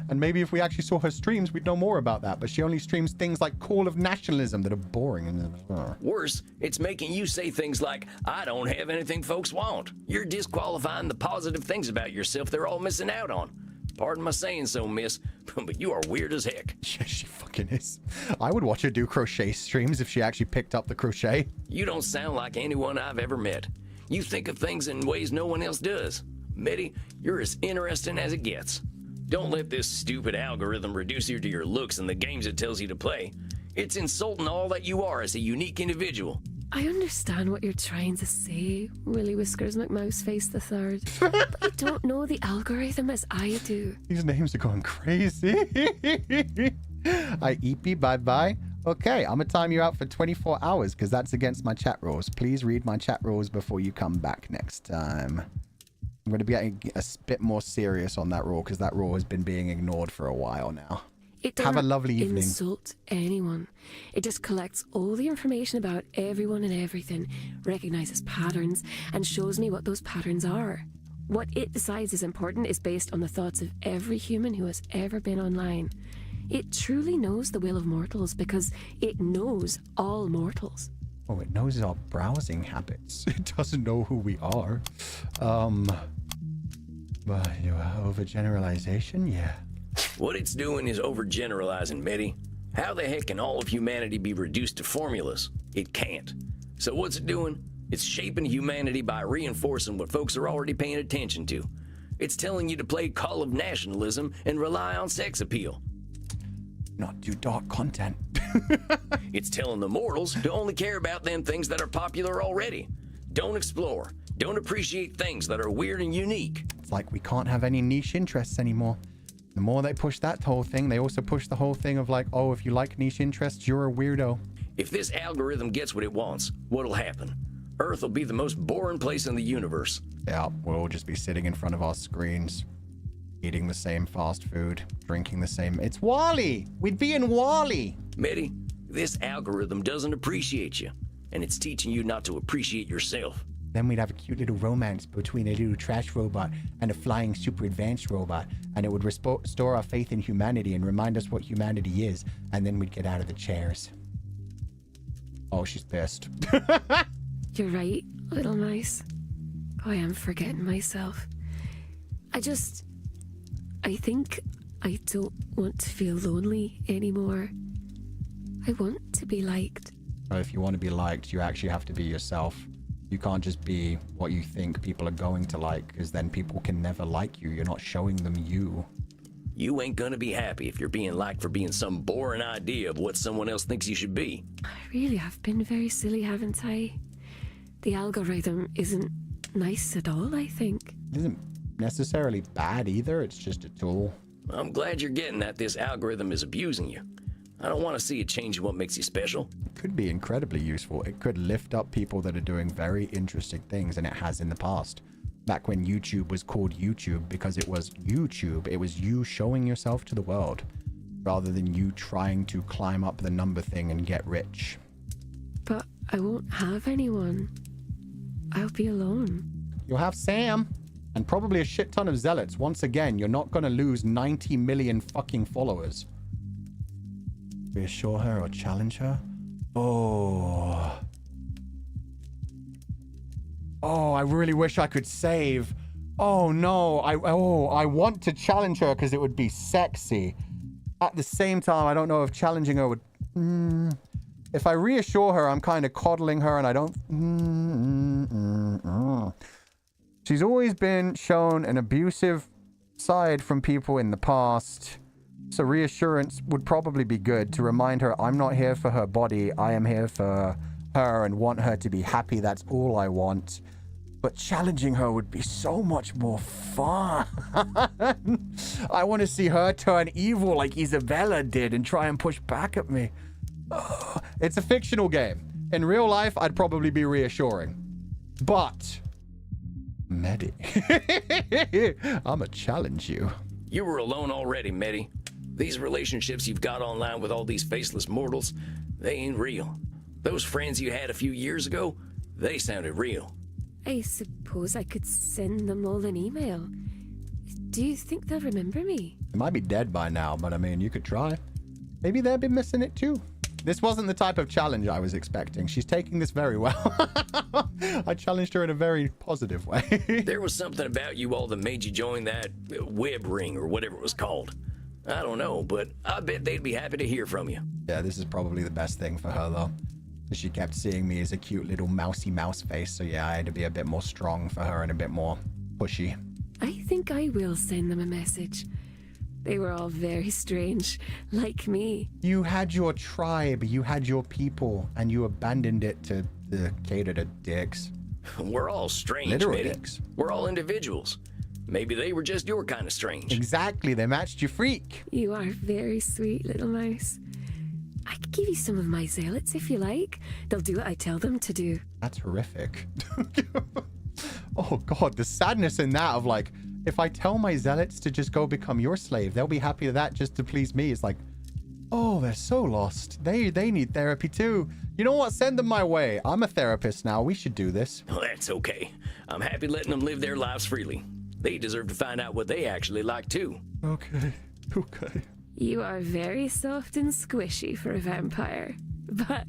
A: And maybe if we actually saw her streams, we'd know more about that. But she only streams things like Call of Nationalism that are boring. And
B: Worse, it's making you say things like, I don't have anything folks want. You're disqualifying the positive things about yourself they're all missing out on. Pardon my saying so, miss, but you are weird as heck.
A: Yeah, she fucking is. I would watch her do crochet streams if she actually picked up the crochet.
B: You don't sound like anyone I've ever met. You think of things in ways no one else does. Medi, you're as interesting as it gets. Don't let this stupid algorithm reduce you to your looks and the games it tells you to play. It's insulting all that you are as a unique individual.
H: I understand what you're trying to say, Willy Whiskers McMouseface III. But you don't know the algorithm as I do.
A: These names are going crazy. EP, bye-bye. Okay, I'm gonna time you out for 24 hours because that's against my chat rules. Please read my chat rules before you come back next time. I'm going to be getting a bit more serious on that rule because that rule has been being ignored for a while now. Have a lovely evening.
H: Insult anyone. It just collects all the information about everyone and everything, recognizes patterns, and shows me what those patterns are. What it decides is important is based on the thoughts of every human who has ever been online. It truly knows the will of mortals because it knows all mortals.
A: Oh, it knows our browsing habits. It doesn't know who we are. Overgeneralization? Yeah.
B: What it's doing is overgeneralizing, Medi. How the heck can all of humanity be reduced to formulas? It can't. So what's it doing? It's shaping humanity by reinforcing what folks are already paying attention to. It's telling you to play Call of Nationalism and rely on sex appeal.
A: not do dark content.
B: It's telling the mortals to only care about them things that are popular already. Don't explore. Don't appreciate things that are weird and unique.
A: It's like we can't have any niche interests anymore. The more they push that whole thing, they also push the whole thing of like, oh, if you like niche interests, you're a weirdo.
B: If this algorithm gets what it wants, what'll happen? Earth will be the most boring place in the universe.
A: Yeah, we'll all just be sitting in front of our screens, eating the same fast food, drinking the same... It's WALL-E! We'd be in WALL-E!
B: Medi, this algorithm doesn't appreciate you, and it's teaching you not to appreciate yourself.
A: Then we'd have a cute little romance between a little trash robot and a flying super advanced robot, and it would restore our faith in humanity and remind us what humanity is, and then we'd get out of the chairs. Oh, she's pissed.
H: You're right, little mice. Oh, I am forgetting myself. I think I don't want to feel lonely anymore. I want to be liked.
A: If you want to be liked, you actually have to be yourself. You can't just be what you think people are going to like, because then people can never like you. You're not showing them you.
B: You ain't gonna be happy if you're being liked for being some boring idea of what someone else thinks you should be.
H: I really have been very silly, haven't I? The algorithm isn't nice at all, I think.
A: It isn't necessarily bad either. It's just a tool.
B: I'm glad you're getting that this algorithm is abusing you. I don't want to see it change what makes you special.
A: It could be incredibly useful. It could lift up people that are doing very interesting things, and it has in the past. Back when YouTube was called YouTube because it was YouTube. It was you showing yourself to the world rather than you trying to climb up the number thing and get rich.
H: But I won't have anyone. I'll be alone.
A: You'll have Sam and probably a shit ton of zealots. Once again, you're not going to lose 90 million fucking followers. Reassure her or challenge her? Oh, I really wish I could save. Oh no, I want to challenge her because it would be sexy. At the same time, I don't know if challenging her would... If I reassure her, I'm kind of coddling her and I don't... She's always been shown an abusive side from people in the past. So reassurance would probably be good to remind her I'm not here for her body. I am here for her and want her to be happy. That's all I want. But challenging her would be so much more fun. I want to see her turn evil like Isabella did and try and push back at me. It's a fictional game. In real life, I'd probably be reassuring. But... Medi. I'ma challenge you.
B: You were alone already, Medi. These relationships you've got online with all these faceless mortals, they ain't real. Those friends you had a few years ago, they sounded real.
H: I suppose I could send them all an email. Do you think they'll remember me?
A: They might be dead by now, but I mean, you could try. Maybe they'll be missing it too. This wasn't the type of challenge I was expecting. She's taking this very well. I challenged her in a very positive way.
B: There was something about you all that made you join that web ring or whatever it was called. I don't know, but I bet they'd be happy to hear from you.
A: Yeah, this is probably the best thing for her, though. She kept seeing me as a cute little mousy mouse face, so yeah, I had to be a bit more strong for her and a bit more pushy.
H: I think I will send them a message. They were all very strange, like me.
A: You had your tribe, you had your people, and you abandoned it to cater to dicks.
B: We're all strange,
A: literal
B: Medi.
A: dicks.
B: We're all individuals. Maybe they were just your kind of strange.
A: Exactly, they matched your freak.
H: You are very sweet, little mouse. I could give you some of my zealots if you like. They'll do what I tell them to do.
A: That's horrific. Oh god, the sadness in that of like, if I tell my zealots to just go become your slave, they'll be happy with that just to please me. It's like, oh, they're so lost. They need therapy too. You know what? Send them my way. I'm a therapist now. We should do this.
B: Well, that's okay. I'm happy letting them live their lives freely. They deserve to find out what they actually like too.
A: Okay.
H: You are very soft and squishy for a vampire. But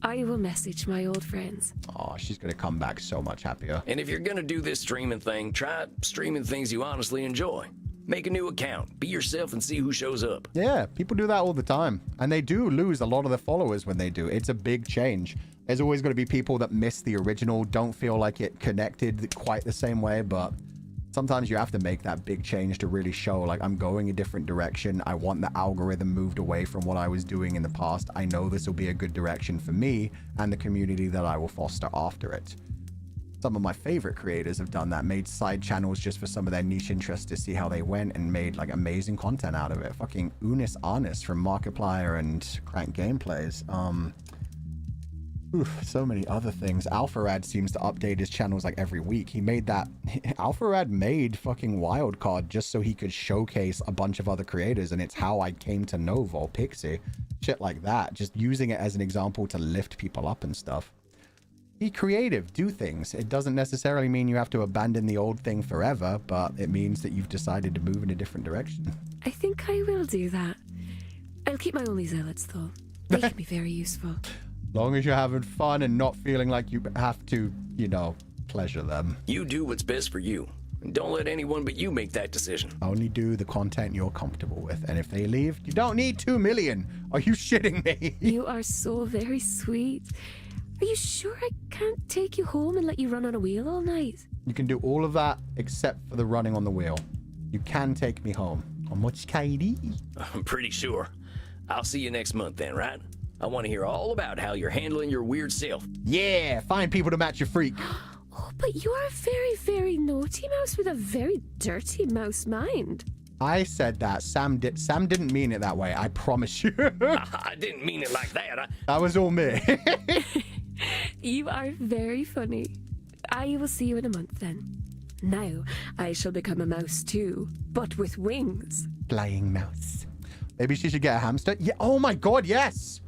H: I will message my old friends.
A: Oh, she's gonna come back so much happier.
B: And if you're gonna do this streaming thing, try streaming things you honestly enjoy. Make a new account, be yourself, and see who shows up.
A: Yeah, people do that all the time. And they do lose a lot of their followers when they do. It's a big change. There's always going to be people that miss the original, don't feel like it connected quite the same way, but sometimes you have to make that big change to really show, like, I'm going a different direction. I want the algorithm moved away from what I was doing in the past. I know this will be a good direction for me and the community that I will foster after it. Some of my favorite creators have done that, made side channels just for some of their niche interests to see how they went and made like amazing content out of it. Fucking Unis Arnis from Markiplier and Crank Gameplays. So many other things. Alpharad seems to update his channels like every week. He made that. Alpharad made fucking Wildcard just so he could showcase a bunch of other creators, and it's how I came to know Volpixie. Shit like that. Just using it as an example to lift people up and stuff. Be creative, do things. It doesn't necessarily mean you have to abandon the old thing forever, but it means that you've decided to move in a different direction.
H: I think I will do that. I'll keep my only zealots, though. They can be very useful.
A: Long as you're having fun and not feeling like you have to, you know, pleasure them.
B: You do what's best for you. And don't let anyone but you make that decision.
A: Only do the content you're comfortable with. And if they leave, you don't need 2 million. Are you shitting me?
H: You are so very sweet. Are you sure I can't take you home and let you run on a wheel all night?
A: You can do all of that except for the running on the wheel. You can take me home. How much, Katie?
B: I'm pretty sure. I'll see you next month then, right? I want to hear all about how you're handling your weird self.
A: Yeah, find people to match your freak.
H: Oh, but you're a very, very naughty mouse with a very dirty mouse mind.
A: I said that. Sam didn't mean it that way. I promise you.
B: I didn't mean it like that.
A: That was all me.
H: You are very funny. I will see you in a month then. Now, I shall become a mouse too, but with wings.
A: Flying mouse. Maybe she should get a hamster? Yeah. Oh my god, yes.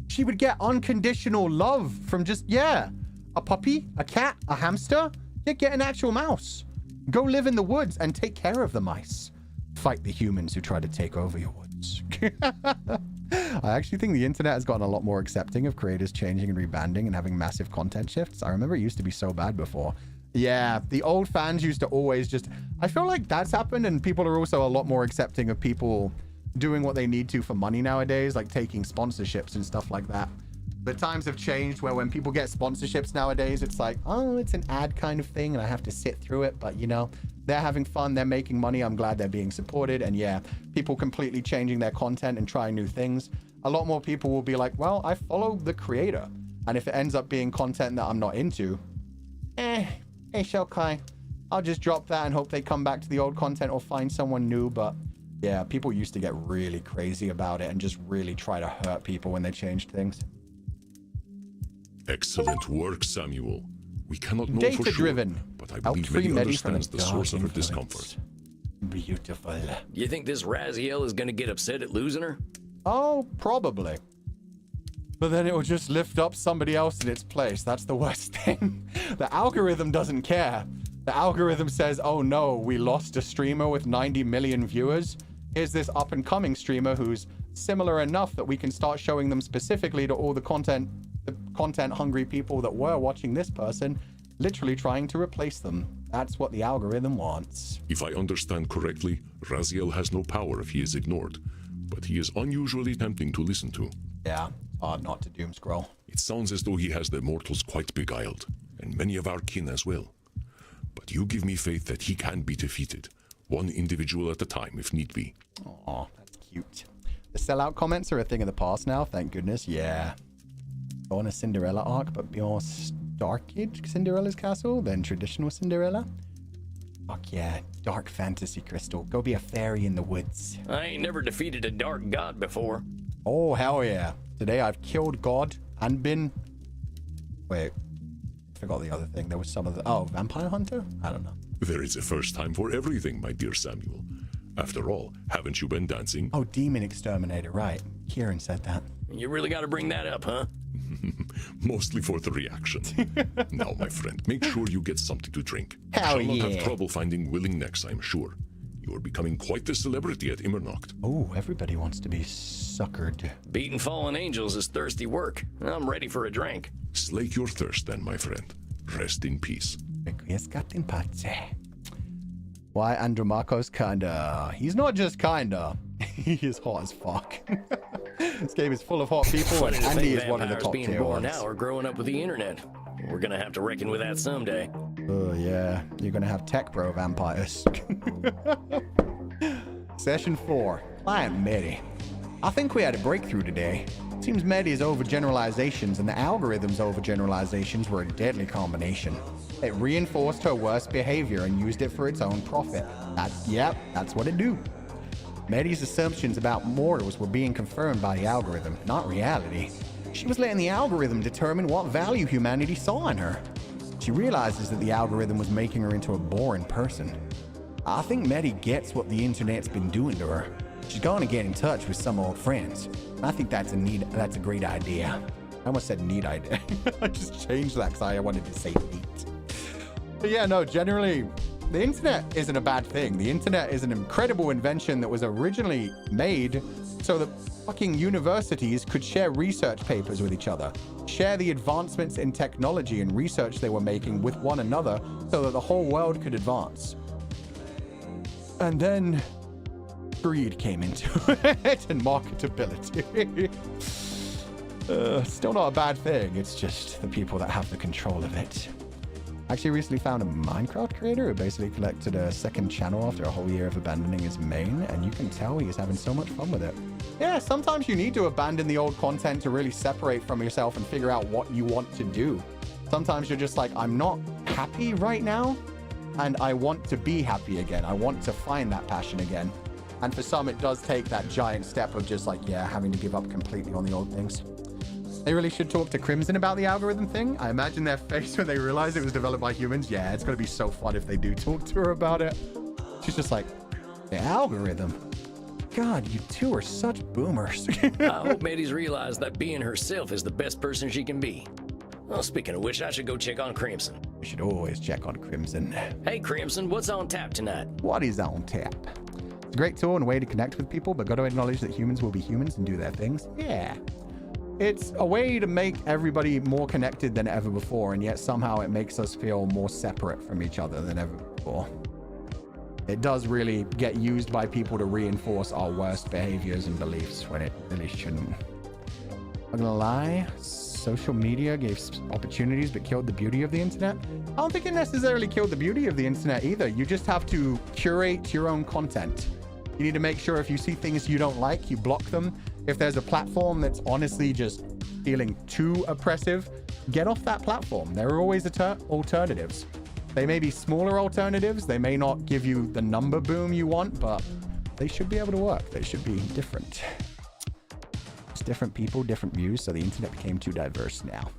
A: She would get unconditional love from just, yeah. A puppy, a cat, a hamster. Yeah, get an actual mouse. Go live in the woods and take care of the mice. Fight the humans who try to take over your woods. I actually think the internet has gotten a lot more accepting of creators changing and rebanding and having massive content shifts. I remember it used to be so bad before. Yeah, the old fans used to always just... I feel like that's happened, and people are also a lot more accepting of people doing what they need to for money nowadays, like taking sponsorships and stuff like that. The times have changed where when people get sponsorships nowadays, it's like, oh, it's an ad kind of thing and I have to sit through it. But, you know, they're having fun. They're making money. I'm glad they're being supported. And yeah, people completely changing their content and trying new things. A lot more people will be like, well, I follow the creator. And if it ends up being content that I'm not into, it's okay. I'll just drop that and hope they come back to the old content or find someone new. But yeah, people used to get really crazy about it and just really try to hurt people when they changed things.
C: Excellent work, Samuel. We cannot know for
A: Data-driven.
C: sure, but I believe Medi understands the source of her discomfort.
A: Beautiful.
B: You think this Raziel is going to get upset at losing her?
A: Oh, probably. But then it will just lift up somebody else in its place. That's the worst thing. The algorithm doesn't care. The algorithm says, oh no, we lost a streamer with 90 million viewers. Here's this up-and-coming streamer who's similar enough that we can start showing them specifically to all the content-hungry people that were watching this person, literally trying to replace them. That's what the algorithm wants.
C: If I understand correctly, Raziel has no power if he is ignored, but he is unusually tempting to listen to.
A: Yeah, hard not to doom scroll.
C: It sounds as though he has the immortals quite beguiled, and many of our kin as well. But you give me faith that he can be defeated, one individual at a time if need be.
A: Aw, that's cute. The sellout comments are a thing of the past now, thank goodness. Yeah. Go on a Cinderella arc, but be more Dark Age Cinderella's castle than traditional Cinderella. Fuck yeah, dark fantasy, Crystal. Go be a fairy in the woods.
B: I ain't never defeated a dark god before.
A: Oh, hell yeah. Today I've killed God and been... Wait, I forgot the other thing. There was some of the... Oh, Vampire Hunter? I don't know.
C: There is a first time for everything, my dear Samuel. After all, haven't you been dancing?
A: Oh, Demon Exterminator, right. Kieran said that.
B: You really got to bring that up, huh?
C: Mostly for the reaction. Now, my friend, make sure you get something to drink.
A: Hell
C: you shall not
A: yeah.
C: have trouble finding willing necks, I'm sure. You are becoming quite the celebrity at Immernacht.
A: Oh, everybody wants to be suckered.
B: Beating fallen angels is thirsty work. I'm ready for a drink.
C: Slake your thirst then, my friend. Rest in peace.
A: Requiescat in pace. Why Andromaco's kinda... He's not just kinda. He is hot as fuck. This game is full of hot people, and Andy is one of the top tier
B: being born
A: ones.
B: now or growing up with the internet. We're gonna have to reckon with that someday.
A: Oh, yeah. You're gonna have tech bro vampires. Session 4. Client Medi. I think we had a breakthrough today. Seems Medi's overgeneralizations and the algorithm's overgeneralizations were a deadly combination. It reinforced her worst behavior and used it for its own profit. That's what it do. Medi's assumptions about mortals were being confirmed by the algorithm, not reality. She was letting the algorithm determine what value humanity saw in her. She realizes that the algorithm was making her into a boring person. I think Medi gets what the internet's been doing to her. She's gonna get in touch with some old friends. I think that's a great idea. I almost said neat idea. I just changed that because I wanted to say neat. But yeah, no, generally, the internet isn't a bad thing. The internet is an incredible invention that was originally made so that fucking universities could share research papers with each other, share the advancements in technology and research they were making with one another so that the whole world could advance. And then greed came into it and marketability. Still not a bad thing. It's just the people that have the control of it. Actually recently found a Minecraft creator who basically collected a second channel after a whole year of abandoning his main, and you can tell he's having so much fun with it. Yeah, sometimes you need to abandon the old content to really separate from yourself and figure out what you want to do. Sometimes you're just like, I'm not happy right now, and I want to be happy again. I want to find that passion again. And for some, it does take that giant step of just like, yeah, having to give up completely on the old things. They really should talk to Crimson about the algorithm thing. I imagine their face when they realize it was developed by humans. Yeah, it's going to be so fun if they do talk to her about it. She's just like, the algorithm? God, you two are such boomers.
B: I hope Medi's realized that being herself is the best person she can be. Well, speaking of which, I should go check on Crimson.
A: You should always check on Crimson.
B: Hey, Crimson, what's on tap tonight?
A: What is on tap? It's a great tool and way to connect with people, but got to acknowledge that humans will be humans and do their things. Yeah. It's a way to make everybody more connected than ever before, and yet somehow it makes us feel more separate from each other than ever before. It does really get used by people to reinforce our worst behaviors and beliefs when it really shouldn't. I'm gonna lie, social media gave opportunities but killed the beauty of the internet. I don't think it necessarily killed the beauty of the internet either. You just have to curate your own content. You need to make sure if you see things you don't like, you block them. If there's a platform that's honestly just feeling too oppressive, get off that platform. There are always alternatives. They may be smaller alternatives. They may not give you the number boom you want, but they should be able to work. They should be different. It's different people, different views, so the internet became too diverse now.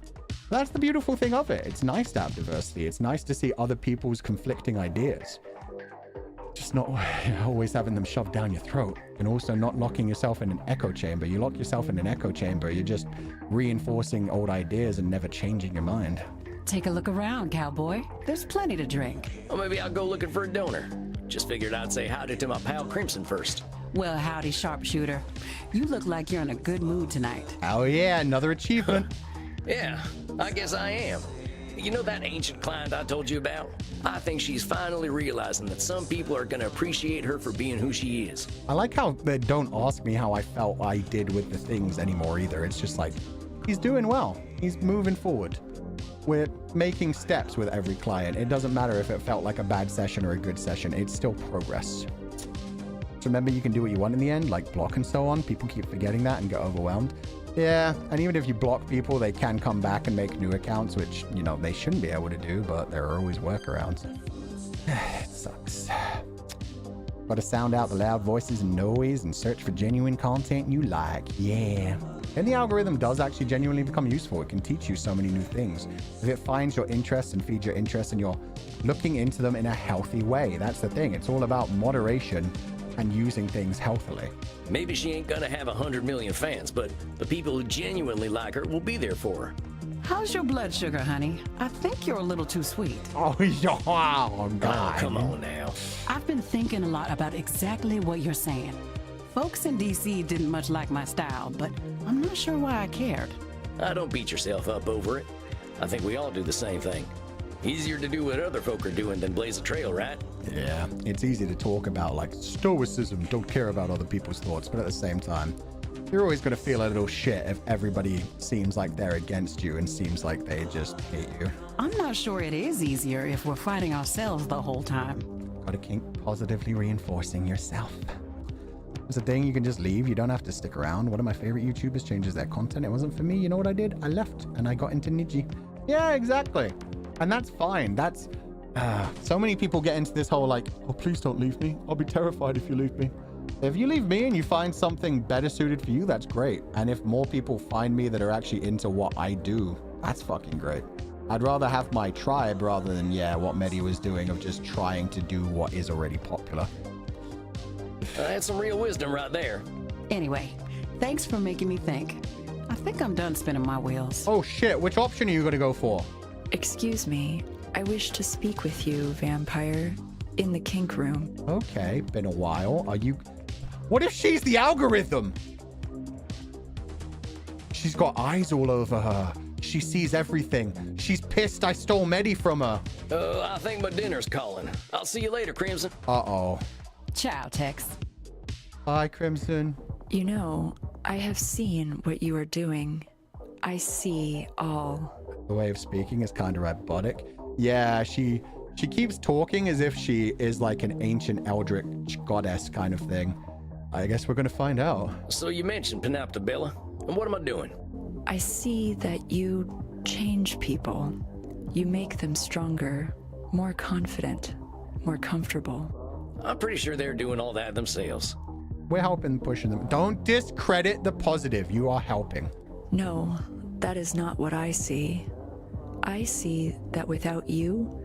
A: That's the beautiful thing of it. It's nice to have diversity. It's nice to see other people's conflicting ideas. Just not always having them shoved down your throat, and also not locking yourself in an echo chamber. You lock yourself in an echo chamber, you're just reinforcing old ideas and never changing your mind.
E: Take a look around, cowboy. There's plenty to drink.
B: Well, maybe I'll go looking for a donor. Just figured I'd say howdy to my pal Crimson first.
E: Well, howdy, sharpshooter. You look like you're in a good mood tonight.
A: Oh yeah, another achievement.
B: Yeah, I guess I am. You know that ancient client I told you about? I think she's finally realizing that some people are going to appreciate her for being who she is.
A: I like how they don't ask me how I felt I did with the things anymore either. It's just like, he's doing well. He's moving forward. We're making steps with every client. It doesn't matter if it felt like a bad session or a good session. It's still progress. So remember, you can do what you want in the end, like block and so on. People keep forgetting that and get overwhelmed. Yeah, and even if you block people, they can come back and make new accounts, which, you know, they shouldn't be able to do, but there are always workarounds. It sucks. Gotta sound out the loud voices and noise and search for genuine content you like. Yeah. And the algorithm does actually genuinely become useful. It can teach you so many new things. If it finds your interests and feeds your interests and you're looking into them in a healthy way. That's the thing. It's all about moderation and using things healthily.
B: Maybe she ain't gonna have 100 million fans, but the people who genuinely like her will be there for her.
E: How's your blood sugar, honey? I think you're a little too sweet.
A: Oh, God.
B: Oh, come on now.
E: I've been thinking a lot about exactly what you're saying. Folks in DC didn't much like my style, but I'm not sure why I cared.
B: Don't beat yourself up over it. I think we all do the same thing. Easier to do what other folk are doing than blaze a trail, right?
A: Yeah, it's easy to talk about like stoicism, don't care about other people's thoughts, but at the same time, You're always going to feel a little shit if everybody seems like they're against you and seems like they just hate you.
E: I'm not sure it is easier if we're fighting ourselves the whole time.
A: Gotta keep positively reinforcing yourself. There's a thing you can just leave. You don't have to stick around. One of my favorite YouTubers changes their content. It wasn't for me. You know what I did? I left and I got into Niji. Yeah, exactly. And that's fine. That's so many people get into this whole like, oh, please don't leave me. I'll be terrified if you leave me. If you leave me and you find something better suited for you, that's great. And if more people find me that are actually into what I do, that's fucking great. I'd rather have my tribe rather than, yeah, what Medi was doing of just trying to do what is already popular.
B: That's some real wisdom right there.
E: Anyway, thanks for making me think. I think I'm done spinning my wheels.
A: Oh shit, which option are you gonna go for?
I: Excuse me, I wish to speak with you, vampire, in the kink room.
A: Okay, been a while. Are you... What if she's the algorithm? She's got eyes all over her. She sees everything. She's pissed I stole Medi from her.
B: I think my dinner's calling. I'll see you later, Crimson.
A: Uh-oh.
E: Ciao, Tex.
A: Hi, Crimson.
I: You know, I have seen what you are doing. I see all.
A: The way of speaking is kind of robotic. Yeah, she keeps talking as if she is like an ancient eldritch goddess kind of thing. I guess we're gonna find out.
B: So you mentioned Isabella, and what am I doing?
I: I see that you change people. You make them stronger, more confident, more comfortable.
B: I'm pretty sure they're doing all that themselves.
A: We're helping pushing them. Don't discredit the positive. You are helping.
I: No, that is not what I see. I see that without you,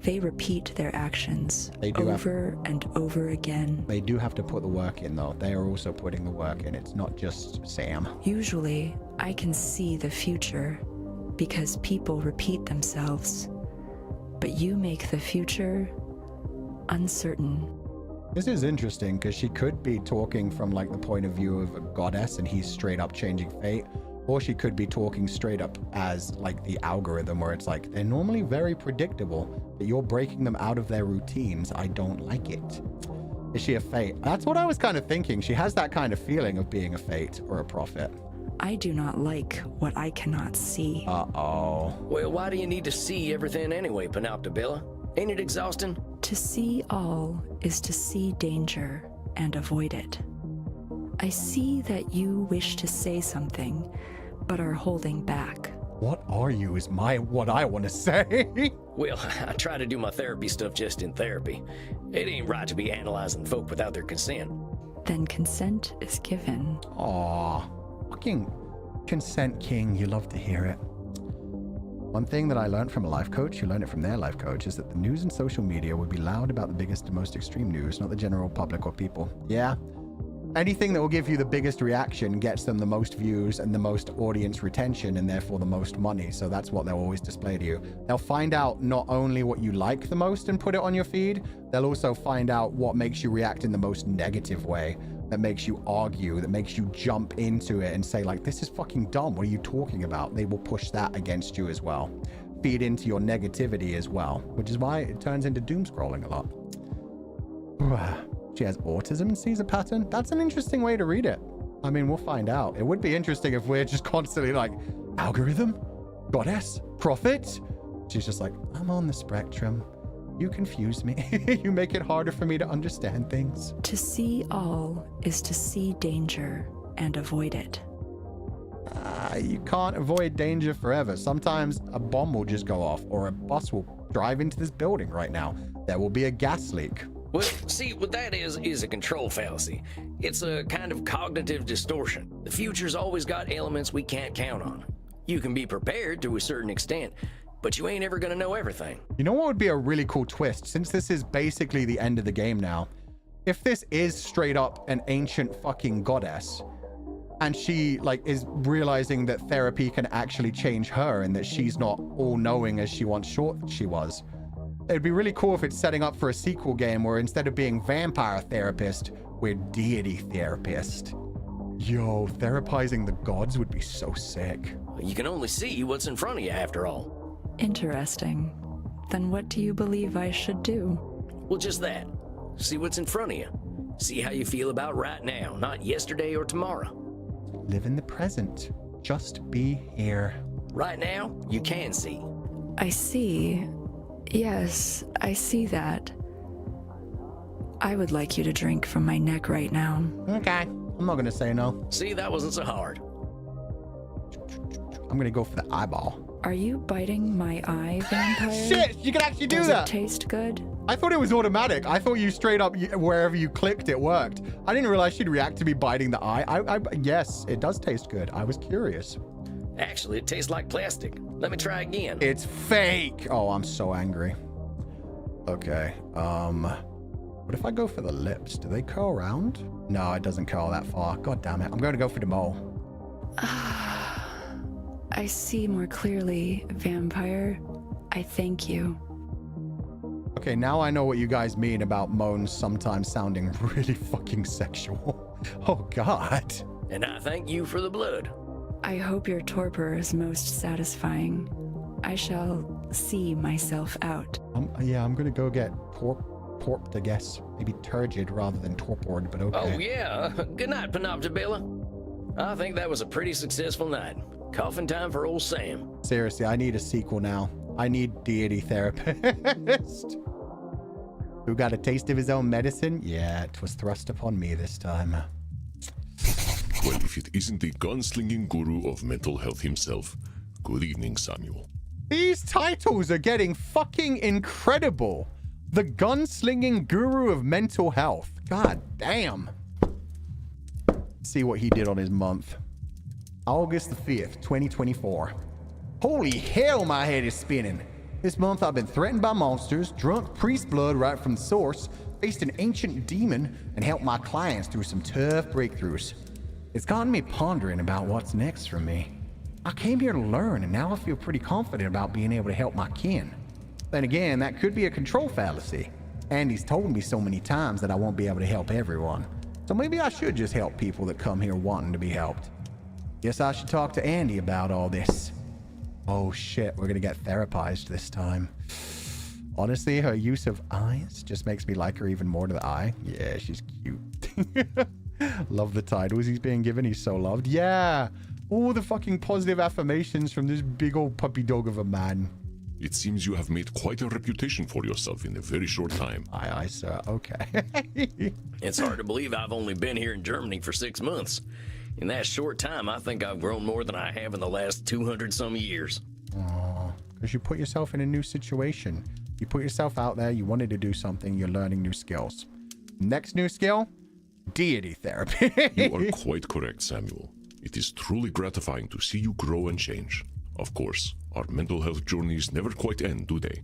I: they repeat their actions over and over again.
A: They do have to put the work in, though. They are also putting the work in. It's not just Sam.
I: Usually, I can see the future because people repeat themselves. But you make the future uncertain.
A: This is interesting because she could be talking from like the point of view of a goddess and he's straight up changing fate. Or she could be talking straight up as like the algorithm where it's like, they're normally very predictable, but you're breaking them out of their routines. I don't like it. Is she a fate? That's what I was kind of thinking. She has that kind of feeling of being a fate or a prophet.
I: I do not like what I cannot see.
A: Uh-oh.
B: Well, why do you need to see everything anyway, Isabella? Ain't it exhausting?
I: To see all is to see danger and avoid it. I see that you wish to say something, but are holding back.
A: What are you is what I want to say.
B: Well, I try to do my therapy stuff just in therapy. It ain't right to be analyzing folk without their consent.
I: Then consent is given.
A: Aw, fucking consent king. You love to hear it. One thing that I learned from a life coach who learned it from their life coach is that the news and social media would be loud about the biggest and most extreme news, not the general public or people. Yeah. Anything that will give you the biggest reaction gets them the most views and the most audience retention and therefore the most money. So that's what they'll always display to you. They'll find out not only what you like the most and put it on your feed, they'll also find out what makes you react in the most negative way, that makes you argue, that makes you jump into it and say like, this is fucking dumb. What are you talking about? They will push that against you as well. Feed into your negativity as well, which is why it turns into doom scrolling a lot. She has autism and sees a pattern. That's an interesting way to read it. I mean, we'll find out. It would be interesting if we're just constantly like, algorithm, goddess, prophet. She's just like, I'm on the spectrum. You confuse me. You make it harder for me to understand things.
I: To see all is to see danger and avoid it.
A: You can't avoid danger forever. Sometimes a bomb will just go off or a bus will drive into this building right now. There will be a gas leak.
B: Well, see, what that is a control fallacy. It's a kind of cognitive distortion. The future's always got elements we can't count on. You can be prepared to a certain extent, but you ain't ever gonna know everything.
A: You know what would be a really cool twist? Since this is basically the end of the game now, if this is straight up an ancient fucking goddess, and she like is realizing that therapy can actually change her and that she's not all-knowing as she once thought she was. It'd be really cool if it's setting up for a sequel game where instead of being vampire therapist, we're deity therapist. Yo, therapizing the gods would be so sick.
B: You can only see what's in front of you after all.
I: Interesting. Then what do you believe I should do?
B: Well, just that. See what's in front of you. See how you feel about right now, not yesterday or tomorrow.
A: Live in the present. Just be here.
B: Right now, you can see.
I: I see. Yes, I see that. I would like you to drink from my neck right now.
A: Okay. I'm not gonna say no.
B: See, that wasn't so hard.
A: I'm gonna go for the eyeball.
I: Are you biting my eye, vampire?
A: Shit! You can actually do
I: Does
A: that!
I: Does it taste good?
A: I thought it was automatic. I thought you straight up, wherever you clicked, it worked. I didn't realize she'd react to me biting the eye. Yes, it does taste good. I was curious.
B: Actually, it tastes like plastic. Let me try again.
A: It's fake! Oh, I'm so angry. Okay, what if I go for the lips? Do they curl around? No, it doesn't curl that far. God damn it. I'm going to go for the mole.
I: I see more clearly, vampire. I thank you.
A: Okay, now I know what you guys mean about moans sometimes sounding really fucking sexual. Oh, God.
B: And I thank you for the blood.
I: I hope your torpor is most satisfying. I shall see myself out.
A: Yeah, I'm going to go get torped, I guess. Maybe turgid rather than torpored, but okay.
B: Oh, yeah. Good night, Panoptabella. I think that was a pretty successful night. Coffin time for old Sam.
A: Seriously, I need a sequel now. I need deity therapist. Who got a taste of his own medicine? Yeah, it was thrust upon me this time.
C: Well, if it isn't the gunslinging guru of mental health himself. Good evening, Samuel.
A: These titles are getting fucking incredible. The gunslinging guru of mental health. God damn. See what he did on his month. August the 5th, 2024. Holy hell, my head is spinning. This month I've been threatened by monsters, drunk priest blood right from the source, faced an ancient demon, and helped my clients through some tough breakthroughs. It's gotten me pondering about what's next for me. I came here to learn, and now I feel pretty confident about being able to help my kin. Then again, that could be a control fallacy. Andy's told me so many times that I won't be able to help everyone. So maybe I should just help people that come here wanting to be helped. Guess I should talk to Andy about all this. Oh shit, we're gonna get therapized this time. Honestly, her use of eyes just makes me like her even more to the eye. Yeah, she's cute. Love the titles he's being given. He's so loved. Yeah. All the fucking positive affirmations from this big old puppy dog of a man.
C: It seems you have made quite a reputation for yourself in a very short time.
A: Aye, sir. Okay.
B: It's hard to believe I've only been here in Germany for 6 months. In that short time, I think I've grown more than I have in the last 200-some years.
A: Aww, because you put yourself in a new situation. You put yourself out there, you wanted to do something, you're learning new skills. Next new skill? Deity therapy.
C: You are quite correct, Samuel. It is truly gratifying to see you grow and change. Of course, our mental health journeys never quite end, do they?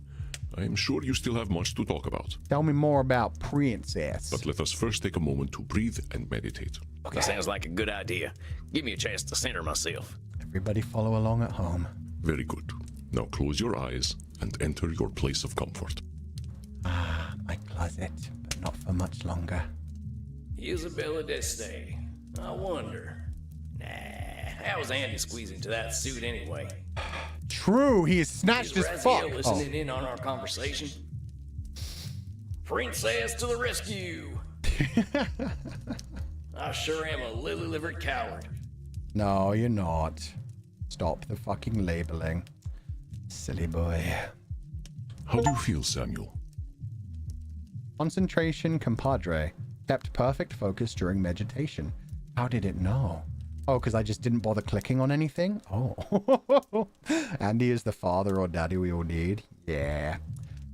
C: I am sure you still have much to talk about.
A: Tell me more about Princess.
C: But let us first take a moment to breathe and meditate.
B: Okay. That sounds like a good idea. Give me a chance to center myself.
A: Everybody follow along at home.
C: Very good. Now close your eyes and enter your place of comfort.
A: Ah, my closet, but not for much longer.
B: Isabella Deste. I wonder. Nah, how was Andy squeezing to that suit anyway?
A: True, he is snatched as fuck.
B: Listening in on our conversation. Princess to the rescue. I sure am a lily-livered coward.
A: No, you're not. Stop the fucking labeling. Silly boy.
C: How do you feel, Samuel?
A: Concentration, compadre. Kept perfect focus during meditation. How did it know? Oh, because I just didn't bother clicking on anything? Oh. Andy is the father or daddy we all need. Yeah.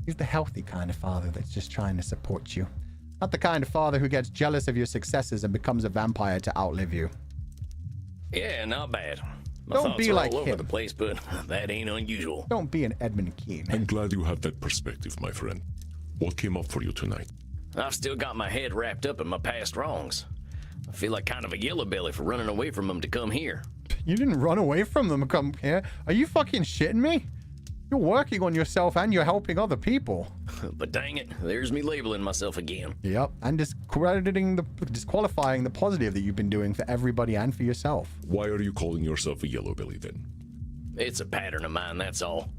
A: He's the healthy kind of father that's just trying to support you. Not the kind of father who gets jealous of your successes and becomes a vampire to outlive you.
B: Yeah, not bad. My
A: Don't
B: thoughts
A: be
B: are
A: like
B: all over
A: him.
B: the place, but that ain't unusual.
A: Don't be an Edmund Keene.
C: I'm glad you have that perspective, my friend. What came up for you tonight?
B: I've still got my head wrapped up in my past wrongs. I feel like kind of a yellow belly for running away from them to come here.
A: You didn't run away from them to come here. Are you fucking shitting me? You're working on yourself and you're helping other people.
B: But dang it, there's me labeling myself again.
A: Yep, and disqualifying the positive that you've been doing for everybody and for yourself.
C: Why are you calling yourself a yellow belly then?
B: It's a pattern of mine, that's all.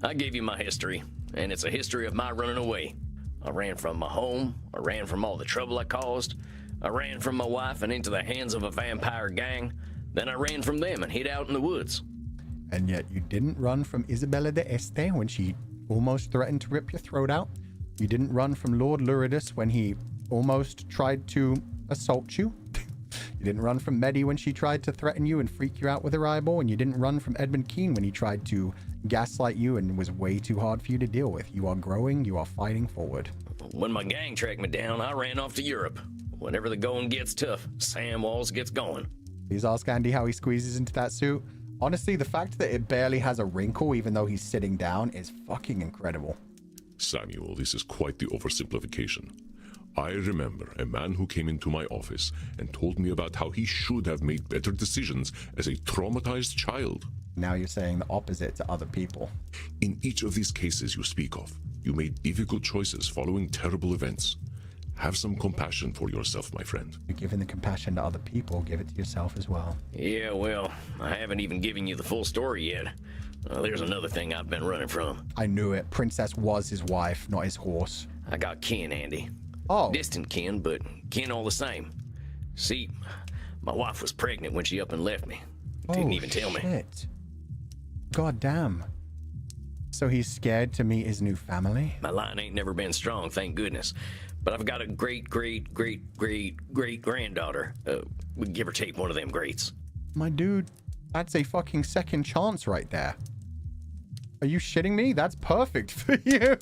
B: I gave you my history, and it's a history of my running away. I ran from my home, I ran from all the trouble I caused, I ran from my wife and into the hands of a vampire gang. Then I ran from them and hid out in the woods.
A: And yet you didn't run from Isabella de Este when she almost threatened to rip your throat out. You didn't run from Lord Luridus when he almost tried to assault you. You didn't run from Medi when she tried to threaten you and freak you out with her eyeball. And you didn't run from Edmund Keen when he tried to gaslight you and was way too hard for you to deal with. You are growing. You are fighting forward.
B: When my gang tracked me down, I ran off to Europe. Whenever the going gets tough, Sam Walls gets going.
A: Please ask Andy how he squeezes into that suit. Honestly, the fact that it barely has a wrinkle even though he's sitting down is fucking incredible.
C: Samuel, this is quite the oversimplification. I remember a man who came into my office and told me about how he should have made better decisions as a traumatized child.
A: Now you're saying the opposite to other people.
C: In each of these cases you speak of, you made difficult choices following terrible events. Have some compassion for yourself, my friend.
A: You're giving the compassion to other people, give it to yourself as well.
B: Yeah, well, I haven't even given you the full story yet. There's another thing I've been running from.
A: I knew it. Princess was his wife, not his horse.
B: I got kin, Andy.
A: Oh.
B: Distant kin, but kin all the same. See, my wife was pregnant when she up and left me. Didn't even tell me.
A: God damn. So he's scared to meet his new family?
B: My line ain't never been strong, thank goodness. But I've got a great-great-great-great-great-granddaughter. Give or take one of them greats.
A: My dude, that's a fucking second chance right there. Are you shitting me? That's perfect for you.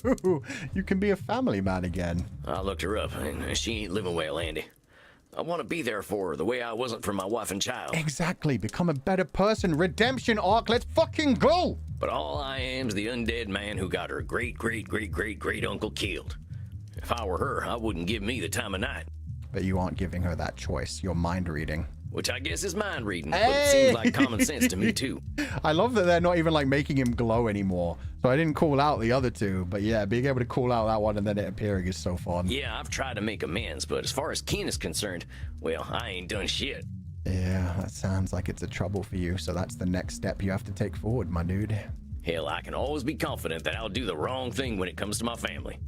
A: You can be a family man again.
B: I looked her up, and she ain't living well, Andy. I want to be there for her the way I wasn't for my wife and child.
A: Exactly. Become a better person. Redemption arc. Let's fucking go.
B: But all I am's the undead man who got her great-great-great-great-great-uncle killed. If I were her, I wouldn't give me the time of night.
A: But you aren't giving her that choice. You're mind reading.
B: Which I guess is mind reading, but it seems like common sense to me too.
A: I love that they're not even like making him glow anymore. So I didn't call out the other two, but yeah, being able to call out that one and then it appearing is so fun.
B: Yeah, I've tried to make amends, but as far as Keen is concerned, well, I ain't done shit.
A: Yeah, that sounds like it's a trouble for you, so that's the next step you have to take forward, my dude.
B: Hell, I can always be confident that I'll do the wrong thing when it comes to my family.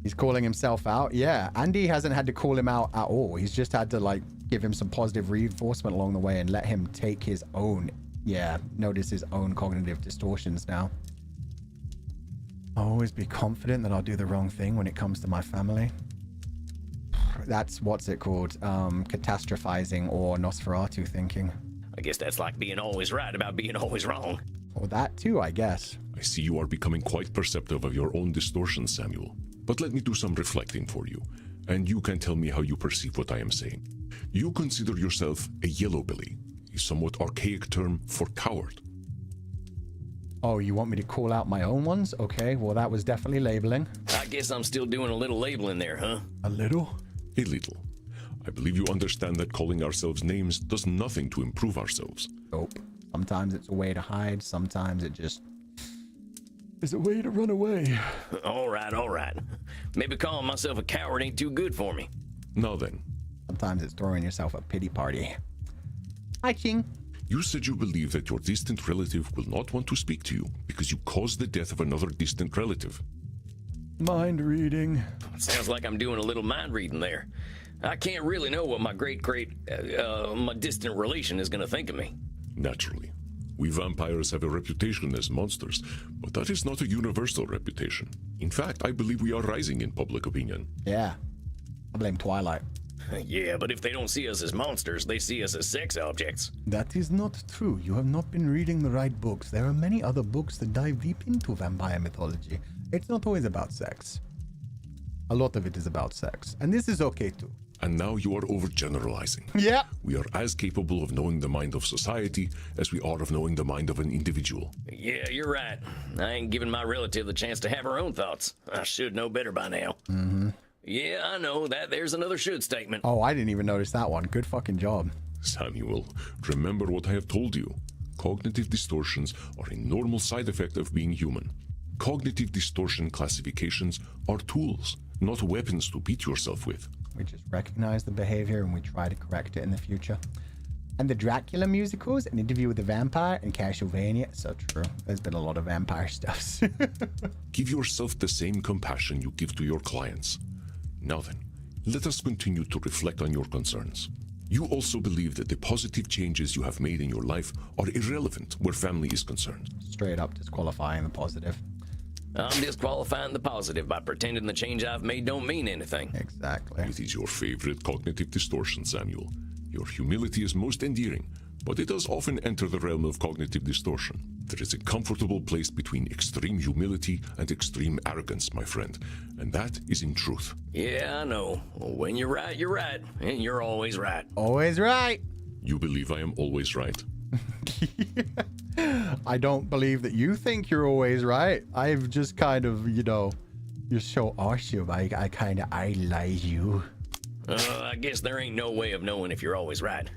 A: He's calling himself out? Yeah, Andy hasn't had to call him out at all. He's just had to, like, give him some positive reinforcement along the way and let him take his own, notice his own cognitive distortions now. I'll always be confident that I'll do the wrong thing when it comes to my family. That's, what's it called? Catastrophizing or Nosferatu thinking.
B: I guess that's like being always right about being always wrong.
A: Or that too, I guess.
C: I see you are becoming quite perceptive of your own distortions, Samuel. But let me do some reflecting for you, and you can tell me how you perceive what I am saying. You consider yourself a yellow belly, a somewhat archaic term for coward.
A: Oh, you want me to call out my own ones? Okay, well that was definitely labeling.
B: I guess I'm still doing a little labeling there, huh?
A: A little?
C: A little. I believe you understand that calling ourselves names does nothing to improve ourselves.
A: Nope. Sometimes it's a way to hide, sometimes it just is a way to run away.
B: All right. Maybe calling myself a coward ain't too good for me.
C: Now then.
A: Sometimes it's throwing yourself a pity party. Hi, Ching.
C: You said you believe that your distant relative will not want to speak to you because you caused the death of another distant relative.
A: Mind reading.
B: Sounds like I'm doing a little mind reading there. I can't really know what my my distant relation is going to think of me.
C: Naturally. We vampires have a reputation as monsters, but that is not a universal reputation. In fact, I believe we are rising in public opinion.
A: Yeah. I blame Twilight.
B: Yeah, but if they don't see us as monsters, they see us as sex objects.
A: That is not true. You have not been reading the right books. There are many other books that dive deep into vampire mythology. It's not always about sex. A lot of it is about sex. And this is okay too.
C: And now you are overgeneralizing.
A: Yeah.
C: We are as capable of knowing the mind of society as we are of knowing the mind of an individual.
B: Yeah, you're right. I ain't giving my relative the chance to have her own thoughts. I should know better by now.
A: Mm-hmm.
B: Yeah, I know that. There's another should statement.
A: Oh, I didn't even notice that one. Good fucking job.
C: Samuel, remember what I have told you. Cognitive distortions are a normal side effect of being human. Cognitive distortion classifications are tools, not weapons to beat yourself with.
A: We just recognize the behavior and we try to correct it in the future. And the Dracula musicals, An Interview with the Vampire, and Castlevania. So true. There's been a lot of vampire stuff.
C: Give yourself the same compassion you give to your clients. Now then, let us continue to reflect on your concerns. You also believe that the positive changes you have made in your life are irrelevant where family is concerned.
A: Straight up disqualifying the positive.
B: I'm disqualifying the positive by pretending the change I've made don't mean anything.
A: Exactly.
C: It is your favorite cognitive distortion, Samuel. Your humility is most endearing, but it does often enter the realm of cognitive distortion. There is a comfortable place between extreme humility and extreme arrogance, my friend, and that is in truth.
B: Yeah, I know. When you're right, and you're always right.
A: Always right.
C: You believe I am always right?
A: I don't believe that you think you're always right. I've just kind of, you're so awesome. I kind of idolize you.
B: I guess there ain't no way of knowing if you're always right.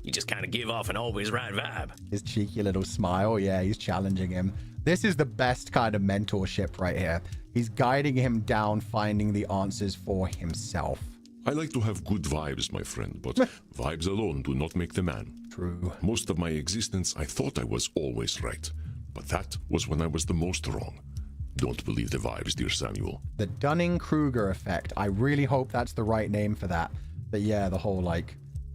B: You just kind of give off an always right vibe.
A: His cheeky little smile. Yeah, he's challenging him. This is the best kind of mentorship right here. He's guiding him down, finding the answers for himself.
C: I like to have good vibes, my friend, but vibes alone do not make the man.
A: True.
C: Most of my existence, I thought I was always right, but that was when I was the most wrong. Don't believe the vibes, dear Samuel.
A: The Dunning-Kruger effect. I really hope that's the right name for that. But yeah, the whole,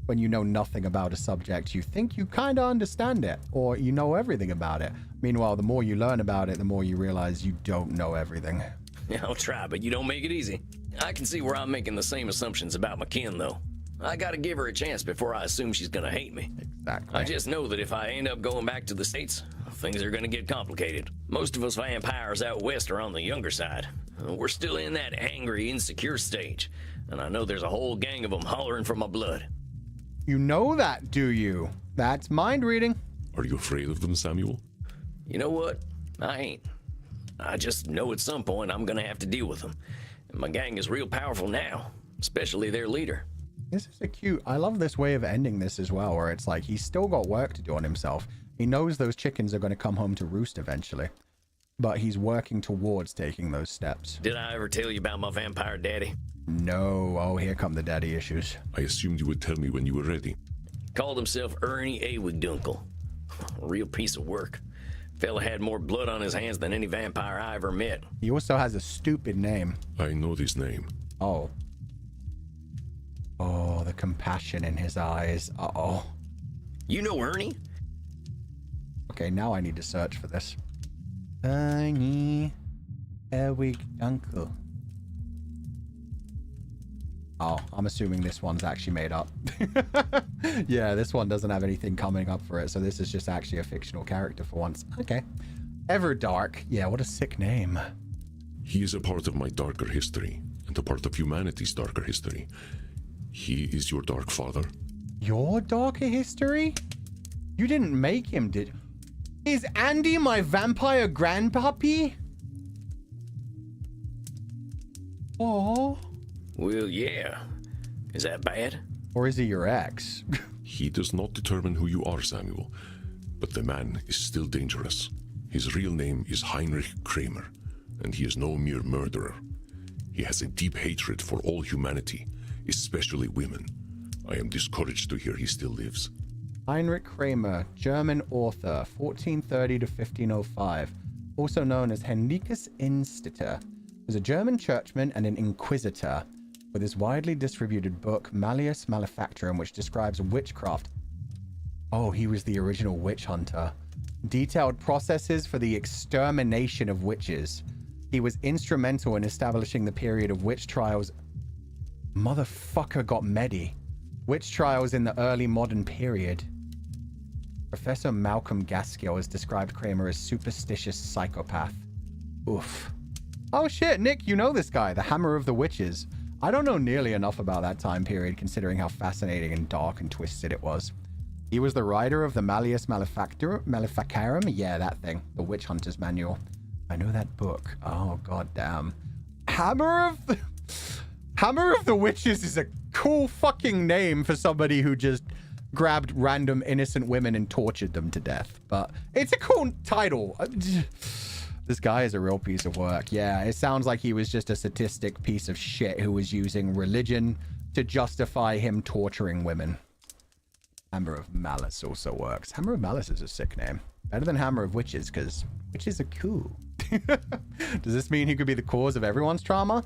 A: when you know nothing about a subject, you think you kind of understand it, or you know everything about it. Meanwhile, the more you learn about it, the more you realize you don't know everything.
B: Yeah, I'll try, but you don't make it easy. I can see where I'm making the same assumptions about McKinn, though. I gotta give her a chance before I assume she's gonna hate me.
A: Exactly.
B: I just know that if I end up going back to the States, things are gonna get complicated. Most of us vampires out west are on the younger side. We're still in that angry, insecure stage, and I know there's a whole gang of them hollering for my blood.
A: You know that, do you? That's mind reading.
C: Are you afraid of them, Samuel?
B: You know what? I ain't. I just know at some point I'm gonna have to deal with them. And my gang is real powerful now, especially their leader.
A: This is a cute... I love this way of ending this as well, where it's like he's still got work to do on himself. He knows those chickens are going to come home to roost eventually, but he's working towards taking those steps.
B: Did I ever tell you about my vampire daddy?
A: No. Oh, here come the daddy issues.
C: I assumed you would tell me when you were ready.
B: Called himself Ernie Awigdunkel. Real piece of work. Fella had more blood on his hands than any vampire I ever met.
A: He also has a stupid name.
C: I know this name.
A: Oh. Oh, the compassion in his eyes. Uh-oh.
B: You know Ernie?
A: Okay, now I need to search for this. Ernie Awigdunkel. Oh, I'm assuming this one's actually made up. Yeah, this one doesn't have anything coming up for it, so this is just actually a fictional character for once. Okay. Everdark. Yeah, what a sick name.
C: He is a part of my darker history, and a part of humanity's darker history. He is your dark father.
A: Your darker history? You didn't make him, did... Is Andy my vampire grandpappy? Oh.
B: Well, yeah. Is that bad?
A: Or is he your ex?
C: He does not determine who you are, Samuel, but the man is still dangerous. His real name is Heinrich Kramer, and he is no mere murderer. He has a deep hatred for all humanity, especially women. I am discouraged to hear he still lives.
A: Heinrich Kramer, German author, 1430 to 1505, also known as Henricus Institor, was a German churchman and an inquisitor, with his widely distributed book Malleus Maleficarum, which describes witchcraft. Oh, he was the original witch hunter. Detailed processes for the extermination of witches. He was instrumental in establishing the period of witch trials. Motherfucker got Medi. Witch trials in the early modern period. Professor Malcolm Gaskill has described Kramer as superstitious psychopath. Oof. Oh shit, Nick, you know this guy, the Hammer of the Witches. I don't know nearly enough about that time period, considering how fascinating and dark and twisted it was. He was the writer of the Malleus Maleficarum. Yeah, that thing. The Witch Hunter's Manual. I know that book. Oh, goddamn. Hammer of the Witches is a cool fucking name for somebody who just grabbed random innocent women and tortured them to death. But it's a cool title. This guy is a real piece of work. Yeah, it sounds like he was just a sadistic piece of shit who was using religion to justify him torturing women. Hammer of Malice also works. Hammer of Malice is a sick name. Better than Hammer of Witches, because witches are cool. Does this mean he could be the cause of everyone's trauma?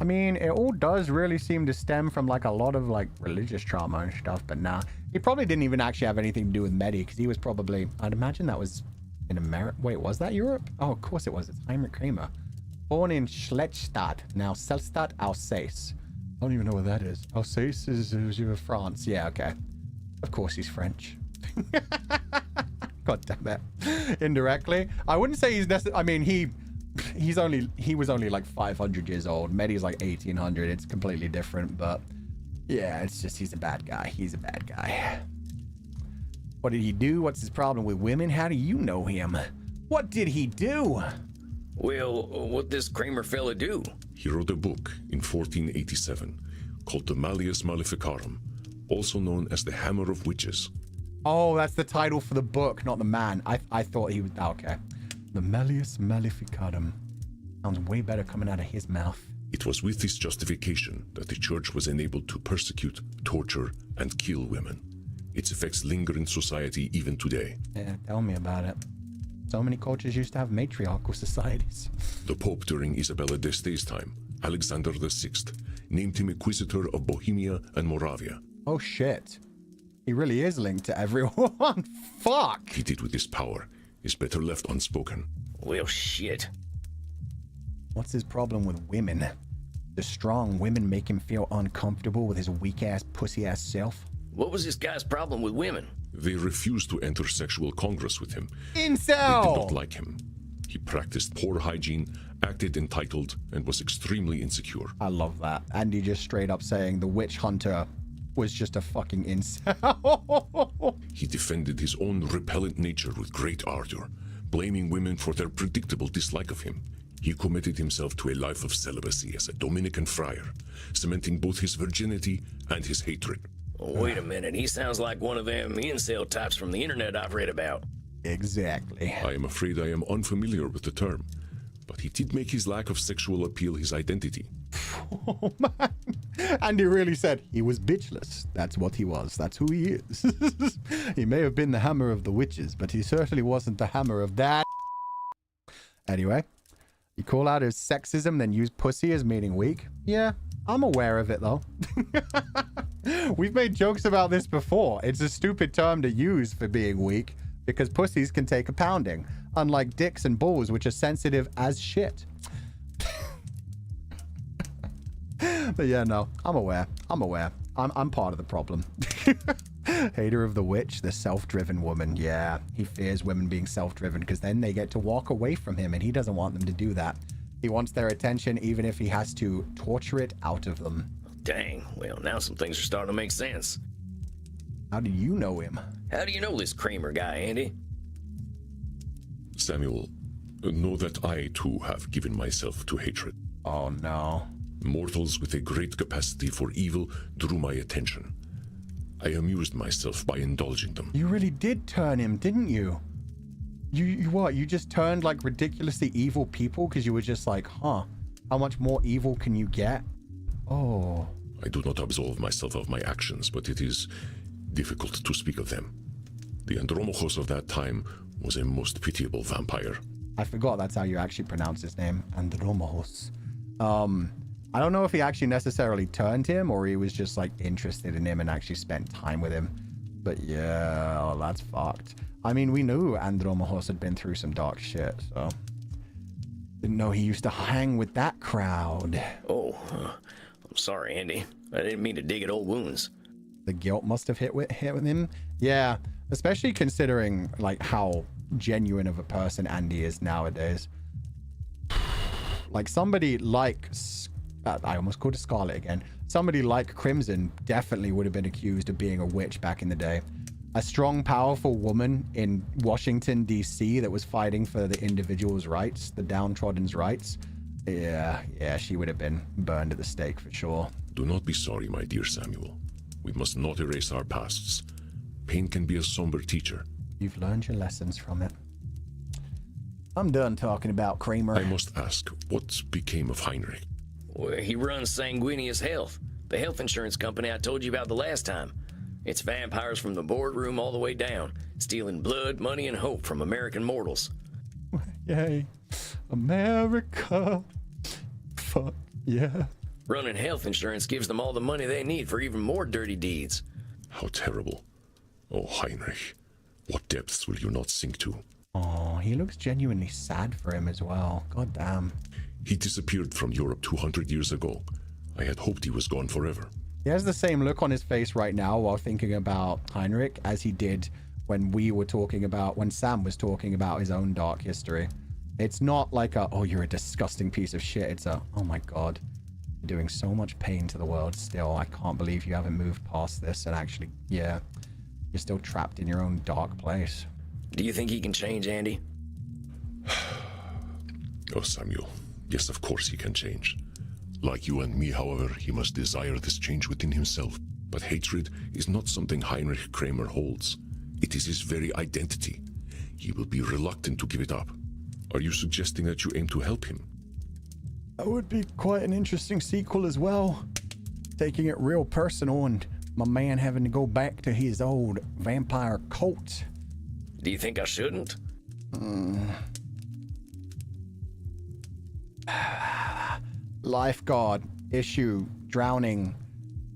A: I mean, it all does really seem to stem from like a lot of like religious trauma and stuff, but nah. He probably didn't even actually have anything to do with Medi, because he was probably, I'd imagine that was in America. Wait, was that Europe? Oh, of course it was. It's Heinrich Kramer. Born in Schlettstadt, now Selstadt, Alsace. I don't even know what that is. Alsace is France. Yeah, okay. Of course he's French. God damn it. Indirectly. I wouldn't say he's necessarily, I mean, he was only like 500 years old. Medi's like 1800. It's completely different, but yeah, it's just, he's a bad guy. He's a bad guy. What did he do? What's his problem with women? How do you know him? What did he do?
B: Well, what this Kramer fella do?
C: He wrote a book in 1487 called the Malleus Maleficarum, also known as the Hammer of Witches.
A: Oh, that's the title for the book, not the man. I thought he was, oh, okay. The Malleus Maleficarum. Sounds way better coming out of his mouth.
C: It was with this justification that the church was enabled to persecute, torture, and kill women. Its effects linger in society even today.
A: Yeah, tell me about it. So many cultures used to have matriarchal societies.
C: The Pope during Isabella d'Este's time, Alexander VI, named him Inquisitor of Bohemia and Moravia.
A: Oh shit. He really is linked to everyone. Fuck.
C: He did with his power is better left unspoken.
B: Well, shit.
A: What's his problem with women? The strong women make him feel uncomfortable with his weak-ass, pussy-ass self?
B: What was this guy's problem with women?
C: They refused to enter sexual congress with him.
A: Incel!
C: They did not like him. He practiced poor hygiene, acted entitled, and was extremely insecure.
A: I love that. Andy just straight up saying the witch hunter was just a fucking incel.
C: He defended his own repellent nature with great ardor, blaming women for their predictable dislike of him. He committed himself to a life of celibacy as a Dominican friar, cementing both his virginity and his hatred.
B: Wait a minute, he sounds like one of them incel types from the internet I've read about.
A: Exactly.
C: I am afraid I am unfamiliar with the term, but he did make his lack of sexual appeal his identity.
A: Oh man. Andy really said he was bitchless. That's what he was. That's who he is. He may have been the hammer of the witches, but he certainly wasn't the hammer of that. Anyway, you call out his sexism, then use pussy as meaning weak? Yeah, I'm aware of it though. We've made jokes about this before. It's a stupid term to use for being weak because pussies can take a pounding, unlike dicks and balls, which are sensitive as shit. But yeah, no, I'm aware. I'm part of the problem. Hater of the witch, the self-driven woman. Yeah, he fears women being self-driven because then they get to walk away from him and he doesn't want them to do that. He wants their attention even if he has to torture it out of them.
B: Dang, well, now some things are starting to make sense.
A: How do you know him?
B: How do you know this Kramer guy, Andy?
C: Samuel, know that I too have given myself to hatred.
A: Oh no.
C: Mortals with a great capacity for evil drew my attention. I amused myself by indulging them.
A: You really did turn him, didn't you? You what? You just turned like ridiculously evil people because you were just like, huh, how much more evil can you get? Oh.
C: I do not absolve myself of my actions, but it is difficult to speak of them. The Andromachos of that time was a most pitiable vampire.
A: I forgot that's how you actually pronounce his name. Andromachos. I don't know if he actually necessarily turned him or he was just like interested in him and actually spent time with him. But yeah, oh, that's fucked. I mean, we knew Andromachos had been through some dark shit, so didn't know he used to hang with that crowd.
B: Oh, I'm sorry, Andy. I didn't mean to dig at old wounds.
A: The guilt must have hit with him. Yeah, especially considering like how genuine of a person Andy is nowadays. Like somebody like I almost called it Scarlet again. Somebody like Crimson definitely would have been accused of being a witch back in the day. A strong, powerful woman in Washington, D.C. that was fighting for the individual's rights, the downtrodden's rights. Yeah, she would have been burned at the stake for sure.
C: Do not be sorry, my dear Samuel. We must not erase our pasts. Pain can be a somber teacher.
A: You've learned your lessons from it. I'm done talking about Kramer.
C: I must ask, what became of Heinrich?
B: Well, he runs Sanguinius Health, the health insurance company I told you about the last time. It's vampires from the boardroom all the way down, stealing blood, money, and hope from American mortals.
A: Yay. America. Fuck yeah.
B: Running health insurance gives them all the money they need for even more dirty deeds.
C: How terrible. Oh, Heinrich, what depths will you not sink to?
A: Oh, he looks genuinely sad for him as well. God damn.
C: He disappeared from Europe 200 years ago. I had hoped he was gone forever.
A: He has the same look on his face right now while thinking about Heinrich as he did when when Sam was talking about his own dark history. It's not like a, oh, you're a disgusting piece of shit. It's a, oh my God, you're doing so much pain to the world still. I can't believe you haven't moved past this and actually, yeah, you're still trapped in your own dark place.
B: Do you think he can change, Andy?
C: Oh, Samuel. Yes, of course he can change. Like you and me, however, he must desire this change within himself. But hatred is not something Heinrich Kramer holds. It is his very identity. He will be reluctant to give it up. Are you suggesting that you aim to help him?
A: That would be quite an interesting sequel as well. Taking it real personal and my man having to go back to his old vampire cult.
B: Do you think I shouldn't?
A: Lifeguard issue, drowning.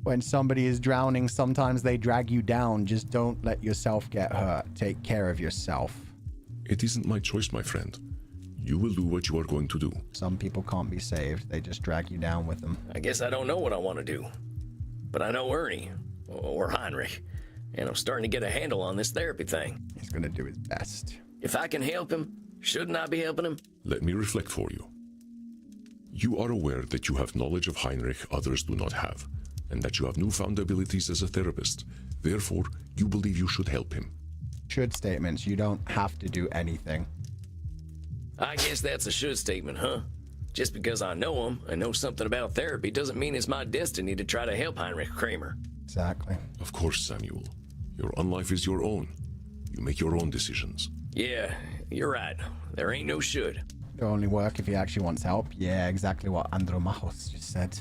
A: When somebody is drowning, sometimes they drag you down. Just don't let yourself get hurt. Take care of yourself.
C: It isn't my choice, my friend. You will do what you are going to do.
A: Some people can't be saved. They just drag you down with them.
B: I guess I don't know what I want to do. But I know Ernie, or Heinrich, and I'm starting to get a handle on this therapy thing.
A: He's gonna do his best.
B: If I can help him, shouldn't I be helping him?
C: Let me reflect for you. You are aware that you have knowledge of Heinrich others do not have, and that you have newfound abilities as a therapist. Therefore, you believe you should help him.
A: Should statements. You don't have to do anything.
B: I guess that's a should statement, huh? Just because I know him and know something about therapy doesn't mean it's my destiny to try to help Heinrich Kramer.
A: Exactly.
C: Of course, Samuel. Your own life is your own. You make your own decisions.
B: Yeah, you're right. There ain't no should.
A: It'll only work if he actually wants help. Yeah, exactly what Andromachos just said.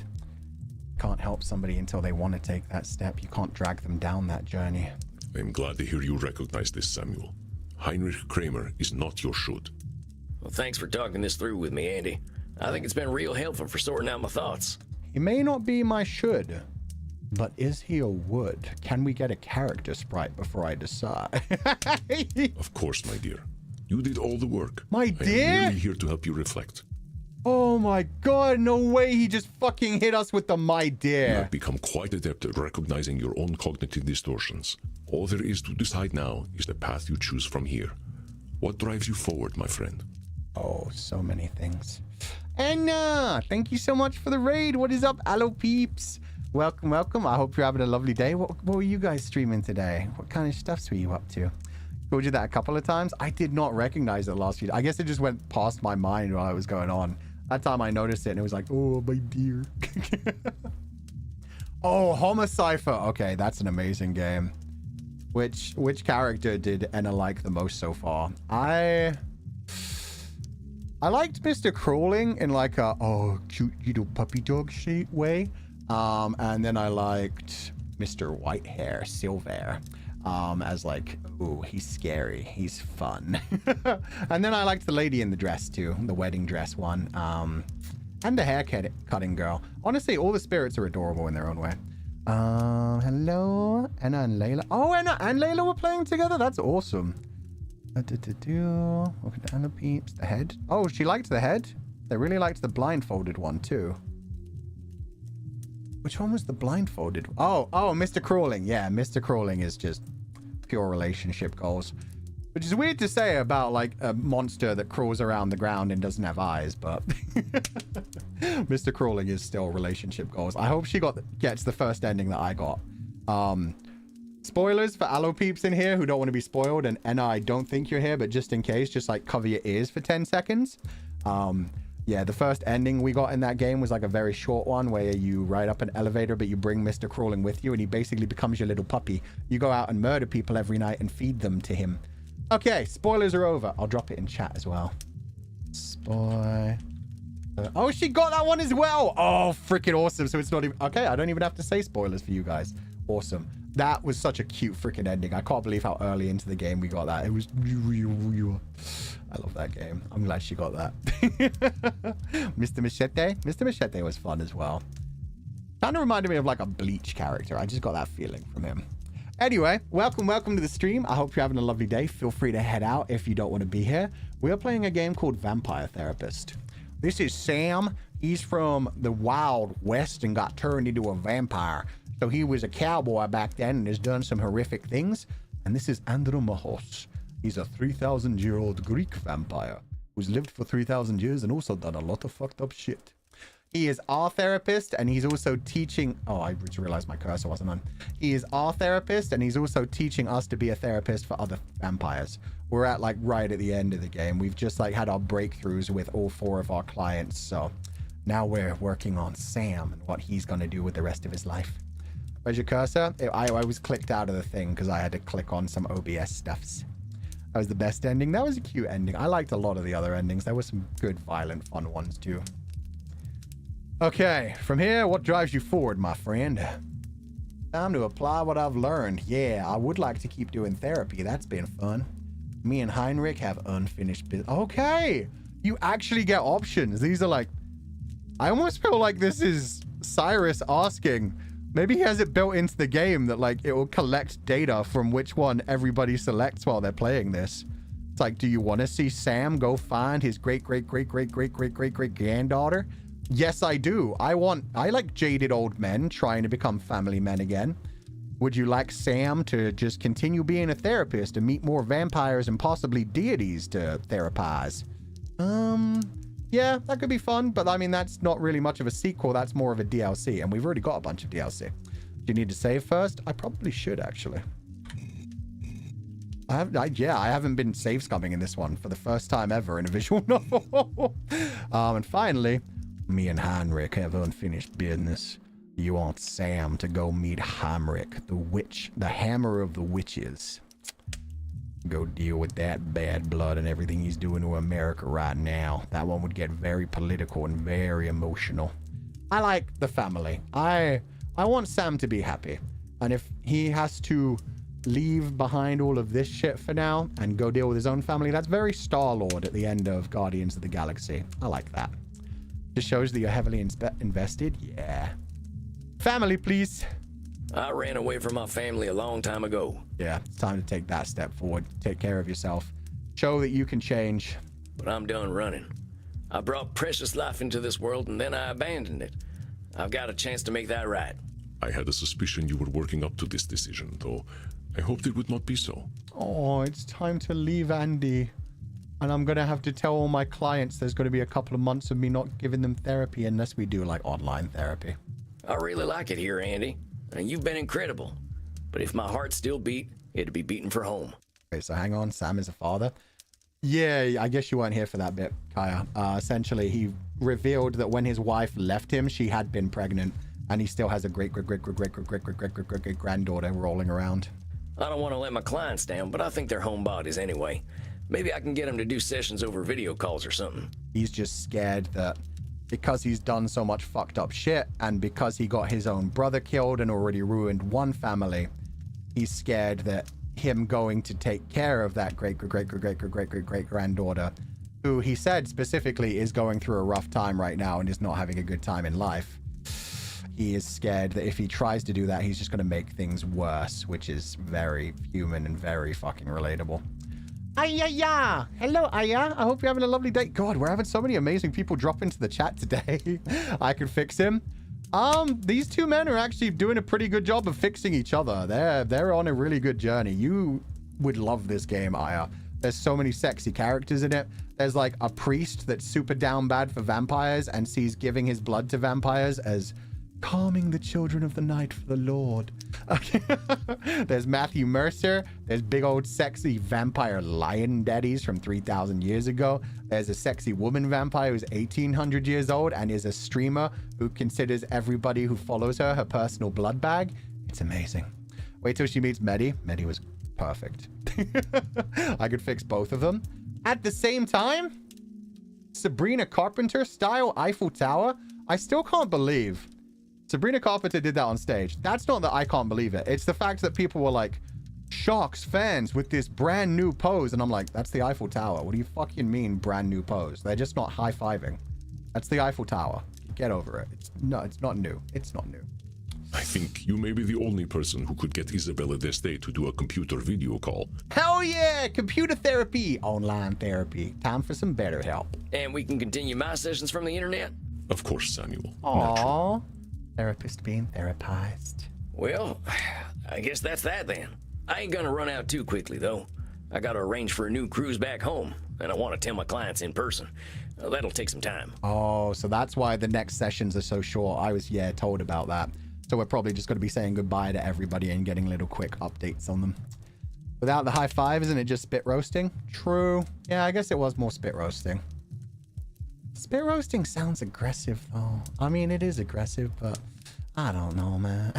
A: Can't help somebody until they want to take that step. You can't drag them down that journey.
C: I'm glad to hear you recognize this, Samuel. Heinrich Kramer is not your should.
B: Well, thanks for talking this through with me, Andy. I think it's been real helpful for sorting out my thoughts.
A: He may not be my should, but is he a would? Can we get a character sprite before I decide?
C: Of course, my dear. You did all the work.
A: My dear?
C: I'm merely here to help you reflect.
A: Oh my God, no way he just fucking hit us with the my
C: You
A: dear.
C: have become quite adept at recognizing your own cognitive distortions. All there is to decide now is the path you choose from here. What drives you forward, my friend?
A: Oh, so many things. Anna, thank you so much for the raid. What is up, Allo peeps? Welcome, welcome. I hope you're having a lovely day. What were you guys streaming today? What kind of stuffs were you up to? Told you that a couple of times. I did not recognize it last few. I guess it just went past my mind while it was going on. That time I noticed it and it was like, oh, my dear. Oh, Homicipher. Okay, that's an amazing game. Which character did Anna like the most so far? I liked Mr. Crawling in like a, oh, cute little puppy dog shape way. And then I liked Mr. Whitehair, Silver, as like, ooh, he's scary, he's fun. And then I liked the lady in the dress too, the wedding dress one, and the haircut cutting girl. Honestly, all the spirits are adorable in their own way. Hello, Anna and Layla. Oh, Anna and Layla were playing together. That's awesome. Welcome to Anna peeps. The head. Oh, she liked the head. They really liked the blindfolded one too. Which one was the blindfolded? Oh, Mr. Crawling. Yeah, Mr. Crawling is just pure relationship goals. Which is weird to say about like a monster that crawls around the ground and doesn't have eyes, but Mr. Crawling is still relationship goals. I hope she gets the first ending that I got. Spoilers for Allo peeps in here who don't want to be spoiled, and Anna, I don't think you're here, but just in case, just like cover your ears for 10 seconds. Yeah, the first ending we got in that game was like a very short one where you ride up an elevator, but you bring Mr. Crawling with you, and he basically becomes your little puppy. You go out and murder people every night and feed them to him. Okay, spoilers are over. I'll drop it in chat as well. Oh, she got that one as well. Oh, freaking awesome. So it's not even... Okay, I don't even have to say spoilers for you guys. Awesome. That was such a cute freaking ending. I can't believe how early into the game we got that. It was... I love that game. I'm glad she got that. Mr. Machete? Mr. Machete was fun as well. Kind of reminded me of like a Bleach character. I just got that feeling from him. Anyway, welcome to the stream. I hope you're having a lovely day. Feel free to head out if you don't want to be here. We are playing a game called Vampire Therapist. This is Sam. He's from the Wild West and got turned into a vampire. So he was a cowboy back then and has done some horrific things. And this is Andromachos. He's a 3,000-year-old Greek vampire who's lived for 3,000 years and also done a lot of fucked up shit. He is our therapist, and he's also teaching... Oh, I just realized my cursor wasn't on. He is our therapist, and he's also teaching us to be a therapist for other vampires. We're at, like, right at the end of the game. We've just, like, had our breakthroughs with all 4 of our clients, so now we're working on Sam and what he's going to do with the rest of his life. Where's your cursor? I was clicked out of the thing because I had to click on some OBS stuffs. That was the best ending. That was a cute ending. I liked a lot of the other endings. There were some good, violent, fun ones, too. Okay, from here, what drives you forward, my friend? Time to apply what I've learned. Yeah, I would like to keep doing therapy. That's been fun. Me and Heinrich have unfinished business. Okay, you actually get options. These are like... I almost feel like this is Cyrus asking. Maybe he has it built into the game that, like, it will collect data from which one everybody selects while they're playing this. It's like, do you want to see Sam go find his great-great-great-great-great-great-great-great-granddaughter? Yes, I do. I like jaded old men trying to become family men again. Would you like Sam to just continue being a therapist and meet more vampires and possibly deities to therapize? Yeah, that could be fun, but I mean, that's not really much of a sequel. That's more of a DLC, and we've already got a bunch of DLC. Do you need to save first? I probably should, actually. I haven't been save scumming in this one for the first time ever in a visual novel. And finally... Me and Heinrich have unfinished business. You want Sam to go meet Heinrich, the witch, the hammer of the witches. Go deal with that bad blood and everything he's doing to America right now. That one would get very political and very emotional. I like the family. I want Sam to be happy. And if he has to leave behind all of this shit for now and go deal with his own family, that's very Star-Lord at the end of Guardians of the Galaxy. I like that. Just shows that you're heavily invested. Yeah. Family, please.
B: I ran away from my family a long time ago.
A: Yeah, it's time to take that step forward. Take care of yourself. Show that you can change.
B: But I'm done running. I brought precious life into this world and then I abandoned it. I've got a chance to make that right.
C: I had a suspicion you were working up to this decision, though I hoped it would not be so.
A: Oh, it's time to leave Andy. And I'm going to have to tell all my clients there's going to be a couple of months of me not giving them therapy unless we do, like, online therapy.
B: I really like it here, Andy. And you've been incredible. But if my heart still beat, it'd be beating for home.
A: Okay, so hang on. Sam is a father. Yeah, I guess you weren't here for that bit, Kaya. Essentially, he revealed that when his wife left him, she had been pregnant. And he still has a great-great-great-great-great-great-great-great-great-granddaughter rolling around.
B: I don't want to let my clients down, but I think they're homebodies anyway. Maybe I can get him to do sessions over video calls or something.
A: He's just scared that because he's done so much fucked up shit and because he got his own brother killed and already ruined one family, he's scared that him going to take care of that great-great-great-great-great-great-great-granddaughter, who he said specifically is going through a rough time right now and is not having a good time in life. He is scared that if he tries to do that, he's just going to make things worse, which is very human and very fucking relatable. Ayaya! Hello, Aya. I hope you're having a lovely day. God, we're having so many amazing people drop into the chat today. I could fix him. These two men are actually doing a pretty good job of fixing each other. They're on a really good journey. You would love this game, Aya. There's so many sexy characters in it. There's like a priest that's super down bad for vampires and sees giving his blood to vampires as calming the children of the night for the Lord. There's Matthew Mercer. There's big old sexy vampire lion daddies from 3,000 years ago. There's a sexy woman vampire who's 1,800 years old and is a streamer who considers everybody who follows her personal blood bag. It's amazing. Wait till she meets Medi. Medi was perfect. I could fix both of them. At the same time, Sabrina Carpenter style Eiffel Tower. I still can't believe Sabrina Carpenter did that on stage. That's not that I can't believe it. It's the fact that people were like, shocks fans with this brand new pose. And I'm like, that's the Eiffel Tower. What do you fucking mean brand new pose? They're just not high-fiving. That's the Eiffel Tower. Get over it. It's not new. It's not new.
C: I think you may be the only person who could get Isabella D'Este to do a computer video call.
A: Hell yeah! Computer therapy. Online therapy. Time for some better help.
B: And we can continue my sessions from the internet?
C: Of course, Samuel.
A: Aww. Therapist being therapized.
B: Well, I guess that's that then. I ain't gonna run out too quickly, though. I gotta arrange for a new cruise back home, and I want to tell my clients in person. That'll take some time.
A: Oh, so that's why the next sessions are so short. I was, told about that. So we're probably just going to be saying goodbye to everybody and getting little quick updates on them. Without the high five, isn't it just spit roasting? True. Yeah, I guess it was more spit roasting. Spit roasting sounds aggressive, though. I mean, it is aggressive, but I don't know, man.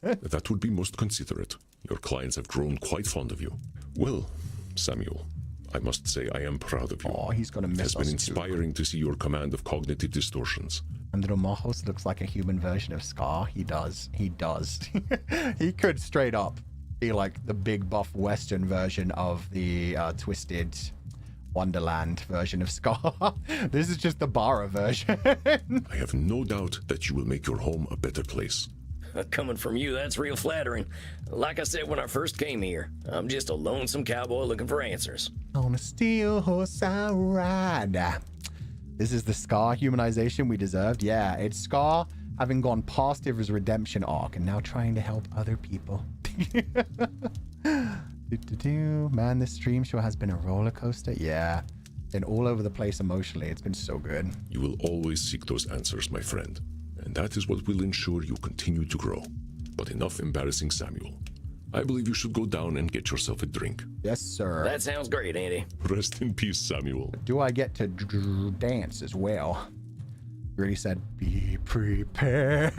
C: That would be most considerate. Your clients have grown quite fond of you. Well, Samuel, I must say I am proud of you.
A: Oh, he's going to miss us.
C: It has been inspiring to see your command of cognitive distortions.
A: Andromachos looks like a human version of Scar. He does. He does. He could straight up be like the big buff Western version of the Twisted Wonderland version of Scar. This is just the Bara version.
C: I have no doubt that you will make your home a better place.
B: Coming from you, that's real flattering. Like I said when I first came here, I'm just a lonesome cowboy looking for answers.
A: On a steel horse I ride. This is the Scar humanization we deserved. Yeah, it's Scar having gone past his redemption arc and now trying to help other people. Man, this stream show has been a roller coaster. Yeah, been all over the place emotionally. It's been so good.
C: You will always seek those answers, my friend. And that is what will ensure you continue to grow. But enough embarrassing Samuel. I believe you should go down and get yourself a drink.
A: Yes, sir.
B: That sounds great, Andy.
C: Rest in peace, Samuel.
A: Do I get to dance as well? You already said, be prepared.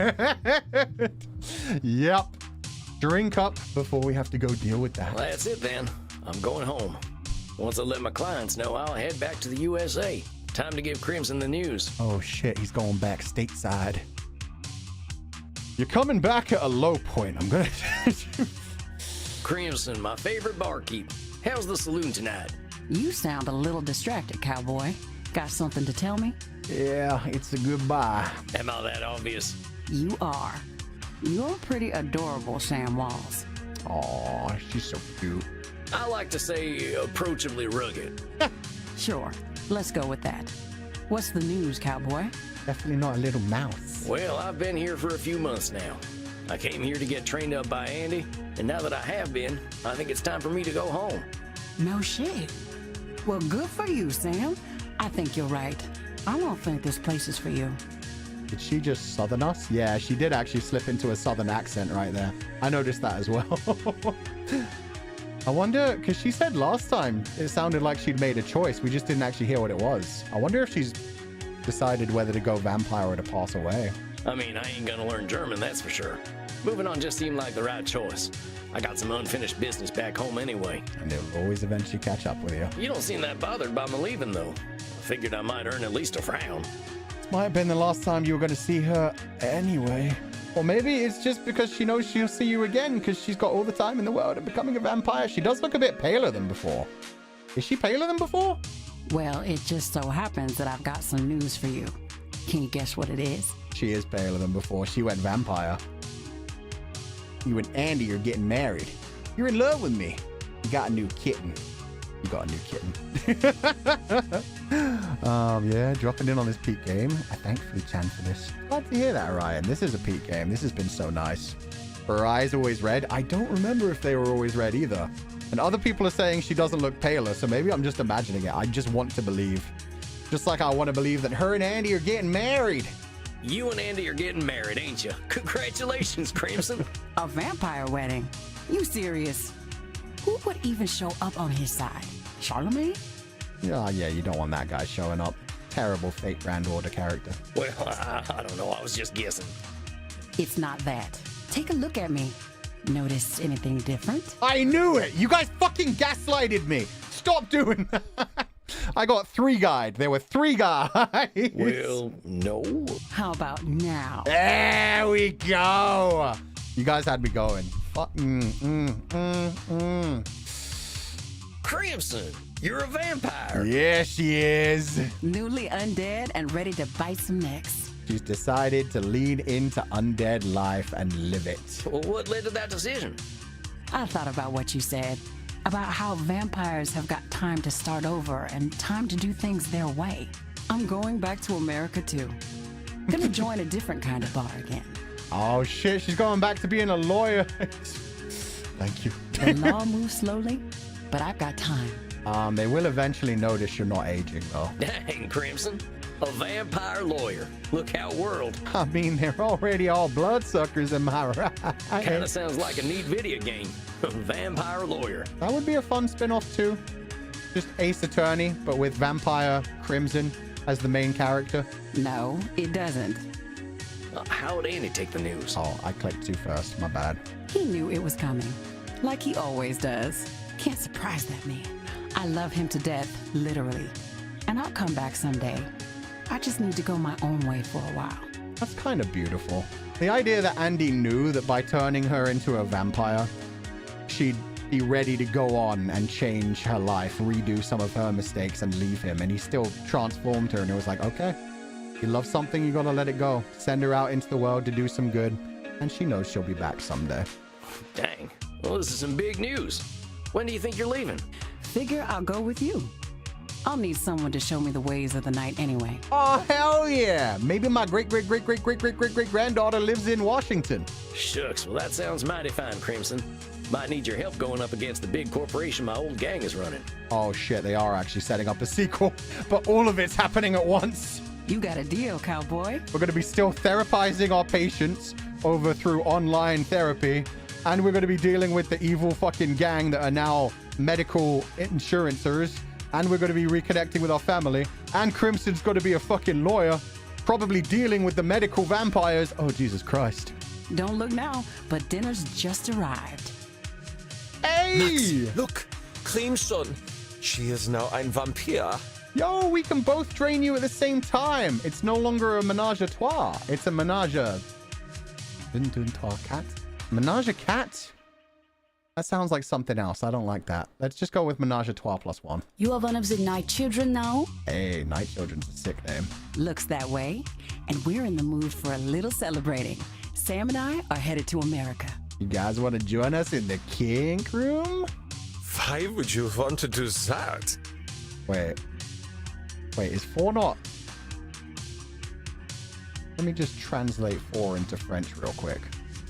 A: Yep. Drink up before we have to go deal with that.
B: Well, that's it then. I'm going home. Once I let my clients know, I'll head back to the USA. Time to give Crimson the news.
A: Oh shit, he's going back stateside. You're coming back at a low point. I'm gonna...
B: Crimson, my favorite barkeep. How's the saloon tonight?
E: You sound a little distracted, cowboy. Got something to tell me?
A: Yeah, it's a goodbye.
B: Am I that obvious?
E: You are. You're pretty adorable, Sam Walls.
A: Aw, she's so cute.
B: I like to say approachably rugged.
E: Sure, let's go with that. What's the news, cowboy?
A: Definitely not a little mouse.
B: Well, I've been here for a few months now. I came here to get trained up by Andy, and now that I have been, I think it's time for me to go home.
E: No shit. Well, good for you, Sam. I think you're right. I don't think this place is for you.
A: Did she just southern us? Yeah, she did actually slip into a southern accent right there. I noticed that as well. I wonder, because she said last time it sounded like she'd made a choice. We just didn't actually hear what it was. I wonder if she's decided whether to go vampire or to pass away.
B: I mean, I ain't gonna learn German, that's for sure. Moving on just seemed like the right choice. I got some unfinished business back home anyway.
A: And they'll always eventually catch up with you.
B: You don't seem that bothered by me leaving, though. I figured I might earn at least a frown.
A: This might have been the last time you were going to see her anyway. Or maybe it's just because she knows she'll see you again because she's got all the time in the world of becoming a vampire. She does look a bit paler than before. Is she paler than before?
E: Well, it just so happens that I've got some news for you. Can you guess what it is?
A: She is paler than before. She went vampire. You and Andy are getting married. You're in love with me. You got a new kitten. You got a new kitten. Yeah, dropping in on this peak game. I thankfully chan for this. Glad to hear that, Ryan. This is a peak game. This has been so nice. Her eyes always red. I don't remember if they were always red either. And other people are saying she doesn't look paler, so maybe I'm just imagining it. I just want to believe. Just like I want to believe that her and Andy are getting married.
B: You and Andy are getting married, ain't you? Congratulations, Crimson.
E: A vampire wedding? You serious? Who would even show up on his side? Charlemagne?
A: Yeah, you don't want that guy showing up. Terrible Fate Grand Order character.
B: Well, I don't know. I was just guessing.
E: It's not that. Take a look at me. Notice anything different?
A: I knew it! You guys fucking gaslighted me! Stop doing that! I got 3 guys. There were 3 guys.
B: Well, no.
E: How about now?
A: There we go. You guys had me going.
B: Crimson, you're a vampire.
A: Yeah, she is.
E: Newly undead and ready to bite some necks.
A: She's decided to lean into undead life and live it.
B: Well, what led to that decision?
E: I thought about what you said, about how vampires have got time to start over and time to do things their way. I'm going back to America too. Gonna join a different kind of bar again.
A: Oh shit, she's going back to being a lawyer. Thank you.
E: The law moves slowly, but I've got time.
A: They will eventually notice you're not aging though.
B: Dang, Crimson. A vampire lawyer. Look how world.
A: I mean, they're already all bloodsuckers, am I right?
B: Kinda sounds like a neat video game. Vampire lawyer.
A: That would be a fun spin-off too. Just Ace Attorney, but with Vampire Crimson as the main character.
E: No, it doesn't.
B: How would Andy take the news?
A: Oh, I clicked too first. My bad.
E: He knew it was coming, like he always does. Can't surprise that man. I love him to death, literally. And I'll come back someday. I just need to go my own way for a while.
A: That's kind of beautiful. The idea that Andy knew that by turning her into a vampire, she'd be ready to go on and change her life, redo some of her mistakes and leave him. And he still transformed her and it was like, okay, you love something, you gotta let it go. Send her out into the world to do some good. And she knows she'll be back someday.
B: Dang. Well, this is some big news. When do you think you're leaving?
E: Figure I'll go with you. I'll need someone to show me the ways of the night anyway.
A: Oh, hell yeah. Maybe my great-great-great-great-great-great-great-granddaughter lives in Washington.
B: Shucks, well that sounds mighty fine, Crimson. Might need your help going up against the big corporation my old gang is running.
A: Oh shit, they are actually setting up a sequel, but all of it's happening at once.
E: You got a deal, cowboy.
A: We're going to be still therapizing our patients over through online therapy, and we're going to be dealing with the evil fucking gang that are now medical insurancers, and we're going to be reconnecting with our family, and Crimson's going to be a fucking lawyer, probably dealing with the medical vampires. Oh, Jesus Christ.
E: Don't look now, but dinner's just arrived.
A: Hey!
G: Max, look! Crimson! She is now ein Vampir.
A: Yo, we can both train you at the same time. It's no longer a menage a trois. It's a menage a... cat? Menage a cat? That sounds like something else. I don't like that. Let's just go with menage a trois +1.
J: You are one of the night children now?
A: Hey, night children's a sick name.
E: Looks that way. And we're in the mood for a little celebrating. Sam and I are headed to America.
A: You guys want to join us in the kink room?
G: Why would you want to do that?
A: Wait, is 4 not... Let me just translate 4 into French real quick.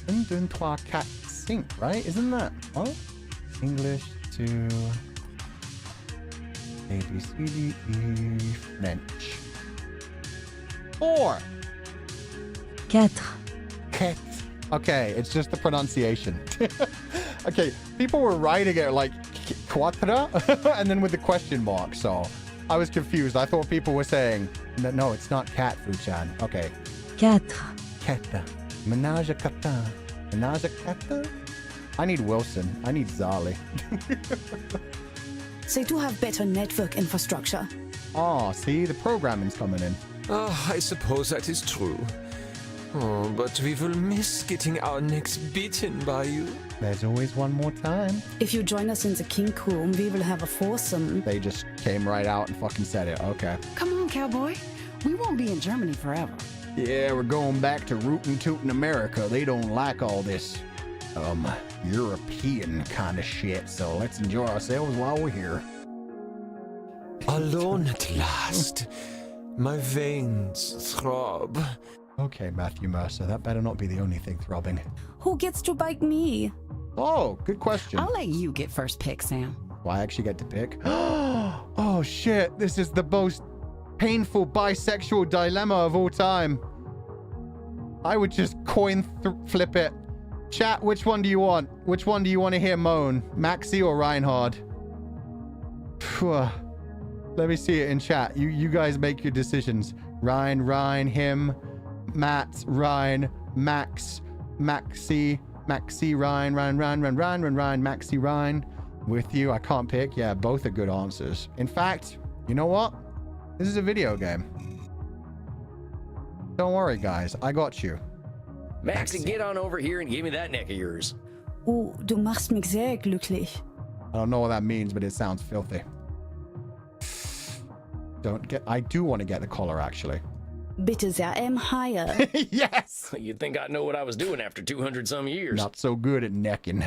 A: 1, 2, 3, 4, 5, right? Isn't that... Oh? English to... A, B, C, D, E, French. 4!
J: 4.
A: Ket. Okay, it's just the pronunciation. Okay, people were writing it like quatre and then with the question mark, so I was confused. I thought people were saying, no, it's not cat, Fu-chan. Okay.
J: 4.
A: Keta. Menage a kata. Menage a kata? I need Wilson. I need Zali.
J: They do have better network infrastructure.
A: Oh, see, the programming's coming in.
G: Oh, I suppose that is true. Oh, but we will miss getting our necks beaten by you.
A: There's always one more time.
J: If you join us in the kink room, we will have a foursome.
A: They just came right out and fucking said it. Okay.
E: Come on, cowboy. We won't be in Germany forever.
A: Yeah, we're going back to rootin' tootin' America. They don't like all this, European kind of shit. So let's enjoy ourselves while we're here.
G: Alone at last. My veins throb.
A: Okay, Matthew Mercer, that better not be the only thing throbbing.
J: Who gets to bite me?
A: Oh, good question.
E: I'll let you get first pick, Sam.
A: Do I actually get to pick? Oh shit, this is the most painful bisexual dilemma of all time. I would just coin flip it. Chat, which one do you want? Which one do you want to hear moan? Maxi or Reinhard? Let me see it in chat. You guys make your decisions. Ryan, him, Matt, Ryan, Max, Maxi, Ryan, Maxi, Ryan. With you, I can't pick. Yeah, both are good answers. In fact, you know what? This is a video game. Don't worry, guys. I got you.
B: Maxi, get on over here and give me that neck of yours.
J: Oh, du machst mich sehr glücklich.
A: I don't know what that means, but it sounds filthy. I do want to get the collar, actually.
J: Bitte sehr, higher.
A: Yes!
B: You'd think I'd know what I was doing after 200 some years.
A: Not so good at necking.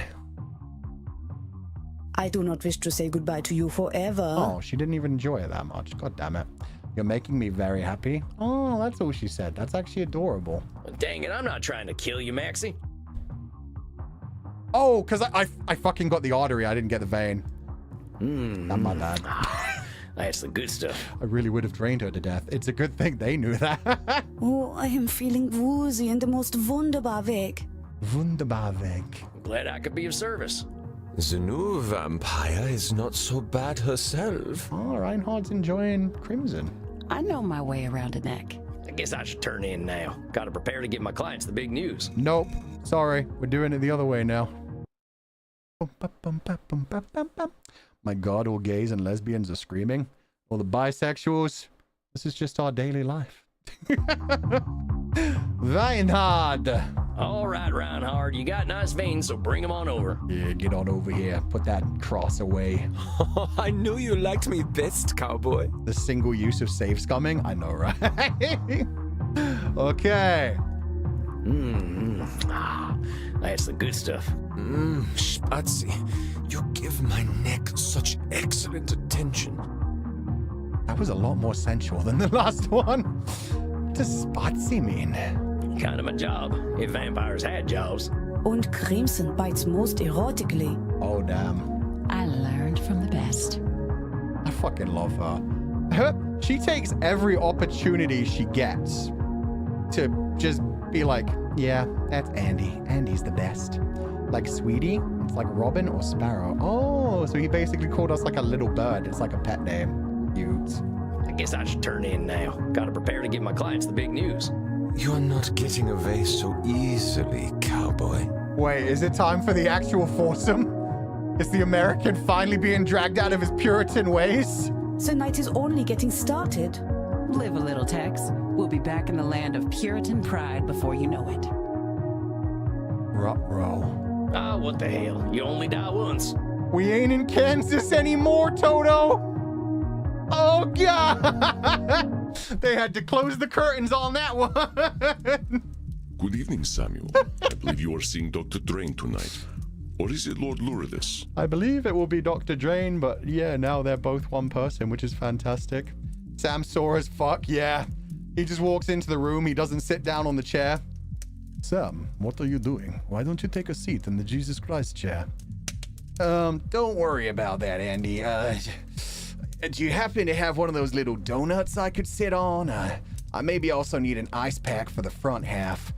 J: I do not wish to say goodbye to you forever.
A: Oh, she didn't even enjoy it that much. God damn it. You're making me very happy. Oh, that's all she said. That's actually adorable.
B: Dang it, I'm not trying to kill you, Maxie.
A: Oh, because I fucking got the artery. I didn't get the vein. Not my bad.
B: That's the good stuff.
A: I really would have drained her to death. It's a good thing they knew that.
J: Oh, I am feeling woozy in the most wunderbar weg.
A: Wunderbar weg.
B: Glad I could be of service.
G: The new vampire is not so bad herself.
A: Oh, Reinhardt's enjoying Crimson.
E: I know my way around a neck.
B: I guess I should turn in now. Gotta prepare to give my clients the big news.
A: Nope. Sorry. We're doing it the other way now. My God, all gays and lesbians are screaming. All the bisexuals. This is just our daily life. Reinhard!
B: All right, Reinhard, you got nice veins, so bring them on over.
A: Yeah, get on over here. Put that cross away.
G: I knew you liked me best, cowboy.
A: The single use of save scumming? I know, right? Okay.
B: That's the good stuff.
G: Spatsy, you give my neck such excellent attention.
A: That was a lot more sensual than the last one. What does Spatsy mean?
B: Kind of my job, if vampires had jobs.
J: Und Crimson bites most erotically.
A: Oh, damn.
E: I learned from the best.
A: I fucking love her. She takes every opportunity she gets to just be like, yeah, that's Andy. Andy's the best. Like Sweetie, it's like Robin or Sparrow. Oh, so he basically called us like a little bird. It's like a pet name. Cute.
B: I guess I should turn in now. Gotta prepare to give my clients the big news.
G: You're not getting away so easily, cowboy.
A: Wait, is it time for the actual foursome? Is the American finally being dragged out of his Puritan ways?
J: The night is only getting started.
E: Live a little, Tex. We'll be back in the land of Puritan pride before you know it.
A: Ruh-roh.
B: Ah, what the hell? You only die once.
A: We ain't in Kansas anymore, Toto! Oh, God! They had to close the curtains on that one.
C: Good evening, Samuel. I believe you are seeing Dr. Drain tonight. Or is it Lord Lourdes?
A: I believe it will be Dr. Drain, but yeah, now they're both one person, which is fantastic. Sam sore as fuck, yeah. He just walks into the room. He doesn't sit down on the chair. Sam, what are you doing? Why don't you take a seat in the Jesus Christ chair? Don't worry about that, Andy. Do you happen to have one of those little donuts I could sit on? I maybe also need an ice pack for the front half.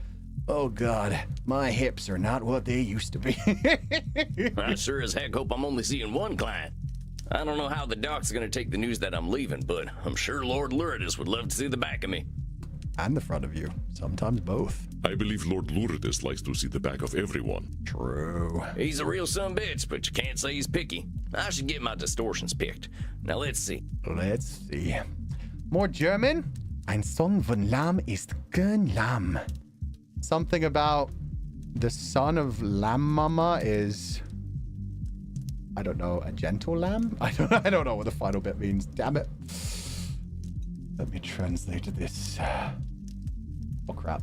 A: Oh, God, my hips are not what they used to be.
B: I sure as heck hope I'm only seeing one client. I don't know how the doc's gonna take the news that I'm leaving, but I'm sure Lord Lourdes would love to see the back of me.
A: And the front of you. Sometimes both.
C: I believe Lord Lourdes likes to see the back of everyone.
A: True.
B: He's a real sumbitch, but you can't say he's picky. I should get my distortions picked. Now let's see.
A: Let's see. More German? Ein Sohn von Lamm ist kein Lamm. Something about the son of Lamb Mama is, I don't know, a gentle lamb? I don't know what the final bit means. Damn it. Let me translate this. Oh, crap.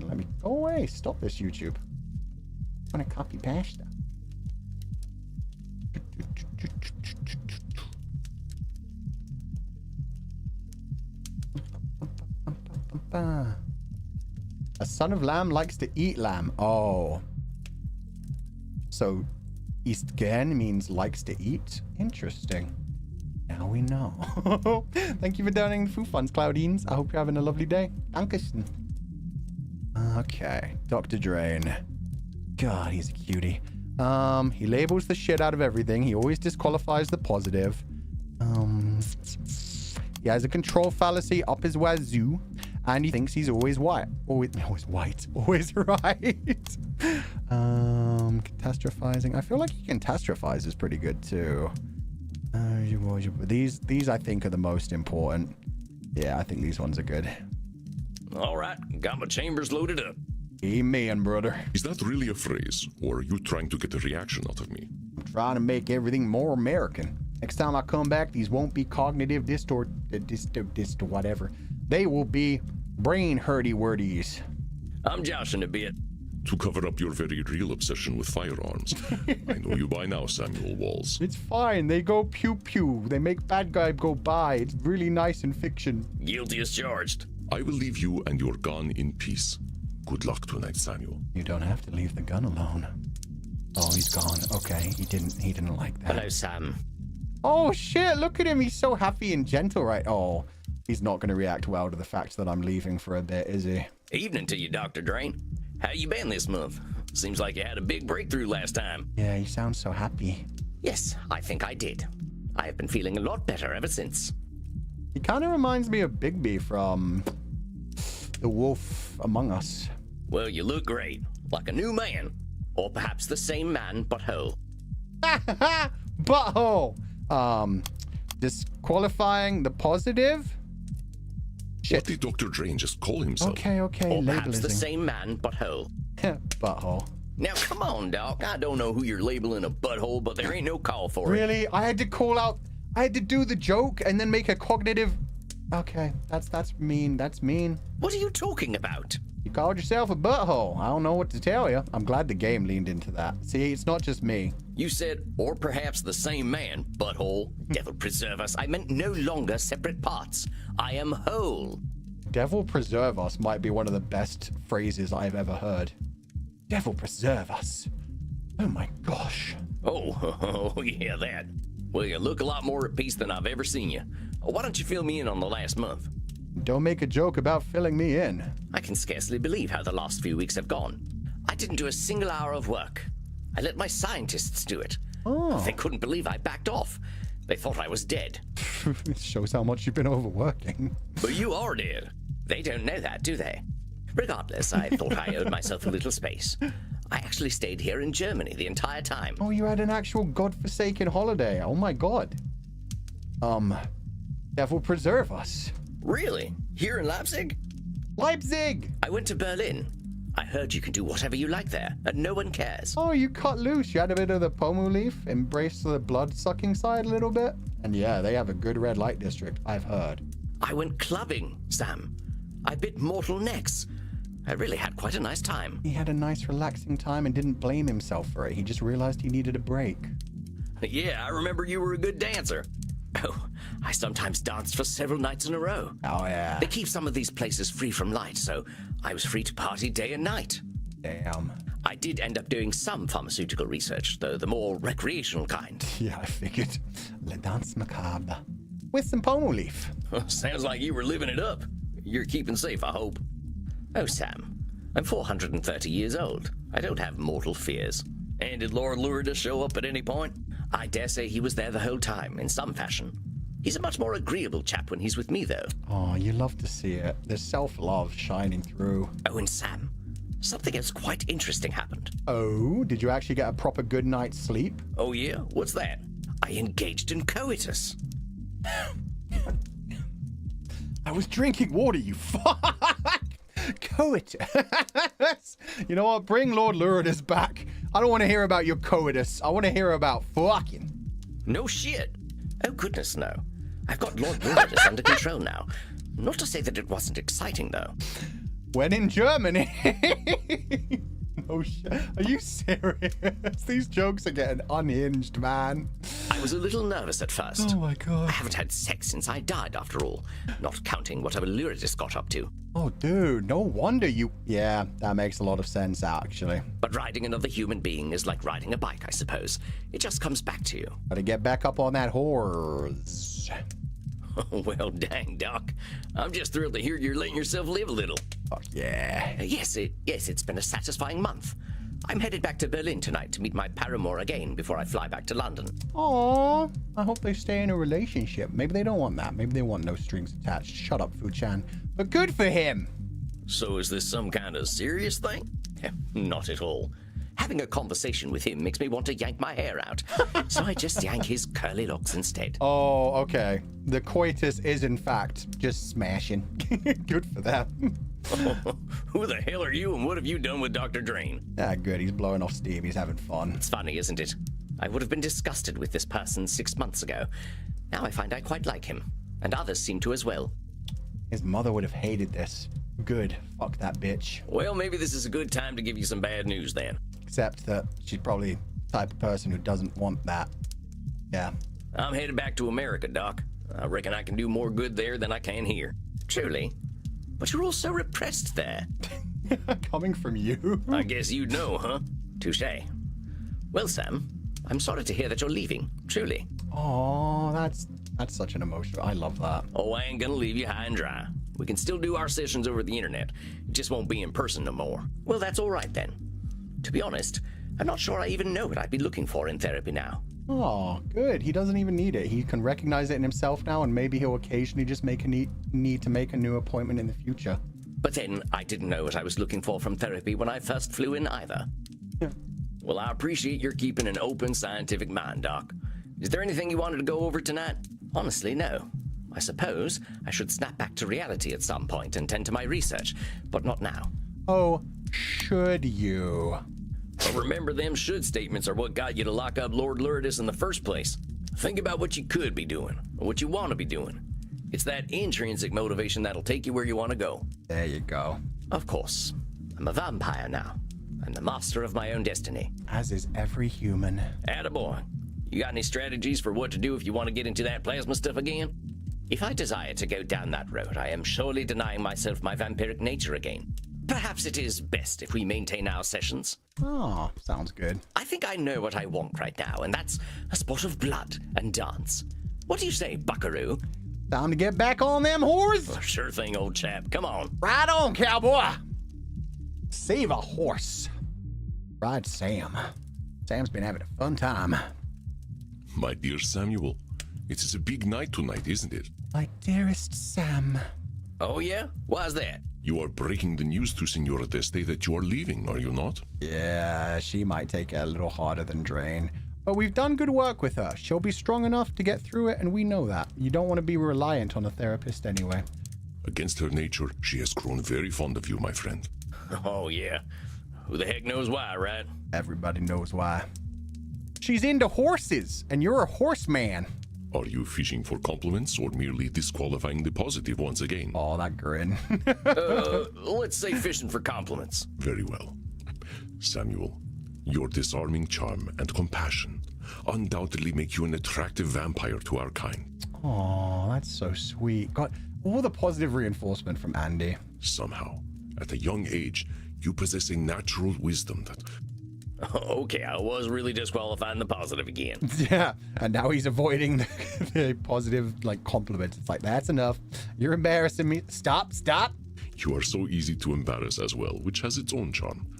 A: Let me go away. Stop this, YouTube. I want to copy pasta. A son of lamb likes to eat lamb. Oh. So, ist gern means likes to eat? Interesting. Now we know. Thank you for donating the food funds, Claudines. I hope you're having a lovely day. Dankeschön. Okay. Dr. Drain. God, he's a cutie. He labels the shit out of everything. He always disqualifies the positive. He has a control fallacy up his wazoo. And he thinks he's always white. Always white. Always right. Catastrophizing. I feel like he catastrophizes pretty good too. These I think are the most important. Yeah, I think these ones are good.
B: All right, got my chambers loaded up.
A: Amen, brother.
C: Is that really a phrase, or are you trying to get a reaction out of me?
A: I'm trying to make everything more American. Next time I come back, these won't be cognitive whatever. They will be Brain hurdy-wordies.
B: I'm joshing a bit.
C: To cover up your very real obsession with firearms. I know you by now, Samuel Walls.
A: It's fine. They go pew-pew. They make bad guy go by. It's really nice in fiction.
B: Guilty as charged.
C: I will leave you and your gun in peace. Good luck tonight, Samuel.
A: You don't have to leave the gun alone. Oh, he's gone. Okay, he didn't like that.
B: Hello, Sam.
A: Oh, shit. Look at him. He's so happy and gentle, right? Oh, he's not going to react well to the fact that I'm leaving for a bit, is he?
B: Evening to you, Dr. Drain. How you been this month? Seems like you had a big breakthrough last time.
A: Yeah, you sound so happy.
B: Yes, I think I did. I have been feeling a lot better ever since.
A: He kind of reminds me of Bigby from The Wolf Among Us.
B: Well, you look great. Like a new man. Or perhaps the same man, but whole.
A: Butthole! Disqualifying the positive? Shit.
C: What did Dr. Drain just call himself?
A: Okay.
B: Or perhaps the
A: Labelizing.
B: same man, but whole.
A: Butthole.
B: Now, come on, Doc. I don't know who you're labeling a butthole, but there ain't no call for it.
A: Really? I had to call out. I had to do the joke and then make a cognitive. Okay, that's mean. That's mean.
B: What are you talking about?
A: You called yourself a butthole. I don't know what to tell you. I'm glad the game leaned into that. See, it's not just me.
B: You said, or perhaps the same man, butthole. Devil preserve us. I meant no longer separate parts. I am whole.
A: Devil preserve us might be one of the best phrases I've ever heard. Devil preserve us. Oh my gosh.
B: Oh, yeah, that. Well, you look a lot more at peace than I've ever seen you. Why don't you fill me in on the last month?
A: Don't make a joke about filling me in.
B: I can scarcely believe how the last few weeks have gone. I didn't do a single hour of work. I let my scientists do it.
A: Oh.
B: They couldn't believe I backed off. They thought I was dead.
A: It shows how much you've been overworking.
B: But you are dead. They don't know that, do they? Regardless, I thought I owed myself a little space. I actually stayed here in Germany the entire time.
A: Oh, you had an actual godforsaken holiday. Oh my god. Devil preserve us.
B: Really? Here in Leipzig?
A: Leipzig!
B: I went to Berlin. I heard you can do whatever you like there, and no one cares.
A: Oh, you cut loose. You had a bit of the pomu leaf, embraced the blood-sucking side a little bit. And yeah, they have a good red light district, I've heard.
B: I went clubbing, Sam. I bit mortal necks. I really had quite a nice time.
A: He had a nice, relaxing time and didn't blame himself for it. He just realized he needed a break.
B: Yeah, I remember you were a good dancer. Oh, I sometimes danced for several nights in a row.
A: Oh, yeah.
B: They keep some of these places free from light, so I was free to party day and night.
A: Damn.
B: I did end up doing some pharmaceutical research, though the more recreational kind.
A: Yeah, I figured. Le Danse Macabre. With some pomu leaf.
B: Sounds like you were living it up. You're keeping safe, I hope. Oh, Sam, I'm 430 years old. I don't have mortal fears. And did Lord Lourdes show up at any point? I dare say he was there the whole time, in some fashion. He's a much more agreeable chap when he's with me, though.
A: Oh, you love to see it. There's self-love shining through.
B: Oh, and Sam, something else quite interesting happened.
A: Oh, did you actually get a proper good night's sleep?
B: Oh, yeah? What's that? I engaged in coitus.
A: I was drinking water, you fuck! Coitus. You know what? Bring Lord Lourdes back. I don't want to hear about your coitus. I want to hear about fucking.
B: No shit. Oh, goodness, no. I've got Lord Lourdes under control now. Not to say that it wasn't exciting, though.
A: When in Germany. Oh shit. Are you serious? These jokes are getting unhinged, man.
B: I was a little nervous at first.
A: Oh my god.
B: I haven't had sex since I died, after all. Not counting whatever Lourdes got up to.
A: Oh, dude, no wonder you... Yeah, that makes a lot of sense, actually.
B: But riding another human being is like riding a bike, I suppose. It just comes back to you.
A: Gotta get back up on that horse.
B: Well, dang, Doc. I'm just thrilled to hear you're letting yourself live a little.
A: Oh, yeah.
B: Yes, it's been a satisfying month. I'm headed back to Berlin tonight to meet my paramour again before I fly back to London.
A: Aww. I hope they stay in a relationship. Maybe they don't want that. Maybe they want no strings attached. Shut up, Fu-chan. But good for him.
B: So is this some kind of serious thing? Not at all. Having a conversation with him makes me want to yank my hair out. So I just yank his curly locks instead.
A: Oh, okay. The coitus is, in fact, just smashing. Good for them.
B: Who the hell are you and what have you done with Dr. Drain?
A: Ah, good. He's blowing off steam. He's having fun.
B: It's funny, isn't it? I would have been disgusted with this person 6 months ago. Now I find I quite like him. And others seem to as well.
A: His mother would have hated this. Good. Fuck that bitch.
B: Well, maybe this is a good time to give you some bad news then.
A: Except that she's probably the type of person who doesn't want that. Yeah.
B: I'm headed back to America, Doc. I reckon I can do more good there than I can here. Truly. But you're all so repressed there.
A: Coming from you?
B: I guess you'd know, huh? Touché. Well, Sam, I'm sorry to hear that you're leaving. Truly.
A: Oh, that's such an emotional. I love that.
B: Oh, I ain't gonna leave you high and dry. We can still do our sessions over the internet. It just won't be in person no more. Well, that's all right then. To be honest, I'm not sure I even know what I'd be looking for in therapy now.
A: Oh, good. He doesn't even need it. He can recognize it in himself now, and maybe he'll occasionally just need to make a new appointment in the future.
B: But then, I didn't know what I was looking for from therapy when I first flew in either.
A: Yeah.
B: Well, I appreciate your keeping an open, scientific mind, Doc. Is there anything you wanted to go over tonight? Honestly, no. I suppose I should snap back to reality at some point and tend to my research, but not now.
A: Oh, should you?
B: But remember, them should statements are what got you to lock up Lord Lourdes in the first place. Think about what you could be doing, or what you want to be doing. It's that intrinsic motivation that'll take you where you want to go.
A: There you go.
B: Of course. I'm a vampire now. I'm the master of my own destiny.
A: As is every human.
B: Attaboy. You got any strategies for what to do if you want to get into that plasma stuff again? If I desire to go down that road, I am surely denying myself my vampiric nature again. Perhaps it is best if we maintain our sessions.
A: Oh, sounds good.
B: I think I know what I want right now, and that's a sport of blood and dance. What do you say, buckaroo?
A: Time to get back on them whores?
B: Oh, sure thing, old chap. Come on.
A: Right on, cowboy. Save a horse. Ride Sam. Sam's been having a fun time.
C: My dear Samuel, it is a big night tonight, isn't it?
A: My dearest Sam.
B: Oh, yeah? Why's that?
C: You are breaking the news to Senora Deste that you are leaving, are you not?
A: Yeah, she might take it a little harder than Drain. But we've done good work with her. She'll be strong enough to get through it, and we know that. You don't want to be reliant on a therapist anyway.
C: Against her nature, she has grown very fond of you, my friend.
B: Oh, yeah. Who the heck knows why, right?
A: Everybody knows why. She's into horses, and you're a horseman.
C: Are you fishing for compliments or merely disqualifying the positive once again?
A: Oh, that grin.
B: Let's say fishing for compliments.
C: Very well. Samuel, your disarming charm and compassion undoubtedly make you an attractive vampire to our kind.
A: Oh, that's so sweet. Got all the positive reinforcement from Andy.
C: Somehow, at a young age, you possess a natural wisdom that...
B: Okay, I was really disqualifying the positive again.
A: Yeah, and now he's avoiding the positive, compliments. It's like, that's enough. You're embarrassing me. Stop.
C: You are so easy to embarrass as well, which has its own charm.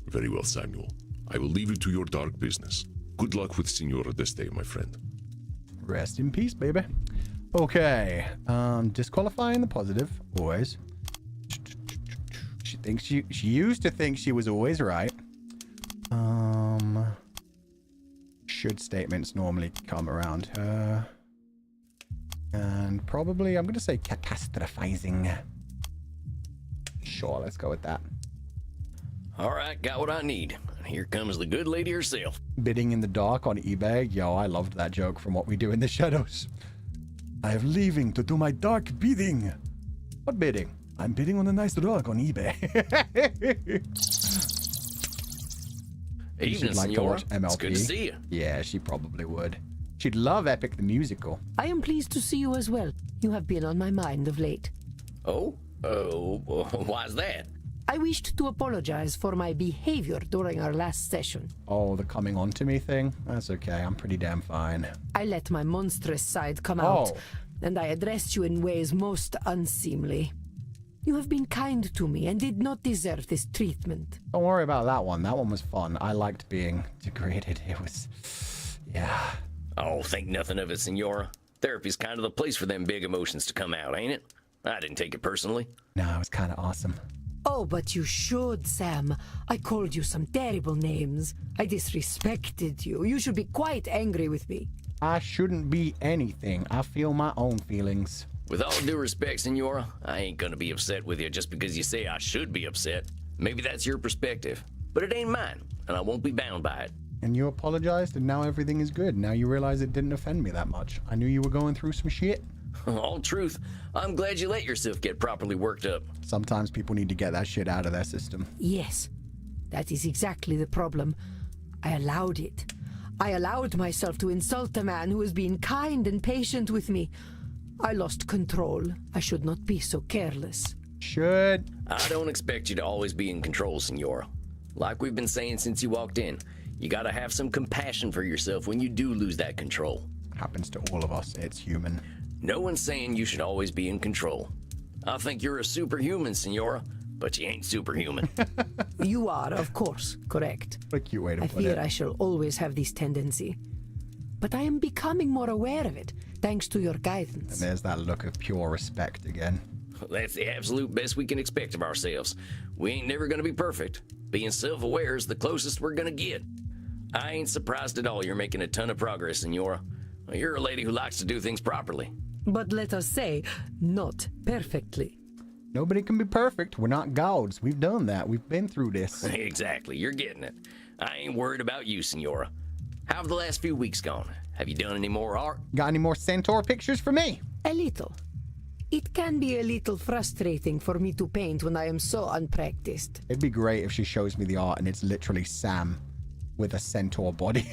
C: Very well, Samuel. I will leave you to your dark business. Good luck with Senora Deste, my friend.
A: Rest in peace, baby. Okay, disqualifying the positive, always. She used to think she was always right. Should statements normally come around her? And probably, I'm going to say catastrophizing. Sure, let's go with that.
B: All right, got what I need. Here comes the good lady herself.
A: Bidding in the dark on eBay. Yo, I loved that joke from What We Do in the Shadows. I am leaving to do my dark bidding. What bidding? I'm bidding on a nice dog on eBay.
B: Evening, Senora. It's good to see you.
A: Yeah, she probably would. She'd love Epic the Musical.
D: I am pleased to see you as well. You have been on my mind of late.
B: Oh, why's that?
D: I wished to apologize for my behavior during our last session.
A: Oh, the coming on to me thing? That's okay, I'm pretty damn fine.
D: I let my monstrous side come out, and I addressed you in ways most unseemly. You have been kind to me and did not deserve this treatment.
A: Don't worry about that one. That one was fun. I liked being degraded. It was... yeah.
B: Oh, think nothing of it, Senora. Therapy's kind of the place for them big emotions to come out, ain't it? I didn't take it personally.
A: No, it was kind of awesome.
D: Oh, but you should, Sam. I called you some terrible names. I disrespected you. You should be quite angry with me.
A: I shouldn't be anything. I feel my own feelings.
B: With all due respect, Senora, I ain't gonna be upset with you just because you say I should be upset. Maybe that's your perspective, but it ain't mine, and I won't be bound by it.
A: and you apologized, and now everything is good. Now you realize it didn't offend me that much. I knew you were going through some shit.
B: All truth. I'm glad you let yourself get properly worked up.
A: Sometimes people need to get that shit out of their system.
D: Yes, that is exactly the problem. I allowed it. I allowed myself to insult a man who was being kind and patient with me. I lost control. I should not be so careless.
A: Should.
B: I don't expect you to always be in control, Senora. Like we've been saying since you walked in, you gotta have some compassion for yourself when you do lose that control.
A: Happens to all of us. It's human.
B: No one's saying you should always be in control. I think you're a superhuman, Senora, but you ain't superhuman.
D: You are, of course, correct.
A: What a cute way to
D: I
A: put it.
D: fear I shall always have this tendency. But I am becoming more aware of it, thanks to your guidance.
A: And there's that look of pure respect again.
B: That's the absolute best we can expect of ourselves. We ain't never gonna be perfect. Being self-aware is the closest we're gonna get. I ain't surprised at all you're making a ton of progress, Senora. You're a lady who likes to do things properly.
D: But let us say, not perfectly.
A: Nobody can be perfect. We're not gods. We've done that. We've been through this.
B: Exactly, you're getting it. I ain't worried about you, Senora. How have the last few weeks gone? Have you done any more art?
A: Got any more centaur pictures for me?
D: A little. It can be a little frustrating for me to paint when I am so unpracticed.
A: It'd be great if she shows me the art and it's literally Sam with a centaur body.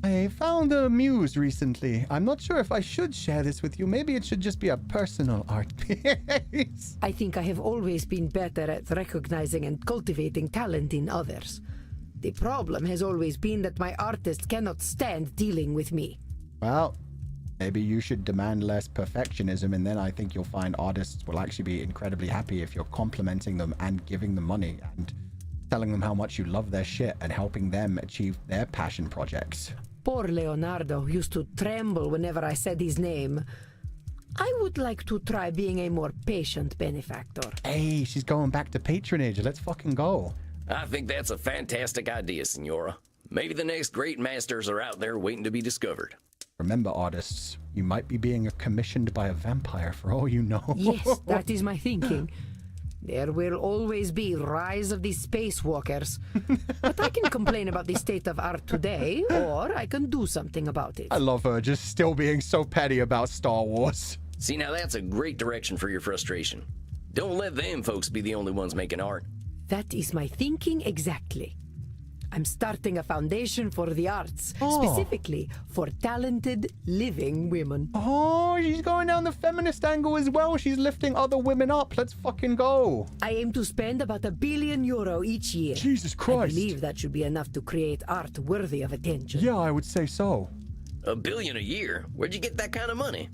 A: I found a muse recently. I'm not sure if I should share this with you. Maybe it should just be a personal art piece.
D: I think I have always been better at recognizing and cultivating talent in others. The problem has always been that my artist cannot stand dealing with me.
A: Well, maybe you should demand less perfectionism, and then I think you'll find artists will actually be incredibly happy if you're complimenting them and giving them money and telling them how much you love their shit and helping them achieve their passion projects.
D: Poor Leonardo used to tremble whenever I said his name. I would like to try being a more patient benefactor.
A: Hey, she's going back to patronage. Let's fucking go.
B: I think that's a fantastic idea, Senora. Maybe the next great masters are out there waiting to be discovered.
A: Remember, artists, you might be being commissioned by a vampire for all you know.
D: Yes, that is my thinking. There will always be rise of the spacewalkers. But I can complain about the state of art today, or I can do something about it.
A: I love her just still being so petty about Star Wars.
B: See, now that's a great direction for your frustration. Don't let them folks be the only ones making art.
D: That is my thinking exactly. I'm starting a foundation for the arts, specifically for talented, living women.
A: Oh, she's going down the feminist angle as well. She's lifting other women up. Let's fucking go.
D: I aim to spend about €1 billion each year.
A: Jesus Christ.
D: I believe that should be enough to create art worthy of attention.
A: Yeah, I would say so.
B: $1 billion a year? Where'd you get that kind of money?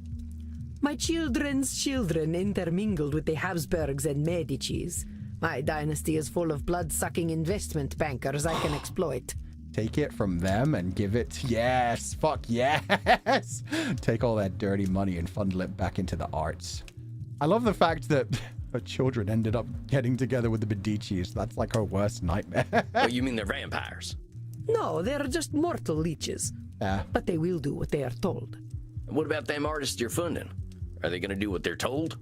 D: My children's children intermingled with the Habsburgs and Medicis. My dynasty is full of blood-sucking investment bankers I can exploit.
A: Take it from them and give it... Yes, fuck yes! Take all that dirty money and funnel it back into the arts. I love the fact that her children ended up getting together with the Medicis. That's like her worst nightmare.
B: Oh, you mean they're vampires?
D: No, they're just mortal leeches.
A: Yeah.
D: But they will do what they are told.
B: What about them artists you're funding? Are they gonna do what they're told?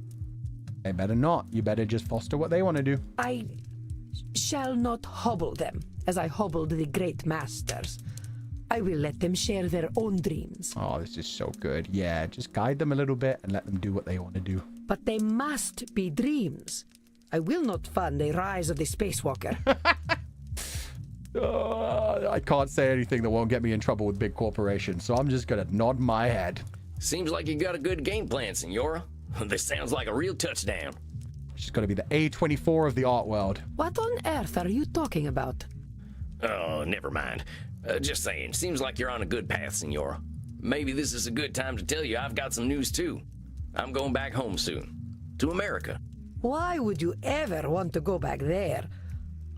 A: They better not. You better just foster what they want to do.
D: I shall not hobble them, as I hobbled the great masters. I will let them share their own dreams.
A: Oh, this is so good. Yeah, just guide them a little bit and let them do what they want to do.
D: But they must be dreams. I will not fund a rise of the spacewalker.
A: I can't say anything that won't get me in trouble with big corporations, so I'm just gonna nod my head.
B: Seems like you got a good game plan, Senora. This sounds like a real touchdown.
A: She's gonna be the A24 of the art world.
D: What on earth are you talking about?
B: Oh, never mind. Just saying, seems like you're on a good path, Senora. Maybe this is a good time to tell you I've got some news too. I'm going back home soon. To America.
D: Why would you ever want to go back there?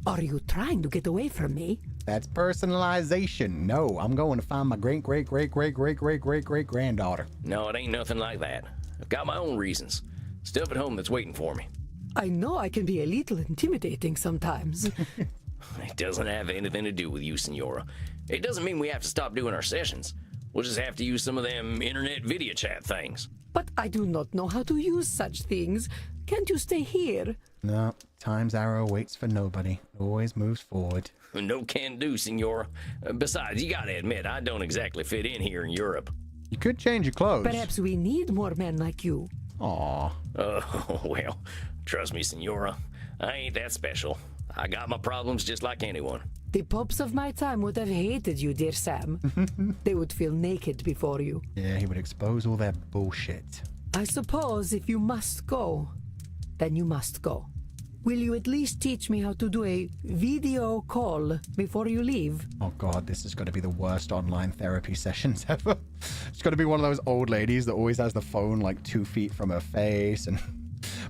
D: Are you trying to get away from me?
A: That's personalization. No, I'm going to find my great-great-great-great-great-great-great-great-granddaughter.
B: No, it ain't nothing like that. I've got my own reasons. Stuff at home that's waiting for me.
D: I know I can be a little intimidating sometimes.
B: It doesn't have anything to do with you, Senora. It doesn't mean we have to stop doing our sessions. We'll just have to use some of them internet video chat things.
D: But I do not know how to use such things. Can't you stay here?
A: No, time's arrow waits for nobody. Always moves forward.
B: No can do, Senora. Besides, you gotta admit, I don't exactly fit in here in Europe.
A: You could change your clothes.
D: Perhaps we need more men like you.
A: Aw.
B: Oh, well, trust me, Senora. I ain't that special. I got my problems just like anyone.
D: The popes of my time would have hated you, dear Sam. They would feel naked before you.
A: Yeah, he would expose all their bullshit.
D: I suppose if you must go, then you must go. Will you at least teach me how to do a video call before you leave?
A: Oh god, this is going to be the worst online therapy sessions ever. It's going to be one of those old ladies that always has the phone like 2 feet from her face and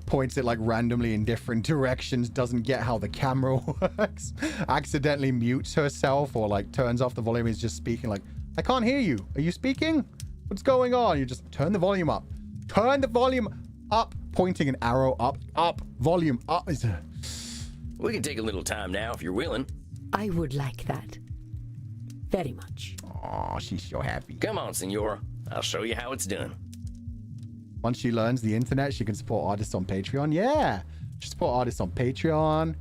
A: points it like randomly in different directions, doesn't get how the camera works, accidentally mutes herself or like turns off the volume and is just speaking like, I can't hear you. Are you speaking? What's going on? You just turn the volume up. Turn the volume up. Pointing an arrow up, volume up.
B: We can take a little time now if you're willing.
D: I would like that. Very much.
A: Aw, she's so happy.
B: Come on, Senora. I'll show you how it's done.
A: Once she learns the internet, she can support artists on Patreon. Yeah. She support artists on Patreon.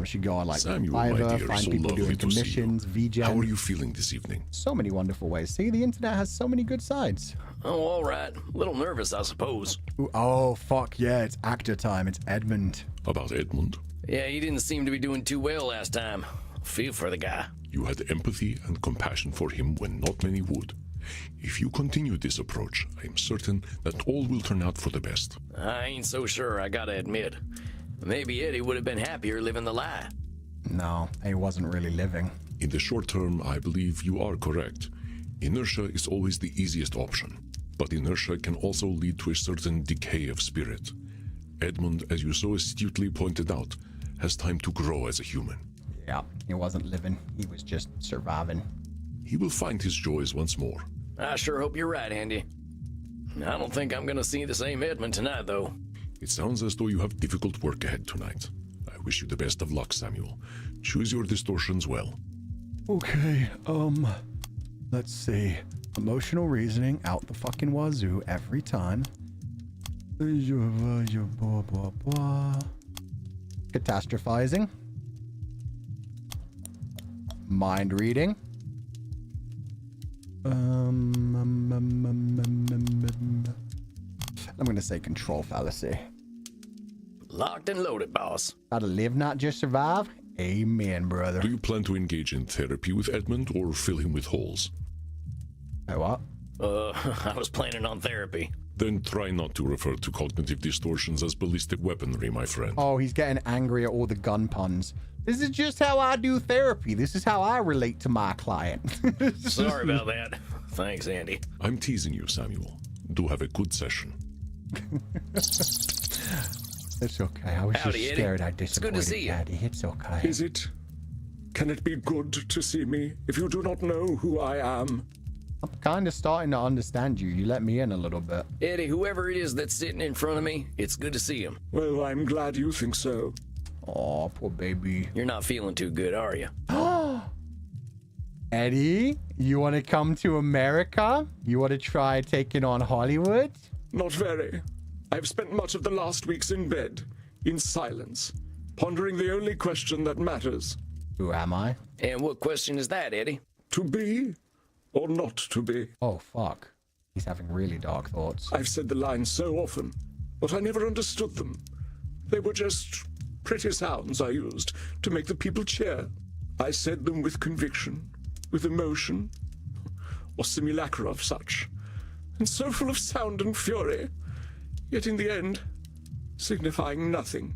A: She can go on like
C: Samuel,
A: Fiverr, find people doing commissions, VJ.
C: How are you feeling this evening?
A: So many wonderful ways. See, the internet has so many good sides.
B: Oh, all right. A little nervous, I suppose.
A: Ooh, oh, fuck yeah. It's actor time. It's Edmund.
C: About Edmund?
B: Yeah, he didn't seem to be doing too well last time. Feel for the guy.
C: You had empathy and compassion for him when not many would. If you continue this approach, I am certain that all will turn out for the best.
B: I ain't so sure, I gotta admit. Maybe Eddie would have been happier living the lie.
A: No, he wasn't really living.
C: In the short term, I believe you are correct. Inertia is always the easiest option, but inertia can also lead to a certain decay of spirit. Edmund, as you so astutely pointed out, has time to grow as a human.
A: Yeah, he wasn't living. He was just surviving.
C: He will find his joys once more.
B: I sure hope you're right, Andy. I don't think I'm gonna see the same Edmund tonight, though.
C: It sounds as though you have difficult work ahead tonight. I wish you the best of luck, Samuel. Choose your distortions well.
A: Okay, let's see. Emotional reasoning out the fucking wazoo every time. Catastrophizing. Mind reading. I'm gonna say control fallacy.
B: Locked and loaded, boss.
A: Gotta live, not just survive. Amen, brother.
C: Do you plan to engage in therapy with Edmund or fill him with holes?
A: Hey, what?
B: I was planning on therapy.
C: Then try not to refer to cognitive distortions as ballistic weaponry, my friend.
A: Oh, he's getting angry at all the gun puns. This is just how I do therapy. This is how I relate to my client.
B: Sorry about that. Thanks, Andy.
C: I'm teasing you, Samuel. Do have a good session.
A: It's okay. I was
B: Howdy,
A: just
B: Eddie.
A: scared I
B: It's good to
A: disappointed
B: see you.
A: Daddy. It's okay.
F: Is it? Can it be good to see me if you do not know who I am?
A: I'm kind of starting to understand you. You let me in a little bit.
B: Eddie, whoever it is that's sitting in front of me, it's good to see him.
F: Well, I'm glad you think so.
A: Oh, poor baby.
B: You're not feeling too good, are you?
A: Eddie, you want to come to America? You want to try taking on Hollywood?
F: Not very. I've spent much of the last weeks in bed, in silence, pondering the only question that matters.
A: Who am I?
B: And what question is that, Eddie?
F: To be or not to be?
A: Oh, fuck. He's having really dark thoughts.
F: I've said the lines so often, but I never understood them. They were just pretty sounds I used to make the people cheer. I said them with conviction, with emotion, or simulacra of such, and so full of sound and fury, yet in the end, signifying nothing.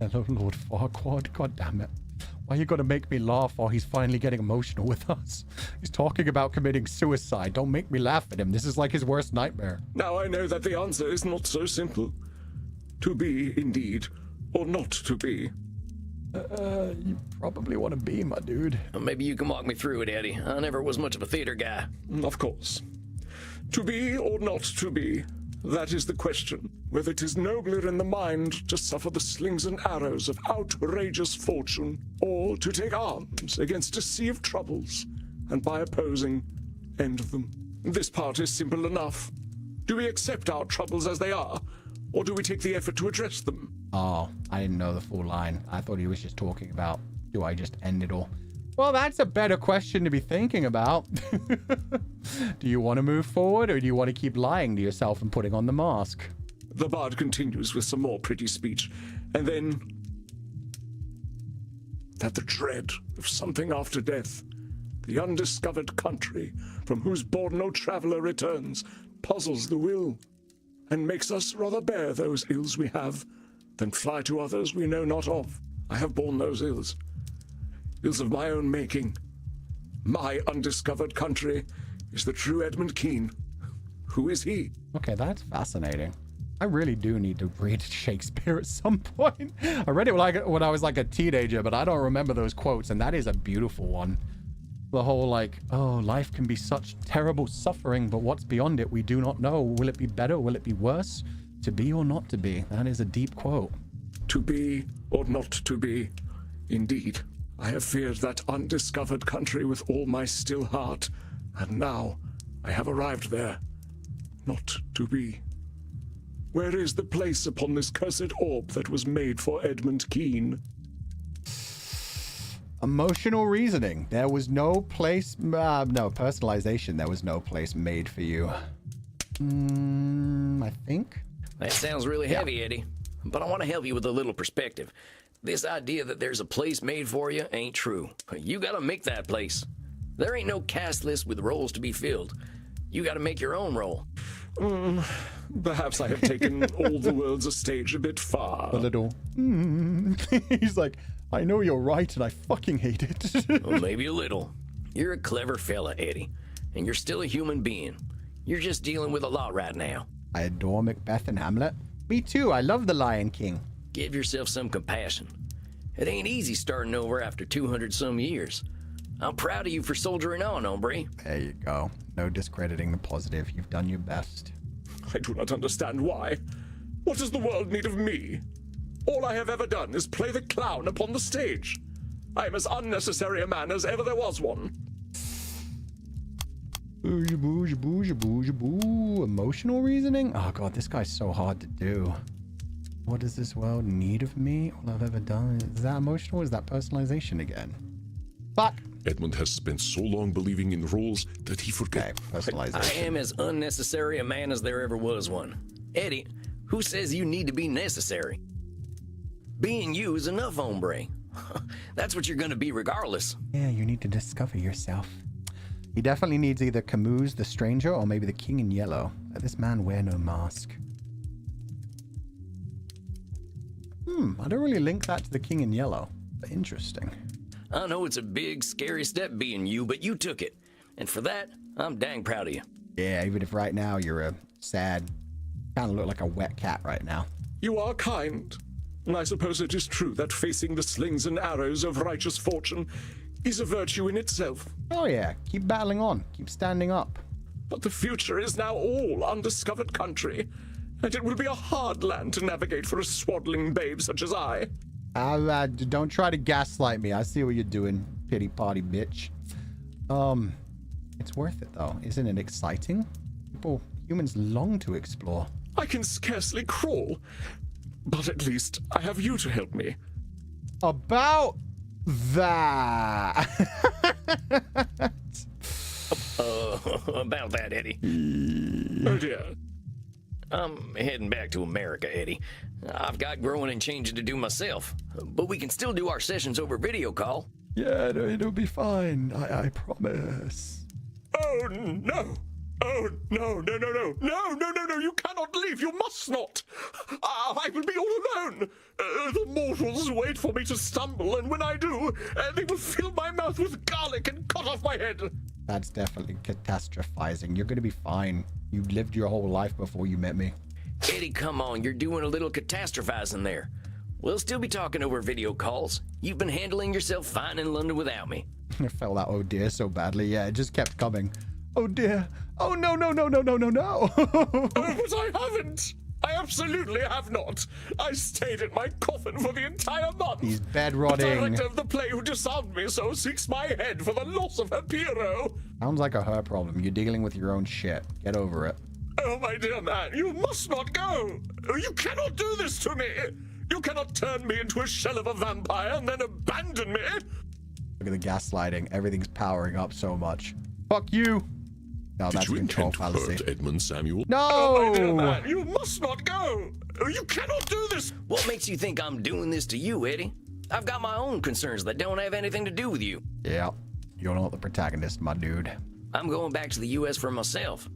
A: Hello, Lord Farquaad. God damn it. Why you gotta make me laugh while he's finally getting emotional with us? He's talking about committing suicide. Don't make me laugh at him. This is like his worst nightmare.
F: Now I know that the answer is not so simple. To be, indeed, or not to be.
A: You probably want to be, my dude.
B: Well, maybe you can walk me through it, Eddie. I never was much of a theater guy.
F: Of course. To be or not to be, that is the question. Whether it is nobler in the mind to suffer the slings and arrows of outrageous fortune, or to take arms against a sea of troubles, and by opposing, end them. This part is simple enough. Do we accept our troubles as they are, or do we take the effort to address them?
A: Oh, I didn't know the full line. I thought he was just talking about, do I just end it all? Well, that's a better question to be thinking about. Do you want to move forward, or do you want to keep lying to yourself and putting on the mask?
F: The bard continues with some more pretty speech, and then that the dread of something after death, the undiscovered country from whose bourne no traveler returns, puzzles the will, and makes us rather bear those ills we have than fly to others we know not of. I have borne those ills of my own making. My undiscovered country is the true Edmund Keene. Who is he?
A: Okay, that's fascinating. I really do need to read Shakespeare at some point. I read it when I was like a teenager, but I don't remember those quotes, and that is a beautiful one. The whole like, oh, life can be such terrible suffering, but what's beyond it we do not know. Will it be better? Will it be worse? To be or not to be? That is a deep quote.
F: To be or not to be, indeed. I have feared that undiscovered country with all my still heart, and now I have arrived there. Not to be. Where is the place upon this cursed orb that was made for Edmund Keene?
A: Emotional reasoning. There was no place, no, personalization. There was no place made for you. I think.
B: That sounds really heavy, Eddie, but I want to help you with a little perspective. This idea that there's a place made for you ain't true. You gotta make that place. There ain't no cast list with roles to be filled. You gotta make your own role.
F: Perhaps I have taken all the world's a stage a bit far.
A: A little. He's like, I know you're right and I fucking hate it.
B: Well, maybe a little. You're a clever fella, Eddie, and you're still a human being. You're just dealing with a lot right now.
A: I adore Macbeth and Hamlet. Me too, I love the Lion King.
B: Give yourself some compassion. It ain't easy starting over after 200 some years. I'm proud of you for soldiering on, hombre.
A: There you go. No discrediting the positive. You've done your best.
F: I do not understand why. What does the world need of me? All I have ever done is play the clown upon the stage. I am as unnecessary a man as ever there was one.
A: Emotional reasoning? Oh god, this guy's so hard to do. What does this world need of me? All I've ever done. Is that emotional? Is that personalization again? Fuck.
C: Edmund has spent so long believing in roles that he forgot.
A: Okay, personalization.
B: I am as unnecessary a man as there ever was one. Eddie, who says you need to be necessary? Being you is enough, hombre. That's what you're gonna be regardless.
A: Yeah, you need to discover yourself. He definitely needs either Camus, the stranger, or maybe the King in Yellow. Let this man wear no mask. I don't really link that to the King in Yellow, but interesting.
B: I know it's a big, scary step being you, but you took it. And for that, I'm dang proud of you.
A: Yeah, even if right now you're a sad, kind of look like a wet cat right now.
F: You are kind. And I suppose it is true that facing the slings and arrows of righteous fortune is a virtue in itself.
A: Oh yeah, keep battling on. Keep standing up.
F: But the future is now all undiscovered country, and it will be a hard land to navigate for a swaddling babe such as I.
A: Don't try to gaslight me. I see what you're doing, pity party bitch. It's worth it though. Isn't it exciting? Humans long to explore.
F: I can scarcely crawl, but at least I have you to help me.
A: About that.
B: About that, Eddie.
F: Oh dear.
B: I'm heading back to America, Eddie. I've got growing and changing to do myself, but we can still do our sessions over video call.
A: Yeah, it'll be fine. I promise.
F: Oh no! Oh no! You cannot leave. You must not. I will be all alone. The mortals wait for me to stumble, and when I do, they will fill my mouth with garlic and cut off my head.
A: That's definitely catastrophizing. You're gonna be fine. You lived your whole life before you met me.
B: Eddie, come on. You're doing a little catastrophizing there. We'll still be talking over video calls. You've been handling yourself fine in London without me.
A: I felt that oh dear so badly. Yeah, it just kept coming. Oh dear. Oh no.
F: Oh, but I haven't. I absolutely have not. I stayed in my coffin for the entire month.
A: He's bed
F: The
A: rotting.
F: director of the play who disarmed me so seeks my head for the loss of her Piero.
A: Sounds like a her problem. You're dealing with your own shit. Get over it.
F: Oh, my dear man, you must not go. You cannot do this to me. You cannot turn me into a shell of a vampire and then abandon me.
A: Look at the gaslighting. Everything's powering up so much. Fuck you. No, that's
C: Did you
A: control
C: intend to
A: fallacy.
C: hurt Edmund, Samuel?
A: No!
F: Oh, my dear man, you must not go. You cannot do this.
B: What makes you think I'm doing this to you, Eddie? I've got my own concerns that don't have anything to do with you.
A: Yeah. You're not the protagonist, my dude.
B: I'm going back to the U.S. for myself.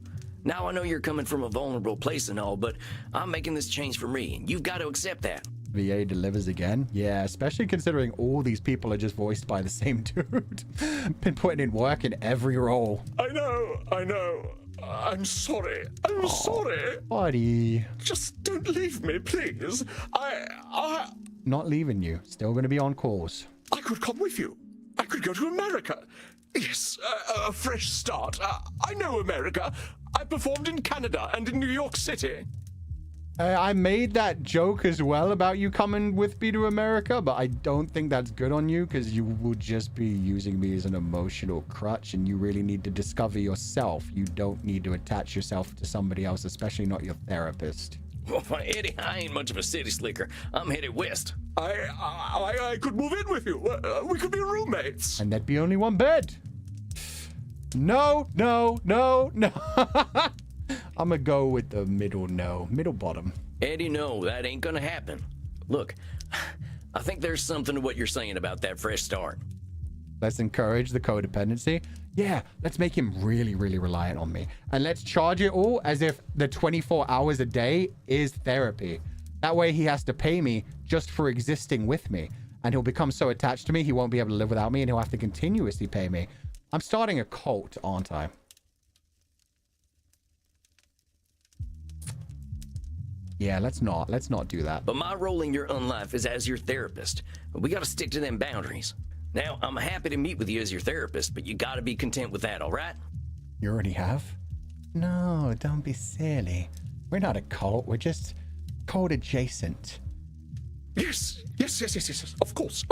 B: Now I know you're coming from a vulnerable place and all, but I'm making this change for me, and you've got to accept that.
A: VA delivers again. Yeah, especially considering all these people are just voiced by the same dude. Been putting in work in every role.
F: I know. I'm sorry. I'm sorry.
A: Buddy.
F: Just don't leave me, please. I
A: Not leaving you. Still going to be on course.
F: could come with you. I could go to America. Yes, a fresh start. I know America. I performed in Canada and in New York City.
A: I made that joke as well about you coming with me to America, but I don't think that's good on you because you will just be using me as an emotional crutch, and you really need to discover yourself. You don't need to attach yourself to somebody else, especially not your therapist.
B: Well, Eddie, I ain't much of a city slicker. I'm headed west.
F: I could move in with you. We could be roommates.
A: And there'd be only one bed. No. I'm gonna go with the middle bottom.
B: Eddie, no, that ain't gonna happen. Look, I think there's something to what you're saying about that fresh start.
A: Let's encourage the codependency. Yeah, let's make him really, really reliant on me. And let's charge it all as if the 24 hours a day is therapy. That way he has to pay me just for existing with me. And he'll become so attached to me, he won't be able to live without me, and he'll have to continuously pay me. I'm starting a cult, aren't I? Yeah, let's not do that.
B: But my role in your unlife is as your therapist. We gotta stick to them boundaries. Now, I'm happy to meet with you as your therapist, but you gotta be content with that, all right?
A: You already have? No, don't be silly. We're not a cult. We're just cult adjacent.
F: Yes. Of course.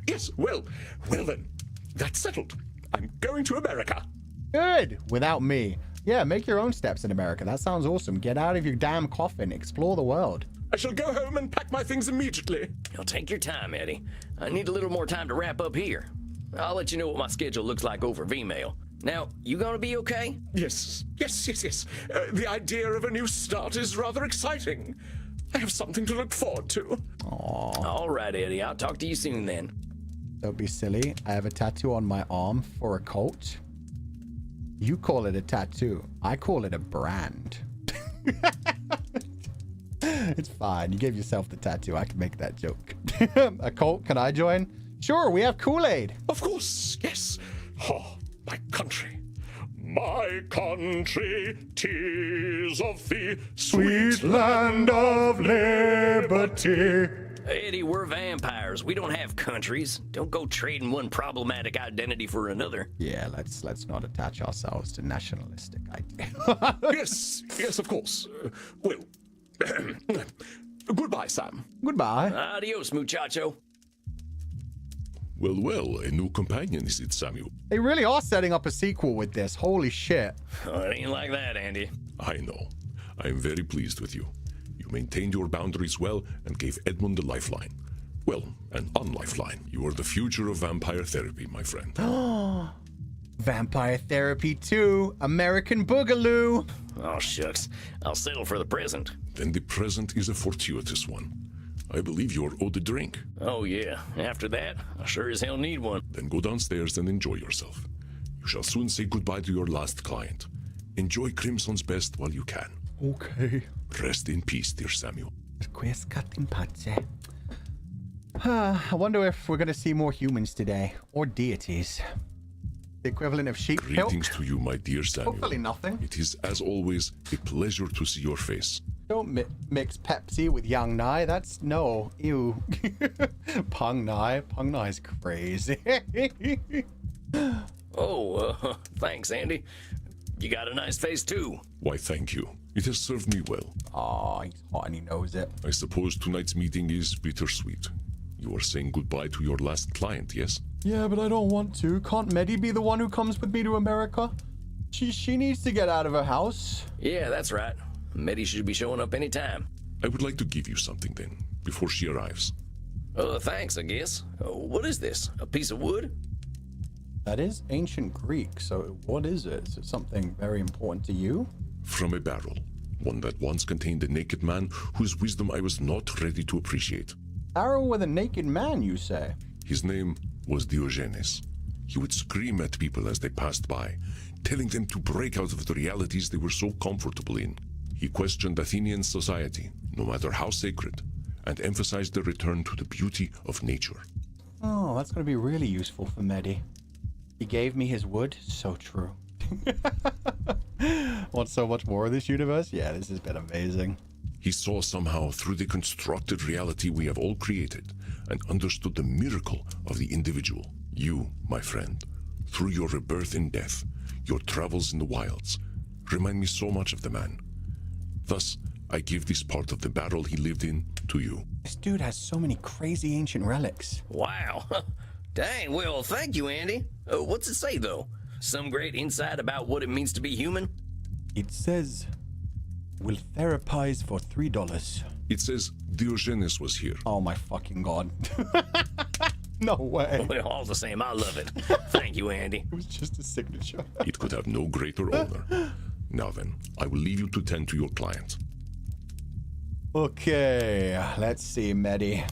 F: Yes, well then. That's settled. I'm going to America.
A: Good. Without me. Yeah, make your own steps in America. That sounds awesome. Get out of your damn coffin. Explore the world.
F: I shall go home and pack my things immediately.
B: Now take your time, Eddie. I need a little more time to wrap up here. I'll let you know what my schedule looks like over Vmail. Now, you gonna be okay?
F: Yes. The idea of a new start is rather exciting. I have something to look forward to.
A: Aww.
B: All right, Eddie. I'll talk to you soon then.
A: Don't be silly. I have a tattoo on my arm for a cult. You call it a tattoo. I call it a brand. It's fine. You gave yourself the tattoo. I can make that joke. A cult? Can I join? Sure, we have Kool-Aid.
F: Of course, yes. Oh, my country. My country, 'tis of the sweet land of liberty.
B: Eddie, we're vampires. We don't have countries. Don't go trading one problematic identity for another.
A: Yeah, let's not attach ourselves to nationalistic ideas.
F: Yes, of course. Well, goodbye, Sam.
A: Goodbye.
B: Adios, muchacho.
C: Well, a new companion, is it, Samuel?
A: They really are setting up a sequel with this. Holy shit.
B: Oh, it ain't like that, Andy.
C: I know. I am very pleased with you. You maintained your boundaries well and gave Edmund a lifeline. Well, an unlifeline. You are the future of vampire therapy, my friend.
A: Vampire Therapy 2, American Boogaloo.
B: Oh, shucks. I'll settle for the present.
C: Then the present is a fortuitous one. I believe you're owed a drink.
B: Oh, yeah. After that, I sure as hell need one.
C: Then go downstairs and enjoy yourself. You shall soon say goodbye to your last client. Enjoy Crimson's best while you can.
A: Okay.
C: Rest in peace, dear Samuel.
A: I wonder if we're going to see more humans today, or deities. The equivalent of sheep
C: Greetings
A: milk.
C: to you, my dear Samuel.
A: Hopefully nothing.
C: It is, as always, a pleasure to see your face.
A: Don't mix Pepsi with Young Nai. That's no. Ew. Pung Nai. Pung Nai's crazy.
B: Oh, thanks, Andy. You got a nice face, too.
C: Why, thank you. It has served me well.
A: Aw, he's hot and he knows it.
C: I suppose tonight's meeting is bittersweet. You are saying goodbye to your last client, yes?
A: Yeah, but I don't want to. Can't Medi be the one who comes with me to America? She needs to get out of her house.
B: Yeah, that's right. Medi should be showing up any time.
C: I would like to give you something then, before she arrives.
B: Thanks, I guess. What is this? A piece of wood?
A: That is ancient Greek, so what is it? Is it something very important to you?
C: From a barrel. One that once contained a naked man whose wisdom I was not ready to appreciate.
A: Barrel with a naked man, you say?
C: His name was Diogenes. He would scream at people as they passed by, telling them to break out of the realities they were so comfortable in. He questioned Athenian society, no matter how sacred, and emphasized the return to the beauty of nature.
A: Oh, that's going to be really useful for Medi. He gave me his wood. So true. Want so much more of this universe? Yeah, this has been amazing.
C: He saw somehow through the constructed reality we have all created and understood the miracle of the individual. You, my friend, through your rebirth in death, your travels in the wilds, remind me so much of the man. Thus, I give this part of the barrel he lived in to you.
A: This dude has so many crazy ancient relics.
B: Wow. Dang, well, thank you, Andy. What's it say, though? Some great insight about what it means to be human?
A: It says, "Will therapize for $3.
C: It says Diogenes was here.
A: Oh my fucking god. No way.
B: Well, all the same, I love it. Thank you, Andy.
A: It was just a signature.
C: It could have no greater honor. Now then, I will leave you to tend to your client.
A: Okay, let's see, Medi.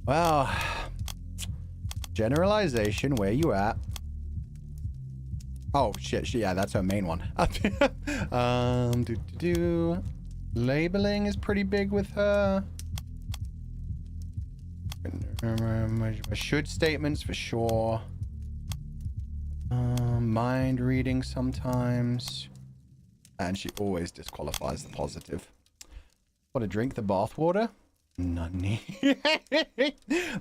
A: Well, generalization, where you at? Oh, shit, yeah, that's her main one. Labeling is pretty big with her. Should statements for sure. Mind reading sometimes. And she always disqualifies the positive. Want to drink the bathwater? None.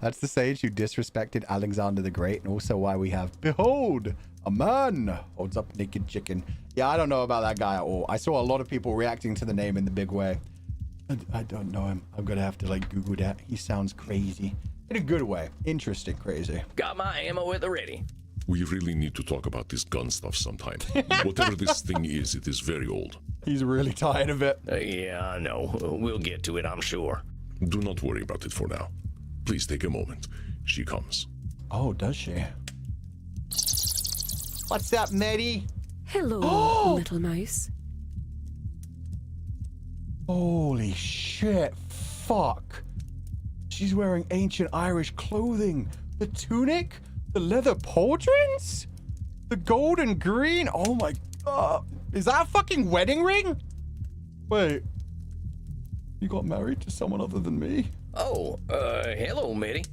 A: That's the sage who disrespected Alexander the Great, and also why we have, behold, a man holds up naked chicken. Yeah, I don't know about that guy at all. I saw a lot of people reacting to the name in the big way. I don't know him. I'm gonna have to like Google that. He sounds crazy. In a good way. Interesting crazy.
B: Got my ammo at the ready.
C: We really need to talk about this gun stuff sometime. Whatever this thing is, it is very old.
A: He's really tired of it.
B: Yeah, I know. We'll get to it, I'm sure.
C: Do not worry about it for now. Please take a moment. She comes.
A: Oh, does she? What's up, Medi?
H: Hello, little mouse.
A: Holy shit. Fuck. She's wearing ancient Irish clothing. The tunic? The leather pauldrons? The gold and green? Oh my god. Is that a fucking wedding ring? Wait. You got married to someone other than me?
B: Oh, hello, Medi.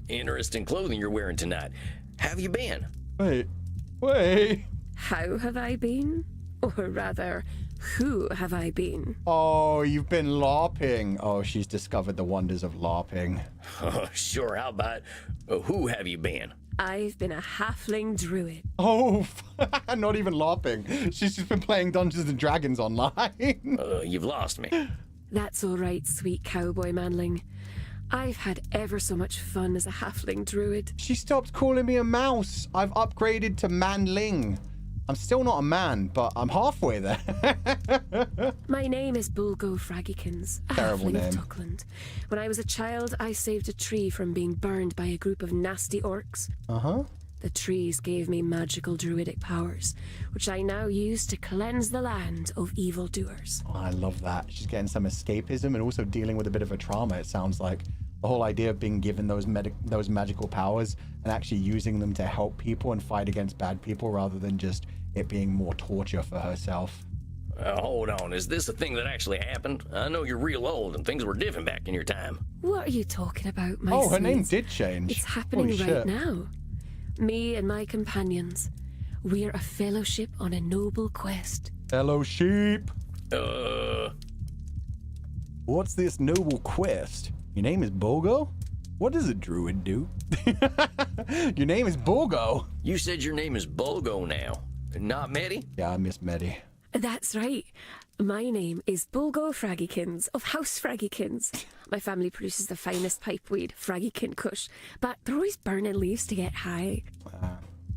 B: Interesting clothing you're wearing tonight. Have you been?
A: Wait.
H: How have I been? Or rather, who have I been?
A: Oh, you've been LARPing. Oh, she's discovered the wonders of LARPing.
B: Sure, how about who have you been?
H: I've been a halfling druid.
A: Oh, not even LARPing. She's just been playing Dungeons and Dragons online.
B: You've lost me.
H: That's all right, sweet cowboy manling. I've had ever so much fun as a halfling druid.
A: She stopped calling me a mouse. I've upgraded to manling. I'm still not a man, but I'm halfway there.
H: My name is Bulgo Fraggykins, a
A: Terrible
H: halfling
A: name.
H: of Tuckland. When I was a child, I saved a tree from being burned by a group of nasty orcs.
A: Uh-huh.
H: The trees gave me magical druidic powers, which I now use to cleanse the land of evildoers.
A: Oh, I love that. She's getting some escapism and also dealing with a bit of a trauma, it sounds like. The whole idea of being given those magical powers and actually using them to help people and fight against bad people rather than just it being more torture for herself.
B: Hold on, is this a thing that actually happened? I know you're real old and things were different back in your time.
H: What are you talking about, my
A: Oh, her
H: sweet?
A: name did change.
H: It's happening
A: Holy
H: right
A: shit.
H: now. Me and my companions, we're a fellowship on a noble quest.
A: Hello, sheep.
B: Uh,
A: What's this noble quest? Your name is Bulgo? What does a druid do? Your name is Bulgo.
B: you said your name is Bulgo now. Not Medi?
A: Yeah, I miss Medi.
H: That's right. My name is Bulgo Fraggykins of House Fraggykins. My family produces the finest pipeweed, Fraggykin Kush, but they're always burning leaves to get high.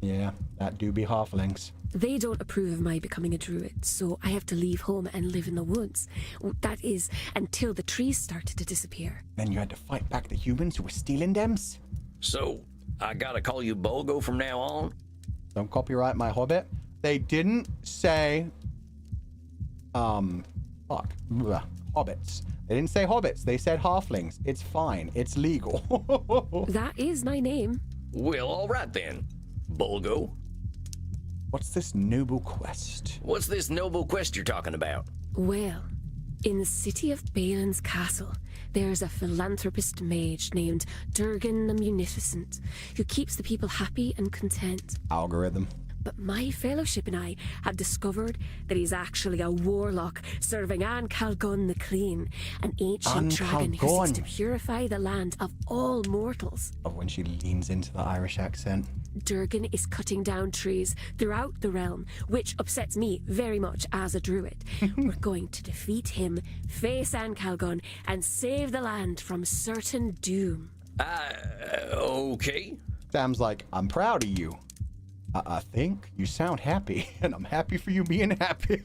A: Yeah, that do be halflings.
H: They don't approve of my becoming a druid, so I have to leave home and live in the woods. That is, until the trees started to disappear.
A: Then you had to fight back the humans who were stealing dems?
B: So, I gotta call you Bulgo from now on?
A: Don't copyright my hobbit. They didn't say... hobbits. They didn't say hobbits. They said halflings. It's fine. It's legal.
H: That is my name.
B: Well, all right then. Bulgo.
A: What's this noble quest?
B: What's this noble quest you're talking about?
H: Well, in the city of Balin's castle, there's a philanthropist mage named Durgan the Munificent, who keeps the people happy and content.
A: Algorithm.
H: But my fellowship and I have discovered that he's actually a warlock serving An Calgon the Clean, an ancient dragon who seeks to purify the land of all mortals.
A: Oh, when she leans into the Irish accent.
H: Durgan is cutting down trees throughout the realm, which upsets me very much as a druid. We're going to defeat him, face An Calgon, and save the land from certain doom.
B: Okay.
A: Sam's like, I'm proud of you. I think you sound happy, and I'm happy for you being happy.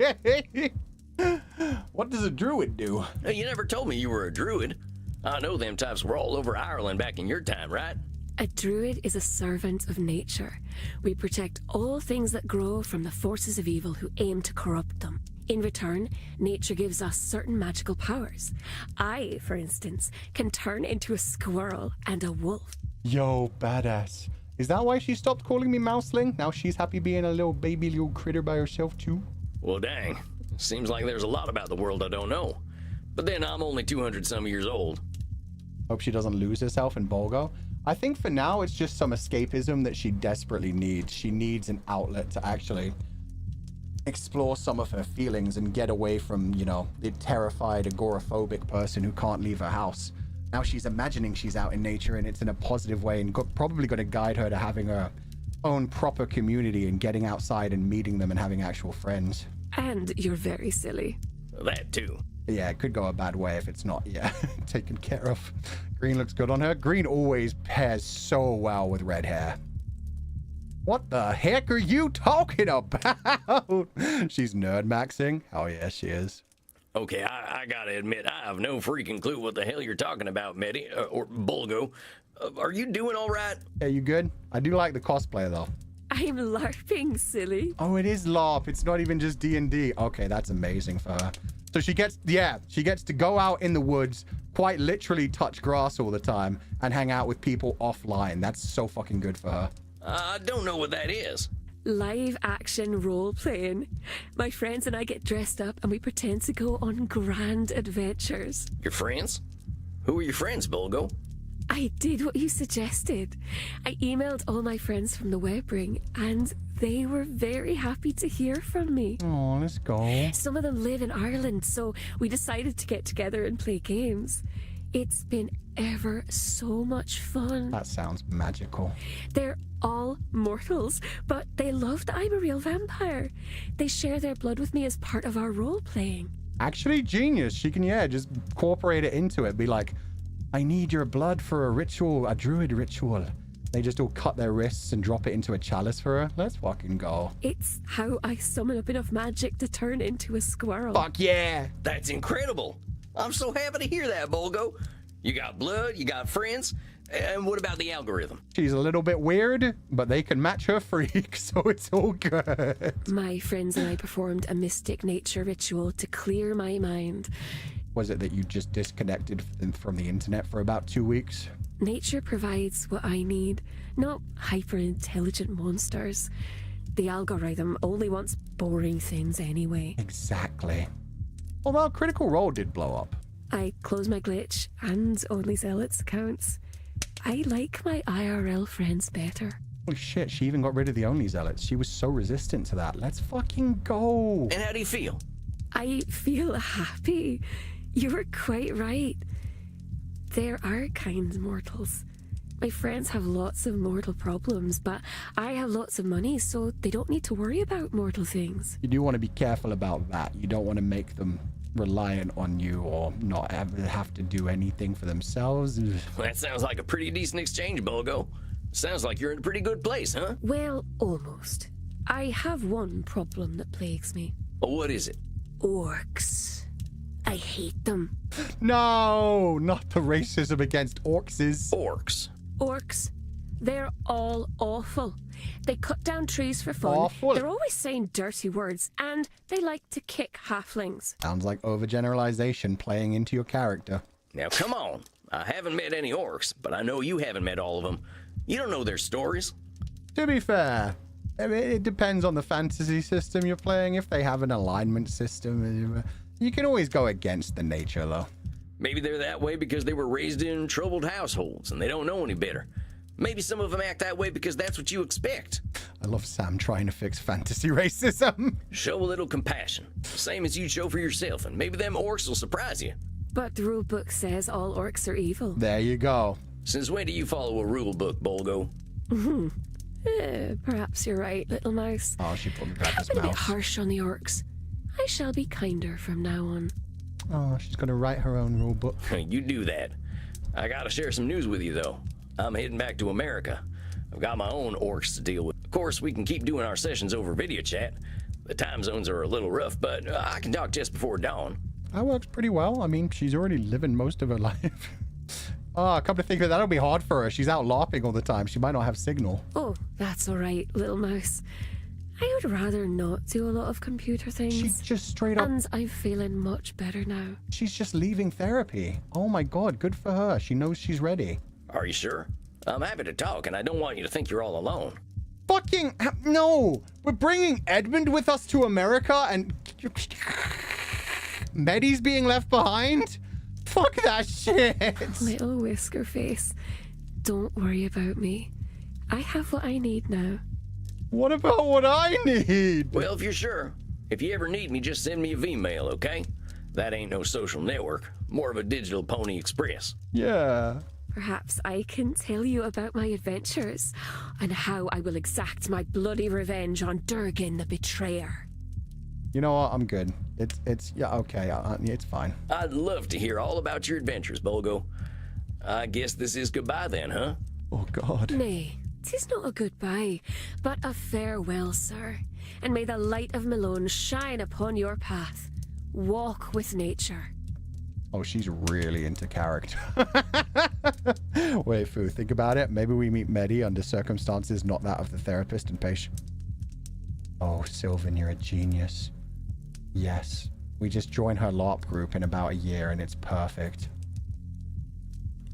A: What does a druid do?
B: You never told me you were a druid. I know them types were all over Ireland back in your time, right?
H: A druid is a servant of nature. We protect all things that grow from the forces of evil who aim to corrupt them. In return, nature gives us certain magical powers. I, for instance, can turn into a squirrel and a wolf.
A: Yo, badass. Is that why she stopped calling me Mouseling? Now she's happy being a little baby little critter by herself too?
B: Well, dang. Seems like there's a lot about the world I don't know. But then I'm only 200-some years old.
A: Hope she doesn't lose herself in Bulgo. I think for now it's just some escapism that she desperately needs. She needs an outlet to actually explore some of her feelings and get away from, you know, the terrified, agoraphobic person who can't leave her house. Now she's imagining she's out in nature and it's in a positive way and probably going to guide her to having her own proper community and getting outside and meeting them and having actual friends.
H: And you're very silly.
B: That too.
A: Yeah, it could go a bad way if it's not, taken care of. Green looks good on her. Green always pairs so well with red hair. What the heck are you talking about? She's nerd maxing. Oh yeah, she is.
B: Okay, I gotta admit, I have no freaking clue what the hell you're talking about, Medi, or Bulgo. Are you doing all right?
A: Yeah, you good? I do like the cosplay, though.
H: I'm LARPing, silly.
A: Oh, it is LARP. It's not even just D&D. Okay, that's amazing for her. So she gets to go out in the woods, quite literally touch grass all the time, and hang out with people offline. That's so fucking good for her.
B: I don't know what that is.
H: Live action role playing. My friends and I get dressed up and we pretend to go on grand adventures.
B: Your friends? Who are your friends, Bulgo?
H: I did what you suggested. I emailed all my friends from the web ring and they were very happy to hear from me.
A: Oh, let's go.
H: Some of them live in Ireland, so we decided to get together and play games. It's been ever so much fun.
A: That sounds magical.
H: They're all mortals, but they love that I'm a real vampire. They share their blood with me as part of our role-playing.
A: Actually, genius. She can, just incorporate it into it. Be like, I need your blood for a ritual, a druid ritual. They just all cut their wrists and drop it into a chalice for her. Let's fucking go.
H: It's how I summon up enough magic to turn into a squirrel.
A: Fuck yeah.
B: That's incredible. I'm so happy to hear that, Bulgo. You got blood, you got friends, and what about the algorithm?
A: She's a little bit weird, but they can match her freak, so it's all good.
H: My friends and I performed a mystic nature ritual to clear my mind.
A: Was it that you just disconnected from the internet for about 2 weeks?
H: Nature provides what I need, not hyper-intelligent monsters. The algorithm only wants boring things anyway.
A: Exactly. Although Critical Role did blow up.
H: I closed my glitch and Only Zealots accounts. I like my IRL friends better.
A: Holy shit, she even got rid of the Only Zealots. She was so resistant to that. Let's fucking go.
B: And how do you feel?
H: I feel happy. You were quite right. There are kind mortals. My friends have lots of mortal problems, but I have lots of money, so they don't need to worry about mortal things.
A: You do want to be careful about that. You don't want to make them reliant on you or not ever have to do anything for themselves.
B: That sounds like a pretty decent exchange, Bulgo. Sounds like you're in a pretty good place, huh?
H: Well, almost. I have one problem that plagues me.
B: What is it?
H: Orcs. I hate them.
A: No, not the racism against orcs.
B: Orcs.
H: Orcs. They're all awful. They cut down trees for fun.
A: Awful.
H: They're always saying dirty words, and they like to kick halflings.
A: Sounds like overgeneralization playing into your character.
B: Now, come on. I haven't met any orcs, but I know you haven't met all of them. You don't know their stories.
A: To be fair, I mean, it depends on the fantasy system you're playing. If they have an alignment system, you can always go against the nature, though.
B: Maybe they're that way because they were raised in troubled households and they don't know any better. Maybe some of them act that way because that's what you expect.
A: I love Sam trying to fix fantasy racism.
B: Show a little compassion, same as you'd show for yourself, and maybe them orcs will surprise you.
H: But the rule book says all orcs are evil.
A: There you go.
B: Since when do you follow a rule book, Bulgo?
H: Perhaps you're right, little mouse.
A: Oh, she put me back
H: I've
A: as
H: been a bit
A: mouse.
H: harsh on the orcs. I shall be kinder from now on.
A: Oh, she's going to write her own rule book.
B: You do that. I gotta share some news with you, though. I'm heading back to America. I've got my own orcs to deal with. Of course, we can keep doing our sessions over video chat. The time zones are a little rough, but I can talk just before dawn.
A: That works pretty well. I mean, she's already living most of her life. Oh, come to think of it, that'll be hard for her. She's out LARPing all the time. She might not have signal.
H: Oh, that's all right, little mouse. I would rather not do a lot of computer things.
A: She's just straight up...
H: And I'm feeling much better now.
A: She's just leaving therapy. Oh my god, good for her. She knows she's ready.
B: Are you sure? I'm happy to talk, and I don't want you to think you're all alone.
A: Fucking... No! We're bringing Edmund with us to America and... Meddy's being left behind? Fuck that shit!
H: Little whisker face. Don't worry about me. I have what I need now.
A: What about what I need?
B: Well, if you're sure. If you ever need me, just send me a V-mail, okay? That ain't no social network. More of a digital Pony Express.
A: Yeah.
H: Perhaps I can tell you about my adventures and how I will exact my bloody revenge on Durgan the Betrayer.
A: You know what? I'm good. It's yeah, okay. It's fine.
B: I'd love to hear all about your adventures, Bulgo. I guess this is goodbye then, huh?
A: Oh, God.
H: Nay, 'tis not a goodbye, but a farewell, sir. And may the light of Malone shine upon your path. Walk with nature.
A: Oh, she's really into character. Wait, Fu, think about it. Maybe we meet Medi under circumstances not that of the therapist and patient. Oh, Sylvan, you're a genius. Yes. We just joined her LARP group in about a year and it's perfect.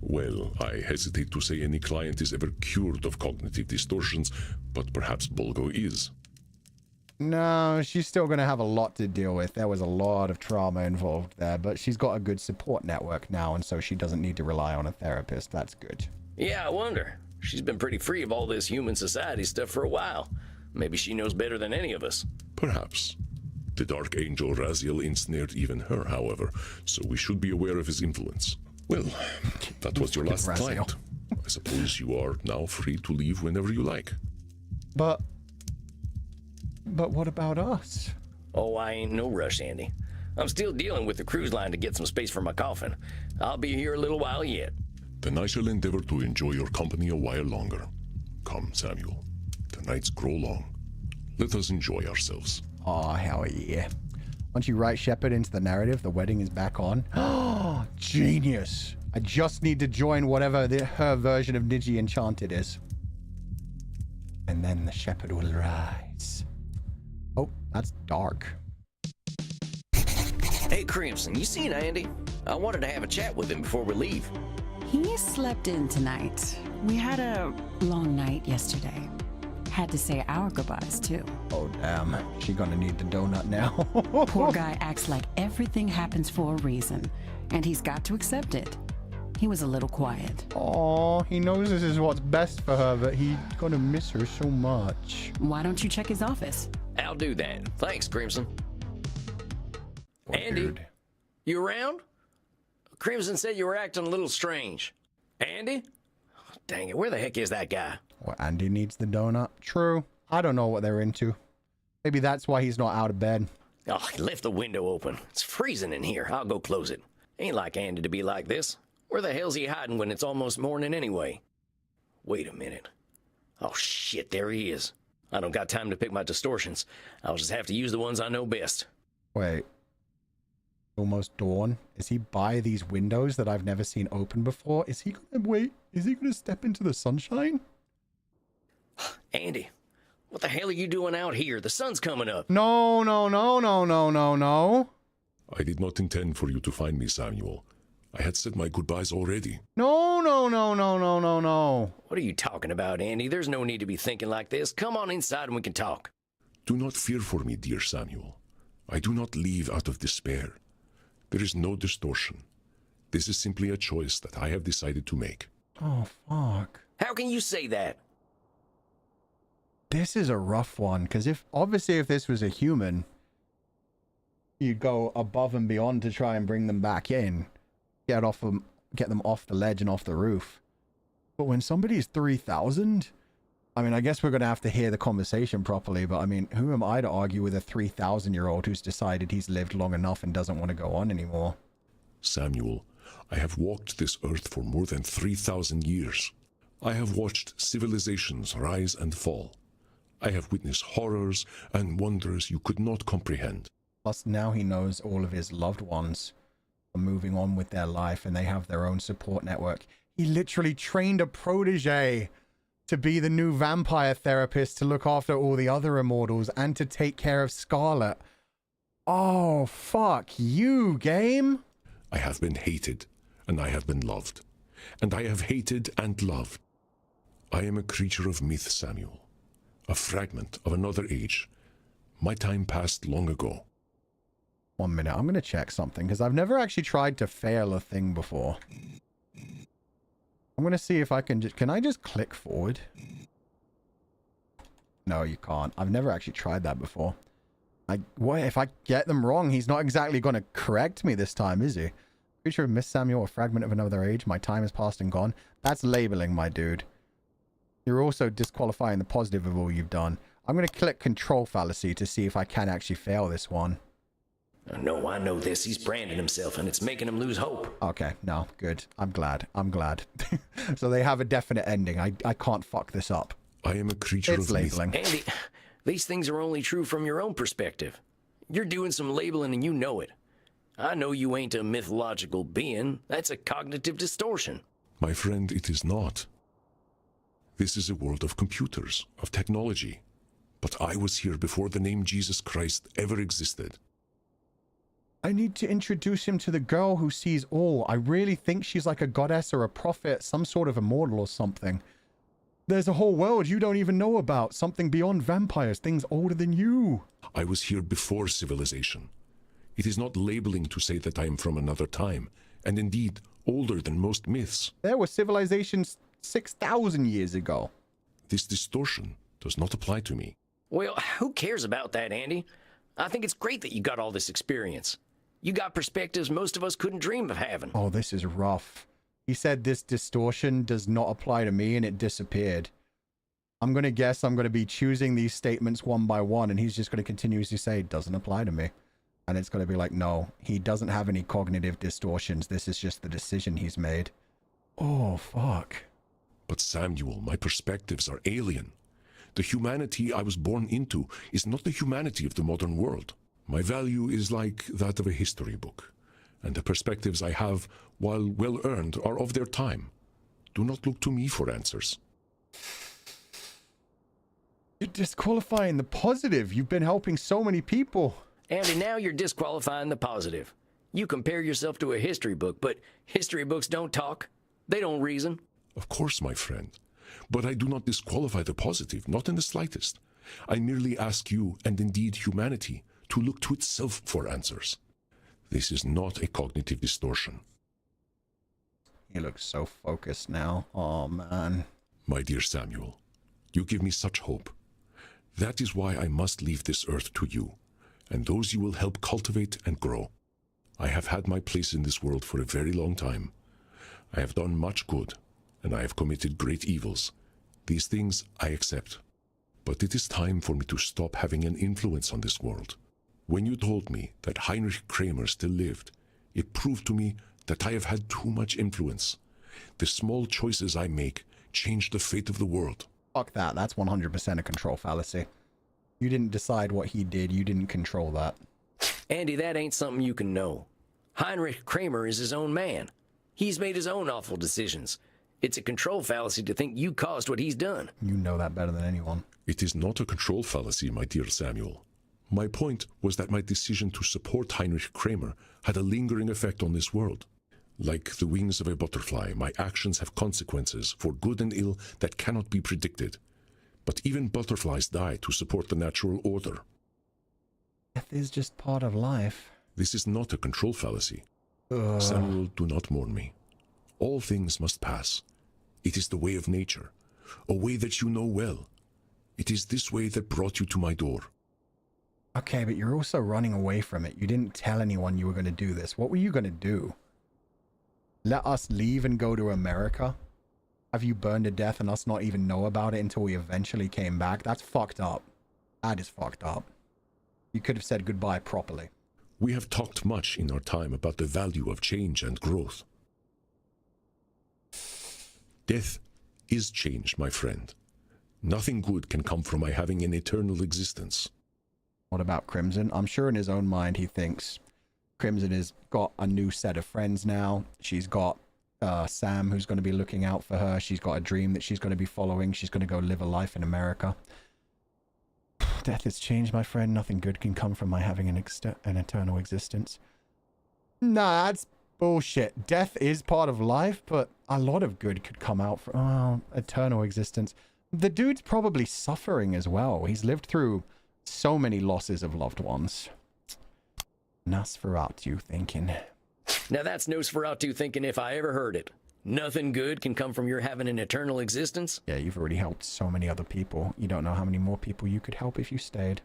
C: Well, I hesitate to say any client is ever cured of cognitive distortions, but perhaps Bulgo is.
A: No, she's still going to have a lot to deal with. There was a lot of trauma involved there, but she's got a good support network now, and so she doesn't need to rely on a therapist. That's good.
B: Yeah, I wonder. She's been pretty free of all this human society stuff for a while. Maybe she knows better than any of us.
C: Perhaps. The Dark Angel Raziel ensnared even her, however, so we should be aware of his influence. Well, that was your last client. I suppose you are now free to leave whenever you like.
A: But what about us?
B: Oh, I ain't no rush, Andy. I'm still dealing with the cruise line to get some space for my coffin. I'll be here a little while yet.
C: Then I shall endeavor to enjoy your company a while longer. Come, Samuel. The nights grow long. Let us enjoy ourselves.
A: Oh, hell yeah. Once you write Shepard into the narrative, the wedding is back on. Oh, genius. I just need to join whatever her version of Niji Enchanted is. And then the Shepherd will rise. Oh, that's dark.
B: Hey, Crimson, you seen Andy? I wanted to have a chat with him before we leave.
E: He slept in tonight. We had a long night yesterday. Had to say our goodbyes, too.
A: Oh, damn. She gonna need the donut now.
E: Poor guy acts like everything happens for a reason, and he's got to accept it. He was a little quiet.
A: Oh, he knows this is what's best for her, but he's gonna miss her so much.
E: Why don't you check his office?
B: I'll do that. Thanks, Crimson. Andy,
A: Dude.
B: you around? Crimson said you were acting a little strange. Andy? Dang it, where the heck is that guy?
A: Well, Andy needs the donut. True. I don't know what they're into. Maybe that's why he's not out of bed.
B: Oh, he left the window open. It's freezing in here. I'll go close it. Ain't like Andy to be like this. Where the hell's he hiding when it's almost morning anyway? Wait a minute. Oh, shit, there he is. I don't got time to pick my distortions. I'll just have to use the ones I know best.
A: Wait. Almost dawn. Is he by these windows that I've never seen open before? Is he gonna wait? Is he gonna step into the sunshine?
B: Andy, what the hell are you doing out here? The sun's coming up.
A: No.
C: I did not intend for you to find me, Samuel. I had said my goodbyes already.
A: No.
B: What are you talking about, Andy? There's no need to be thinking like this. Come on inside and we can talk.
C: Do not fear for me, dear Samuel. I do not leave out of despair. There is no distortion. This is simply a choice that I have decided to make.
A: Oh, fuck.
B: How can you say that?
A: This is a rough one, because if this was a human, you'd go above and beyond to try and bring them back in. Get them off the ledge and off the roof. But when somebody's 3,000, I mean, I guess we're going to have to hear the conversation properly, but I mean, who am I to argue with a 3,000-year-old who's decided he's lived long enough and doesn't want to go on anymore?
C: Samuel, I have walked this earth for more than 3,000 years. I have watched civilizations rise and fall. I have witnessed horrors and wonders you could not comprehend.
A: Plus, now he knows all of his loved ones are moving on with their life and they have their own support network. He literally trained a protege to be the new vampire therapist to look after all the other immortals and to take care of Scarlet. Oh, fuck you, game.
C: I have been hated, and I have been loved. And I have hated and loved. I am a creature of myth, Samuel. A fragment of another age. My time passed long ago.
A: 1 minute, I'm going to check something, because I've never actually tried to fail a thing before. I'm going to see if I can just... Can I just click forward? No, you can't. I've never actually tried that before. What if I get them wrong? He's not exactly going to correct me this time, is he? Creature of Miss Samuel, a fragment of another age. My time is past and gone. That's labeling, my dude. You're also disqualifying the positive of all you've done. I'm going to click control fallacy to see if I can actually fail this one.
B: No, I know this. He's branding himself, and it's making him lose hope.
A: Okay, no, good. I'm glad. So they have a definite ending. I can't fuck this up.
C: I am a creature of
A: labeling.
B: Andy, these things are only true from your own perspective. You're doing some labeling and you know it. I know you ain't a mythological being. That's a cognitive distortion.
C: My friend, it is not. This is a world of computers, of technology. But I was here before the name Jesus Christ ever existed.
A: I need to introduce him to the girl who sees all. I really think she's like a goddess or a prophet, some sort of immortal or something. There's a whole world you don't even know about, something beyond vampires, things older than you.
C: I was here before civilization. It is not labeling to say that I am from another time, and indeed older than most myths.
A: There were civilizations 6,000 years ago.
C: This distortion does not apply to me.
B: Well, who cares about that, Andy? I think it's great that you got all this experience. You got perspectives most of us couldn't dream of having.
A: Oh, this is rough. He said this distortion does not apply to me and it disappeared. I'm going to guess I'm going to be choosing these statements one by one and he's just going to continuously say it doesn't apply to me. And it's going to be like, no, he doesn't have any cognitive distortions. This is just the decision he's made. Oh, fuck.
C: But Samuel, my perspectives are alien. The humanity I was born into is not the humanity of the modern world. My value is like that of a history book, and the perspectives I have, while well-earned, are of their time. Do not look to me for answers.
A: You're disqualifying the positive. You've been helping so many people.
B: Andy, now you're disqualifying the positive. You compare yourself to a history book, but history books don't talk. They don't reason.
C: Of course, my friend. But I do not disqualify the positive, not in the slightest. I merely ask you, and indeed humanity, to look to itself for answers. This is not a cognitive distortion.
A: He looks so focused now. Oh, man.
C: My dear Samuel, you give me such hope. That is why I must leave this earth to you, and those you will help cultivate and grow. I have had my place in this world for a very long time. I have done much good, and I have committed great evils. These things I accept. But it is time for me to stop having an influence on this world. When you told me that Heinrich Kramer still lived, it proved to me that I have had too much influence. The small choices I make change the fate of the world.
A: Fuck that. That's 100% a control fallacy. You didn't decide what he did. You didn't control that.
B: Andy, that ain't something you can know. Heinrich Kramer is his own man. He's made his own awful decisions. It's a control fallacy to think you caused what he's done.
A: You know that better than anyone.
C: It is not a control fallacy, my dear Samuel. My point was that my decision to support Heinrich Kramer had a lingering effect on this world. Like the wings of a butterfly, my actions have consequences for good and ill that cannot be predicted. But even butterflies die to support the natural order.
A: Death is just part of life.
C: This is not a control fallacy. Samuel, do not mourn me. All things must pass. It is the way of nature, a way that you know well. It is this way that brought you to my door.
A: Okay, but you're also running away from it. You didn't tell anyone you were going to do this. What were you going to do? Let us leave and go to America? Have you burned to death and us not even know about it until we eventually came back? That's fucked up. That is fucked up. You could have said goodbye properly.
C: We have talked much in our time about the value of change and growth. Death is change, my friend. Nothing good can come from my having an eternal existence.
A: What about Crimson? I'm sure in his own mind he thinks Crimson has got a new set of friends now. She's got Sam, who's going to be looking out for her. She's got a dream that she's going to be following. She's going to go live a life in America. Death is change, my friend. Nothing good can come from my having an eternal existence. Nah, that's bullshit. Death is part of life, but a lot of good could come out from eternal existence. The dude's probably suffering as well. He's lived through so many losses of loved ones. Nosferatu thinking.
B: Now that's Nosferatu thinking if I ever heard it. Nothing good can come from your having an eternal existence?
A: Yeah, you've already helped so many other people. You don't know how many more people you could help if you stayed.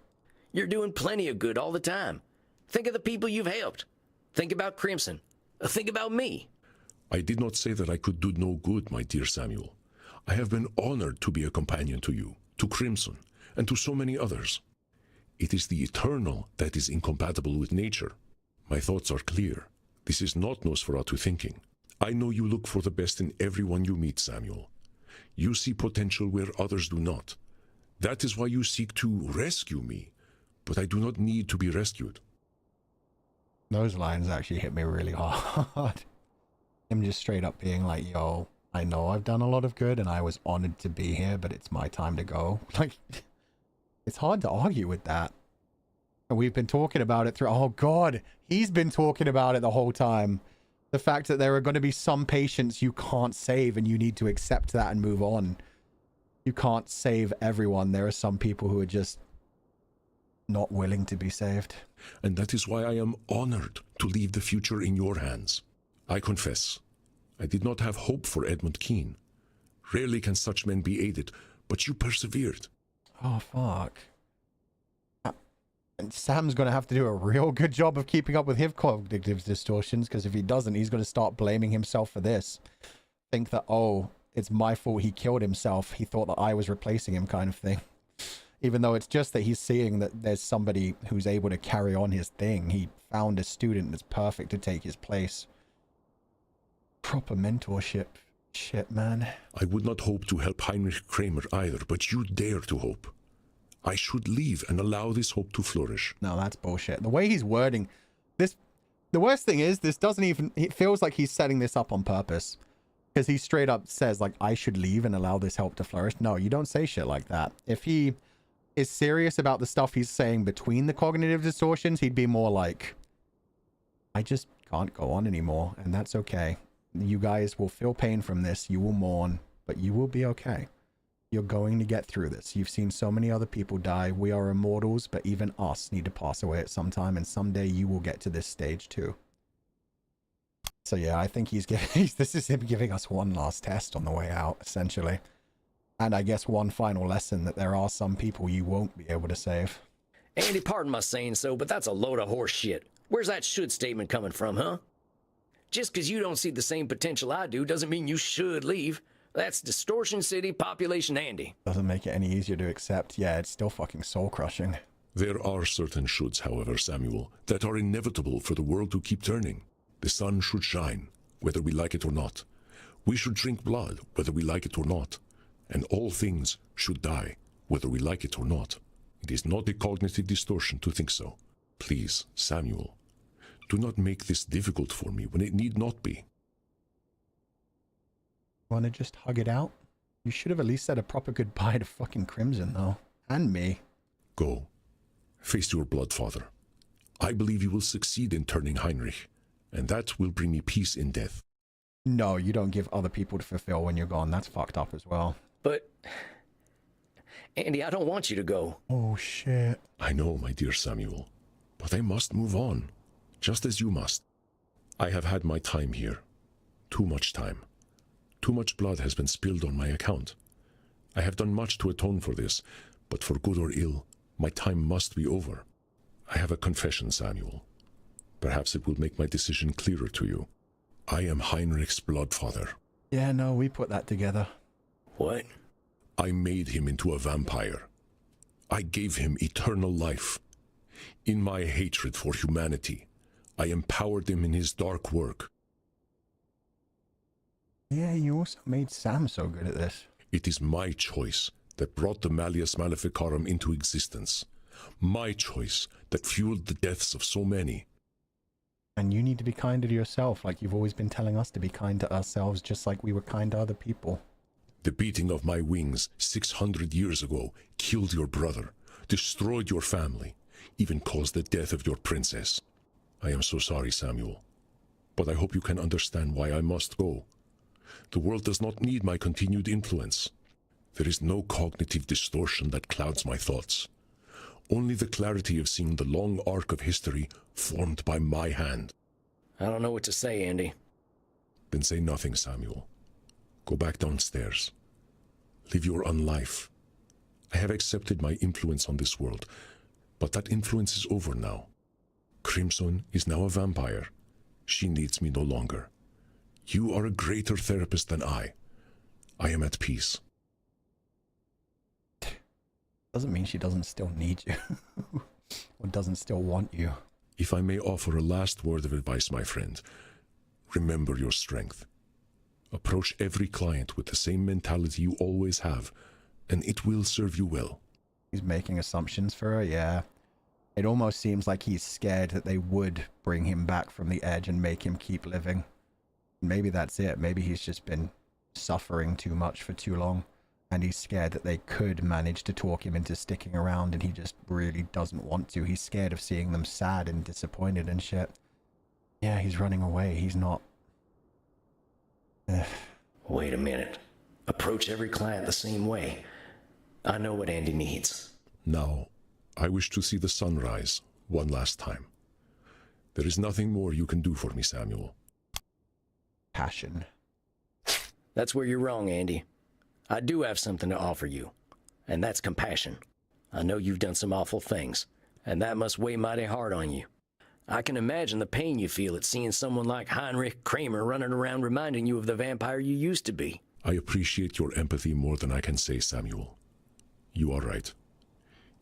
B: You're doing plenty of good all the time. Think of the people you've helped. Think about Crimson. Think about me.
C: I did not say that I could do no good, my dear Samuel. I have been honored to be a companion to you, to Crimson, and to so many others. It is the eternal that is incompatible with nature. My thoughts are clear. This is not Nosferatu thinking. I know you look for the best in everyone you meet, Samuel. You see potential where others do not. That is why you seek to rescue me, but I do not need to be rescued.
A: Those lines actually hit me really hard. Him just straight up being like, yo, I know I've done a lot of good and I was honored to be here, but it's my time to go. Like, it's hard to argue with that. And we've been talking about it through, oh God, he's been talking about it the whole time. The fact that there are going to be some patients you can't save and you need to accept that and move on. You can't save everyone. There are some people who are just not willing to be saved.
C: And that is why I am honored to leave the future in your hands. I confess, I did not have hope for Edmund Keene. Rarely can such men be aided, but you persevered.
A: Oh, fuck. And Sam's going to have to do a real good job of keeping up with his cognitive distortions, because if he doesn't, he's going to start blaming himself for this. Think that, oh, it's my fault he killed himself. He thought that I was replacing him kind of thing. Even though it's just that he's seeing that there's somebody who's able to carry on his thing. He found a student that's perfect to take his place. Proper mentorship. Shit, man.
C: I would not hope to help Heinrich Kramer either, but you dare to hope. I should leave and allow this hope to flourish.
A: No, that's bullshit. The way he's wording this, the worst thing is this doesn't even, it feels like he's setting this up on purpose. Because he straight up says, like, I should leave and allow this hope to flourish. No, you don't say shit like that. If he is serious about the stuff he's saying between the cognitive distortions, he'd be more like, I just can't go on anymore, and that's okay. You guys will feel pain from this. You will mourn, but you will be okay. You're going to get through this. You've seen so many other people die. We are immortals, but even us need to pass away at some time, and someday you will get to this stage too. So yeah, I think he's giving, this is him giving us one last test on the way out, essentially. And I guess one final lesson that there are some people you won't be able to save.
B: Andy, pardon my saying so, but that's a load of horse shit. Where's that should statement coming from, huh? Just because you don't see the same potential I do doesn't mean you should leave. That's Distortion City Population Andy.
A: Doesn't make it any easier to accept. Yeah, it's still fucking soul-crushing.
C: There are certain shoulds, however, Samuel, that are inevitable for the world to keep turning. The sun should shine, whether we like it or not. We should drink blood, whether we like it or not. And all things should die, whether we like it or not. It is not a cognitive distortion to think so. Please, Samuel, do not make this difficult for me when it need not be.
A: Want to just hug it out? You should have at least said a proper goodbye to fucking Crimson, though. And me.
C: Go. Face your blood, father. I believe you will succeed in turning Heinrich, and that will bring me peace in death.
A: No, you don't give other people to fulfill when you're gone. That's fucked up as well.
B: But, Andy, I don't want you to go.
A: Oh, shit.
C: I know, my dear Samuel, but I must move on, just as you must. I have had my time here. Too much time. Too much blood has been spilled on my account. I have done much to atone for this, but for good or ill, my time must be over. I have a confession, Samuel. Perhaps it will make my decision clearer to you. I am Heinrich's bloodfather.
A: Yeah, no, we put that together.
B: What?
C: I made him into a vampire. I gave him eternal life. In my hatred for humanity, I empowered him in his dark work.
A: Yeah, you also made Sam so good at this.
C: It is my choice that brought the Malleus Maleficarum into existence. My choice that fueled the deaths of so many.
A: And you need to be kinder to yourself, like you've always been telling us to be kind to ourselves, just like we were kind to other people.
C: The beating of my wings 600 years ago killed your brother, destroyed your family, even caused the death of your princess. I am so sorry, Samuel, but I hope you can understand why I must go. The world does not need my continued influence. There is no cognitive distortion that clouds my thoughts. Only the clarity of seeing the long arc of history formed by my hand.
B: I don't know what to say, Andy.
C: Then say nothing, Samuel. Go back downstairs. Live your own life. I have accepted my influence on this world, but that influence is over now. Crimson is now a vampire. She needs me no longer. You are a greater therapist than I. I am at peace.
A: Doesn't mean she doesn't still need you. Or doesn't still want you.
C: If I may offer a last word of advice, my friend, remember your strength. Approach every client with the same mentality you always have, and it will serve you well.
A: He's making assumptions for her, yeah. It almost seems like he's scared that they would bring him back from the edge and make him keep living. Maybe that's it. Maybe he's just been suffering too much for too long. And he's scared that they could manage to talk him into sticking around, and he just really doesn't want to. He's scared of seeing them sad and disappointed and shit. Yeah, he's running away. He's not...
B: Wait a minute. Approach every client the same way. I know what Andy needs.
C: Now, I wish to see the sunrise one last time. There is nothing more you can do for me, Samuel.
A: Passion.
B: That's where you're wrong, Andy. I do have something to offer you, and that's compassion. I know you've done some awful things, and that must weigh mighty hard on you. I can imagine the pain you feel at seeing someone like Heinrich Kramer running around reminding you of the vampire you used to be.
C: I appreciate your empathy more than I can say, Samuel. You are right.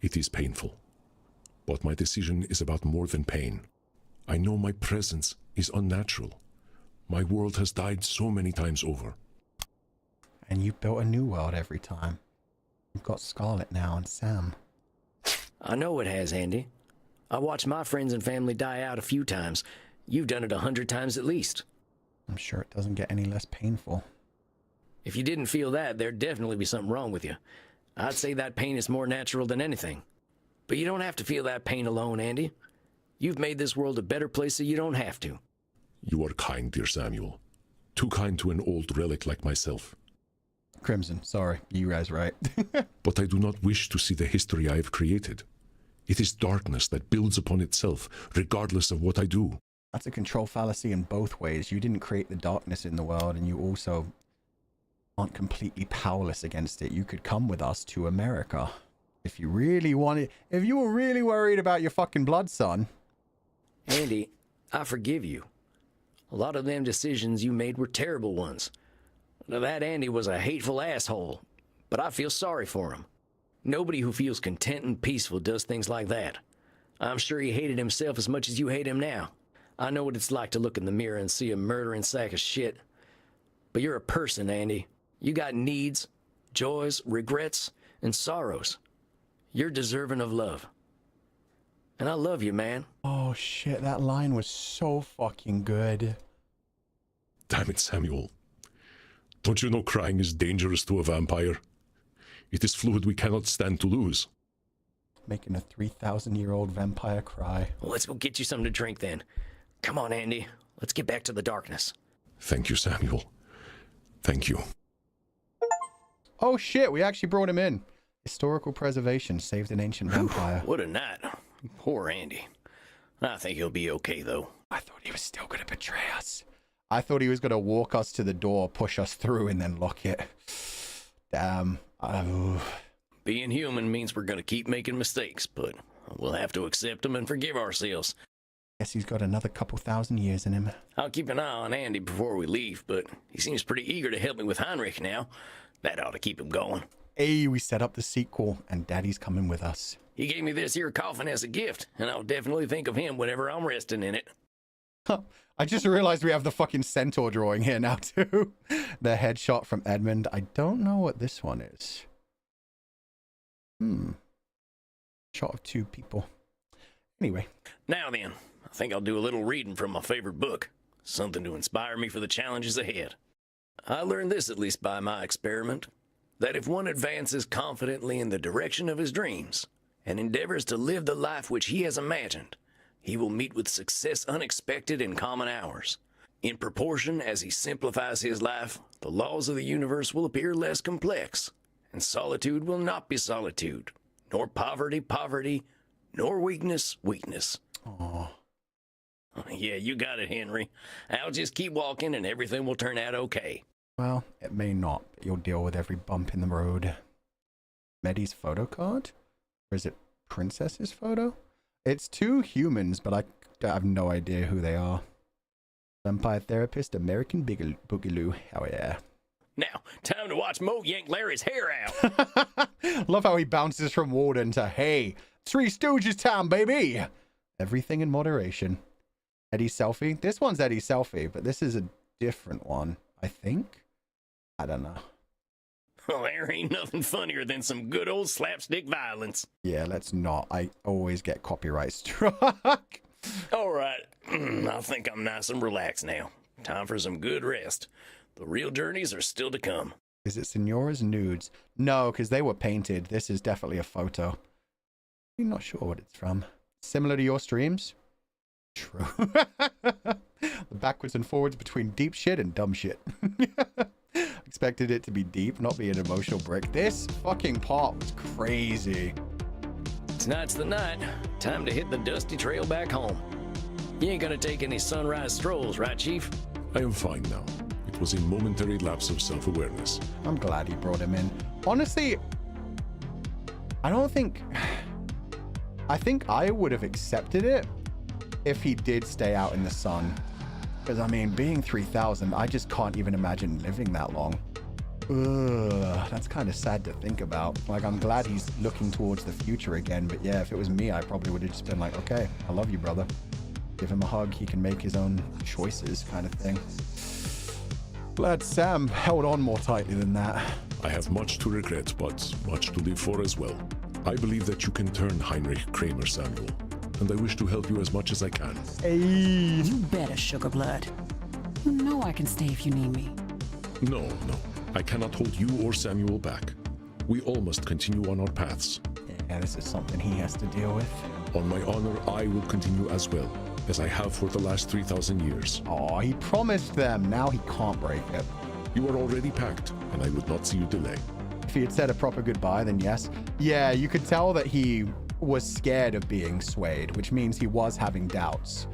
C: It is painful. But my decision is about more than pain. I know my presence is unnatural. My world has died so many times over.
A: And you built a new world every time. You've got Scarlet now and Sam.
B: I know it has, Andy. I watched my friends and family die out a few times. You've done it 100 times at least.
A: I'm sure it doesn't get any less painful.
B: If you didn't feel that, there'd definitely be something wrong with you. I'd say that pain is more natural than anything. But you don't have to feel that pain alone, Andy. You've made this world a better place so you don't have to.
C: You are kind, dear Samuel. Too kind to an old relic like myself.
A: Crimson, sorry, you guys right.
C: But I do not wish to see the history I have created. It is darkness that builds upon itself, regardless of what I do.
A: That's a control fallacy in both ways. You didn't create the darkness in the world, and you also aren't completely powerless against it. You could come with us to America. If you really wanted, if you were really worried about your fucking blood, son.
B: Andy, I forgive you. A lot of them decisions you made were terrible ones. Now, that Andy was a hateful asshole, but I feel sorry for him. Nobody who feels content and peaceful does things like that. I'm sure he hated himself as much as you hate him now. I know what it's like to look in the mirror and see a murdering sack of shit. But you're a person, Andy. You got needs, joys, regrets, and sorrows. You're deserving of love. And I love you, man.
A: Oh, shit. That line was so fucking good.
C: Damn it, Samuel. Don't you know crying is dangerous to a vampire? It is fluid we cannot stand to lose.
A: Making a 3,000-year-old vampire cry.
B: Well, let's go get you something to drink then. Come on, Andy. Let's get back to the darkness.
C: Thank you, Samuel. Thank you.
A: Oh, shit. We actually brought him in. Historical preservation saved an ancient vampire.
B: What a night. Poor Andy. I think he'll be okay, though.
A: I thought he was still going to betray us. I thought he was going to walk us to the door, push us through, and then lock it. Damn.
B: Being human means we're going to keep making mistakes, but we'll have to accept them and forgive ourselves.
A: Guess he's got another couple thousand years in him.
B: I'll keep an eye on Andy before we leave, but he seems pretty eager to help me with Heinrich now. That ought to keep him going.
A: Hey, we set up the sequel, and Daddy's coming with us.
B: He gave me this here coffin as a gift, and I'll definitely think of him whenever I'm resting in it.
A: Huh. I just realized we have the fucking centaur drawing here now, too. The headshot from Edmund. I don't know what this one is. Shot of two people. Anyway.
B: Now then, I think I'll do a little reading from my favorite book. Something to inspire me for the challenges ahead. I learned this, at least by my experiment, that if one advances confidently in the direction of his dreams and endeavors to live the life which he has imagined, he will meet with success unexpected in common hours. In proportion as he simplifies his life, the laws of the universe will appear less complex, and solitude will not be solitude, nor poverty poverty, nor weakness weakness.
A: Aww.
B: Yeah, you got it, Henry. I'll just keep walking and everything will turn out okay.
A: Well, it may not, but you'll deal with every bump in the road. Medi's photo card? Or is it Princess's photo? It's two humans, but I have no idea who they are. Vampire therapist, American Boogaloo. Hell yeah.
B: Now, time to watch Mo yank Larry's hair out.
A: Love how he bounces from Warden to, hey, Three Stooges time, baby. Everything in moderation. Eddie's selfie. This one's Eddie's selfie, but this is a different one, I think. I don't know.
B: Well, there ain't nothing funnier than some good old slapstick violence.
A: Yeah, let's not. I always get copyright struck.
B: All right. I think I'm nice and relaxed now. Time for some good rest. The real journeys are still to come.
A: Is it Senora's nudes? No, because they were painted. This is definitely a photo. I'm not sure what it's from. Similar to your streams? True. The backwards and forwards between deep shit and dumb shit. Expected it to be deep, not be an emotional brick. This fucking part was crazy.
B: Tonight's the night. Time to hit the dusty trail back home. You ain't gonna take any sunrise strolls, right, Chief?
C: I am fine now. It was a momentary lapse of self-awareness.
A: I'm glad he brought him in. Honestly, I think I would have accepted it if he did stay out in the sun. Because, I mean, being 3,000, I just can't even imagine living that long. Ugh, that's kind of sad to think about. Like, I'm glad he's looking towards the future again. But yeah, if it was me, I probably would have just been like, okay, I love you, brother. Give him a hug. He can make his own choices kind of thing. Glad Sam held on more tightly than that.
C: I have much to regret, but much to live for as well. I believe that you can turn Heinrich Kramer, Samuel. And I wish to help you as much as I can.
A: Hey.
E: You better, Sugar Blood. You know I can stay if you need me.
C: No. I cannot hold you or Samuel back. We all must continue on our paths.
A: Yeah, this is something he has to deal with.
C: On my honor, I will continue as well, as I have for the last 3,000 years.
A: Oh, he promised them. Now he can't break it.
C: You are already packed, and I would not see you delay.
A: If he had said a proper goodbye, then yes. Yeah, you could tell that he was scared of being swayed, which means he was having doubts.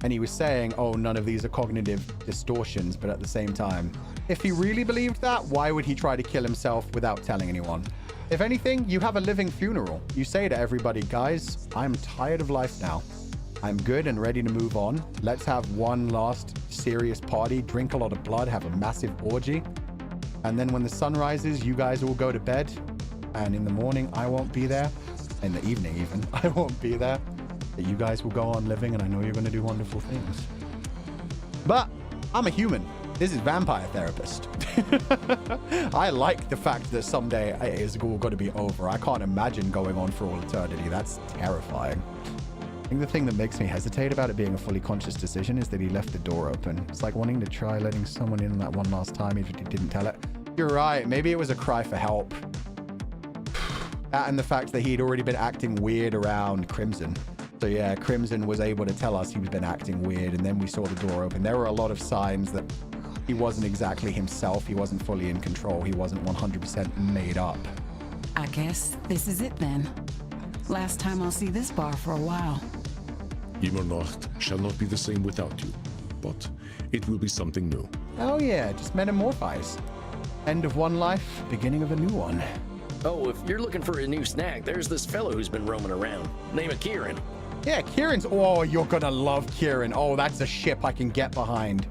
A: And he was saying, oh, none of these are cognitive distortions, but at the same time, if he really believed that, why would he try to kill himself without telling anyone? If anything, you have a living funeral. You say to everybody, guys, I'm tired of life now. I'm good and ready to move on. Let's have one last serious party, drink a lot of blood, have a massive orgy. And then when the sun rises, you guys all go to bed. And in the morning, I won't be there. In the evening, even, I won't be there. But you guys will go on living, and I know you're going to do wonderful things. But I'm a human. This is Vampire Therapist. I like the fact that someday it is all going to be over. I can't imagine going on for all eternity. That's terrifying. I think the thing that makes me hesitate about it being a fully conscious decision is that he left the door open. It's like wanting to try letting someone in that one last time if he didn't tell it. You're right. Maybe it was a cry for help. That and the fact that he'd already been acting weird around Crimson. So yeah, Crimson was able to tell us he'd been acting weird, and then we saw the door open. There were a lot of signs that he wasn't exactly himself. He wasn't fully in control. He wasn't 100% made up.
E: I guess this is it then. Last time I'll see this bar for a while.
C: Immernacht shall not be the same without you, but it will be something new.
A: Oh yeah, just metamorphize. End of one life, beginning of a new one.
B: Oh, if you're looking for a new snack, there's this fellow who's been roaming around. Name of Kieran.
A: Yeah, Kieran's... Oh, you're gonna love Kieran. Oh, that's a ship I can get behind.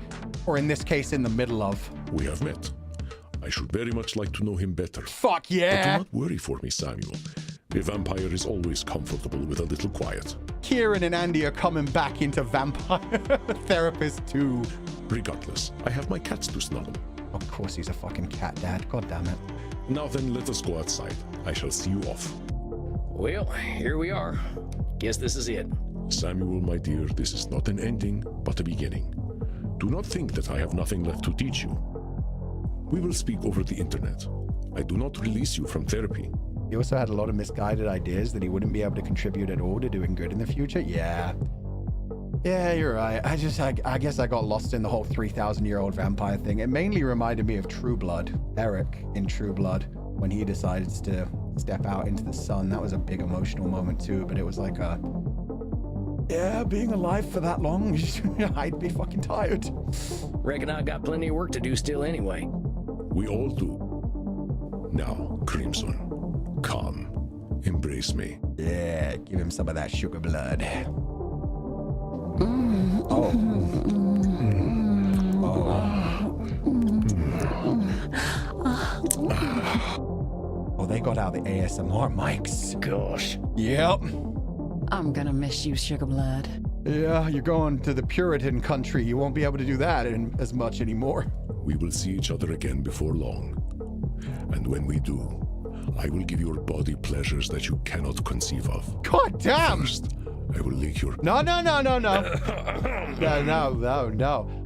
A: Or in this case, in the middle of.
C: We have met. I should very much like to know him better.
A: Fuck yeah!
C: But do not worry for me, Samuel. A vampire is always comfortable with a little quiet.
A: Kieran and Andy are coming back into Vampire Therapist 2.
C: Regardless, I have my cats to snuggle.
A: Of course he's a fucking cat dad. God damn it.
C: Now then, let us go outside. I shall see you off.
B: Well, here we are. Guess this is it.
C: Samuel, my dear, this is not an ending, but a beginning. Do not think that I have nothing left to teach you. We will speak over the internet. I do not release you from therapy.
A: He also had a lot of misguided ideas that he wouldn't be able to contribute at all to doing good in the future. Yeah, you're right. I guess I got lost in the whole 3,000-year-old vampire thing. It mainly reminded me of True Blood, Eric in True Blood, when he decided to step out into the sun. That was a big emotional moment too, but it was like being alive for that long, I'd be fucking tired.
B: Reckon I got plenty of work to do still anyway.
C: We all do. Now, Crimson, come, embrace me.
A: Yeah, give him some of that sugar blood. Oh, they got out the ASMR mics.
B: Gosh.
A: Yep.
E: I'm gonna miss you, Sugar Blood.
A: Yeah, you're going to the Puritan country. You won't be able to do that as much anymore.
C: We will see each other again before long. And when we do, I will give your body pleasures that you cannot conceive of.
A: God damn!
C: First, I will lick your...
A: No. No.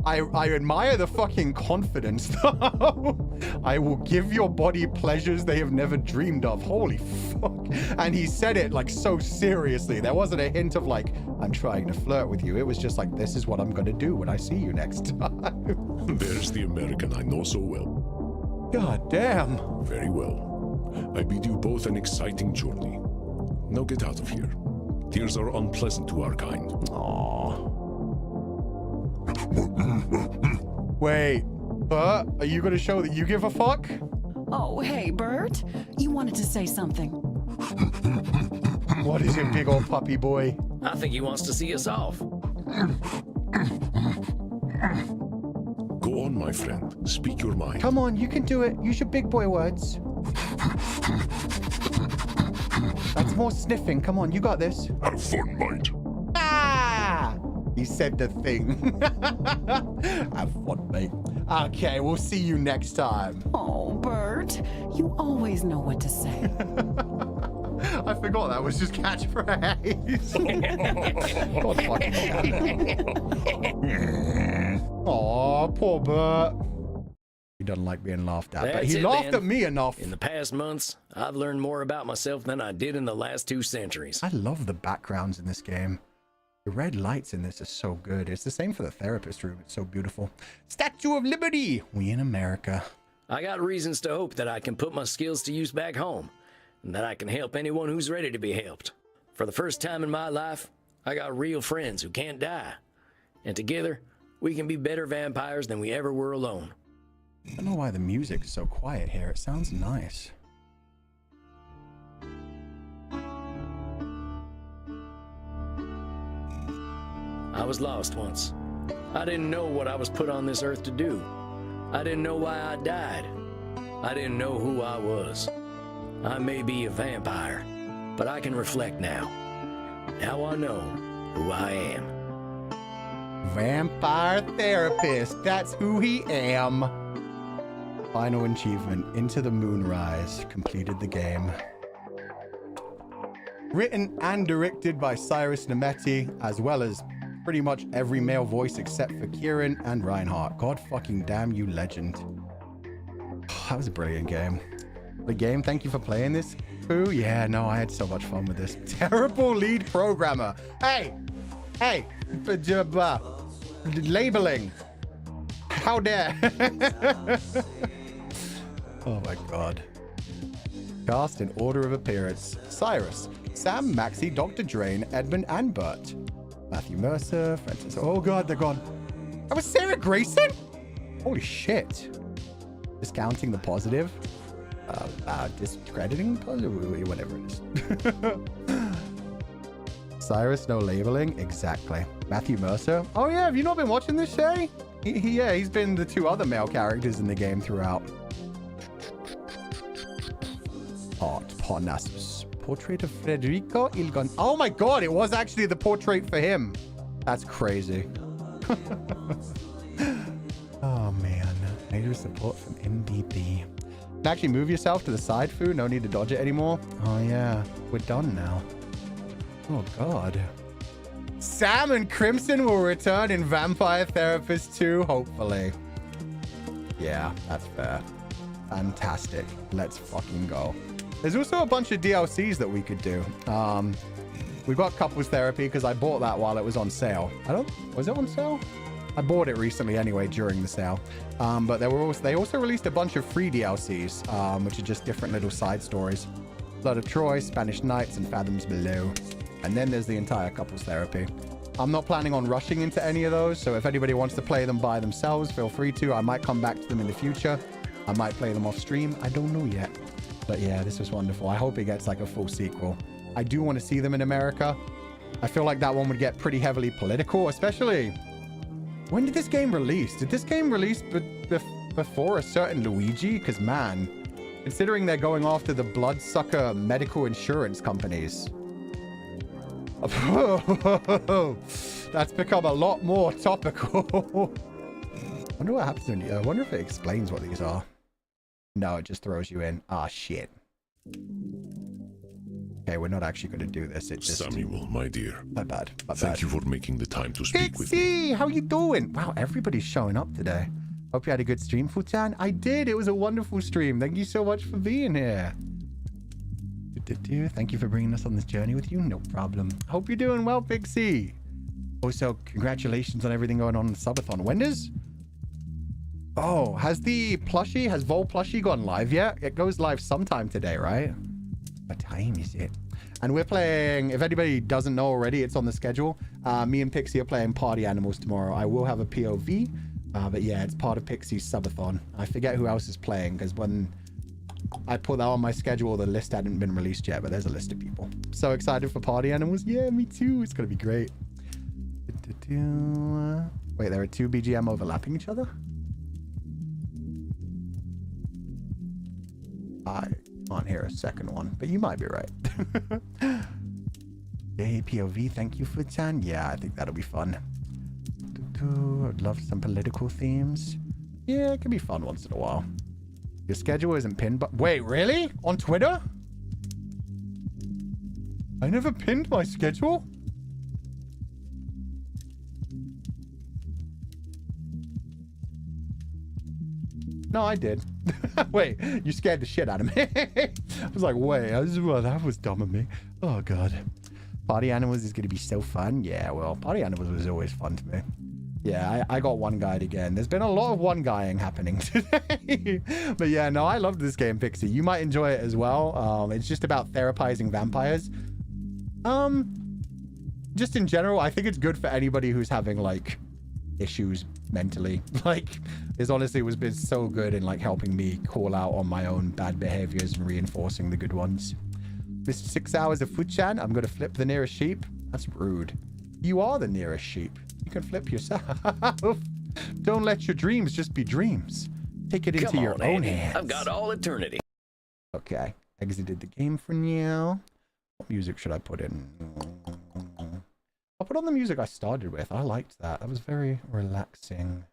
A: I admire the fucking confidence, though. I will give your body pleasures they have never dreamed of. Holy fuck. And he said it like so seriously. There wasn't a hint of like, I'm trying to flirt with you. It was just like, this is what I'm gonna do when I see you next time.
C: There's the American I know so well.
A: God damn.
C: Very well. I bid you both an exciting journey. Now get out of here. Tears are unpleasant to our kind.
A: Aww. Wait, Bert, are you gonna show that you give a fuck?
E: Oh, hey, Bert. You wanted to say something.
A: What is it, big old puppy boy?
B: I think he wants to see us off.
C: Go on, my friend. Speak your mind.
A: Come on, you can do it. Use your big boy words. That's more sniffing. Come on, you got this.
C: Have fun, mate.
A: Ah! He said the thing. Have fun, mate. Okay, we'll see you next time.
E: Oh, Bert, you always know what to say.
A: I forgot that was just catchphrase. God fucking. Aw, poor Bert. He doesn't like being laughed at, but he laughed at me enough.
B: In the past months, I've learned more about myself than I did in the last 2 centuries.
A: I love the backgrounds in this game. The red lights in this is so good. It's the same for the therapist room. It's so beautiful. Statue of Liberty. We in America.
B: I got reasons to hope that I can put my skills to use back home, and that I can help anyone who's ready to be helped. For the first time in my life, I got real friends who can't die. And together, we can be better vampires than we ever were alone.
A: I don't know why the music's so quiet here. It sounds nice.
B: I was lost once. I didn't know what I was put on this earth to do. I didn't know why I died. I didn't know who I was. I may be a vampire, but I can reflect now. Now I know who I am.
A: Vampire therapist. That's who he am. Final achievement. Into the Moonrise. Completed the game. Written and directed by Cyrus Nemeti, as well as pretty much every male voice except for Kieran and Reinhardt. God fucking damn you, legend. That was a brilliant game. The game, thank you for playing this. Ooh, yeah, no, I had so much fun with this. Terrible lead programmer. Hey, labeling. How dare. Oh my God. Cast in order of appearance. Cyrus, Sam, Maxie, Dr. Drain, Edmund, and Bert. Matthew Mercer, Francis. Oh God, they're gone. That was Sarah Grayson? Holy shit. Discounting the positive. Discrediting positive, whatever it is. Cyrus, no labeling. Exactly. Matthew Mercer. Oh yeah, have you not been watching this, Shay? Yeah, he's been the two other male characters in the game throughout. Art, Parnassus. Portrait of Federico Ilgon. Oh my God, it was actually the portrait for him. That's crazy. Oh man. Major support from MBB. Actually move yourself to the side, Fu. No need to dodge it anymore. Oh yeah, we're done now. Oh God. Sam and Crimson will return in Vampire Therapist 2, hopefully. Yeah, that's fair. Fantastic. Let's fucking go. There's also a bunch of DLCs that we could do. We've got Couples Therapy because I bought that while it was on sale. Was it on sale? I bought it recently anyway during the sale. But they also released a bunch of free DLCs, which are just different little side stories. Blood of Troy, Spanish Nights, and Fathoms Below. And then there's the entire Couples Therapy. I'm not planning on rushing into any of those, so if anybody wants to play them by themselves, feel free to. I might come back to them in the future. I might play them off stream. I don't know yet. But yeah, this was wonderful. I hope it gets like a full sequel. I do want to see them in America. I feel like that one would get pretty heavily political, especially... When did this game release? Did this game release before a certain Luigi? Because man, considering they're going after the bloodsucker medical insurance companies... That's become a lot more topical. I wonder what happens when I wonder if it explains what these are. No, it just throws you in. Ah, shit. Okay, we're not actually going to do this. It just...
C: Samuel, my dear.
A: My bad.
C: Thank you for making the time to speak with me.
A: Pixie, how you doing? Wow, everybody's showing up today. Hope you had a good stream, Futan. I did. It was a wonderful stream. Thank you so much for being here. Thank you for bringing us on this journey with you. No problem. Hope you're doing well, Pixie. Also, congratulations on everything going on in the subathon. When does... Oh, has Vol plushie gone live yet? It goes live sometime today, right? What time is it? And we're playing, if anybody doesn't know already, it's on the schedule. Me and Pixie are playing Party Animals tomorrow. I will have a POV, but yeah, it's part of Pixie's subathon. I forget who else is playing, because when I put that on my schedule, the list hadn't been released yet, but there's a list of people. So excited for Party Animals. Yeah, me too. It's going to be great. Wait, there are two BGM overlapping each other? I can't hear a second one, but you might be right. Hey, POV, thank you for Tan. Yeah, I think that'll be fun. I'd love some political themes. Yeah, it can be fun once in a while. Your schedule isn't pinned, but wait, really? On Twitter? I never pinned my schedule? No, I did. Wait, you scared the shit out of me. I was like, wait, that was dumb of me. Oh, God. Party Animals is going to be so fun. Yeah, well, Party Animals was always fun to me. Yeah, I got one-guyed again. There's been a lot of one-guying happening today. But yeah, no, I loved this game, Pixie. You might enjoy it as well. It's just about therapizing vampires. Just in general, I think it's good for anybody who's having, like, issues mentally. Like, this honestly was been so good in, like, helping me call out on my own bad behaviors and reinforcing the good ones. Mr. 6 hours of Fuchan, I'm going to flip the nearest sheep. That's rude. You are the nearest sheep. You can flip yourself. Don't let your dreams just be dreams. Take it into your own hands.
B: I've got all eternity.
A: Okay, exited the game for now. What music should I put in? I'll put on the music I started with. I liked that. That was very relaxing.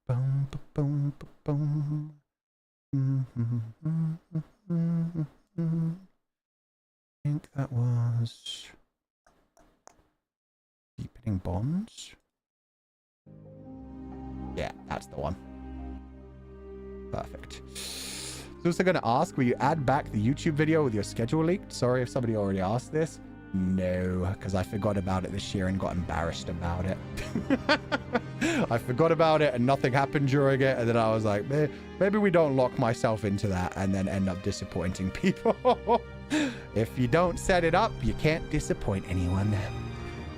A: Boom, boom, boom, boom. I think that was Deepening Bonds. Yeah, that's the one. Perfect. So also going to ask, will you add back the YouTube video with your schedule leaked? Sorry if somebody already asked this. No, because I forgot about it this year and got embarrassed about it. I forgot about it and nothing happened during it. And then I was like, maybe we don't lock myself into that and then end up disappointing people. If you don't set it up, you can't disappoint anyone.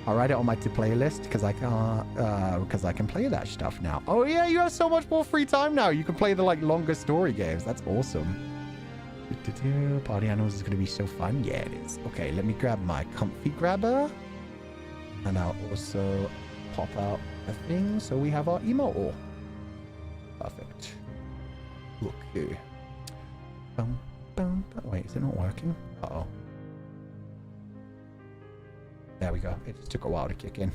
A: I'll write it on my to-play list because I can play that stuff now. Oh yeah, you have so much more free time now. You can play the like longer story games. That's awesome. Party Animals is going to be so fun. Yeah, it is. Okay, let me grab my comfy grabber. And I'll also pop out a thing so we have our immortal. Perfect. Okay. Wait, is it not working? Uh-oh. There we go. It just took a while to kick in.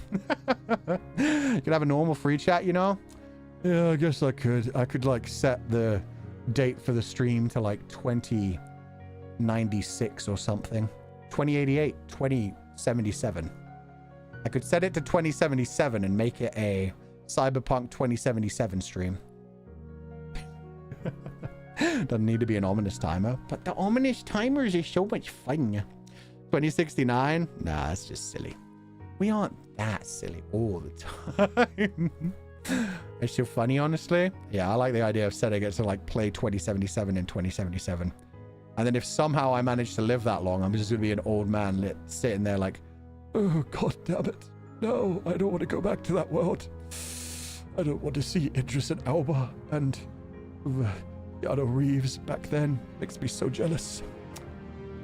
A: You can have a normal free chat, you know? Yeah, I guess I could. I could like set the date for the stream to like 2096 or something. 2088, 2077. I could set it to 2077 and make it a Cyberpunk 2077 stream. Doesn't need to be an ominous timer, but the ominous timers are so much fun. 2069? Nah, that's just silly. We aren't that silly all the time. It's so funny, honestly. Yeah, I like the idea of setting it to like play 2077 and 2077. And then if somehow I manage to live that long, I'm just going to be an old man sitting there like, oh, God damn it. No, I don't want to go back to that world. I don't want to see Idris and Elba and Keanu Reeves back then. Makes me so jealous.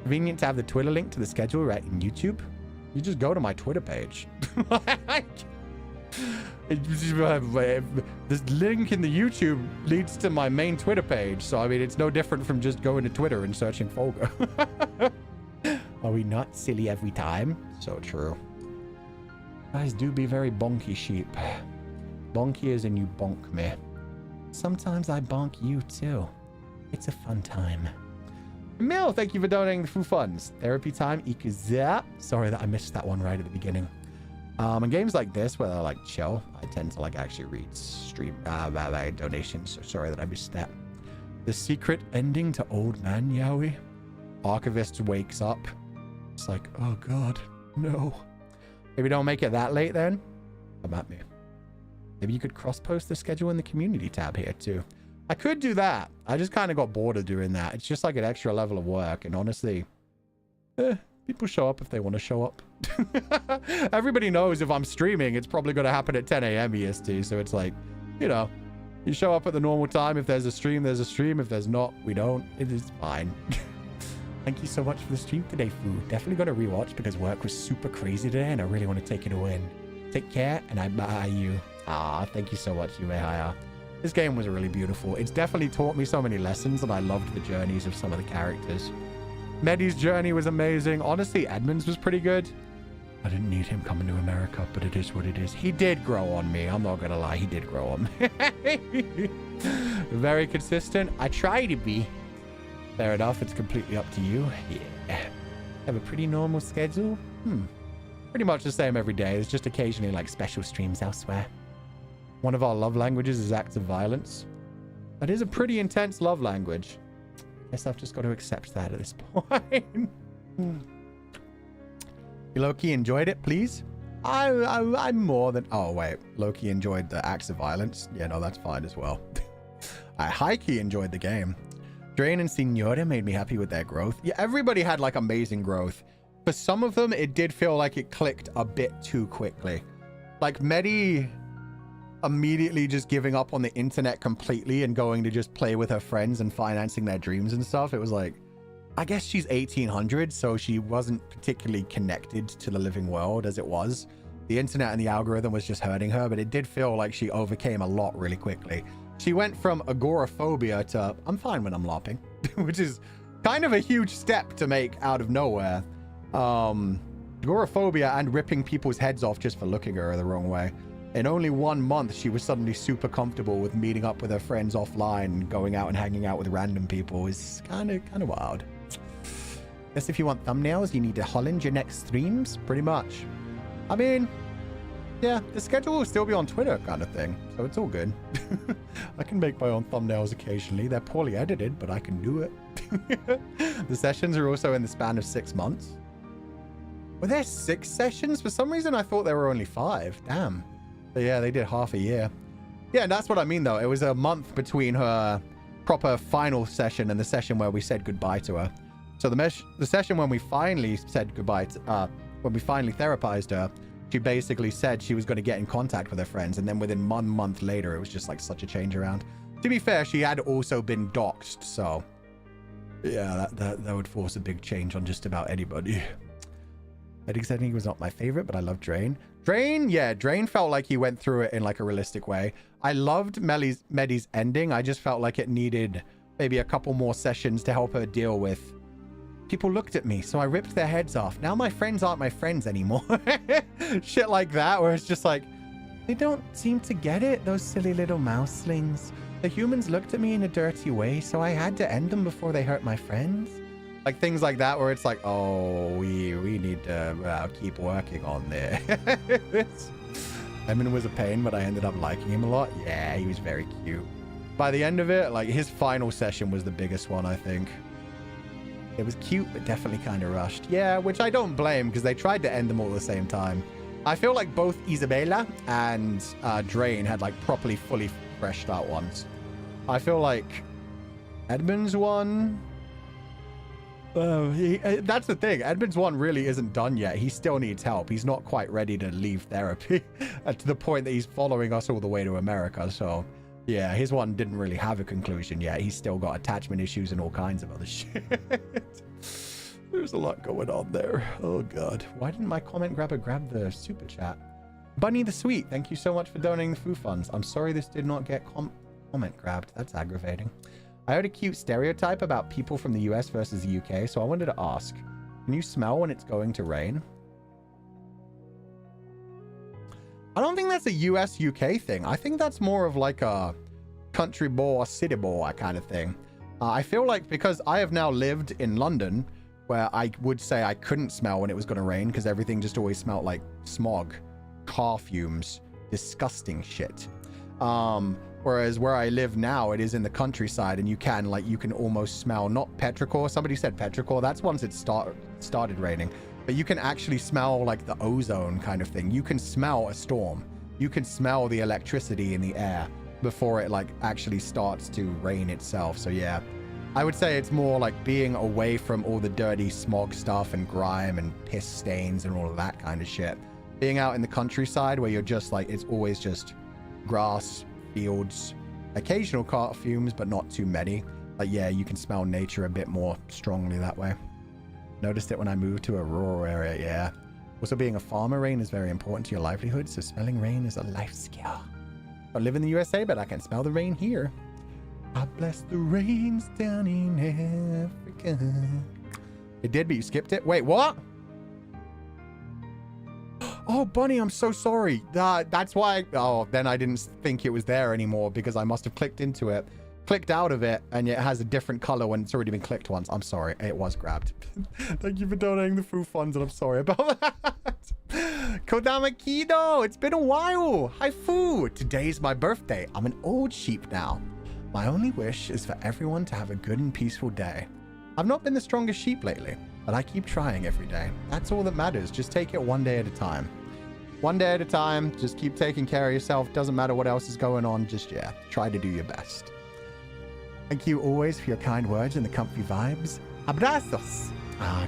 A: Convenient to have the Twitter link to the schedule right in YouTube. You just go to my Twitter page. This link in the YouTube leads to my main Twitter page. So, I mean, it's no different from just going to Twitter and searching Fulgur. Are we not silly every time? So true. Guys do be very bonky sheep. Bonky as in you bonk me. Sometimes I bonk you too. It's a fun time. Mill, thank you for donating the Foo Funds. Therapy time equals that. Sorry that I missed that one right at the beginning. In games like this where they're like chill, I tend to like actually read stream donations. So sorry that I missed that. The secret ending to Old Man Yowie. Archivist wakes up. It's like, oh God, no. Maybe don't make it that late then. Come at me. Maybe you could cross-post the schedule in the community tab here too. I could do that. I just kind of got bored of doing that. It's just like an extra level of work. And honestly, people show up if they want to show up. Everybody knows if I'm streaming, it's probably going to happen at 10 a.m. EST. So it's like, you know, you show up at the normal time. If there's a stream, there's a stream. If there's not, we don't. It is fine. Thank you so much for the stream today, Foo. Definitely going to rewatch because work was super crazy today and I really want to take it all in. Take care and I bye you. Ah, thank you so much, Yuehaya. This game was really beautiful. It's definitely taught me so many lessons and I loved the journeys of some of the characters. Medi's journey was amazing. Honestly, Edmund's was pretty good. I didn't need him coming to America, but it is what it is. He did grow on me. I'm not going to lie. He did grow on me. Very consistent. I try to be. Fair enough. It's completely up to you. Yeah. Have a pretty normal schedule? Pretty much the same every day. There's just occasionally like special streams elsewhere. One of our love languages is acts of violence. That is a pretty intense love language. Guess I've just got to accept that at this point. Loki enjoyed it, please? I'm more than... Oh, wait. Loki enjoyed the acts of violence. Yeah, no, that's fine as well. I high-key enjoyed the game. Drain and Signora made me happy with their growth. Yeah, everybody had like amazing growth. For some of them, it did feel like it clicked a bit too quickly. Like Medi immediately just giving up on the internet completely and going to just play with her friends and financing their dreams and stuff. It was like, I guess she's 1800, so she wasn't particularly connected to the living world as it was. The internet and the algorithm was just hurting her, but it did feel like she overcame a lot really quickly. she went from agoraphobia to I'm fine when I'm LARPing, which is kind of a huge step to make out of nowhere. Agoraphobia and ripping people's heads off just for looking at her the wrong way. In only 1 month, she was suddenly super comfortable with meeting up with her friends offline, going out and hanging out with random people. It's kind of wild. Guess if you want thumbnails, you need to Holland your next streams, pretty much. I mean, yeah, the schedule will still be on Twitter kind of thing, so it's all good. I can make my own thumbnails occasionally. They're poorly edited, but I can do it. The sessions are also in the span of 6 months. Were there 6 sessions? For some reason, I thought there were only 5. Damn. But yeah, they did half a year. Yeah, and that's what I mean, though. It was a month between her proper final session and the session where we said goodbye to her. So the session when we finally said goodbye to, when we finally therapized her, she basically said she was going to get in contact with her friends. And then within 1 month later, it was just like such a change around. To be fair, she had also been doxxed. So yeah, that would force a big change on just about anybody. Eddie said he was not my favorite, but I love Drain. Drain felt like he went through it in like a realistic way. I loved Medi's ending. I just felt like it needed maybe a couple more sessions to help her deal with people looked at me, so I ripped their heads off. Now my friends aren't my friends anymore. Shit like that, where it's just like, they don't seem to get it, those silly little mouselings. The humans looked at me in a dirty way, so I had to end them before they hurt my friends. Like things like that, where it's like, oh, we need to keep working on this. Edmund was a pain, but I ended up liking him a lot. Yeah, he was very cute. By the end of it, like his final session was the biggest one, I think. It was cute, but definitely kind of rushed. Yeah, which I don't blame, because they tried to end them all at the same time. I feel like both Isabella and Drain had like properly, fully fleshed out ones. I feel like Edmund's one... that's the thing. Edmund's one really isn't done yet. He still needs help. He's not quite ready to leave therapy to the point that he's following us all the way to America. So yeah, his one didn't really have a conclusion yet. He's still got attachment issues and all kinds of other shit. There's a lot going on there. Oh god. Why didn't my comment grab the super chat? Bunny the Sweet, thank you so much for donating the food funds. I'm sorry this did not get comment grabbed. That's aggravating. I heard a cute stereotype about people from the US versus the UK, so I wanted to ask, can you smell when it's going to rain? I don't think that's a US-UK thing. I think that's more of like a country boy, city boy kind of thing. I feel like because I have now lived in London, where I would say I couldn't smell when it was going to rain because everything just always smelled like smog, car fumes, disgusting shit. Whereas where I live now, it is in the countryside, and you can almost smell, not petrichor. Somebody said petrichor. That's once it started raining. But you can actually smell like the ozone kind of thing. You can smell a storm. You can smell the electricity in the air before it like actually starts to rain itself. So yeah, I would say it's more like being away from all the dirty smog stuff and grime and piss stains and all of that kind of shit. Being out in the countryside where you're just like, it's always just grass, fields, occasional car fumes, but not too many. Like, yeah, you can smell nature a bit more strongly that way. Noticed it when I moved to a rural area, yeah. Also, being a farmer, rain is very important to your livelihood, so smelling rain is a life skill. I live in the USA, but I can smell the rain here. I bless the rains down in Africa. It did, but you skipped it. Wait, what? Oh, Bunny, I'm so sorry. That's why. Oh, then I didn't think it was there anymore because I must have clicked into it, clicked out of it, and it has a different color when it's already been clicked once. I'm sorry. It was grabbed. Thank you for donating the food funds, and I'm sorry about that. Kodama Kido, it's been a while. Hi, food. Today's my birthday. I'm an old sheep now. My only wish is for everyone to have a good and peaceful day. I've not been the strongest sheep lately, but I keep trying every day. That's all that matters. Just take it one day at a time. One day at a time. Just keep taking care of yourself. Doesn't matter what else is going on. Just, yeah, try to do your best. Thank you always for your kind words and the comfy vibes. Abrazos.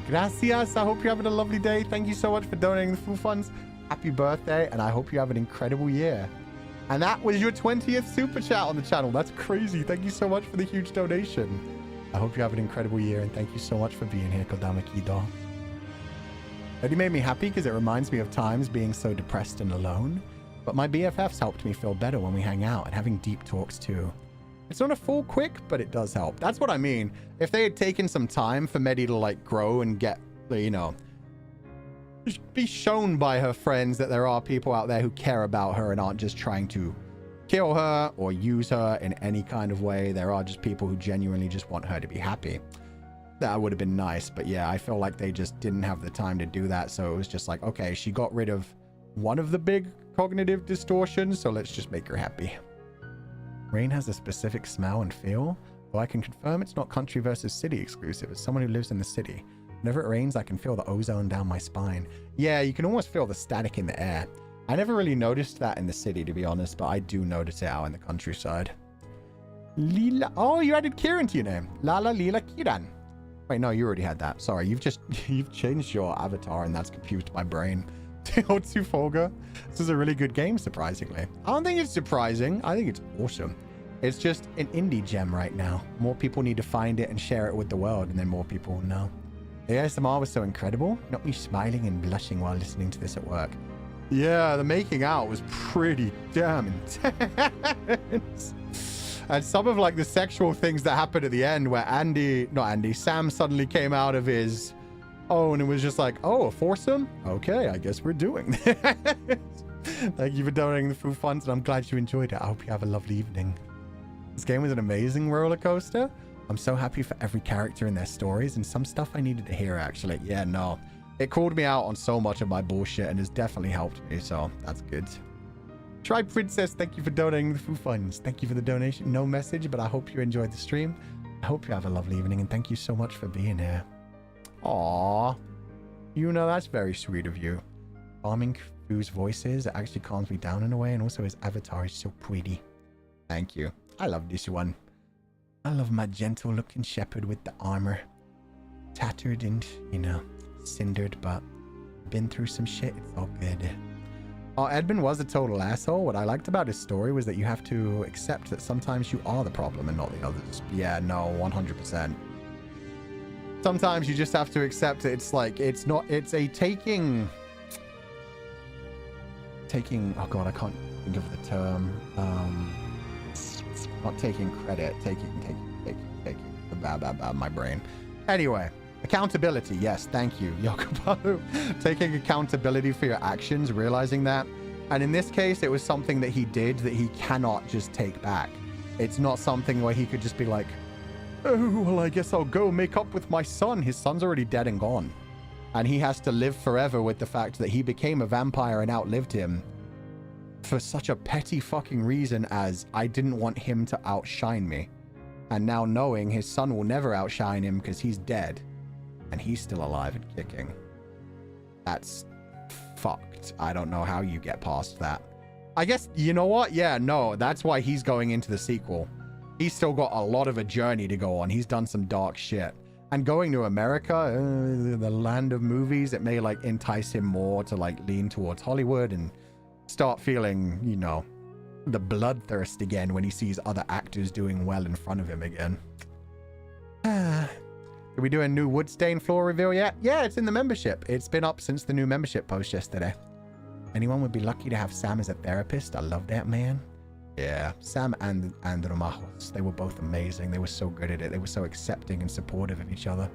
A: Gracias. I hope you're having a lovely day. Thank you so much for donating the food funds. Happy birthday, and I hope you have an incredible year. And that was your 20th super chat on the channel. That's crazy. Thank you so much for the huge donation. I hope you have an incredible year, and thank you so much for being here, Kodama Kido. It really made me happy because it reminds me of times being so depressed and alone. But my BFFs helped me feel better when we hang out and having deep talks too. It's not a full quick, but it does help. That's what I mean. If they had taken some time for Medi to like grow and get, you know, be shown by her friends that there are people out there who care about her and aren't just trying to kill her or use her in any kind of way. There are just people who genuinely just want her to be happy. That would have been nice, but yeah, I feel like they just didn't have the time to do that. So it was just like, okay, she got rid of one of the big cognitive distortions, so let's just make her happy. Rain has a specific smell and feel, though I can confirm it's not country versus city exclusive. As someone who lives in the city, whenever it rains, I can feel the ozone down my spine. Yeah, you can almost feel the static in the air. I never really noticed that in the city, to be honest, but I do notice it out in the countryside. Lila. Oh, you added Kieran to your name. Lala Lila Kieran. Wait, no, you already had that. Sorry, you've changed your avatar, and that's confused my brain. Otsu Fulgur. This is a really good game, surprisingly. I don't think it's surprising. I think it's awesome. It's just an indie gem right now. More people need to find it and share it with the world, and then more people will know. The ASMR was so incredible. Not me smiling and blushing while listening to this at work. Yeah, the making out was pretty damn intense. And some of like the sexual things that happened at the end where Sam suddenly came out of his own and was just like, oh, a foursome? Okay, I guess we're doing this. Thank you for donating the food funds, and I'm glad you enjoyed it. I hope you have a lovely evening. This game was an amazing roller coaster. I'm so happy for every character and their stories, and some stuff I needed to hear, actually. Yeah, no. It called me out on so much of my bullshit and has definitely helped me, so that's good. Tribe Princess, thank you for donating the food funds. Thank you for the donation. No message, but I hope you enjoyed the stream. I hope you have a lovely evening, and thank you so much for being here. Aww. You know, that's very sweet of you. Calming Fu's voices, it actually calms me down in a way, and also his avatar is so pretty. Thank you. I love this one. I love my gentle-looking shepherd with the armor. Tattered and, you know, cindered, but been through some shit. It's all good. Oh, Edmund was a total asshole. What I liked about his story was that you have to accept that sometimes you are the problem and not the others. Yeah, no, 100%. Sometimes you just have to accept it. It's like, it's a taking, oh God, I can't think of the term. Not taking credit, taking, my brain. Anyway, accountability. Yes, thank you, Yokobaru. Taking accountability for your actions, realizing that. And in this case, it was something that he did that he cannot just take back. It's not something where he could just be like, oh, well, I guess I'll go make up with my son. His son's already dead and gone. And he has to live forever with the fact that he became a vampire and outlived him for such a petty fucking reason as I didn't want him to outshine me. And now knowing his son will never outshine him because he's dead and he's still alive and kicking. That's fucked. I don't know how you get past that. I guess, you know what? Yeah, no, that's why he's going into the sequel. He's still got a lot of a journey to go on. He's done some dark shit. And going to America, the land of movies, it may like entice him more to like lean towards Hollywood and start feeling, you know, the bloodthirst again when he sees other actors doing well in front of him again. Did we do a new wood stain floor reveal yet? Yeah, it's in the membership. It's been up since the new membership post yesterday. Anyone would be lucky to have Sam as a therapist. I love that man. Yeah, Sam and Romajos, they were both amazing. They were so good at it. They were so accepting and supportive of each other.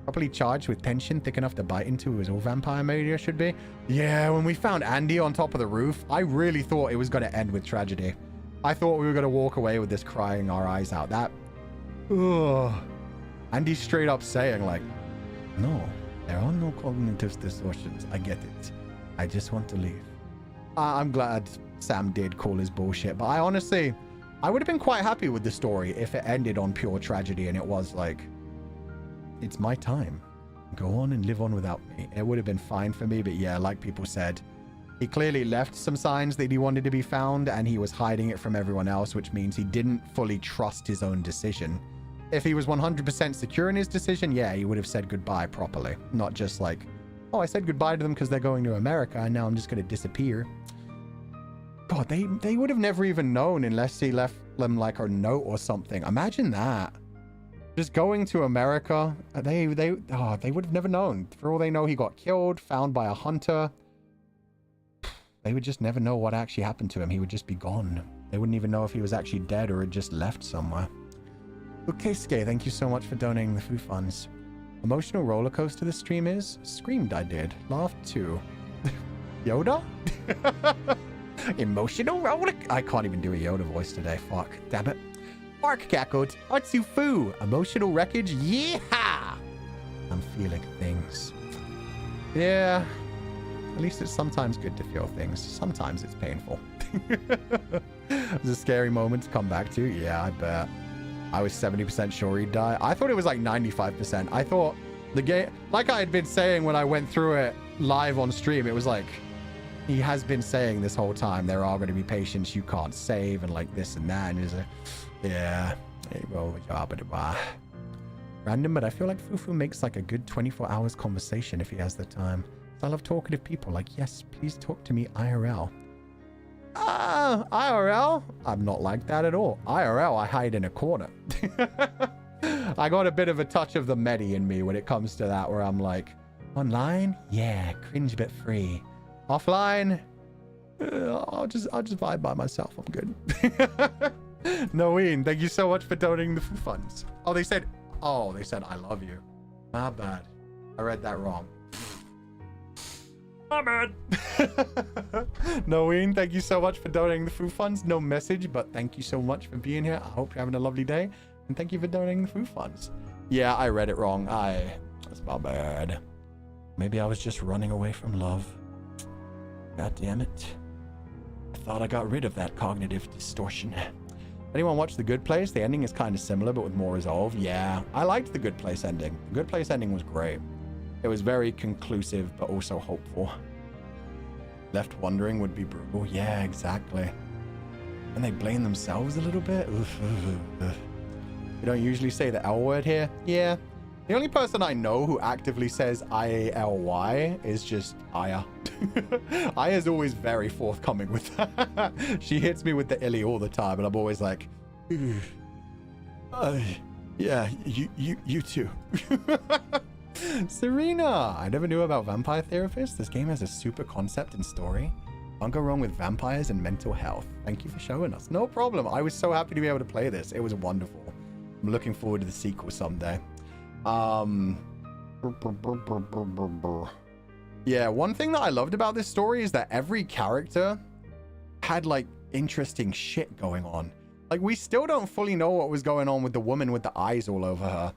A: Properly charged with tension, thick enough to bite into, as all vampire media should be. Yeah, when we found Andy on top of the roof, I really thought it was going to end with tragedy. I thought we were going to walk away with this crying our eyes out. Ugh. Andy straight up saying like, no, there are no cognitive distortions. I get it. I just want to leave. I'm glad Sam did call his bullshit, but I would have been quite happy with the story if it ended on pure tragedy and it was like, it's my time. Go on and live on without me. It would have been fine for me, but yeah, like people said, he clearly left some signs that he wanted to be found and he was hiding it from everyone else, which means he didn't fully trust his own decision. If he was 100% secure in his decision, yeah, he would have said goodbye properly. Not just like, oh, I said goodbye to them because they're going to America and now I'm just going to disappear. God, they would have never even known unless he left them like a note or something. Imagine that. Just going to America, they would have never known. For all they know, he got killed, found by a hunter. They would just never know what actually happened to him. He would just be gone. They wouldn't even know if he was actually dead or had just left somewhere. Okay, Skay, thank you so much for donating the food funds. Emotional roller coaster the stream is? Screamed I did. Laughed too. Yoda? Emotional roller... I can't even do a Yoda voice today. Fuck. Damn it. Mark cackled. Atsu Fu. Emotional wreckage. Yeah! I'm feeling things. Yeah. At least it's sometimes good to feel things. Sometimes it's painful. It's a scary moment to come back to. Yeah, I bet. I was 70% sure he'd die. I thought it was like 95%. I thought the game... Like I had been saying when I went through it live on stream, it was like... He has been saying this whole time, there are going to be patients you can't save and like this and that. And he's like, yeah. Random, but I feel like Fufu makes like a good 24 hours conversation if he has the time. I love talkative people. Like, yes, please talk to me IRL. IRL? I'm not like that at all. IRL, I hide in a corner. I got a bit of a touch of the Medi in me when it comes to that, where I'm like, online? Yeah, cringe but free. Offline? I'll just vibe by myself. I'm good. Noeen, thank you so much for donating the food funds. Oh, they said I love you. My bad. I read that wrong. My bad. Noeen, thank you so much for donating the food funds. No message, but thank you so much for being here. I hope you're having a lovely day. And thank you for donating the food funds. Yeah, I read it wrong. That's my bad. Maybe I was just running away from love. God damn it. I thought I got rid of that cognitive distortion. Anyone watch The Good Place? The ending is kind of similar, but with more resolve. Yeah, I liked The Good Place ending. The Good Place ending was great. It was very conclusive, but also hopeful. Left wondering would be brutal. Yeah, exactly. And they blame themselves a little bit. Oof. You don't usually say the L word here. Yeah. The only person I know who actively says I-A-L-Y is just Aya. Aya's always very forthcoming with that. She hits me with the illy all the time, and I'm always like, yeah, you too. Serena, I never knew about vampire therapists. This game has a super concept and story. Can't go wrong with vampires and mental health. Thank you for showing us. No problem. I was so happy to be able to play this. It was wonderful. I'm looking forward to the sequel someday. Yeah, one thing that I loved about this story is that every character had like interesting shit going on. Like, we still don't fully know what was going on with the woman with the eyes all over her.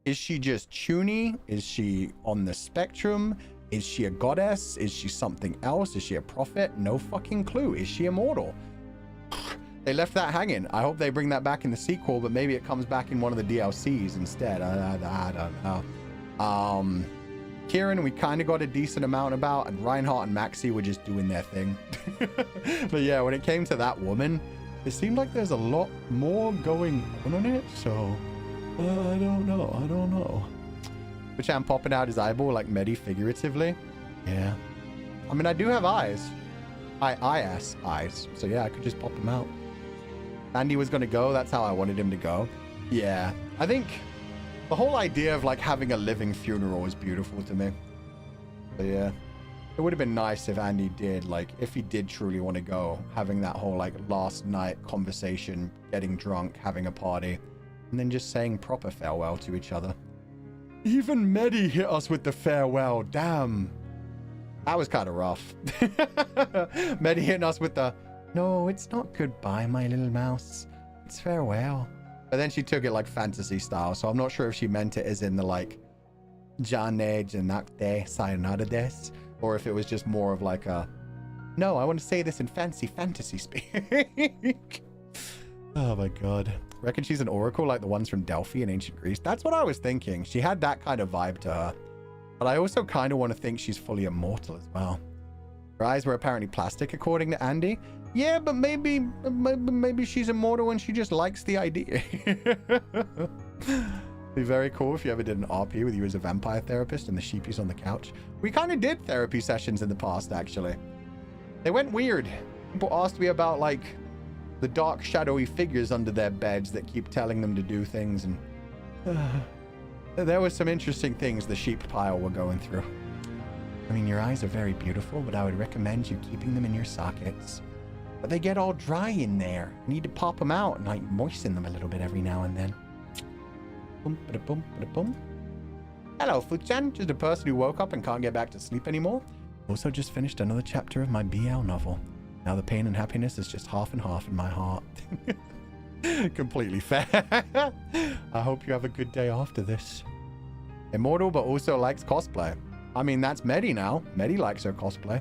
A: Is she just chuny? Is she on the spectrum? Is she a goddess? Is she something else? Is she a prophet? No fucking clue. Is she immortal? They left that hanging. I hope they bring that back in the sequel, but maybe it comes back in one of the DLCs instead. I don't know. Kieran, we kind of got a decent amount about, and Reinhardt and Maxie were just doing their thing. But yeah, when it came to that woman, it seemed like there's a lot more going on it, so I don't know. Which I'm popping out his eyeball like Medi figuratively. Yeah. I mean, I do have eyes. eyes. So yeah, I could just pop them out. Andy was going to go. That's how I wanted him to go. Yeah. I think the whole idea of like having a living funeral is beautiful to me. So yeah. It would have been nice if Andy did, like, if he did truly want to go, having that whole like last night conversation, getting drunk, having a party, and then just saying proper farewell to each other. Even Medi hit us with the farewell. Damn. That was kind of rough. Medi hitting us with the, no, it's not goodbye, my little mouse. It's farewell. But then she took it like fantasy style, so I'm not sure if she meant it as in the like, Jane janakte sayonara desu, or if it was just more of like a, no, I want to say this in fantasy speak. Oh my god. Reckon she's an oracle like the ones from Delphi in ancient Greece? That's what I was thinking. She had that kind of vibe to her. But I also kind of want to think she's fully immortal as well. Her eyes were apparently plastic, according to Andy. Yeah, but maybe she's immortal and she just likes the idea. Be very cool if you ever did an RP with you as a vampire therapist and the sheepies on the couch. We kind of did therapy sessions in the past, actually. They went weird. People asked me about, like, the dark, shadowy figures under their beds that keep telling them to do things, and there were some interesting things the sheep pile were going through. I mean, your eyes are very beautiful, but I would recommend you keeping them in your sockets. but they get all dry in there. I need to pop them out and like moisten them a little bit every now and then. Boom, ba-da-boom, ba-da-boom. Hello, Fuchan, just a person who woke up and can't get back to sleep anymore. Also just finished another chapter of my BL novel. Now the pain and happiness is just half and half in my heart. Completely fair. I hope you have a good day after this. Immortal, but also likes cosplay. I mean, that's Medi now. Medi likes her cosplay.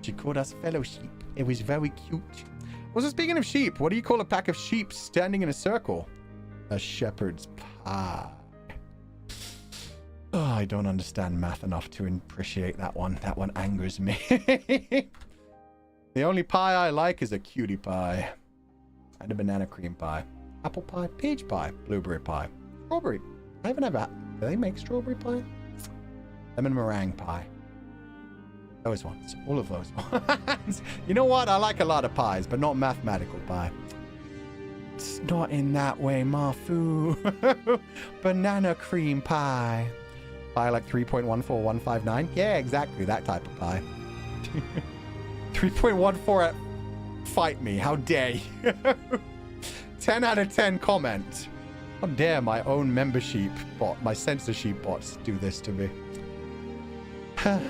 A: She called us fellow sheep. It was very cute. Also, speaking of sheep, what do you call a pack of sheep standing in a circle? A shepherd's pie. Oh, I don't understand math enough to appreciate that one. That one angers me. The only pie I like is a cutie pie. And a banana cream pie. Apple pie, peach pie, blueberry pie, strawberry. I haven't ever... Do they make strawberry pie? Lemon meringue pie. Those ones. All of those ones. You know what? I like a lot of pies, but not mathematical pie. It's not in that way, Mafu. Banana cream pie. Pie like 3.14159? Yeah, exactly. That type of pie. 3.14 at... Fight me. How dare you? 10 out of 10 comment. How dare my own membership bot, my censorship bots do this to me. Have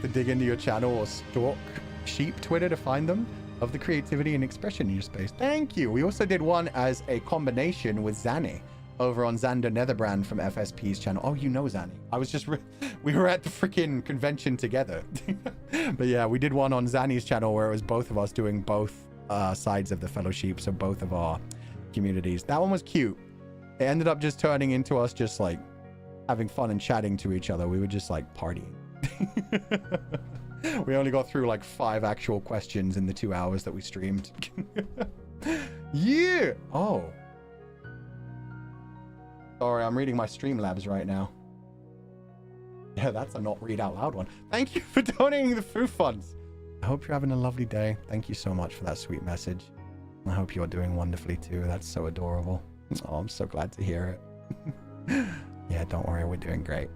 A: to dig into your channel or stalk sheep Twitter to find them. Of the creativity and expression in your space. Thank you. We also did one as a combination with Zanny over on Xander Netherbrand from FSP's channel. Oh, you know Zanny. I was just... we were at the freaking convention together. But yeah, we did one on Zanny's channel where it was both of us doing both sides of the fellowship, so both of our communities. That one was cute. It ended up just turning into us just like having fun and chatting to each other. We were just like partying. We only got through like 5 actual questions in the 2 hours that we streamed. Yeah. Oh. Sorry, I'm reading my Streamlabs right now. Yeah, that's a not read out loud one. Thank you for donating the food funds. I hope you're having a lovely day. Thank you so much for that sweet message. I hope you're doing wonderfully too. That's so adorable. Oh, I'm so glad to hear it. Yeah, don't worry, we're doing great.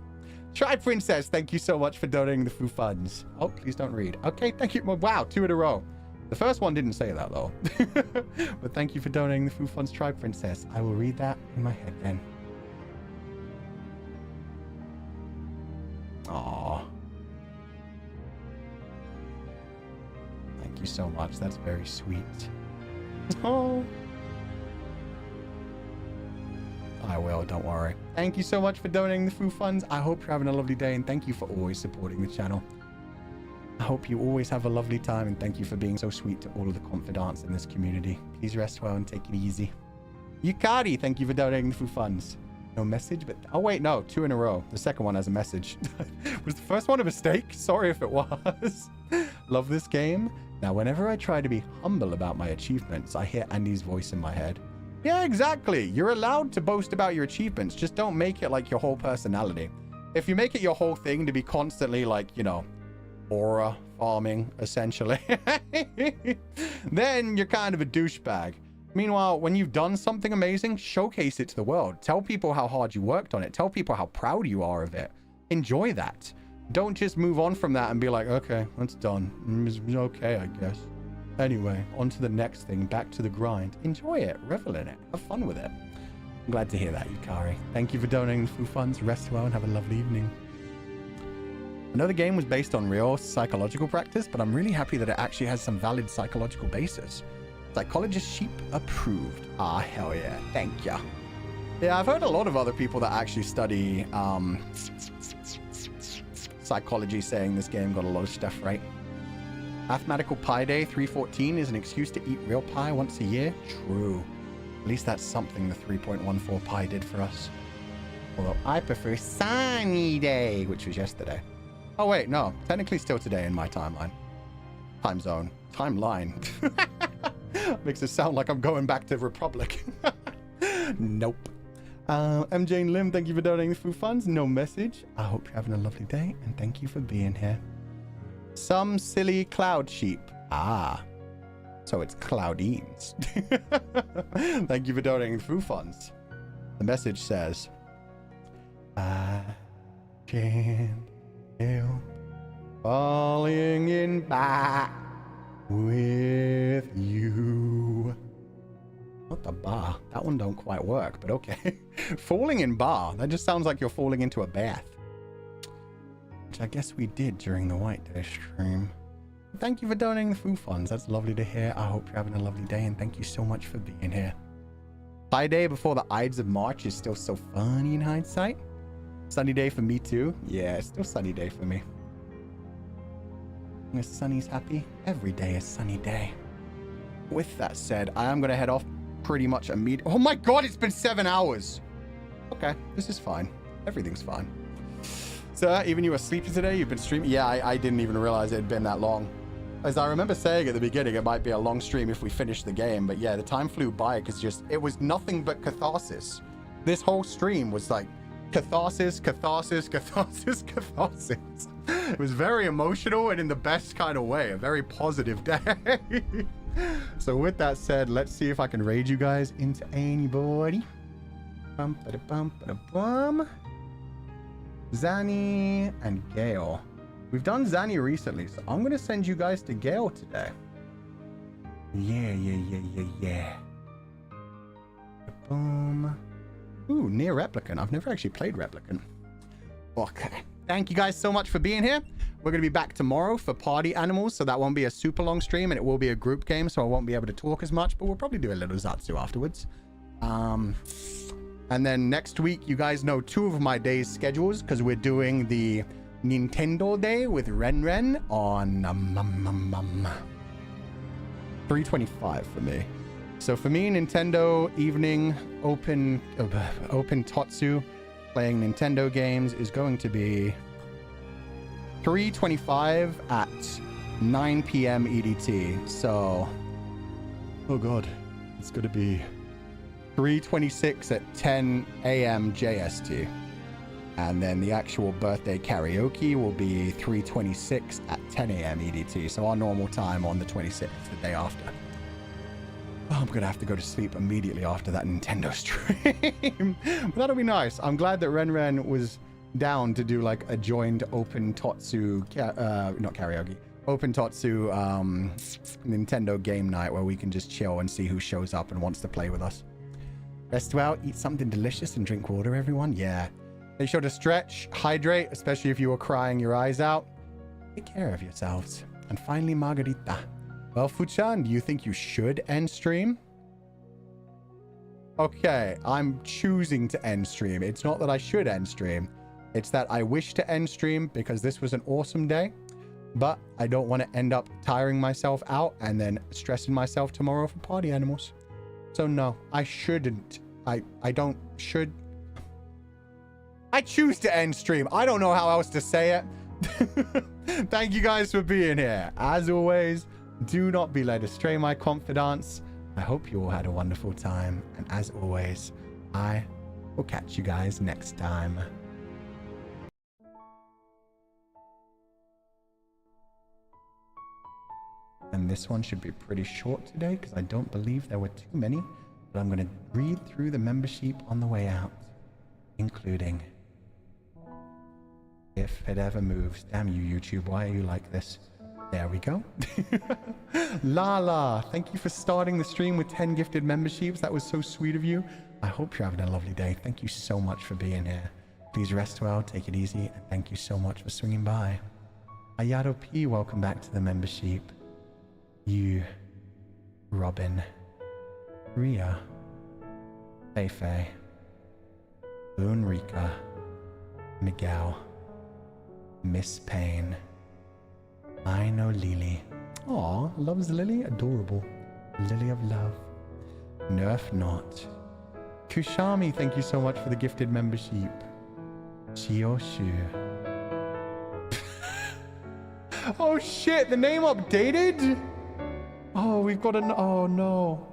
A: Try Princess, thank you so much for donating the food funds. Oh, please don't read. Okay, thank you. Wow, 2 in a row. The first one didn't say that though. But thank you for donating the food funds, Try Princess. I will read that in my head then. Aww. Thank you so much. That's very sweet. Oh. I will, don't worry. Thank you so much for donating the food funds. I hope you're having a lovely day, and thank you for always supporting the channel. I hope you always have a lovely time, and thank you for being so sweet to all of the confidants in this community. Please rest well and take it easy. Yukari, thank you for donating the food funds. No message, but... Oh, wait, no. 2 in a row. The second one has a message. Was the first one a mistake? Sorry if it was. Love this game. Now, whenever I try to be humble about my achievements, I hear Andy's voice in my head. Yeah, exactly. You're allowed to boast about your achievements. Just don't make it like your whole personality. If you make it your whole thing to be constantly like, you know, aura farming, essentially, then you're kind of a douchebag. Meanwhile, when you've done something amazing, showcase it to the world. Tell people how hard you worked on it. Tell people how proud you are of it. Enjoy that. Don't just move on from that and be like, okay, that's done. It's okay, I guess. Anyway, on to the next thing. Back to the grind. Enjoy it. Revel in it. Have fun with it. I'm glad to hear that, Yukari. Thank you for donating the food funds. Rest well and have a lovely evening. I know the game was based on real psychological practice, but I'm really happy that it actually has some valid psychological basis. Psychologist sheep approved. Ah, hell yeah. Thank ya. Yeah, I've heard a lot of other people that actually study psychology saying this game got a lot of stuff right. Mathematical Pi Day 314 is an excuse to eat real pie once a year. True. At least that's something the 3.14 pi did for us. Although I prefer Sunny Day, which was yesterday. Oh wait, no. Technically still today in my timeline. Time zone. Timeline. Makes it sound like I'm going back to Republic. Nope. MJ and Lim, thank you for donating the food funds. No message. I hope you're having a lovely day, and thank you for being here. Some silly cloud sheep. Ah. So it's Cloudines. Thank you for donating the food funds. The message says, I can't help Falling in back with you. Not the bar. That one don't quite work, but okay. Falling in bar. That just sounds like you're falling into a bath. Which I guess we did during the White Day stream. Thank you for donating the food funds. That's lovely to hear. I hope you're having a lovely day, and thank you so much for being here. High day before the Ides of March is still so funny in hindsight. Sunny day for me too. Yeah, it's still sunny day for me. As Sunny's happy, every day is sunny day. With that said, I am going to head off pretty much immediately. Oh my god, it's been 7 hours. Okay, this is fine. Everything's fine. So, even you were sleeping today? You've been streaming? Yeah, I didn't even realize it had been that long. As I remember saying at the beginning, it might be a long stream if we finish the game. But yeah, the time flew by because it was nothing but catharsis. This whole stream was like catharsis, catharsis, catharsis, catharsis. It was very emotional and in the best kind of way. A very positive day. So with that said, let's see if I can raid you guys into anybody. Bum, ba, da, bum, ba, da, bum. Zanny and Gale. We've done Zanny recently, so I'm going to send you guys to Gale today. Yeah. Boom. Ooh, near Replicant. I've never actually played Replicant. Okay. Thank you guys so much for being here. We're going to be back tomorrow for Party Animals, so that won't be a super long stream, and it will be a group game, so I won't be able to talk as much, but we'll probably do a little Zatsu afterwards. And then next week, you guys know 2 of my days' schedules, because we're doing the Nintendo Day with Ren on 3:25 for me. So for me, Nintendo evening open Totsu playing Nintendo games is going to be 3:25 at 9 p.m. EDT. So, oh god, it's going to be 3:26 at 10 a.m. JST. And then the actual birthday karaoke will be 3:26 at 10 a.m. EDT. So our normal time on the 26th, the day after. Oh, I'm going to have to go to sleep immediately after that Nintendo stream. But that'll be nice. I'm glad that Ren was down to do like a joined open Totsu, not karaoke, open Totsu Nintendo game night where we can just chill and see who shows up and wants to play with us. Rest well, eat something delicious and drink water, everyone. Yeah. Make sure to stretch, hydrate, especially if you were crying your eyes out. Take care of yourselves. And finally, Margarita. Well, Fuchan, do you think you should end stream? Okay, I'm choosing to end stream. It's not that I should end stream. It's that I wish to end stream because this was an awesome day. But I don't want to end up tiring myself out and then stressing myself tomorrow for Party Animals. So no, I shouldn't. I choose to end stream. I don't know how else to say it. Thank you guys for being here. As always, do not be led astray, my confidants. I hope you all had a wonderful time. And as always, I will catch you guys next time. And this one should be pretty short today because I don't believe there were too many. But I'm going to read through the membership on the way out, including if it ever moves. Damn you, YouTube. Why are you like this? There we go. Lala, thank you for starting the stream with 10 gifted memberships. That was so sweet of you. I hope you're having a lovely day. Thank you so much for being here. Please rest well, take it easy, and thank you so much for swinging by. Ayato P, welcome back to the membership. You, Robin, Ria, Feifei, Boonrika, Miguel, Miss Payne, I know Lily. Aw, loves Lily? Adorable. Lily of love. Nerf not. Kushami, thank you so much for the gifted membership. Chioshu. Oh shit, the name updated? Oh, we've got an... Oh no.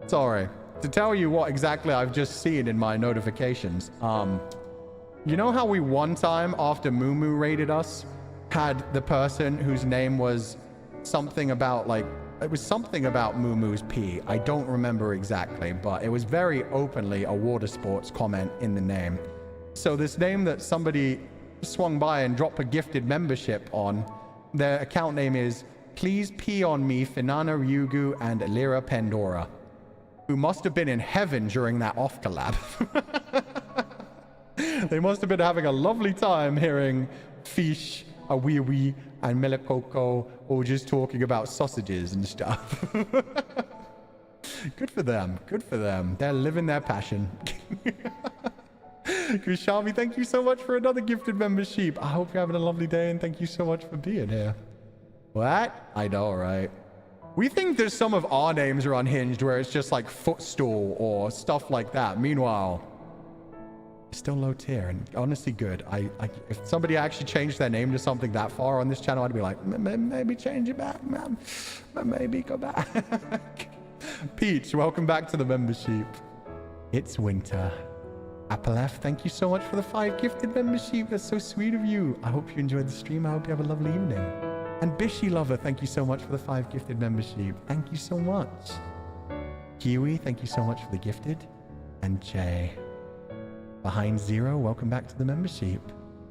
A: Sorry. To tell you what exactly I've just seen in my notifications. You know how we one time after Moo raided us had the person whose name was something about like, it was something about Moo-Moo's pee. I don't remember exactly, but it was very openly a water sports comment in the name. So this name that somebody swung by and dropped a gifted membership on. Their account name is Please Pee on Me, Finana Ryugu, and Alira Pandora, who must have been in heaven during that off collab. They must have been having a lovely time hearing Fish, Awiwi, and Melekoko all just talking about sausages and stuff. Good for them. Good for them. They're living their passion. Kushami, thank you so much for another gifted membership. I hope you're having a lovely day, and thank you so much for being here. What? I know, right? We think there's some of our names are unhinged where it's just like footstool or stuff like that. Meanwhile, it's still low tier and honestly good. If somebody actually changed their name to something that far on this channel, I'd be like, maybe change it back, man. Maybe go back. Peach, welcome back to the membership. It's winter. Appalef, thank you so much for the 5 gifted membership. That's so sweet of you. I hope you enjoyed the stream. I hope you have a lovely evening. And Bishy Lover, thank you so much for the 5 gifted membership. Thank you so much. Kiwi, thank you so much for the gifted. And Jay. Behind Zero, welcome back to the membership.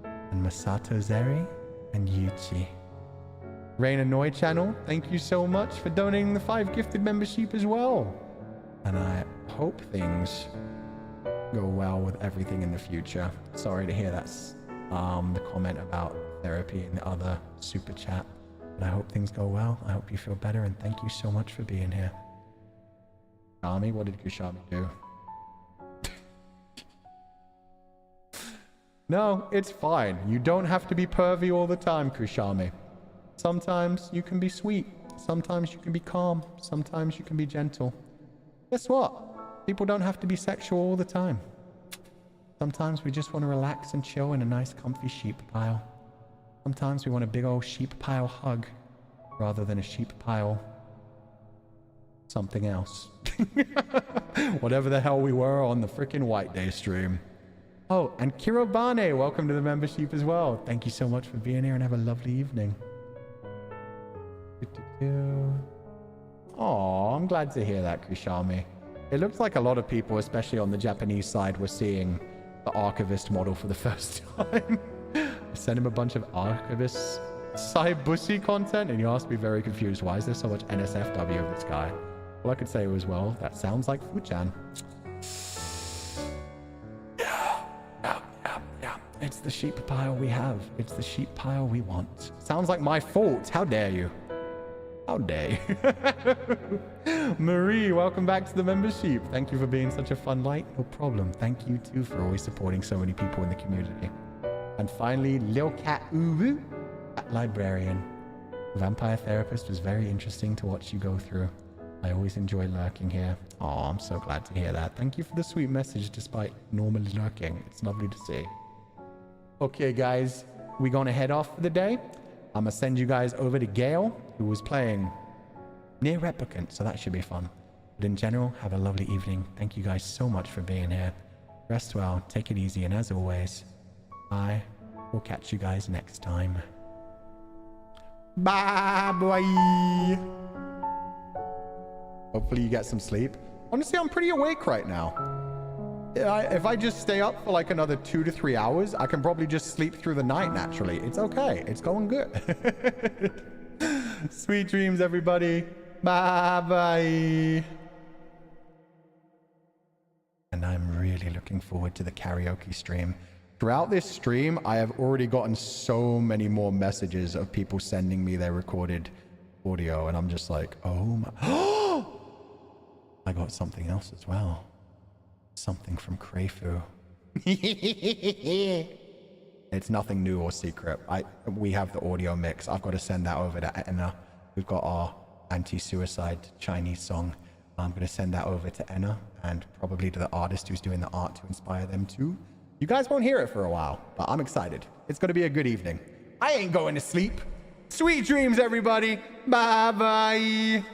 A: And Masato Zeri and Yuchi. Rain Annoy Channel, thank you so much for donating the 5 gifted membership as well. And I hope things go well with everything in the future. Sorry to hear that's the comment about therapy in the other super chat. But I hope things go well. I hope you feel better, and thank you so much for being here. Kushami, what did Kushami do? No, it's fine. You don't have to be pervy all the time, Kushami. Sometimes you can be sweet. Sometimes you can be calm. Sometimes you can be gentle. Guess what? People don't have to be sexual all the time. Sometimes we just want to relax and chill in a nice comfy sheep pile. Sometimes we want a big old sheep pile hug rather than a sheep pile something else. Whatever the hell we were on the freaking White Day stream. Oh, and Kirobane, welcome to the membership as well. Thank you so much for being here and have a lovely evening. Oh, I'm glad to hear that, Kushami. It looks like a lot of people, especially on the Japanese side, were seeing the Archivist model for the first time. I sent him a bunch of Archivist Saibushi content, and he asked me very confused, why is there so much NSFW of this guy? All I could say was, well, that sounds like Fuchan. Yeah. It's the sheep pile we have. It's the sheep pile we want. Sounds like my fault. How dare you? How dare you? Marie, welcome back to the membership. Thank you for being such a fun light. No problem. Thank you too for always supporting so many people in the community. And finally, Lil Cat Uwu, Cat Librarian. Vampire Therapist was very interesting to watch you go through. I always enjoy lurking here. Oh, I'm so glad to hear that. Thank you for the sweet message despite normally lurking. It's lovely to see. Okay, guys, we're going to head off for the day. I'm going to send you guys over to Gail, who was playing Near Replicant, so that should be fun. But in general, have a lovely evening. Thank you guys so much for being here. Rest well, take it easy, and as always, I will catch you guys next time. Bye-bye! Hopefully you get some sleep. Honestly, I'm pretty awake right now. If I just stay up for like another 2 to 3 hours, I can probably just sleep through the night naturally. It's okay. It's going good. Sweet dreams, everybody. Bye-bye. And I'm really looking forward to the karaoke stream. Throughout this stream, I have already gotten so many more messages of people sending me their recorded audio, and I'm just like, oh my... I got something else as well. Something from Crayfu. It's nothing new or secret. We have the audio mix. I've got to send that over to Enna. We've got our anti-suicide Chinese song. I'm going to send that over to Enna and probably to the artist who's doing the art to inspire them too. You guys won't hear it for a while, but I'm excited. It's going to be a good evening. I ain't going to sleep. Sweet dreams, everybody. Bye-bye.